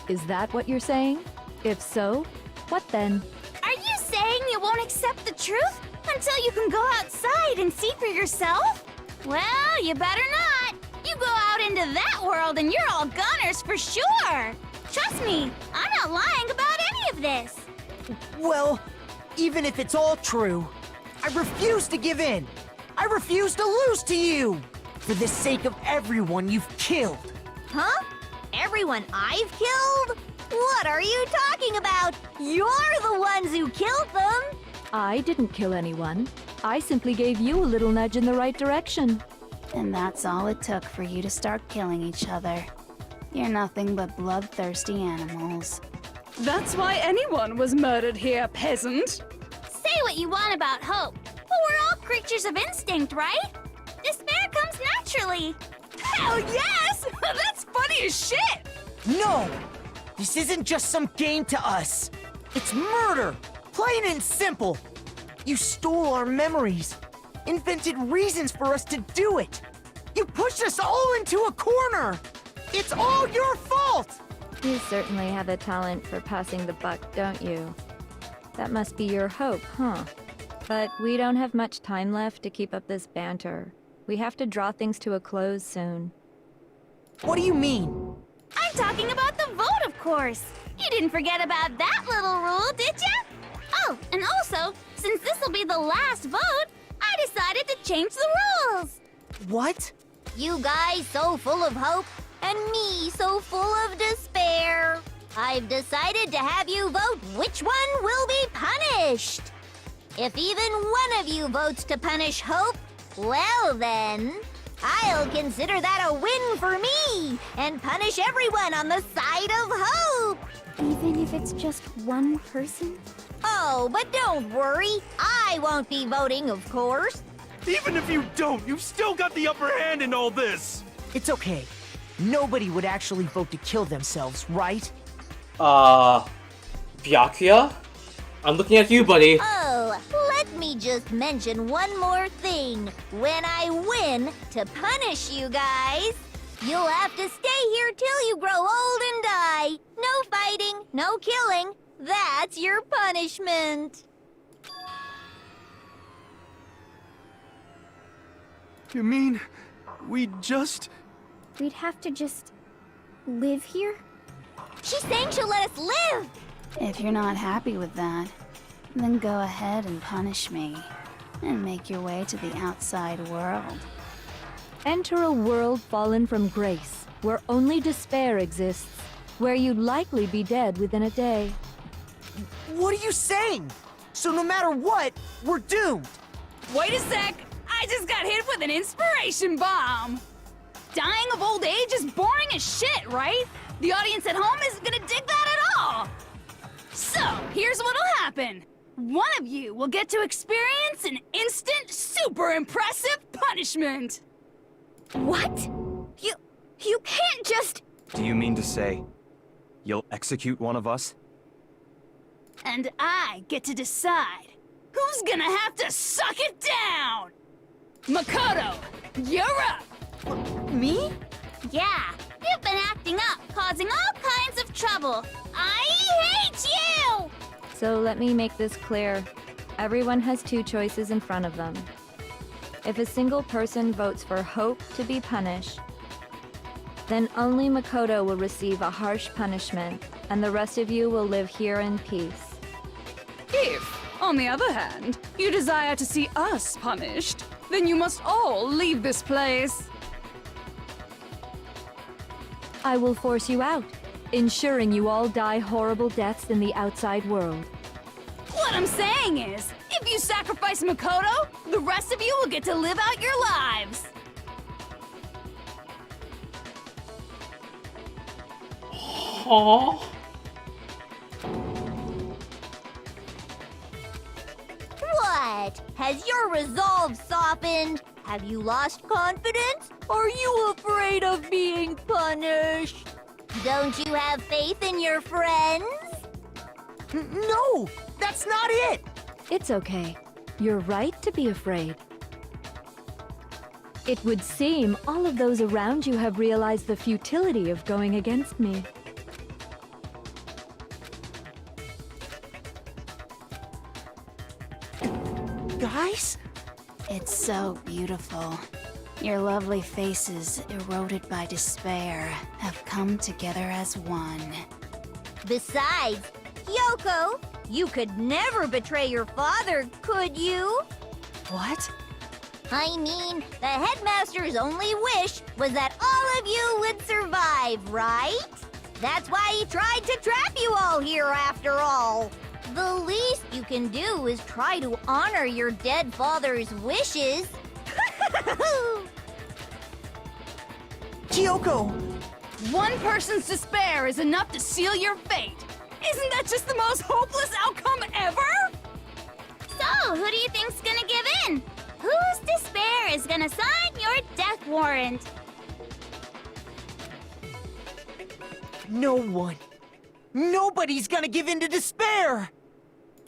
Speaker 11: Is that what you're saying? If so, what then?
Speaker 3: Are you saying you won't accept the truth until you can go outside and see for yourself? Well, you better not. You go out into that world and you're all goners for sure. Trust me, I'm not lying about any of this.
Speaker 10: Well, even if it's all true, I refuse to give in. I refuse to lose to you. For the sake of everyone you've killed.
Speaker 13: Huh? Everyone I've killed? What are you talking about? You're the ones who killed them!
Speaker 11: I didn't kill anyone. I simply gave you a little nudge in the right direction.
Speaker 12: And that's all it took for you to start killing each other. You're nothing but bloodthirsty animals.
Speaker 4: That's why anyone was murdered here, peasant.
Speaker 3: Say what you want about hope, but we're all creatures of instinct, right? Despair comes naturally.
Speaker 4: Hell yes! That's funny as shit!
Speaker 10: No! This isn't just some game to us. It's murder! Plain and simple. You stole our memories. Invented reasons for us to do it. You pushed us all into a corner. It's all your fault!
Speaker 11: You certainly have a talent for passing the buck, don't you? That must be your hope, huh? But we don't have much time left to keep up this banter. We have to draw things to a close soon.
Speaker 10: What do you mean?
Speaker 3: I'm talking about the vote, of course. You didn't forget about that little rule, did ya? Oh, and also, since this will be the last vote, I decided to change the rules.
Speaker 10: What?
Speaker 13: You guys so full of hope, and me so full of despair. I've decided to have you vote which one will be punished. If even one of you votes to punish Hope, well then, I'll consider that a win for me and punish everyone on the side of Hope.
Speaker 14: Even if it's just one person?
Speaker 13: Oh, but don't worry. I won't be voting, of course.
Speaker 6: Even if you don't, you've still got the upper hand in all this.
Speaker 10: It's okay. Nobody would actually vote to kill themselves, right?
Speaker 1: Byakuya? I'm looking at you, buddy.
Speaker 13: Oh, let me just mention one more thing. When I win to punish you guys, you'll have to stay here till you grow old and die. No fighting, no killing. That's your punishment.
Speaker 6: You mean we'd
Speaker 14: We'd have to just live here?
Speaker 13: She's saying she'll let us live!
Speaker 12: If you're not happy with that, then go ahead and punish me. And make your way to the outside world.
Speaker 11: Enter a world fallen from grace, where only despair exists, where you'd likely be dead within a day.
Speaker 10: What are you saying? So no matter what, we're doomed.
Speaker 4: Wait a sec! I just got hit with an inspiration bomb! Dying of old age is boring as shit, right? The audience at home isn't gonna dig that at all! So, here's what'll happen. One of you will get to experience an instant, super impressive punishment!
Speaker 14: What? You can't just...
Speaker 5: Do you mean to say you'll execute one of us?
Speaker 4: And I get to decide who's gonna have to suck it down! Makoto, you're up!
Speaker 10: Me?
Speaker 3: Yeah, you've been acting up, causing all kinds of trouble. I hate you!
Speaker 11: So let me make this clear. Everyone has two choices in front of them. If a single person votes for Hope to be punished, then only Makoto will receive a harsh punishment, and the rest of you will live here in peace.
Speaker 4: If, on the other hand, you desire to see us punished, then you must all leave this place.
Speaker 11: I will force you out, ensuring you all die horrible deaths in the outside world.
Speaker 4: What I'm saying is, if you sacrifice Makoto, the rest of you will get to live out your lives.
Speaker 1: Aww.
Speaker 13: What? Has your resolve softened? Have you lost confidence? Are you afraid of being punished? Don't you have faith in your friends?
Speaker 10: No! That's not it!
Speaker 11: It's okay. You're right to be afraid. It would seem all of those around you have realized the futility of going against me.
Speaker 10: Guys?
Speaker 12: It's so beautiful. Your lovely faces, eroded by despair, have come together as one.
Speaker 13: Besides, Yoko, you could never betray your father, could you?
Speaker 10: What?
Speaker 13: I mean, the headmaster's only wish was that all of you would survive, right? That's why he tried to trap you all here after all. The least you can do is try to honor your dead father's wishes.
Speaker 10: Kyoko!
Speaker 4: One person's despair is enough to seal your fate. Isn't that just the most hopeless outcome ever?
Speaker 3: So, who do you think's gonna give in? Whose despair is gonna sign your death warrant?
Speaker 10: No one. Nobody's gonna give in to despair!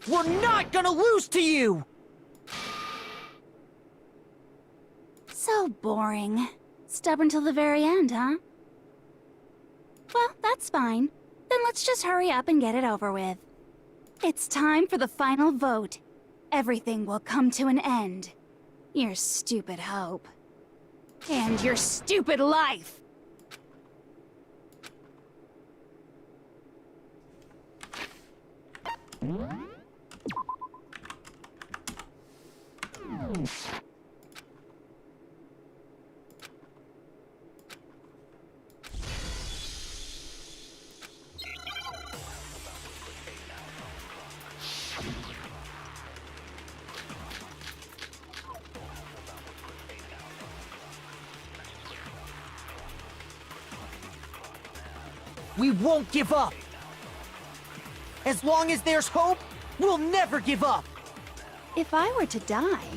Speaker 10: We're not gonna lose to you!
Speaker 12: So boring. Stubborn till the very end, huh? Well, that's fine. Then let's just hurry up and get it over with. It's time for the final vote. Everything will come to an end. Your stupid hope.
Speaker 4: And your stupid life.
Speaker 10: We won't give up! As long as there's hope, we'll never give up!
Speaker 12: If I were to die,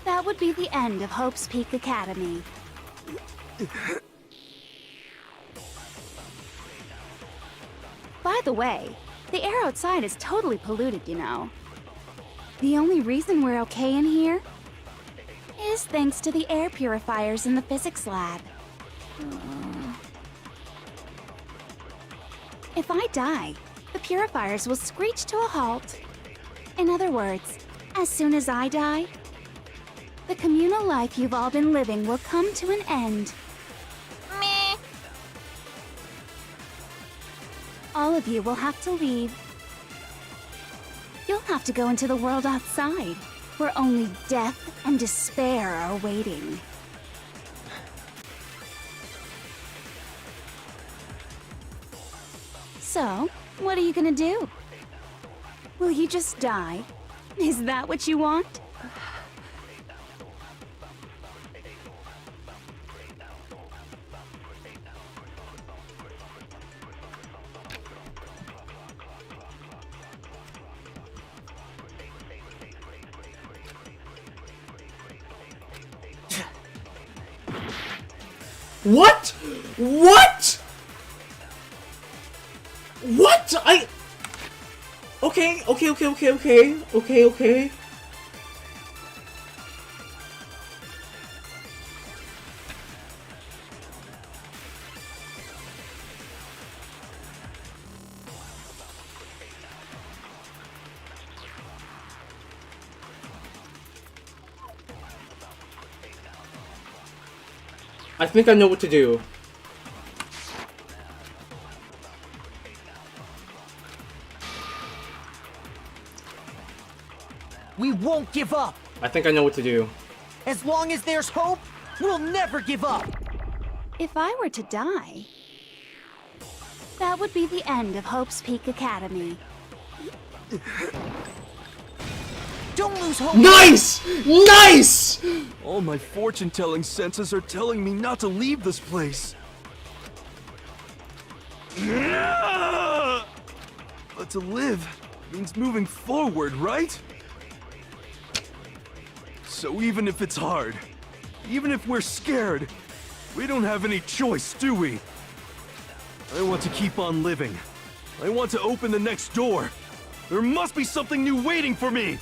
Speaker 12: that would be the end of Hope's Peak Academy. By the way, the air outside is totally polluted, you know. The only reason we're okay in here is thanks to the air purifiers in the physics lab. If I die, the purifiers will screech to a halt. In other words, as soon as I die, the communal life you've all been living will come to an end.
Speaker 3: Meh.
Speaker 12: All of you will have to leave. You'll have to go into the world outside, where only death and despair are waiting. So, What are you gonna do? Will you just die? Is that what you want?
Speaker 1: What? What? What? Okay. I think I know what to do.
Speaker 10: We won't give up.
Speaker 1: I think I know what to do.
Speaker 10: As long as there's hope, we'll never give up.
Speaker 12: If I were to die, that would be the end of Hope's Peak Academy.
Speaker 10: Don't lose hope.
Speaker 1: Nice! Nice!
Speaker 6: All my fortune-telling senses are telling me not to leave this place. But to live means moving forward, right? So even if it's hard, even if we're scared, we don't have any choice, do we? I want to keep on living. I want to open the next door. There must be something new waiting for me.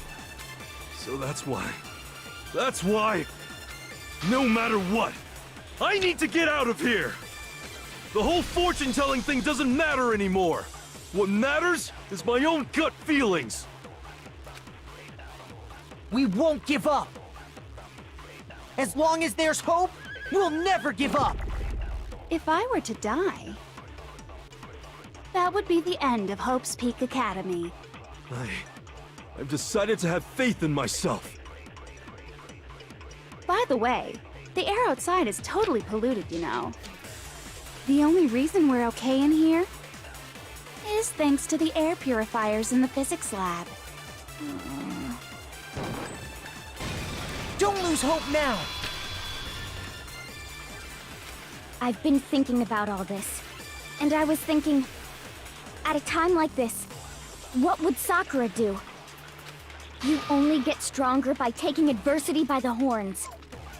Speaker 6: So that's why, no matter what, I need to get out of here. The whole fortune-telling thing doesn't matter anymore. What matters is my own gut feelings.
Speaker 10: We won't give up. As long as there's hope, we'll never give up.
Speaker 12: If I were to die, that would be the end of Hope's Peak Academy.
Speaker 6: I've decided to have faith in myself.
Speaker 12: By the way, the air outside is totally polluted, you know. The only reason we're okay in here is thanks to the air purifiers in the physics lab.
Speaker 10: Don't lose hope now.
Speaker 14: I've been thinking about all this. And I was thinking, at a time like this, what would Sakura do? You only get stronger by taking adversity by the horns.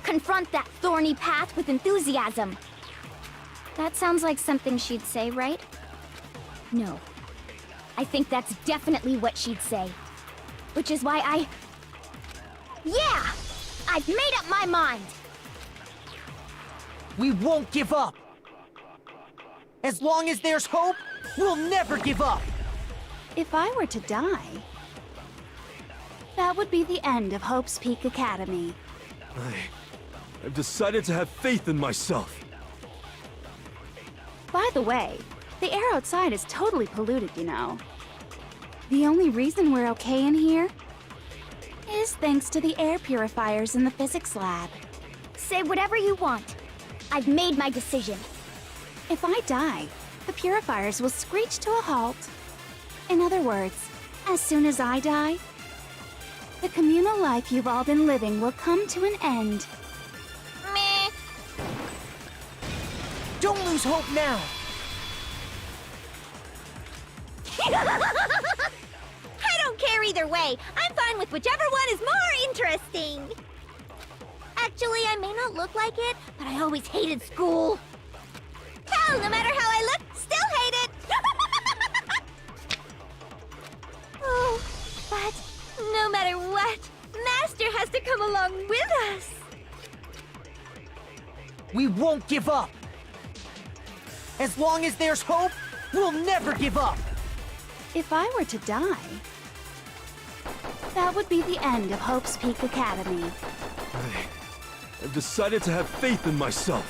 Speaker 14: Confront that thorny path with enthusiasm. That sounds like something she'd say, right? No. I think that's definitely what she'd say. Which is why Yeah! I've made up my mind!
Speaker 10: We won't give up. As long as there's hope, we'll never give up.
Speaker 12: If I were to die, that would be the end of Hope's Peak Academy.
Speaker 6: I've decided to have faith in myself.
Speaker 12: By the way, the air outside is totally polluted, you know. The only reason we're okay in here is thanks to the air purifiers in the physics lab.
Speaker 14: Say whatever you want. I've made my decision.
Speaker 12: If I die, the purifiers will screech to a halt. In other words, as soon as I die, the communal life you've all been living will come to an end.
Speaker 13: Meh.
Speaker 10: Don't lose hope now.
Speaker 13: I don't care either way. I'm fine with whichever one is more interesting. Actually, I may not look like it, but I always hated school. Hell, no matter how I look, still hate it. Oh, but no matter what, Master has to come along with us.
Speaker 10: We won't give up. As long as there's hope, we'll never give up.
Speaker 12: If I were to die, that would be the end of Hope's Peak Academy.
Speaker 6: I've decided to have faith in myself.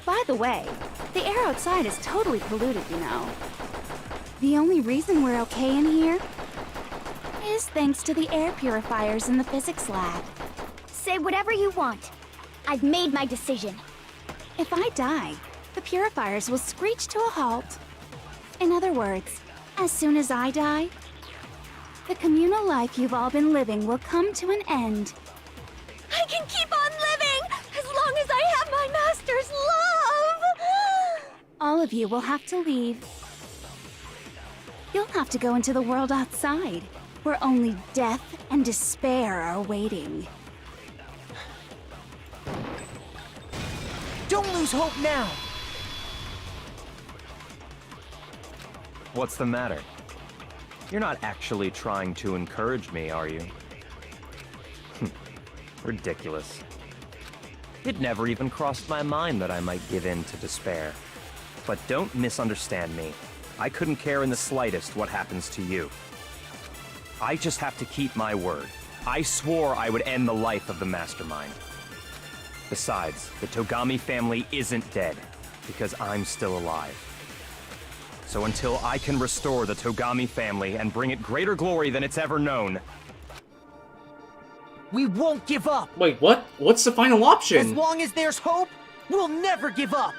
Speaker 12: By the way, the air outside is totally polluted, you know. The only reason we're okay in here is thanks to the air purifiers in the physics lab.
Speaker 14: Say whatever you want. I've made my decision.
Speaker 12: If I die, the purifiers will screech to a halt. In other words, as soon as I die, the communal life you've all been living will come to an end.
Speaker 14: I can keep on living as long as I have my master's love!
Speaker 12: All of you will have to leave. You'll have to go into the world outside, where only death and despair are waiting.
Speaker 10: Don't lose hope now!
Speaker 5: What's the matter? You're not actually trying to encourage me, are you? Ridiculous. It never even crossed my mind that I might give in to despair. But don't misunderstand me. I couldn't care in the slightest what happens to you. I just have to keep my word. I swore I would end the life of the Mastermind. Besides, the Togami family isn't dead, because I'm still alive. So until I can restore the Togami family and bring it greater glory than it's ever known...
Speaker 10: We won't give up!
Speaker 1: Wait, what? What's the final option?
Speaker 10: As long as there's hope, we'll never give up!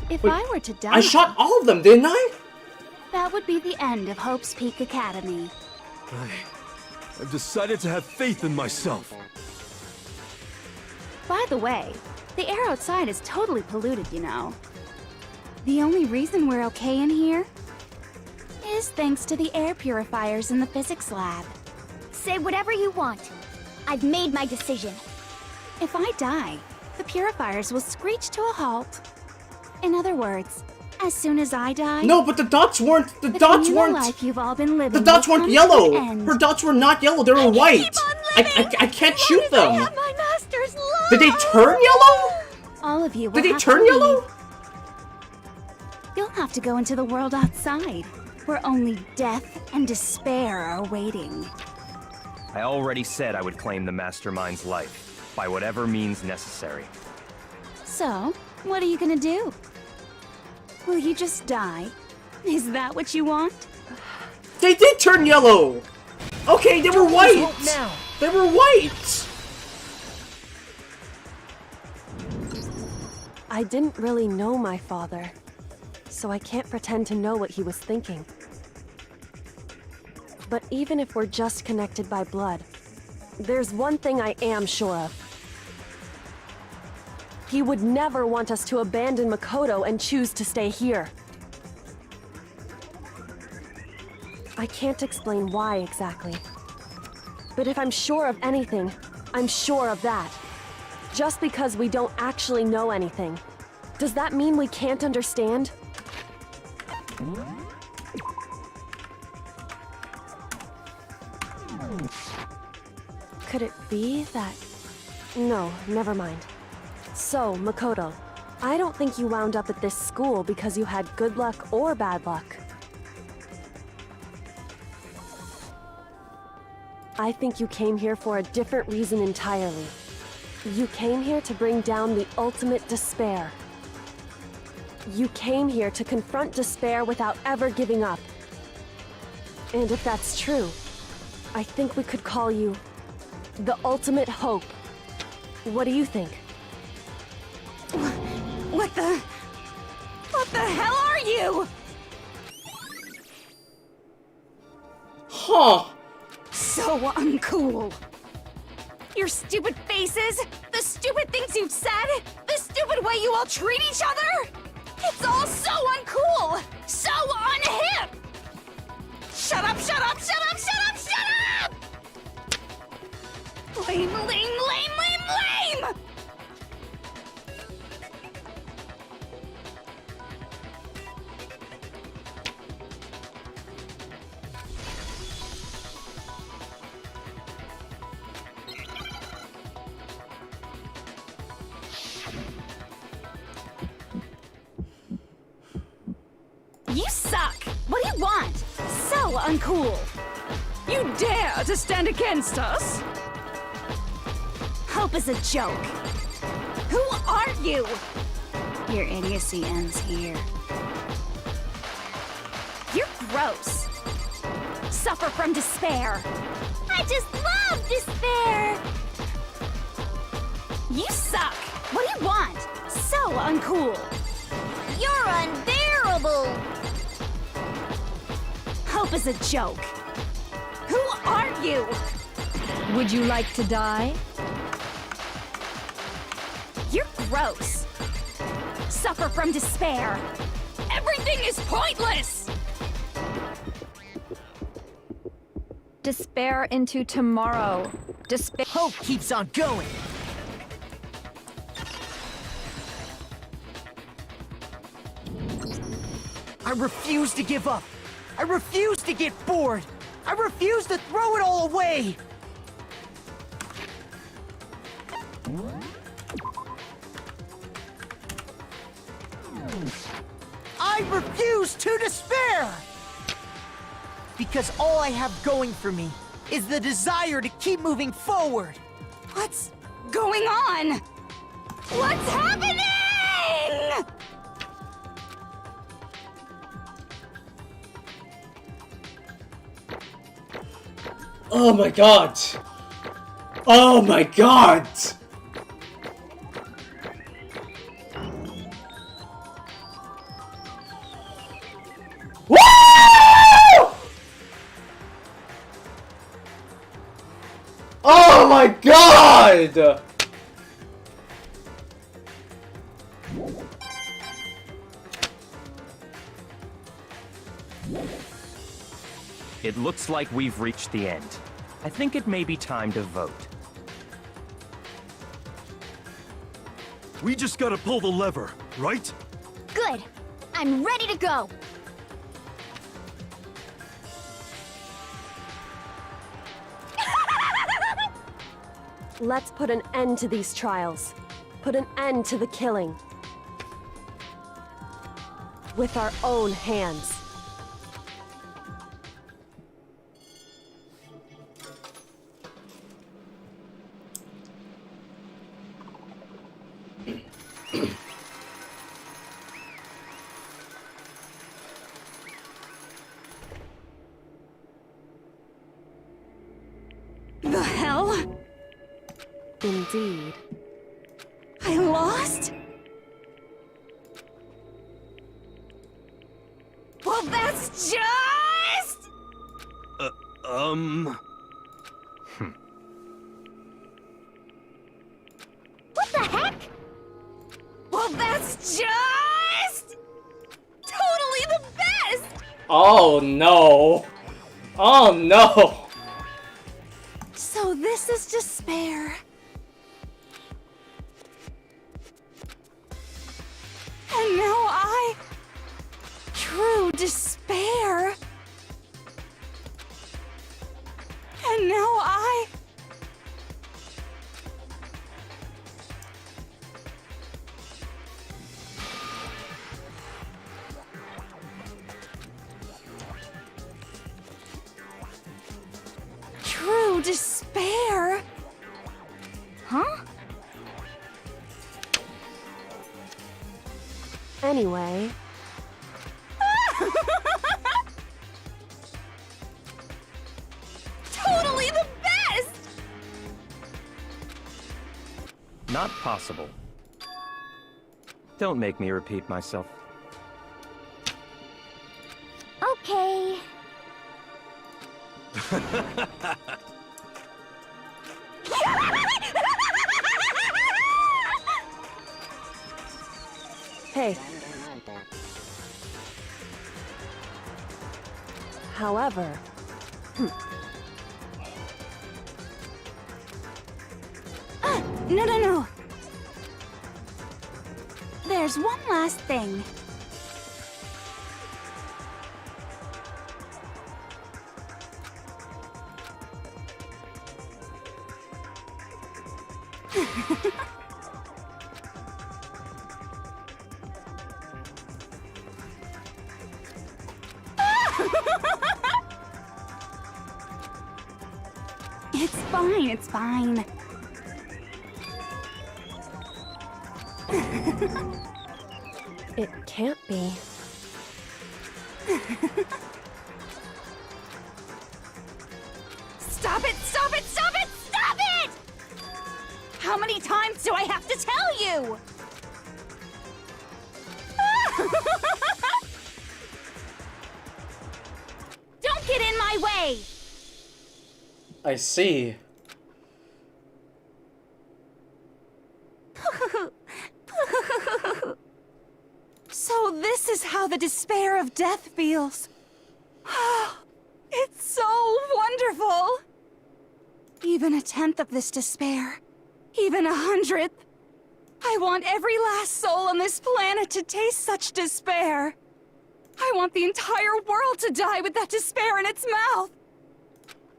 Speaker 12: If
Speaker 1: Wait,
Speaker 12: I were to die...
Speaker 1: I shot all of them, didn't I?
Speaker 12: That would be the end of Hope's Peak Academy.
Speaker 6: I've decided to have faith in myself.
Speaker 12: By the way, the air outside is totally polluted, you know. The only reason we're okay in here is thanks to the air purifiers in the physics lab.
Speaker 14: Say whatever you want. I've made my decision.
Speaker 12: If I die, the purifiers will screech to a halt. In other words, as soon as I die...
Speaker 1: No, but the dots weren't... The dots weren't...
Speaker 12: life you've all been living
Speaker 1: the dots
Speaker 12: will
Speaker 1: weren't
Speaker 12: come to an
Speaker 1: yellow!
Speaker 12: end.
Speaker 1: Her dots were not yellow, they were white! I can't shoot them!
Speaker 14: I have my master's love!
Speaker 1: Did they turn yellow?
Speaker 12: All of you will
Speaker 1: Did they
Speaker 12: have
Speaker 1: turn
Speaker 12: to
Speaker 1: yellow?
Speaker 12: leave. You'll have to go into the world outside, where only death and despair are waiting.
Speaker 5: I already said I would claim the Mastermind's life, by whatever means necessary.
Speaker 12: So, what are you gonna do? Will you just die? Is that what you want?
Speaker 1: They did turn yellow! Okay, they were white!
Speaker 10: Hope now.
Speaker 1: They were white!
Speaker 15: I didn't really know my father, so I can't pretend to know what he was thinking. But even if we're just connected by blood, there's one thing I am sure of. He would never want us to abandon Makoto and choose to stay here. I can't explain why exactly. But if I'm sure of anything, I'm sure of that. Just because we don't actually know anything, does that mean we can't understand? Could it be that... No, never mind. So, Makoto, I don't think you wound up at this school because you had good luck or bad luck. I think you came here for a different reason entirely. You came here to bring down the ultimate despair. You came here to confront despair without ever giving up. And if that's true, I think we could call you the ultimate hope. What do you think?
Speaker 4: What the hell are you?
Speaker 1: Huh.
Speaker 4: So uncool. Your stupid faces, the stupid things you've said, the stupid way you all treat each other. It's all so uncool, so unhip. Shut up, shut up, shut up, shut up, shut up! Lame, lame, lame, lame, lame!
Speaker 12: You suck! What do you want? So uncool!
Speaker 4: You dare to stand against us?
Speaker 12: Hope is a joke.
Speaker 4: Who are you?
Speaker 12: Your idiocy ends here.
Speaker 14: You're gross. Suffer from despair.
Speaker 3: I just love despair!
Speaker 12: You suck! What do you want? So uncool!
Speaker 3: You're unbearable!
Speaker 4: as a joke. Who are you?
Speaker 11: Would you like to die?
Speaker 4: You're gross. Suffer from despair. Everything is pointless!
Speaker 11: Despair into tomorrow. Despair.
Speaker 10: Hope keeps on going. I refuse to give up. I refuse to get bored. I refuse to throw it all away. I refuse to despair! Because all I have going for me is the desire to keep moving forward.
Speaker 4: What's going on? What's happening?
Speaker 1: Oh my god! Oh my god! Woo! Oh my god!
Speaker 5: It looks like we've reached the end. I think it may be time to vote.
Speaker 6: We just gotta pull the lever, right?
Speaker 14: Good. I'm ready to go.
Speaker 15: Let's put an end to these trials. Put an end to the killing. With our own hands.
Speaker 4: The hell?
Speaker 15: Indeed.
Speaker 4: I lost? Well, that's just...
Speaker 14: What the heck?
Speaker 4: Well, that's just... totally the best!
Speaker 1: Oh no! Oh no!
Speaker 4: So this is despair. And now true despair. And now true despair? Huh?
Speaker 15: Anyway.
Speaker 4: Totally the best!
Speaker 5: Not possible. Don't make me repeat myself.
Speaker 14: Okay.
Speaker 15: Hey. However...
Speaker 4: No. There's one last thing. It's fine.
Speaker 15: It can't be.
Speaker 4: Stop it! How many times do I have to tell you? Don't my way!
Speaker 1: I see.
Speaker 4: So this is how the despair of death feels. It's so wonderful! Even a tenth of this despair, even 100th. I want every last soul on this planet to taste such despair. I want the entire world to die with that despair in its mouth.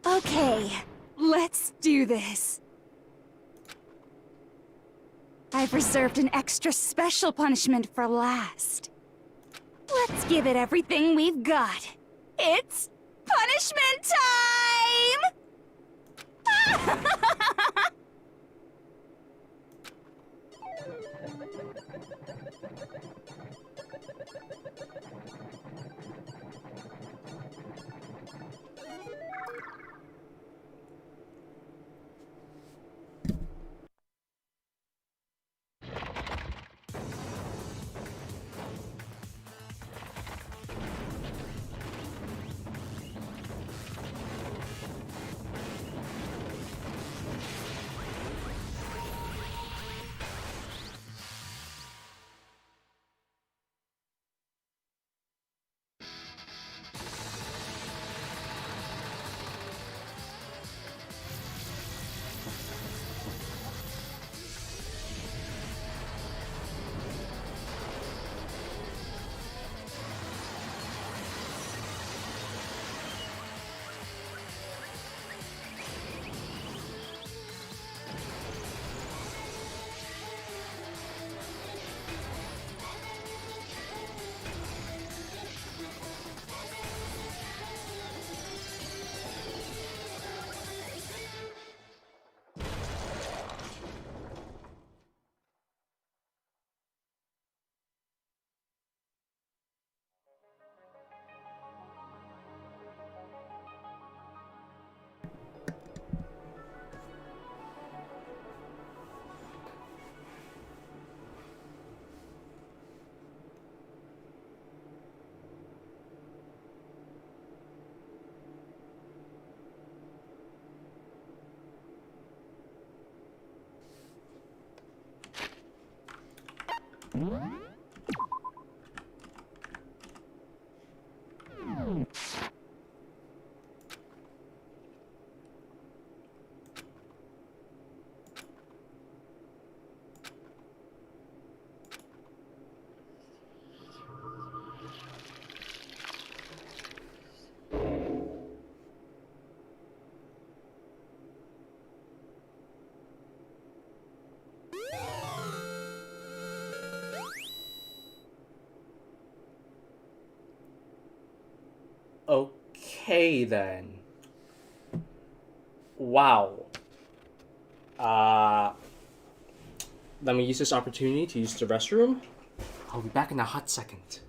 Speaker 4: Okay, let's do this. I've reserved an extra special punishment for last. Let's give it everything we've got. It's punishment time!
Speaker 1: Okay then. Wow. Let me use this opportunity to use the restroom. I'll be back in a hot second.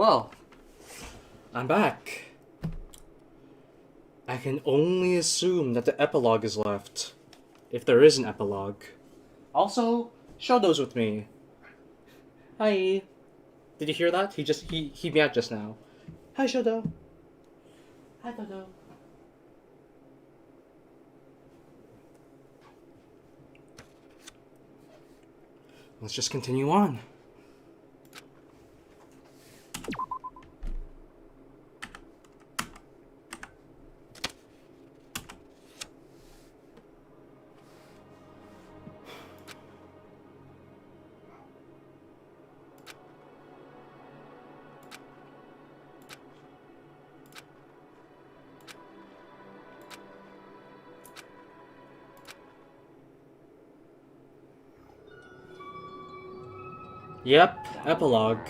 Speaker 1: Well, I'm back. I can only assume that the epilogue is left. If there is an epilogue. Also, Shodo's with me. Hi. Did you hear that? He meowed just now. Hi, Shodo. Hi, Dodo. Let's just continue on. Yep, epilogue.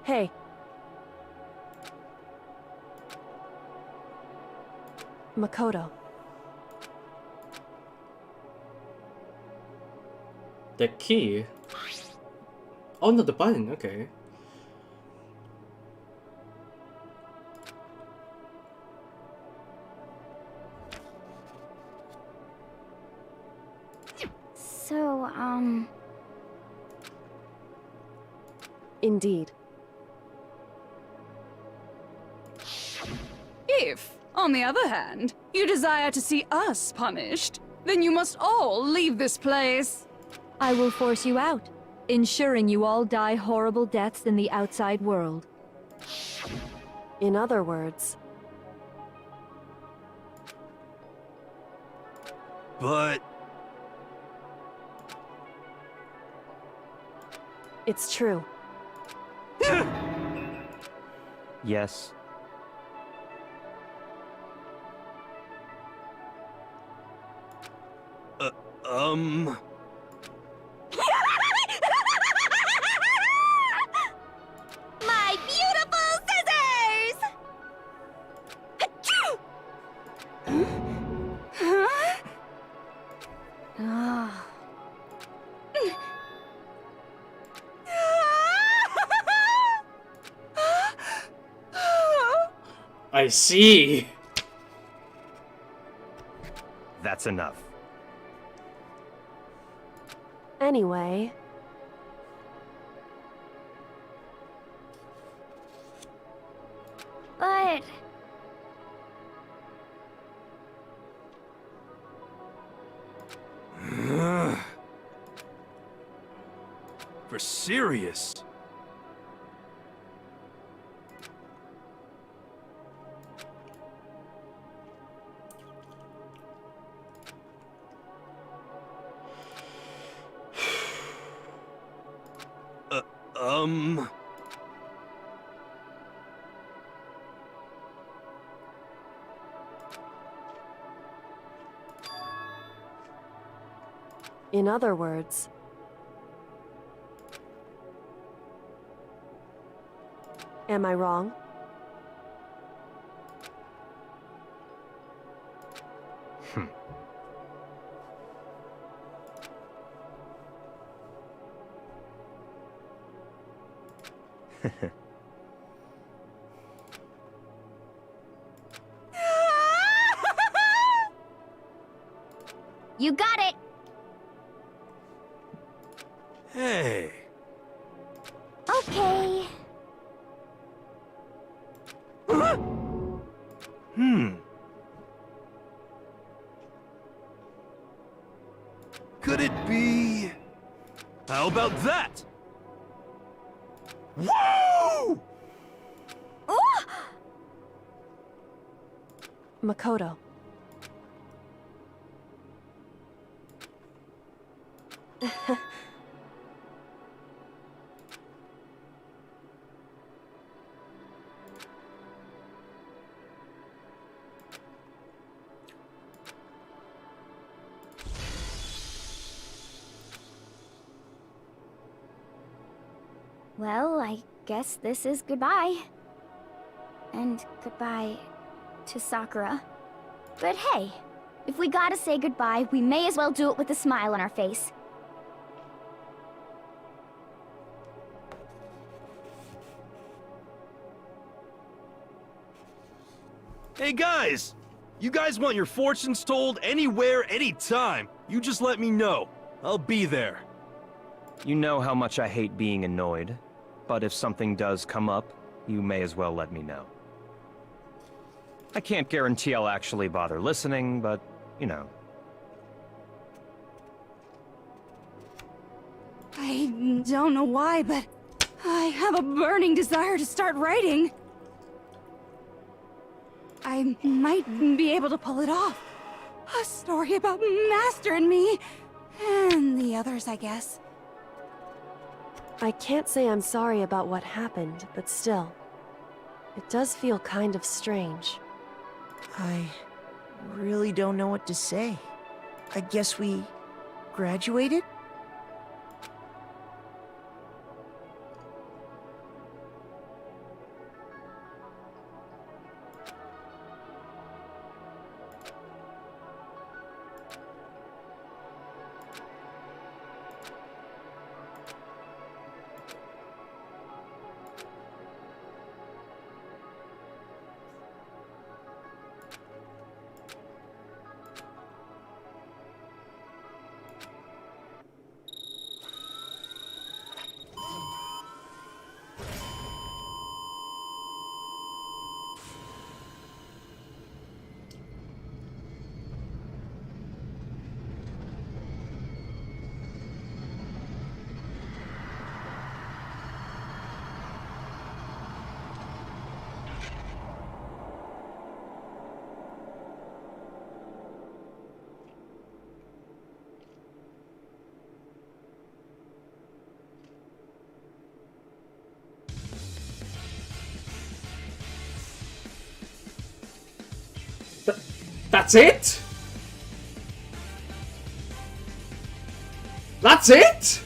Speaker 15: Hey. Makoto.
Speaker 1: The key? Oh no, the button, okay.
Speaker 14: So,
Speaker 15: Indeed.
Speaker 4: If, on the other hand, you desire to see us punished, then you must all leave this place.
Speaker 11: I will force you out, ensuring you all die horrible deaths in the outside world.
Speaker 15: In other words,
Speaker 6: But
Speaker 15: it's true.
Speaker 5: Yes.
Speaker 13: My beautiful scissors! Achoo!
Speaker 12: Ah.
Speaker 1: I see.
Speaker 5: That's enough.
Speaker 15: Anyway,
Speaker 14: but
Speaker 6: for serious.
Speaker 15: in other words, am I wrong?
Speaker 14: you got it.
Speaker 6: Hey.
Speaker 14: Okay.
Speaker 6: Could it be... How about that? Whoa!
Speaker 15: Makoto.
Speaker 14: Well, I guess this is goodbye. And goodbye to Sakura. But hey, if we gotta say goodbye, we may as well do it with a smile on our face.
Speaker 6: Hey guys! You guys want your fortunes told anywhere, anytime. You just let me know. I'll be there.
Speaker 5: You know how much I hate being annoyed, but if something does come up, you may as well let me know. I can't guarantee I'll actually bother listening, but, you know.
Speaker 4: I don't know why, but I have a burning desire to start writing. I might be able to pull it off. A story about Master and me, and the others, I guess.
Speaker 15: I can't say I'm sorry about what happened, but still, it does feel kind of strange.
Speaker 10: I really don't know what to say. I guess we graduated?
Speaker 1: That's it? That's it?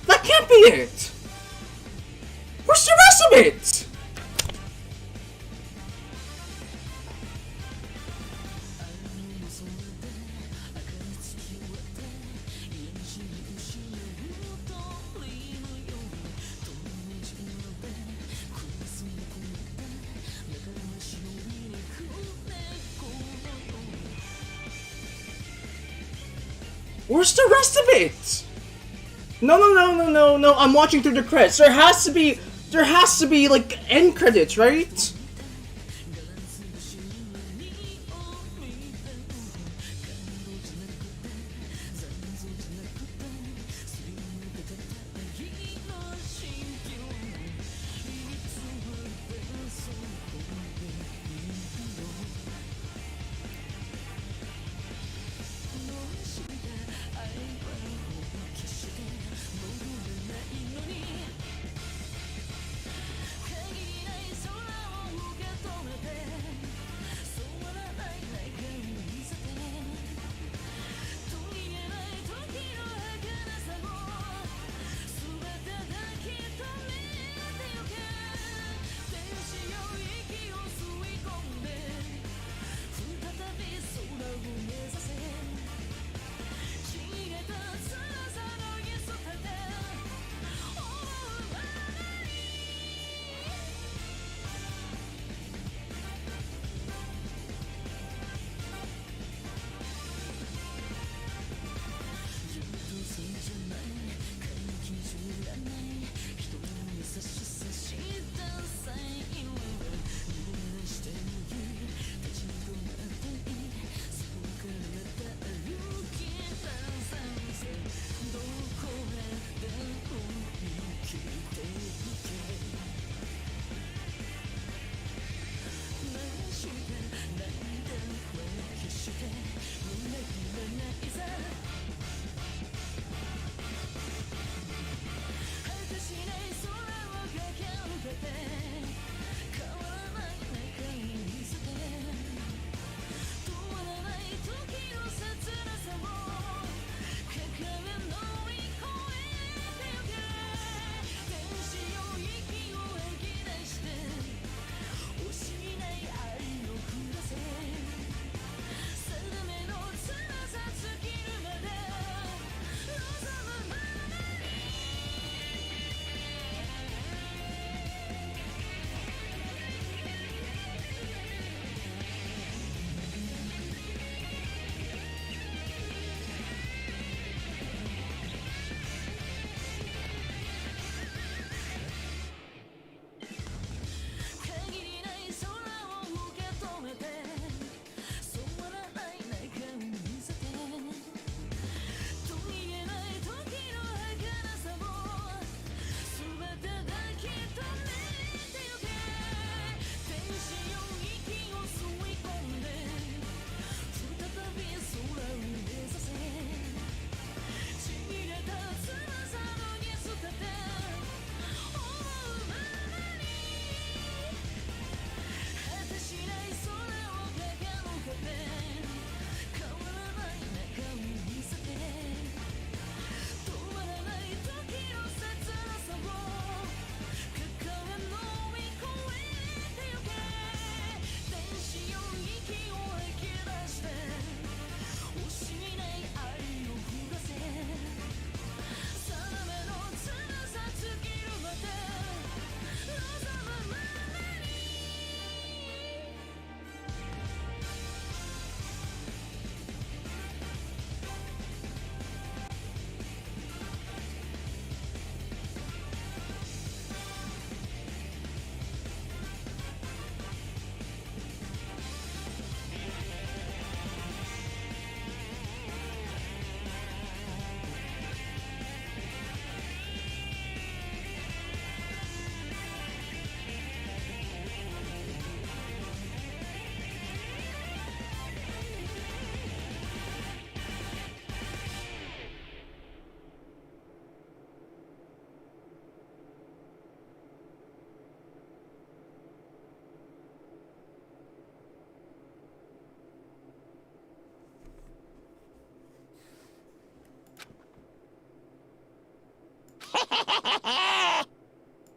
Speaker 1: That can't be it! Where's the rest of it? Where's the rest of it? No, I'm watching through the credits. There has to be like end credits, right?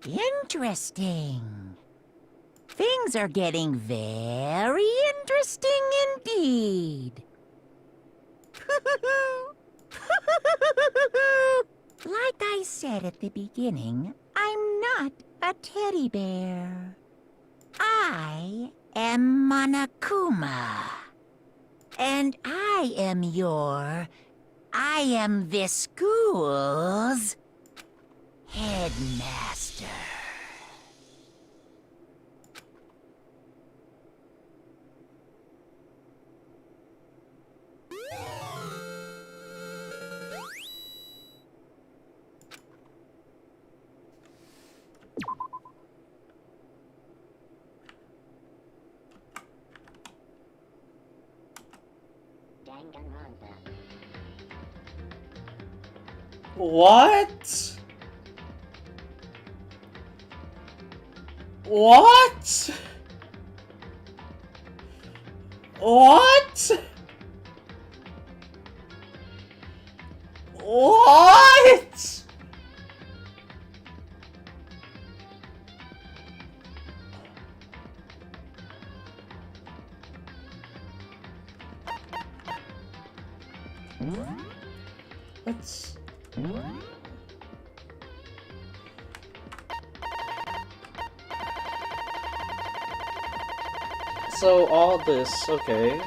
Speaker 8: Interesting. Things are getting very interesting indeed. Like I said at the beginning, I'm not a teddy bear. I am Monokuma. And I am this school's headmaster.
Speaker 13: Danganronpa.
Speaker 1: What? What? What? What? What's... So all this, okay.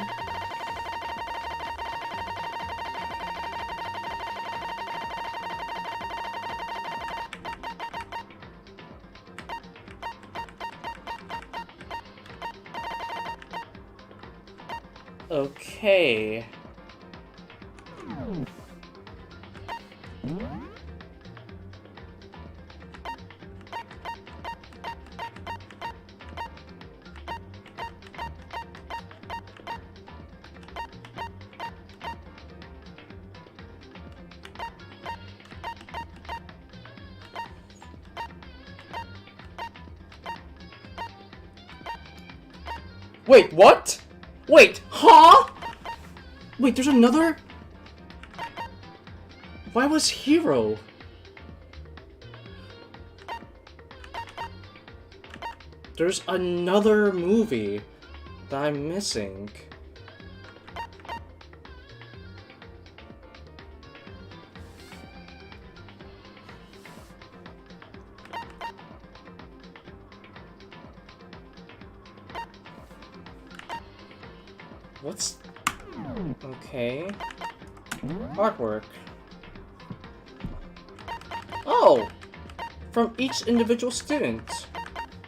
Speaker 1: Okay. Wait, what? Wait, huh? Wait, there's another? Why was Hero? There's another movie that I'm missing. What's... Okay. Artwork. Oh! From each individual student.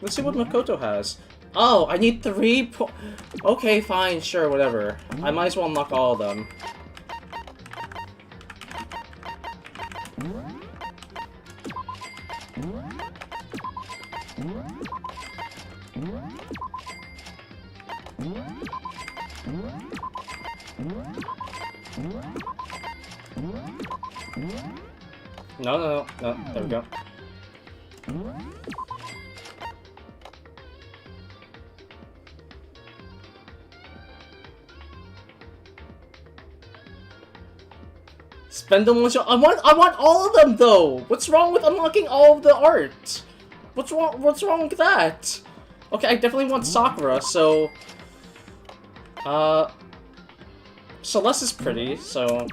Speaker 1: Let's see what Makoto has. Oh, I need 3 Okay, fine, sure, whatever. I might as well unlock all of them. No, there we go. Spend the one shot. I want all of them though. What's wrong with unlocking all of the art? What's wrong with that? Okay, I definitely want Sakura, so Celeste is pretty, so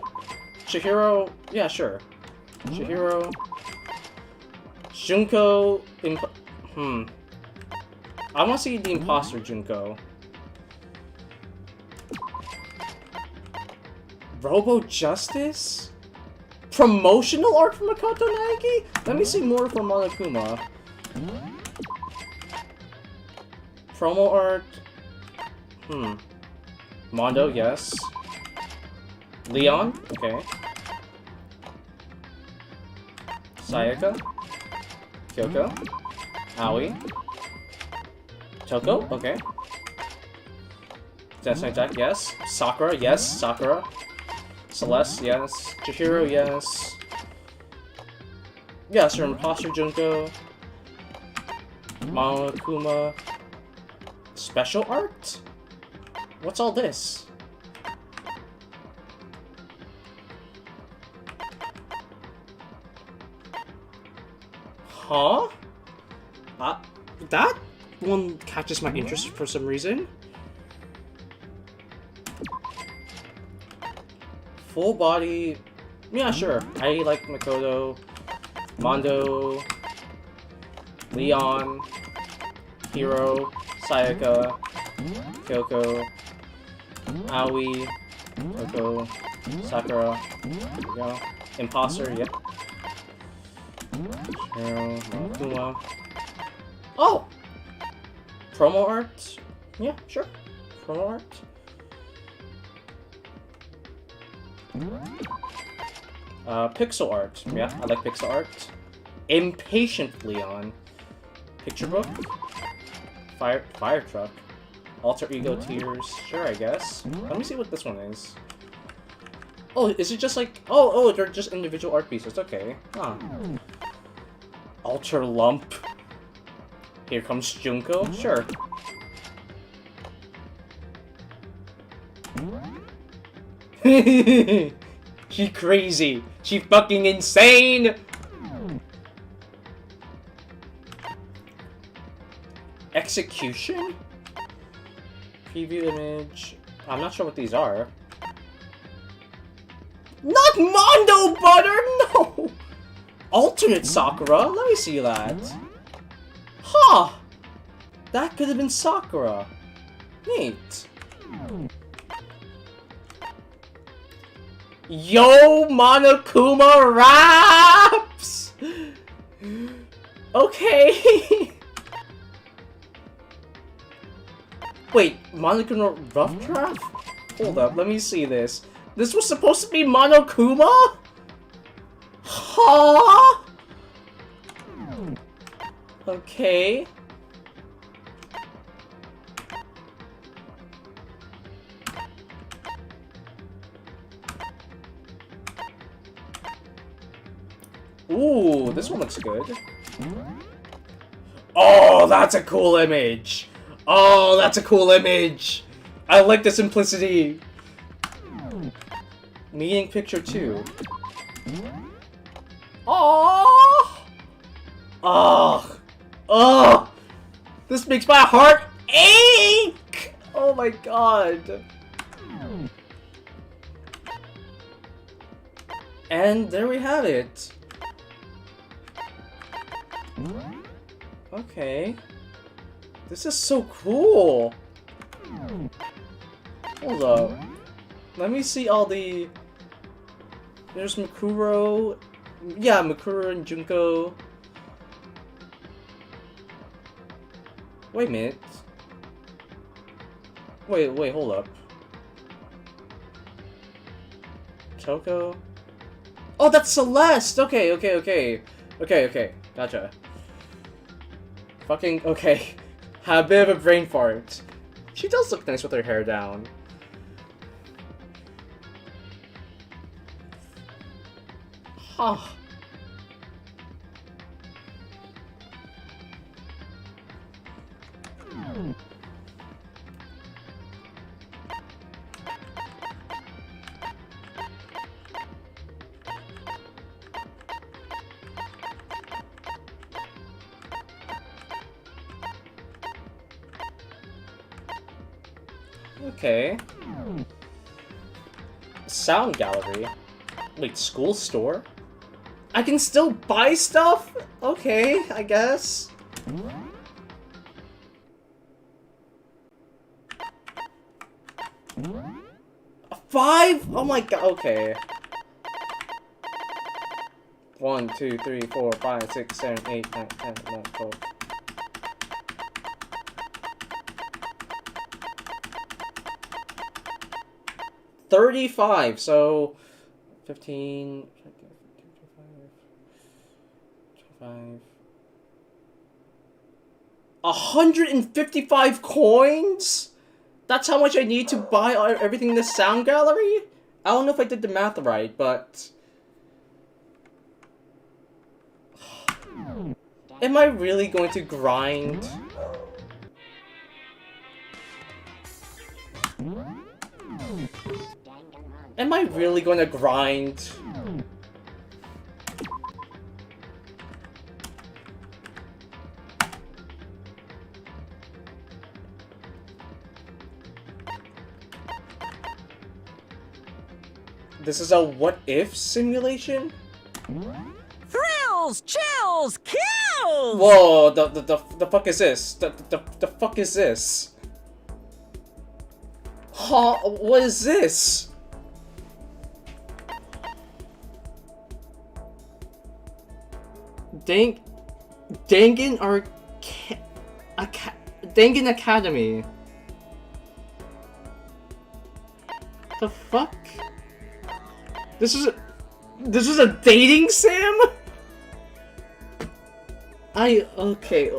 Speaker 1: Chihiro, yeah, sure. Chihiro, Junko, I want to see the imposter Junko. Robo Justice? Promotional art from Makoto Naegi? Let me see more from Monokuma. Promo art. Mondo, yes. Leon? Okay. Sayaka? Kyoko? Aoi? Toko? Okay. Destiny Jack, yes. Sakura, yes. Sakura. Celeste, yes. Chihiro, yes. Yes, her imposter Junko. Monokuma. Special art? What's all this? Huh? That one catches my interest for some reason. Full body... Yeah, sure. I like Makoto, Mondo, Leon, Hiro, Sayaka, Kyoko, Aoi, Koko, Sakura, there we go. Imposter, yep. Shiro, Kuma. Oh! Promo art? Yeah, sure. Promo art. Pixel art. Yeah, I like pixel art. Impatient Leon. Picture book. Fire truck. Alter ego tears. Sure, I guess. Let me see what this one is. Oh, is it just like... Oh, they're just individual art pieces. Okay. Huh. Alter lump. Here comes Junko. Sure. She crazy. She fucking insane. Execution? Preview image. I'm not sure what these are. Not Mondo Butter! No! Alternate Sakura? Let me see that. Huh! That could have been Sakura. Neat. Yo, Monokuma raps! Okay. Wait, Monokuma rough draft? Hold up, let me see this. This was supposed to be Monokuma? Huh? Okay. Ooh, this one looks good. Oh, that's a cool image. Oh, that's a cool image. I like the simplicity. Meeting picture 2. Oh. Oh. Oh. This makes my heart ache. Oh my god. And there we have it. Okay. This is so cool. Hold up. Let me see all the... There's Mikuro. Yeah, Mikuro and Junko. Wait a minute. Wait, hold up. Toko? Oh, that's Celeste! Okay. Gotcha. Fucking, okay. Had a bit of a brain fart. She does look nice with her hair down. Huh. Okay. Sound gallery. Wait, school store? I can still buy stuff? Okay, I guess. A 5? Oh my god, okay. 1, 2, 3, 4, 5, 6, 7, 8, 9, 10, 11, 12. $35, so 15, 25, 155 coins? That's how much I need to buy everything in this sound gallery? I don't know if I did the math right, but... Am I really going to grind? Am I really going to grind? This is a what if simulation?
Speaker 8: Thrills, chills, kills!
Speaker 1: Whoa, the fuck is this? The fuck is this? Huh, what is this? Dangan Dangan Academy. The fuck? This is a dating sim? Okay.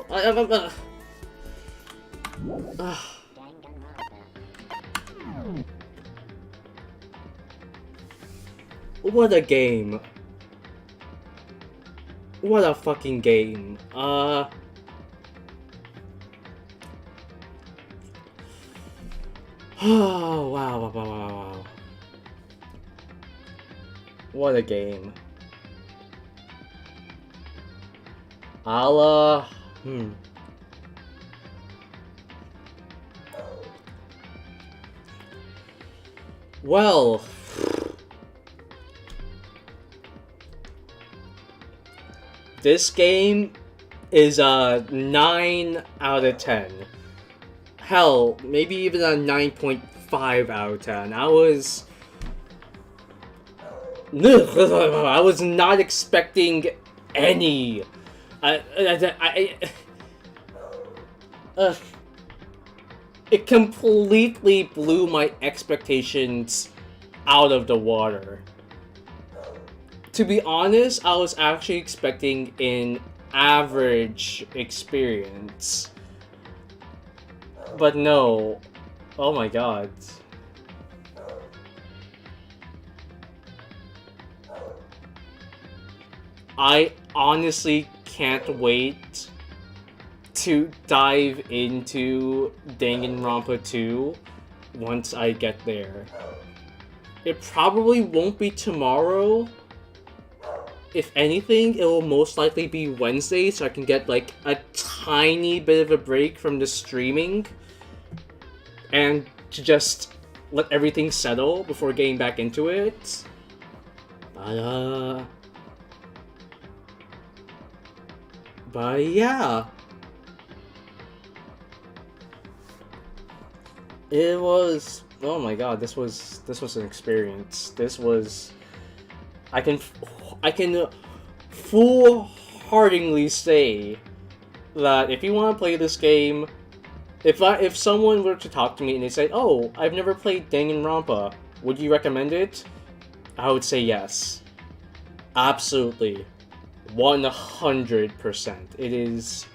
Speaker 1: What a game. What a fucking game. Oh, wow. What a game. Well, this game is a 9 out of 10. Hell, maybe even a 9.5 out of 10. I was not expecting any. It completely blew my expectations out of the water. To be honest, I was actually expecting an average experience. But no. Oh my god. I honestly can't wait to dive into Danganronpa 2 once I get there. It probably won't be tomorrow. If anything, it will most likely be Wednesday, so I can get like a tiny bit of a break from the streaming and to just let everything settle before getting back into it. But yeah. It was, oh my god, this was an experience. This was, I can full-heartedly say that if you want to play this game, if someone were to talk to me and they say, "Oh, I've never played Danganronpa, would you recommend it?" I would say yes. Absolutely. 100%. It is,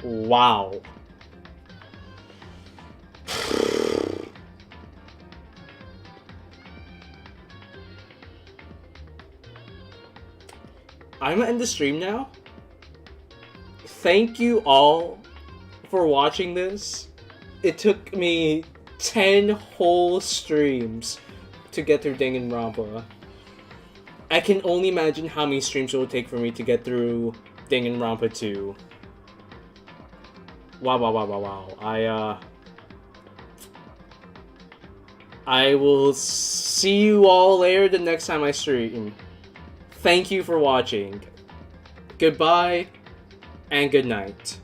Speaker 1: wow. I'm gonna end the stream now. Thank you all for watching this. It took me 10 whole streams to get through Danganronpa. I can only imagine how many streams it will take for me to get through Danganronpa 2. Wow. I will see you all later the next time I stream. Thank you for watching. Goodbye and good night.